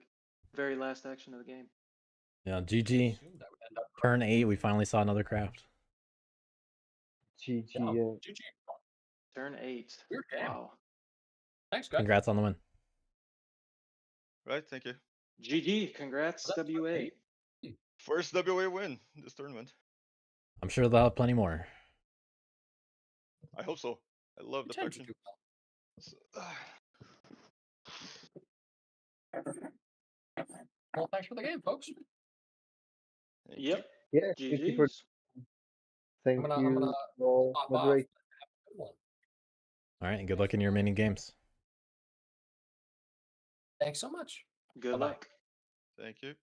[SPEAKER 5] very last action of the game.
[SPEAKER 2] Yeah,
[SPEAKER 1] I
[SPEAKER 2] GG.
[SPEAKER 1] assumed that would end up
[SPEAKER 2] Turn 8, we finally saw another craft.
[SPEAKER 3] GG.
[SPEAKER 1] yeah,
[SPEAKER 3] Yeah.
[SPEAKER 1] GG.
[SPEAKER 5] Turn 8.
[SPEAKER 1] Weird game.
[SPEAKER 5] Wow.
[SPEAKER 1] Thanks, guys.
[SPEAKER 2] Congrats on the win.
[SPEAKER 4] Right, thank you.
[SPEAKER 5] GG. Congrats,
[SPEAKER 1] Well, that's
[SPEAKER 5] WA.
[SPEAKER 1] great.
[SPEAKER 4] First WA win this tournament.
[SPEAKER 2] I'm sure they'll have plenty more.
[SPEAKER 4] I hope so. I love
[SPEAKER 1] You
[SPEAKER 4] the
[SPEAKER 1] tend to
[SPEAKER 4] faction.
[SPEAKER 1] do well. Well, thanks for the game, folks.
[SPEAKER 4] Thank you.
[SPEAKER 5] Yep.
[SPEAKER 3] Yeah. Thank you for.
[SPEAKER 5] GG's.
[SPEAKER 3] Thank
[SPEAKER 1] I'm gonna
[SPEAKER 3] you for
[SPEAKER 1] hop off.
[SPEAKER 3] moderating.
[SPEAKER 1] Have a good one.
[SPEAKER 2] All right, and good luck in your remaining games.
[SPEAKER 1] Thanks so much.
[SPEAKER 5] Good
[SPEAKER 1] Bye-bye.
[SPEAKER 5] luck.
[SPEAKER 4] Thank you.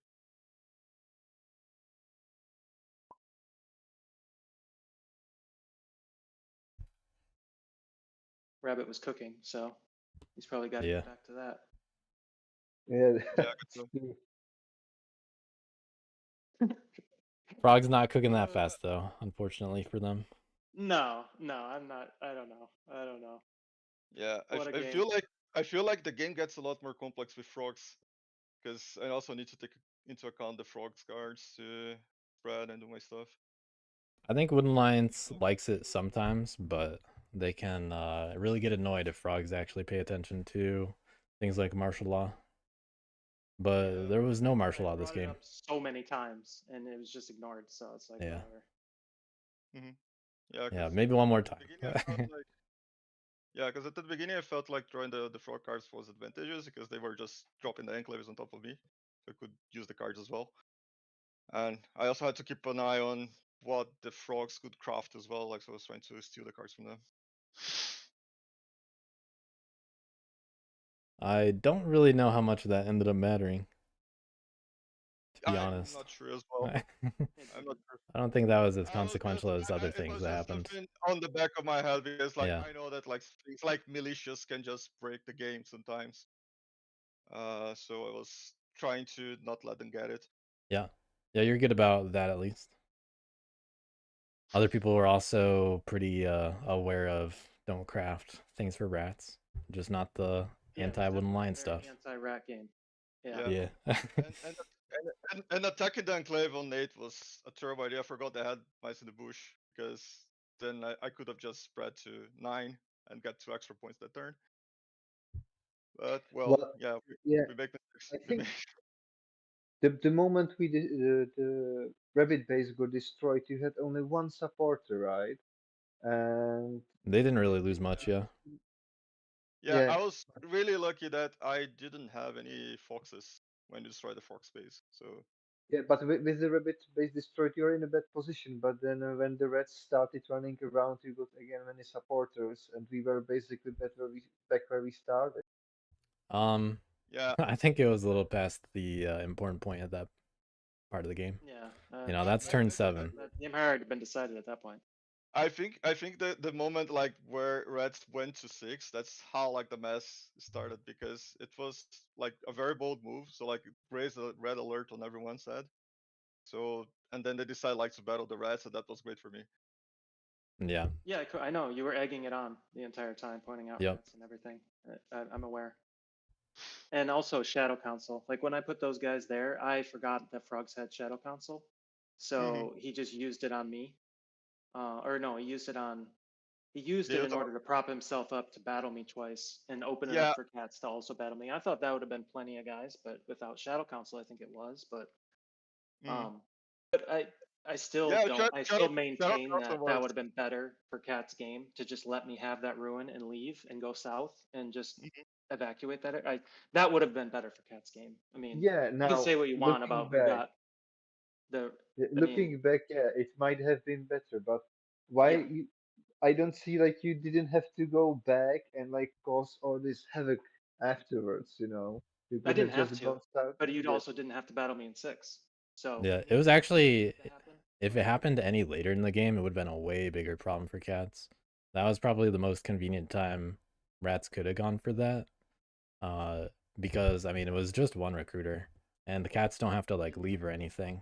[SPEAKER 5] Rabbit was cooking, so he's probably got to
[SPEAKER 2] Yeah.
[SPEAKER 5] get back to that.
[SPEAKER 3] Yeah.
[SPEAKER 4] Yeah, good to-
[SPEAKER 2] Frog's not cooking that fast though, unfortunately for them.
[SPEAKER 5] No, I'm not. I don't know.
[SPEAKER 4] yeah.
[SPEAKER 5] What a
[SPEAKER 4] I
[SPEAKER 5] game.
[SPEAKER 4] feel like the game gets a lot more complex with frogs, because I also need to take into account the frogs cards to spread and do my stuff.
[SPEAKER 2] I think Wooden Alliance likes it sometimes, but they can really get annoyed if frogs actually pay attention to things like martial law. But
[SPEAKER 4] Yeah.
[SPEAKER 2] there was no martial
[SPEAKER 5] I
[SPEAKER 2] law this
[SPEAKER 5] brought it
[SPEAKER 2] game.
[SPEAKER 5] up so many times, and it was just ignored. So it's like
[SPEAKER 2] Yeah.
[SPEAKER 5] whatever.
[SPEAKER 4] Yeah.
[SPEAKER 2] Yeah,
[SPEAKER 4] 'cause
[SPEAKER 2] maybe one more
[SPEAKER 4] at the
[SPEAKER 2] time.
[SPEAKER 4] beginning I felt like, yeah, because at the beginning I felt like drawing the frog cards was advantageous because they were just dropping the enclaves on top of me. So I could use the cards as well. And I also had to keep an eye on what the frogs could craft as well. Like, so I was trying to steal the cards from them.
[SPEAKER 2] I don't really know how much of that ended up mattering, to be
[SPEAKER 4] I'm
[SPEAKER 2] honest.
[SPEAKER 4] not sure as well.
[SPEAKER 5] It
[SPEAKER 4] I'm not sure.
[SPEAKER 2] I don't think that was as
[SPEAKER 4] I was
[SPEAKER 2] consequential
[SPEAKER 4] just-
[SPEAKER 2] as other
[SPEAKER 4] it
[SPEAKER 2] things
[SPEAKER 4] was
[SPEAKER 2] that
[SPEAKER 4] just
[SPEAKER 2] happened.
[SPEAKER 4] something on the back of my head because, like,
[SPEAKER 2] Yeah.
[SPEAKER 4] I know that like things like militias can just break the game sometimes. So I was trying to not let them get it.
[SPEAKER 2] Yeah. Yeah, you're good about that at least. Other people were also pretty aware of don't craft things for rats, just not the anti-wooden line stuff.
[SPEAKER 5] Anti-rat game. Yeah.
[SPEAKER 2] Yeah.
[SPEAKER 4] And attacking the enclave on Nate was a terrible idea. I forgot they had mice in the bush because then I could have just spread to 9 and got 2 extra points that turn. But well, yeah,
[SPEAKER 3] yeah.
[SPEAKER 4] we make mistakes.
[SPEAKER 3] I think the moment the rabbit base got destroyed, you had only one supporter, right? And
[SPEAKER 2] They didn't really lose much, yeah.
[SPEAKER 4] Yeah,
[SPEAKER 3] yeah.
[SPEAKER 4] I was really lucky that I didn't have any foxes when you destroyed the fox base. So
[SPEAKER 3] Yeah, but with the rabbit base destroyed, you're in a bad position. But then when the rats started running around, you got again many supporters, and we were basically back where we started.
[SPEAKER 4] yeah,
[SPEAKER 2] I think it was a little past the important point at that part of the game.
[SPEAKER 5] Yeah.
[SPEAKER 2] You know, that's turn 7.
[SPEAKER 5] That game had already been decided at that point.
[SPEAKER 4] I think the moment like where rats went to 6, that's how like the mess started because it was like a very bold move. So like it raised a red alert on everyone's head. So and then they decided like to battle the rats, and that was great for me.
[SPEAKER 2] Yeah.
[SPEAKER 5] Yeah, I know you were egging it on the entire time, pointing out
[SPEAKER 2] Yep.
[SPEAKER 5] rats and everything. I'm aware. And also Shadow Council. Like when I put those guys there, I forgot that Frogs had Shadow Council, so he just used it on me. Or no, he used it on. He used it in order to prop himself up to battle me twice and open it up for cats to also battle me. I thought that would have been plenty of guys, but without Shadow Council, I think it was. But I still don't. I still maintain that that would have been better for Cat's game to just let me have that ruin and leave and go south and just evacuate that. That would have been better for Cat's game. I mean,
[SPEAKER 3] Yeah.
[SPEAKER 5] you
[SPEAKER 3] Now
[SPEAKER 5] can say what you want about who got the.
[SPEAKER 3] looking back, yeah, it might have been better, but why?
[SPEAKER 5] Yeah.
[SPEAKER 3] I don't see like you didn't have to go back and like cause all this havoc afterwards. You know, you
[SPEAKER 5] I
[SPEAKER 3] could have
[SPEAKER 5] didn't have
[SPEAKER 3] just
[SPEAKER 5] to,
[SPEAKER 3] bounced out.
[SPEAKER 5] but you
[SPEAKER 3] Yeah.
[SPEAKER 5] also didn't have to battle me in 6. So
[SPEAKER 2] Yeah, it was actually, if it happened any later in the game, it would have been a way bigger problem for cats. That was probably the most convenient time rats could have gone for that. Because, I mean, it was just one recruiter, and the cats don't have to, like, leave or anything.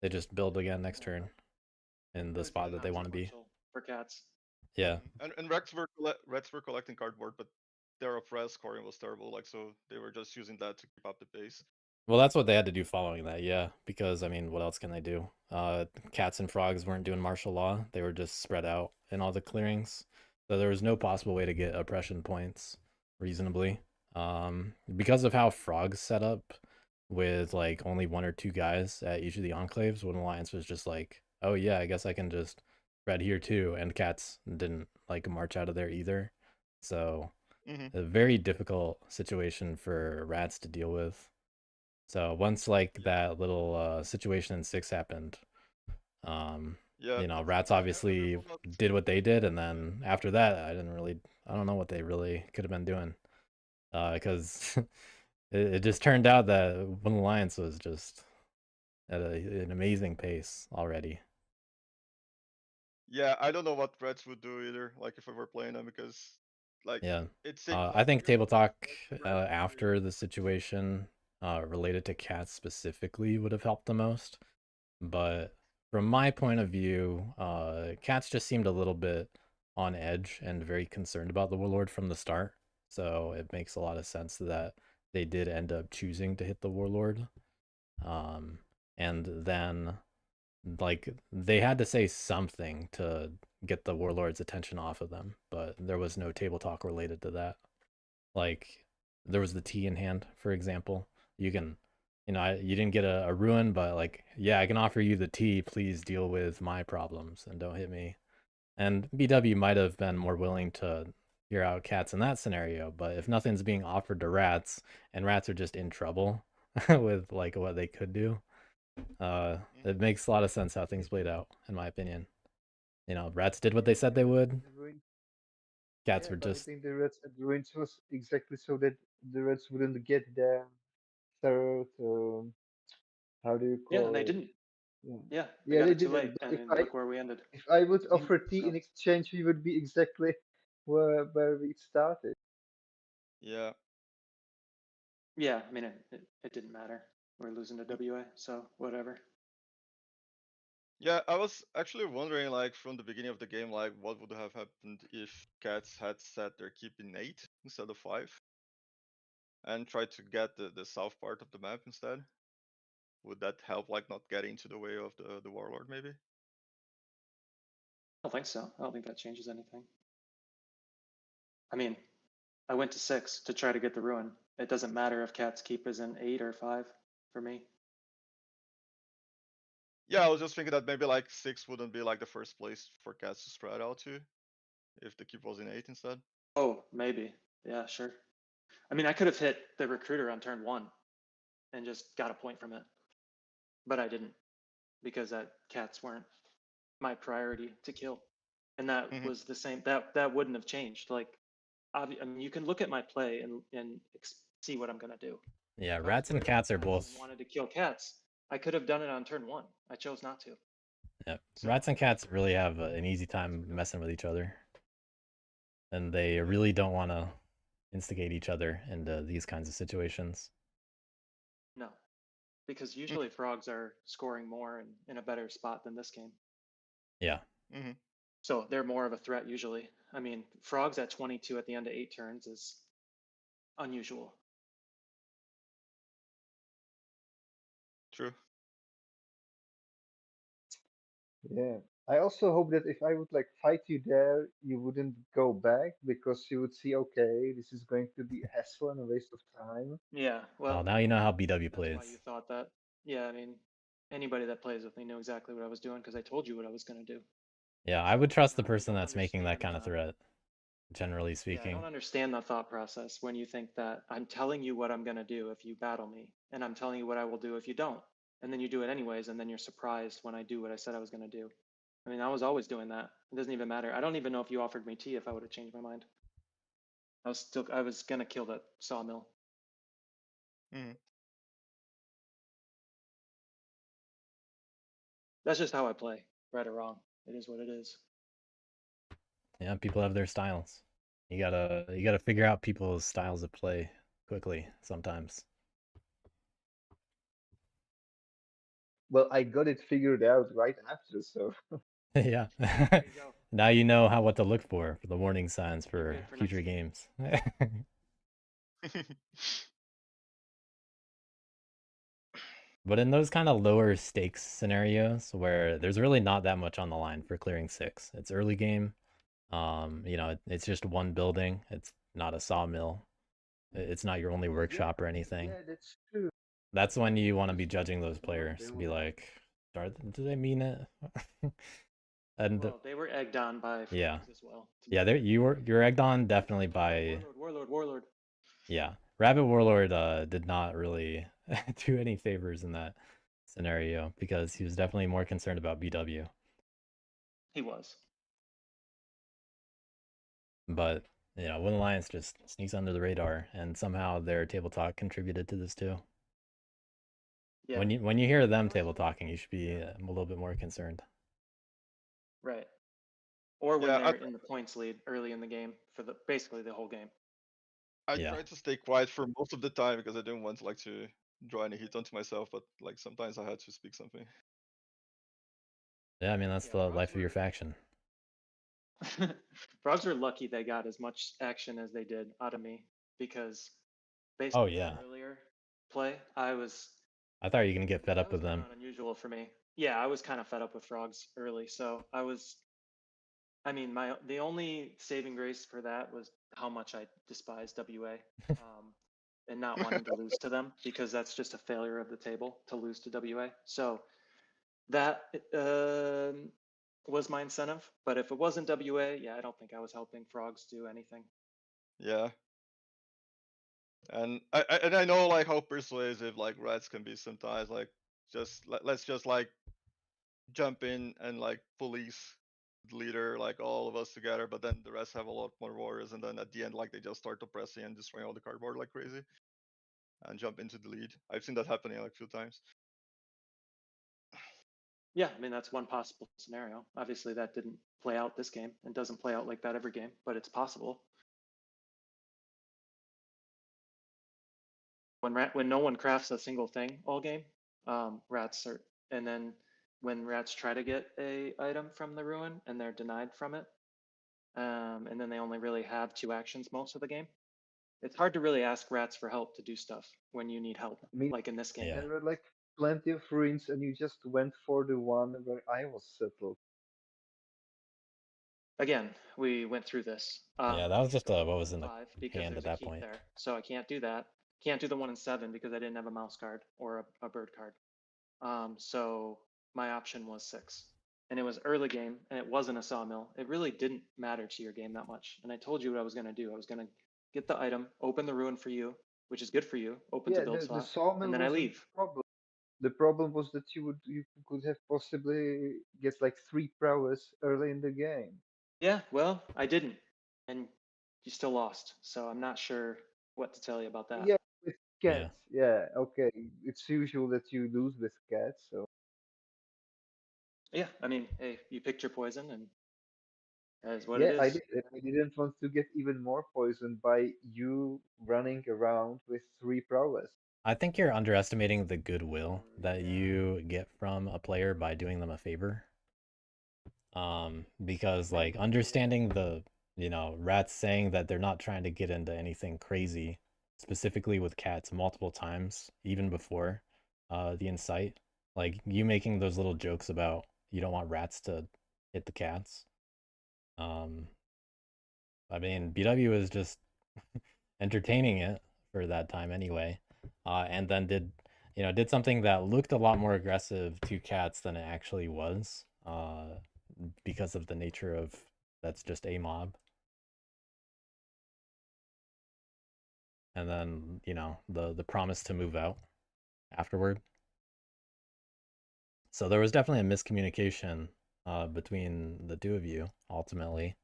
[SPEAKER 2] They just build again next turn in the spot that they want to be.
[SPEAKER 5] For cats.
[SPEAKER 2] Yeah.
[SPEAKER 4] And rats were collecting cardboard, but their res scoring was terrible. Like, so they were just using that to keep up the pace.
[SPEAKER 2] Well, that's what they had to do following that, yeah. Because I mean, what else can they do? Cats and frogs weren't doing martial law; they were just spread out in all the clearings, so there was no possible way to get oppression points reasonably. Because of how frogs set up with like only 1 or 2 guys at each of the enclaves, Wooden Alliance was just like, oh yeah, I guess I can just spread here too, and cats didn't like march out of there either, so a very difficult situation for rats to deal with. So once like that little situation in 6 happened,
[SPEAKER 4] Yeah,
[SPEAKER 2] you know, rats obviously did what they did, and then after that, I don't know what they really could have been doing, because it just turned out that One Alliance was just at an amazing pace already.
[SPEAKER 4] yeah, I don't know what Reds would do either. Like if I were playing them, because like
[SPEAKER 2] Yeah,
[SPEAKER 4] it seems
[SPEAKER 2] I think Table Talk
[SPEAKER 4] Reds
[SPEAKER 2] after the situation related to cats specifically would have helped the most. But from my point of view, cats just seemed a little bit on edge and very concerned about the Warlord from the start. So it makes a lot of sense that they did end up choosing to hit the Warlord. And then like they had to say something to get the Warlord's attention off of them, but there was no table talk related to that. Like there was the tea in hand, for example. You can, you know, you didn't get a ruin, but like, yeah, I can offer you the tea. Please deal with my problems and don't hit me. And BW might have been more willing to hear out cats in that scenario, but if nothing's being offered to rats and rats are just in trouble with like what they could do, it makes a lot of sense how things played out, in my opinion. You know, rats did what they said they would. Cats were
[SPEAKER 3] But I
[SPEAKER 2] just
[SPEAKER 3] think the Reds had ruins was exactly so that the Reds wouldn't get their third, how do you
[SPEAKER 5] Yeah, and
[SPEAKER 3] call
[SPEAKER 5] they
[SPEAKER 3] it?
[SPEAKER 5] didn't.
[SPEAKER 3] Yeah,
[SPEAKER 5] Yeah, they
[SPEAKER 3] yeah,
[SPEAKER 5] got
[SPEAKER 3] they
[SPEAKER 5] it too
[SPEAKER 3] didn't.
[SPEAKER 5] late,
[SPEAKER 3] But
[SPEAKER 5] and look where we ended.
[SPEAKER 3] if I would offer tea in
[SPEAKER 5] So
[SPEAKER 3] exchange, we would be exactly where we started.
[SPEAKER 4] yeah.
[SPEAKER 5] yeah, I mean it didn't matter. We're losing to WA, so whatever.
[SPEAKER 4] Yeah, I was actually wondering, like, from the beginning of the game, like, what would have happened if cats had set their keep in 8 instead of 5, and tried to get the south part of the map instead? Would that help, like, not getting into the way of the warlord, maybe?
[SPEAKER 5] I don't think so. I don't think that changes anything. I mean, I went to 6 to try to get the ruin. It doesn't matter if cat's keep is in 8 or 5 for me.
[SPEAKER 4] Yeah, I was just thinking that maybe like 6 wouldn't be like the first place for cats to spread out to, if the keep was in 8 instead.
[SPEAKER 5] Oh, maybe. Yeah, sure. I mean, I could have hit the recruiter on turn 1 and just got a point from it, but I didn't because that cats weren't my priority to kill, and that was the same. That wouldn't have changed. Like, I mean, you can look at my play and see what I'm gonna do.
[SPEAKER 2] yeah,
[SPEAKER 5] If I was
[SPEAKER 2] rats and
[SPEAKER 5] worried about
[SPEAKER 2] cats are
[SPEAKER 5] cats
[SPEAKER 2] both
[SPEAKER 5] and wanted to kill cats, I could have done it on turn 1. I chose not to.
[SPEAKER 2] yeah.
[SPEAKER 5] So,
[SPEAKER 2] Rats and cats really have an easy time messing with each other, and they really don't want to instigate each other into these kinds of situations.
[SPEAKER 5] no, because usually frogs are scoring more and in a better spot than this game.
[SPEAKER 2] Yeah.
[SPEAKER 5] So they're more of a threat usually. I mean, frogs at 22 at the end of 8 turns is unusual.
[SPEAKER 4] True.
[SPEAKER 3] Yeah. I also hope that if I would like fight you there, you wouldn't go back because you would see, okay, this is going to be a hassle and a waste of time.
[SPEAKER 5] Yeah,
[SPEAKER 2] Well,
[SPEAKER 5] well,
[SPEAKER 2] now you know how BW
[SPEAKER 5] that's why
[SPEAKER 2] plays.
[SPEAKER 5] you thought that. Yeah, I mean, anybody that plays with me knew exactly what I was doing because I told you what I was going to do.
[SPEAKER 2] Yeah, I would trust the
[SPEAKER 5] I
[SPEAKER 2] person
[SPEAKER 5] don't
[SPEAKER 2] that's making that
[SPEAKER 5] understand.
[SPEAKER 2] kind of threat, generally
[SPEAKER 5] Yeah, I
[SPEAKER 2] speaking.
[SPEAKER 5] don't understand the thought process when you think that I'm telling you what I'm going to do if you battle me, and I'm telling you what I will do if you don't. And then you do it anyways, and then you're surprised when I do what I said I was going to do. I mean, I was always doing that. It doesn't even matter. I don't even know if you offered me tea if I would have changed my mind. I was going to kill that sawmill. That's just how I play, right or wrong. It is what it is.
[SPEAKER 2] Yeah, people have their styles. You gotta figure out people's styles of play quickly sometimes.
[SPEAKER 3] Well, I got it figured out right after, so
[SPEAKER 2] Yeah.
[SPEAKER 5] There you go.
[SPEAKER 2] Now you know what to look for the warning signs
[SPEAKER 5] You're
[SPEAKER 2] for
[SPEAKER 5] good for
[SPEAKER 2] future
[SPEAKER 5] next game.
[SPEAKER 2] games. But in those kind of lower stakes scenarios where there's really not that much on the line for clearing 6, it's early game. It's just one building. It's not a sawmill. It's not your only workshop or anything.
[SPEAKER 3] Yeah, that's true.
[SPEAKER 2] That's when you want to
[SPEAKER 3] Just
[SPEAKER 2] be judging those players.
[SPEAKER 3] they
[SPEAKER 2] Be
[SPEAKER 3] were-
[SPEAKER 2] like, do they mean it? And
[SPEAKER 5] Well, they were egged on by
[SPEAKER 2] yeah.
[SPEAKER 5] frogs as well.
[SPEAKER 2] Yeah, you're egged on definitely by
[SPEAKER 5] Warlord.
[SPEAKER 2] yeah. Rabbit Warlord did not really do any favors in that scenario because he was definitely more concerned about BW.
[SPEAKER 5] He was.
[SPEAKER 2] But Wooden Alliance just sneaks under the radar, and somehow their table talk contributed to this too.
[SPEAKER 5] Yeah.
[SPEAKER 2] When you hear them table talking, you should be a little bit more concerned.
[SPEAKER 5] Right. Or when
[SPEAKER 4] Yeah,
[SPEAKER 5] they're in the points lead early in the game for basically the whole game.
[SPEAKER 4] I
[SPEAKER 2] Yeah.
[SPEAKER 4] tried to stay quiet for most of the time because I didn't want to draw any heat onto myself, but sometimes I had to speak something.
[SPEAKER 2] Yeah, I mean that's the
[SPEAKER 5] Frogs
[SPEAKER 2] life of your
[SPEAKER 5] were-
[SPEAKER 2] faction.
[SPEAKER 5] Frogs were lucky they got as much action as they did out of me because based
[SPEAKER 2] Oh
[SPEAKER 5] on
[SPEAKER 2] yeah.
[SPEAKER 5] their earlier play, I
[SPEAKER 2] thought you were gonna get fed up
[SPEAKER 5] was
[SPEAKER 2] with them.
[SPEAKER 5] going on unusual for me. Yeah, I was kind of fed up with Frogs early, so the only saving grace for that was how much I despise WA, and not wanting to lose to them because that's just a failure of the table to lose to WA. So that was my incentive. But if it wasn't WA, yeah, I don't think I was helping Frogs do anything.
[SPEAKER 4] Yeah. And I know how persuasive rats can be sometimes. Let's just jump in and police the leader, all of us together, but then the rest have a lot more warriors, and then at the end they just start oppressing and destroying all the cardboard like crazy and jump into the lead. I've seen that happening a few times.
[SPEAKER 5] Yeah, I mean that's one possible scenario. Obviously that didn't play out this game and doesn't play out like that every game, but it's possible. When no one crafts a single thing all game, rats are, and then when rats try to get a item from the ruin and they're denied from it, and then they only really have 2 actions most of the game. It's hard to really ask rats for help to do stuff when you need help,
[SPEAKER 3] I mean,
[SPEAKER 5] like in this game.
[SPEAKER 2] Yeah.
[SPEAKER 3] there were plenty of ruins, and you just went for the one where I was settled.
[SPEAKER 5] Again, we went through this.
[SPEAKER 2] Yeah, that was just what was in the
[SPEAKER 5] 5 because
[SPEAKER 2] hand
[SPEAKER 5] there's
[SPEAKER 2] at
[SPEAKER 5] a
[SPEAKER 2] that
[SPEAKER 5] keep
[SPEAKER 2] point.
[SPEAKER 5] there, so I can't do that. Can't do the 1 and 7 because I didn't have a mouse card or a bird card. So my option was 6, and it was early game, and it wasn't a sawmill. It really didn't matter to your game that much. And I told you what I was going to do. I was going to get the item, open the ruin for you, which is good for you. Open to build
[SPEAKER 3] The
[SPEAKER 5] slot,
[SPEAKER 3] sawmill
[SPEAKER 5] and then I
[SPEAKER 3] wasn't
[SPEAKER 5] leave.
[SPEAKER 3] the problem. The problem was that you could have possibly get 3 prowess early in the game.
[SPEAKER 5] Yeah, well, I didn't, and you still lost. So I'm not sure what to tell you about that.
[SPEAKER 3] Yeah, with cats. Yeah, okay. It's usual that you lose with cats, so
[SPEAKER 5] Yeah, I mean, hey, you picked your poison, and that is what
[SPEAKER 3] yeah,
[SPEAKER 5] it
[SPEAKER 3] I
[SPEAKER 5] is.
[SPEAKER 3] did. And I didn't want to get even more poisoned by you running around with 3 prowess.
[SPEAKER 2] I think you're underestimating the goodwill that you get from a player by doing them a favor. Because understanding the rats saying that they're not trying to get into anything crazy, specifically with cats multiple times, even before the incite, you making those little jokes about you don't want rats to hit the cats. I mean, BW is just entertaining it for that time anyway, and then did something that looked a lot more aggressive to cats than it actually was, because of the nature of that's just a mob. And then the promise to move out afterward. So there was definitely a miscommunication between the two of you ultimately,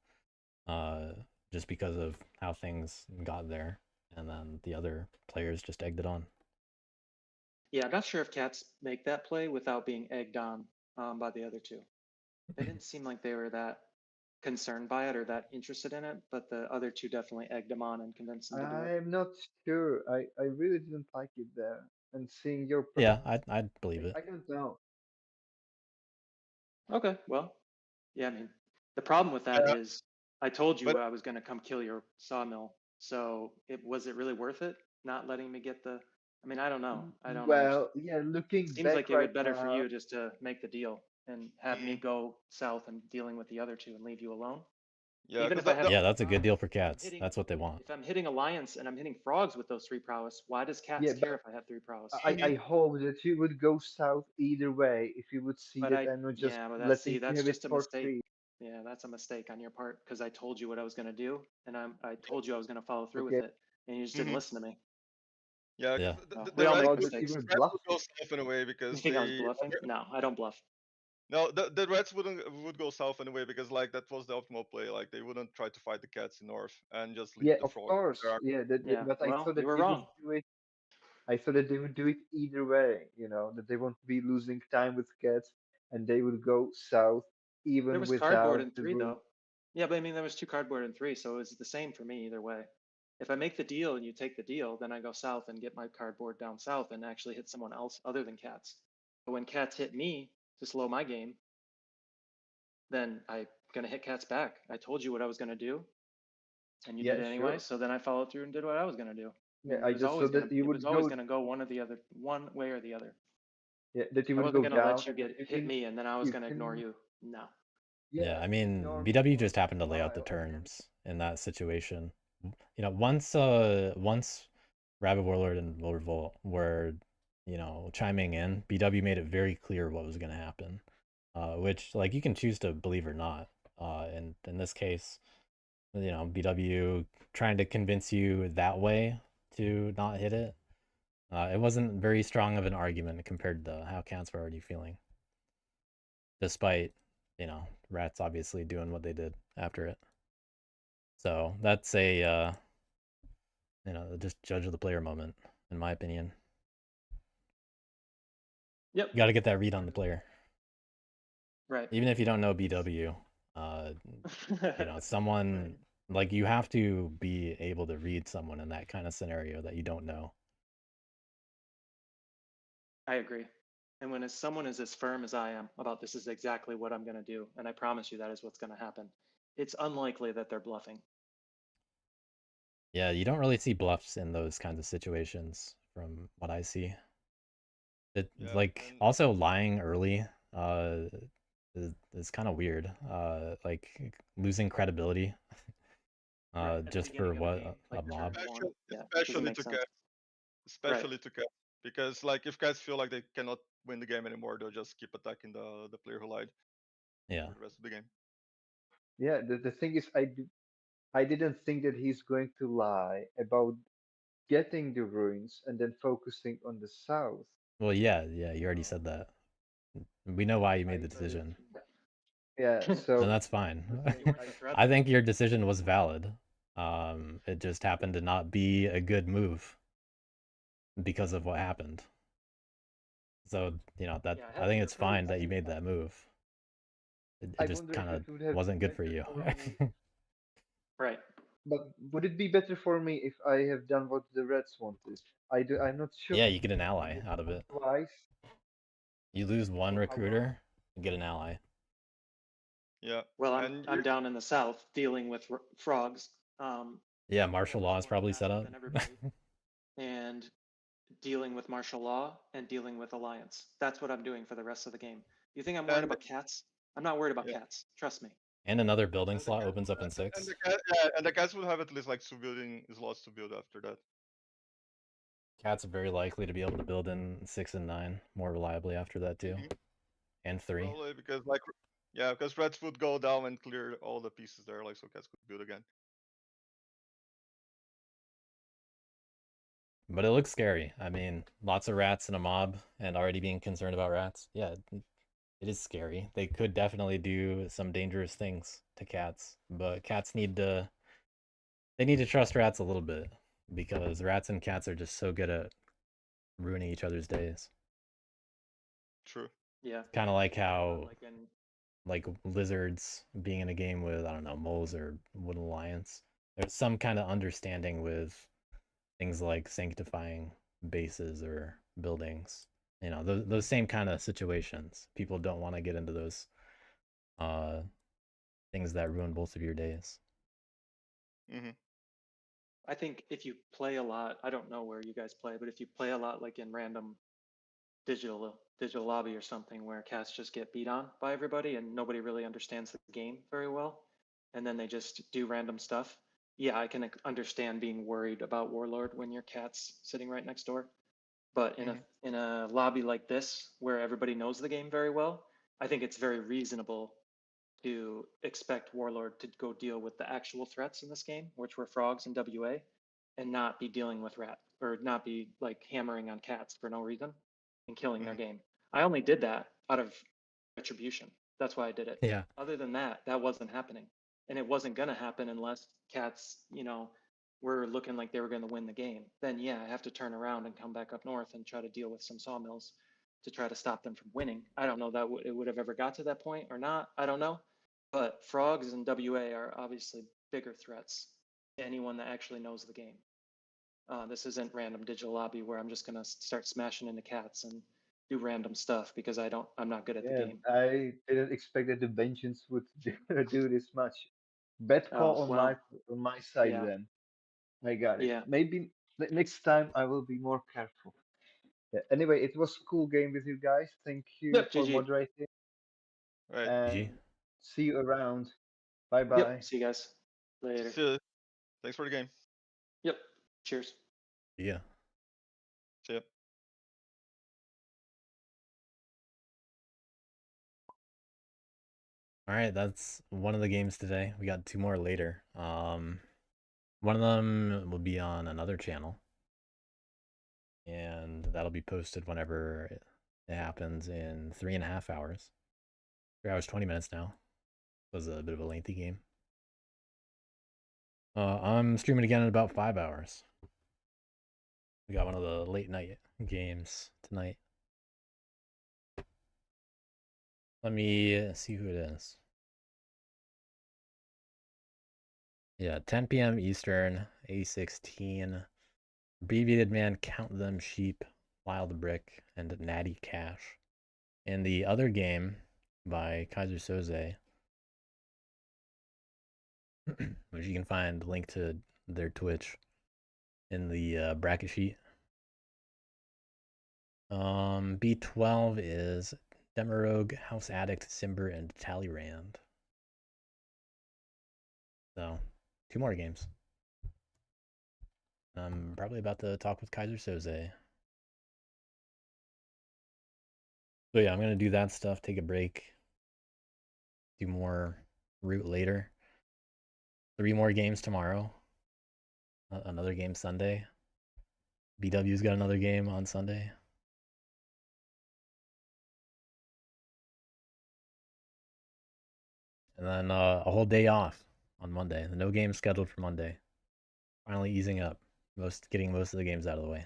[SPEAKER 2] just because of how things got there, and then the other players just egged it on.
[SPEAKER 5] Yeah, I'm not sure if cats make that play without being egged on by the other two. They didn't seem like they were that concerned by it or that interested in it, but the other two definitely egged them on and convinced them to do it.
[SPEAKER 3] I'm not sure. I really didn't like it there. And seeing your
[SPEAKER 2] Yeah, I'd believe it.
[SPEAKER 3] I don't know.
[SPEAKER 5] Okay, well, yeah, I mean, the problem with that
[SPEAKER 4] Yeah,
[SPEAKER 5] is I told you
[SPEAKER 4] but
[SPEAKER 5] I was going to come kill your sawmill. So was it really worth it not letting me get the I mean, I don't know. I don't
[SPEAKER 3] Well, yeah, looking
[SPEAKER 5] Seems
[SPEAKER 3] back
[SPEAKER 5] like it
[SPEAKER 3] right
[SPEAKER 5] would better for
[SPEAKER 3] now,
[SPEAKER 5] you just to make the deal and have me go south and dealing with the other two and leave you alone.
[SPEAKER 4] Yeah,
[SPEAKER 5] Even
[SPEAKER 4] because
[SPEAKER 5] if I have
[SPEAKER 2] Yeah, that's a good deal for
[SPEAKER 5] if I'm
[SPEAKER 2] cats.
[SPEAKER 5] hitting
[SPEAKER 2] That's what they want.
[SPEAKER 5] if I'm hitting Alliance and I'm hitting Frogs with those 3 prowess, why does
[SPEAKER 3] yeah,
[SPEAKER 5] Cats care
[SPEAKER 3] but
[SPEAKER 5] if I have 3 prowess?
[SPEAKER 3] I hope that you would go south either way if you would see
[SPEAKER 5] But
[SPEAKER 3] that I'm not just
[SPEAKER 5] but
[SPEAKER 3] letting you
[SPEAKER 5] that's
[SPEAKER 3] have it
[SPEAKER 5] just a
[SPEAKER 3] for
[SPEAKER 5] mistake.
[SPEAKER 3] free.
[SPEAKER 5] Yeah, that's a mistake on your part because I told you what I was gonna do and I told you I was gonna follow through with
[SPEAKER 3] Okay.
[SPEAKER 5] it and you just didn't listen to me.
[SPEAKER 4] Yeah,
[SPEAKER 2] Yeah.
[SPEAKER 5] So
[SPEAKER 4] the
[SPEAKER 5] we all
[SPEAKER 4] Reds
[SPEAKER 5] make
[SPEAKER 3] About that you
[SPEAKER 5] mistakes.
[SPEAKER 3] were
[SPEAKER 4] Reds would go
[SPEAKER 3] bluffing.
[SPEAKER 4] south in a way
[SPEAKER 5] You
[SPEAKER 4] because
[SPEAKER 5] think I was bluffing? No, I don't bluff.
[SPEAKER 4] no, the Reds would go south anyway because like that was the optimal play. Like they wouldn't try to fight the cats in north and just leave
[SPEAKER 3] Yeah,
[SPEAKER 4] the
[SPEAKER 3] of
[SPEAKER 4] frog
[SPEAKER 3] course.
[SPEAKER 4] there.
[SPEAKER 3] Yeah,
[SPEAKER 5] Yeah,
[SPEAKER 3] but I
[SPEAKER 5] well,
[SPEAKER 3] thought
[SPEAKER 5] you
[SPEAKER 3] that
[SPEAKER 5] were
[SPEAKER 3] they would
[SPEAKER 5] wrong.
[SPEAKER 3] do it. I thought that they would do it either way, that they won't be losing time with cats and they would go south
[SPEAKER 5] There
[SPEAKER 3] even
[SPEAKER 5] was cardboard
[SPEAKER 3] without
[SPEAKER 5] in
[SPEAKER 3] the
[SPEAKER 5] 3
[SPEAKER 3] room.
[SPEAKER 5] though. Yeah, but I mean there was 2 cardboard in 3, so it's the same for me either way. If I make the deal and you take the deal, then I go south and get my cardboard down south and actually hit someone else other than Cats. But when Cats hit me to slow my game, then I'm gonna hit Cats back. I told you what I was gonna do, and you did
[SPEAKER 3] Yeah,
[SPEAKER 5] it anyway.
[SPEAKER 3] sure.
[SPEAKER 5] So then I followed through and did what I was gonna do. I
[SPEAKER 3] Yeah,
[SPEAKER 5] mean,
[SPEAKER 3] I just thought that you
[SPEAKER 5] it was
[SPEAKER 3] would
[SPEAKER 5] always
[SPEAKER 3] go,
[SPEAKER 5] gonna go one way or the other.
[SPEAKER 3] yeah, that you
[SPEAKER 5] I
[SPEAKER 3] would
[SPEAKER 5] wasn't
[SPEAKER 3] go
[SPEAKER 5] gonna
[SPEAKER 3] down
[SPEAKER 5] let you
[SPEAKER 3] and then
[SPEAKER 5] get hit me and then I was
[SPEAKER 3] you
[SPEAKER 5] gonna ignore
[SPEAKER 3] can,
[SPEAKER 5] you. No.
[SPEAKER 2] Yeah,
[SPEAKER 3] yeah,
[SPEAKER 2] I
[SPEAKER 3] you can
[SPEAKER 2] mean,
[SPEAKER 3] ignore me
[SPEAKER 2] BW
[SPEAKER 3] once
[SPEAKER 2] just
[SPEAKER 3] in
[SPEAKER 2] happened
[SPEAKER 3] a
[SPEAKER 2] to lay out the
[SPEAKER 3] while and then
[SPEAKER 2] terms in that situation. Once Rabbit Warlord and Revolt were, chiming in, BW made it very clear what was going to happen. Which like you can choose to believe or not. And in this case, BW trying to convince you that way to not hit it. It wasn't very strong of an argument compared to how cats were already feeling. Despite, rats obviously doing what they did after it. So that's a just judge of the player moment, in my opinion.
[SPEAKER 5] Yep.
[SPEAKER 2] You got to get that read on the player.
[SPEAKER 5] Right.
[SPEAKER 2] Even if you don't know BW, someone like you have to be able to read someone in that kind of scenario that you don't know.
[SPEAKER 5] I agree. And when someone is as firm as I am about this is exactly what I'm going to do, and I promise you that is what's going to happen, it's unlikely that they're bluffing.
[SPEAKER 2] Yeah, you don't really see bluffs in those kinds of situations from what I see. It
[SPEAKER 4] Yeah,
[SPEAKER 2] like
[SPEAKER 4] and
[SPEAKER 2] also lying early is kind of weird. Like losing credibility
[SPEAKER 5] Right. At the
[SPEAKER 2] just for
[SPEAKER 5] beginning of a
[SPEAKER 2] what
[SPEAKER 5] game,
[SPEAKER 2] a
[SPEAKER 5] like the turn
[SPEAKER 2] mob.
[SPEAKER 5] one.
[SPEAKER 4] especially
[SPEAKER 5] Yeah, doesn't
[SPEAKER 4] especially
[SPEAKER 5] make
[SPEAKER 4] to
[SPEAKER 5] sense.
[SPEAKER 4] cats,
[SPEAKER 5] Right.
[SPEAKER 4] especially to cats, because like if cats feel like they cannot win the game anymore, they'll just keep attacking the player who lied
[SPEAKER 2] Yeah.
[SPEAKER 4] for the rest of the game.
[SPEAKER 3] yeah, the thing is I didn't think that he's going to lie about getting the ruins and then focusing on the south.
[SPEAKER 2] Well, yeah, you already said that. We know why you made
[SPEAKER 3] I
[SPEAKER 2] the decision.
[SPEAKER 3] Yeah,
[SPEAKER 2] And
[SPEAKER 3] so
[SPEAKER 2] that's fine.
[SPEAKER 5] You weren't the threat.
[SPEAKER 2] I think your decision was valid. It just happened to not be a good move because of what happened. So, that
[SPEAKER 5] Yeah,
[SPEAKER 2] I think it's
[SPEAKER 3] so
[SPEAKER 2] fine that you made that move. It
[SPEAKER 3] I
[SPEAKER 2] just
[SPEAKER 3] wonder if
[SPEAKER 2] kind of
[SPEAKER 3] it would have
[SPEAKER 2] wasn't
[SPEAKER 3] been
[SPEAKER 2] good for
[SPEAKER 3] better
[SPEAKER 2] you.
[SPEAKER 3] for me.
[SPEAKER 5] Right.
[SPEAKER 3] But would it be better for me if I have done what the Reds wanted? I'm not sure.
[SPEAKER 2] Yeah, you get an
[SPEAKER 3] I
[SPEAKER 2] ally
[SPEAKER 3] did
[SPEAKER 2] out of it.
[SPEAKER 3] twice.
[SPEAKER 2] You lose one
[SPEAKER 3] So how long?
[SPEAKER 2] recruiter, you get an ally.
[SPEAKER 4] Yeah,
[SPEAKER 5] Well,
[SPEAKER 4] and
[SPEAKER 5] I'm down in the south dealing with frogs.
[SPEAKER 2] Yeah,
[SPEAKER 5] That
[SPEAKER 2] martial
[SPEAKER 5] was
[SPEAKER 2] law is
[SPEAKER 5] more
[SPEAKER 2] probably set
[SPEAKER 5] passive
[SPEAKER 2] up.
[SPEAKER 5] than everybody. And dealing with martial law and dealing with alliance. That's what I'm doing for the rest of the game. You think I'm worried
[SPEAKER 4] and
[SPEAKER 5] about cats? I'm not worried about
[SPEAKER 4] yeah,
[SPEAKER 5] cats. Trust me.
[SPEAKER 2] And another building
[SPEAKER 4] and the
[SPEAKER 2] slot
[SPEAKER 4] cat
[SPEAKER 2] opens up in
[SPEAKER 4] and
[SPEAKER 2] 6.
[SPEAKER 4] the cat yeah, and the cats will have at least like 2 building slots to build after that.
[SPEAKER 2] Cats are very likely to be able to build in 6 and 9 more reliably after that too. And 3.
[SPEAKER 4] Probably because like yeah, because Reds would go down and clear all the pieces there, like so cats could build again.
[SPEAKER 2] But it looks scary. I mean, lots of rats in a mob and already being concerned about rats. Yeah, it is scary. They could definitely do some dangerous things to cats, but cats need to trust rats a little bit because rats and cats are just so good at ruining each other's days.
[SPEAKER 4] True.
[SPEAKER 5] Yeah.
[SPEAKER 2] Kind of like how
[SPEAKER 5] Like in
[SPEAKER 2] like lizards being in a game with, I don't know, moles or wooden alliance. There's some kind of understanding with things like sanctifying bases or buildings. Those same kind of situations. People don't want to get into those things that ruin both of your days.
[SPEAKER 4] Mm-hmm.
[SPEAKER 5] I think if you play a lot, I don't know where you guys play, but if you play a lot like in random digital lobby or something where cats just get beat on by everybody and nobody really understands the game very well, and then they just do random stuff. Yeah, I can understand being worried about Warlord when your cat's sitting right next door. But in a lobby like this where everybody knows the game very well, I think it's very reasonable to expect Warlord to go deal with the actual threats in this game, which were frogs and WA, and not be dealing with rat or not be like hammering on cats for no reason and killing their game. I only did that out of retribution. That's why I did it.
[SPEAKER 2] Yeah.
[SPEAKER 5] Other than that, that wasn't happening. And it wasn't going to happen unless cats, were looking like they were going to win the game. Then, yeah, I have to turn around and come back up north and try to deal with some sawmills to try to stop them from winning. I don't know that it would have ever got to that point or not. I don't know. But frogs and WA are obviously bigger threats to anyone that actually knows the game. This isn't random digital lobby where I'm just gonna start smashing into cats and do random stuff because I'm not good at the
[SPEAKER 3] Yeah,
[SPEAKER 5] game.
[SPEAKER 3] I didn't expect that the vengeance would do this much. Bad call
[SPEAKER 5] Oh
[SPEAKER 3] on
[SPEAKER 5] well,
[SPEAKER 3] my side
[SPEAKER 5] yeah,
[SPEAKER 3] then. I got it.
[SPEAKER 5] yeah.
[SPEAKER 3] Maybe next time I will be more careful. Yeah, anyway, it was a cool game with you guys. Thank you
[SPEAKER 5] Yep,
[SPEAKER 3] for
[SPEAKER 5] GG.
[SPEAKER 3] moderating
[SPEAKER 4] Right.
[SPEAKER 2] GG.
[SPEAKER 3] and see you around. Bye bye.
[SPEAKER 5] Yep, see you guys later.
[SPEAKER 4] See ya. Thanks for the game.
[SPEAKER 5] Yep, cheers.
[SPEAKER 2] Yeah.
[SPEAKER 4] See ya.
[SPEAKER 2] All right, that's one of the games today. We got 2 more later. One of them will be on another channel, and that'll be posted whenever it happens in 3.5 hours. 3 hours 20 minutes now. It was a bit of a lengthy game. I'm streaming again in about 5 hours. We got one of the late night games tonight. Let me see who it is. Yeah, 10 p.m. Eastern, A16. Abbreviated Man, Count Them Sheep, Wild Brick, and Natty Cash. And the other game by Kaiser Soze, which you can find link to their Twitch in the bracket sheet. B12 is Demarogue, House Addict, Simber, and Talleyrand. So, 2 more games. I'm probably about to talk with Kaiser Soze. So yeah, I'm going to do that stuff, take a break, do more Root later. 3 more games tomorrow. Another game Sunday. BW's got another game on Sunday. And then a whole day off on Monday. No games scheduled for Monday. Finally easing up. Getting most of the games out of the way.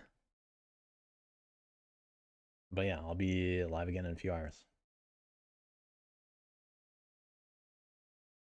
[SPEAKER 2] But yeah, I'll be live again in a few hours.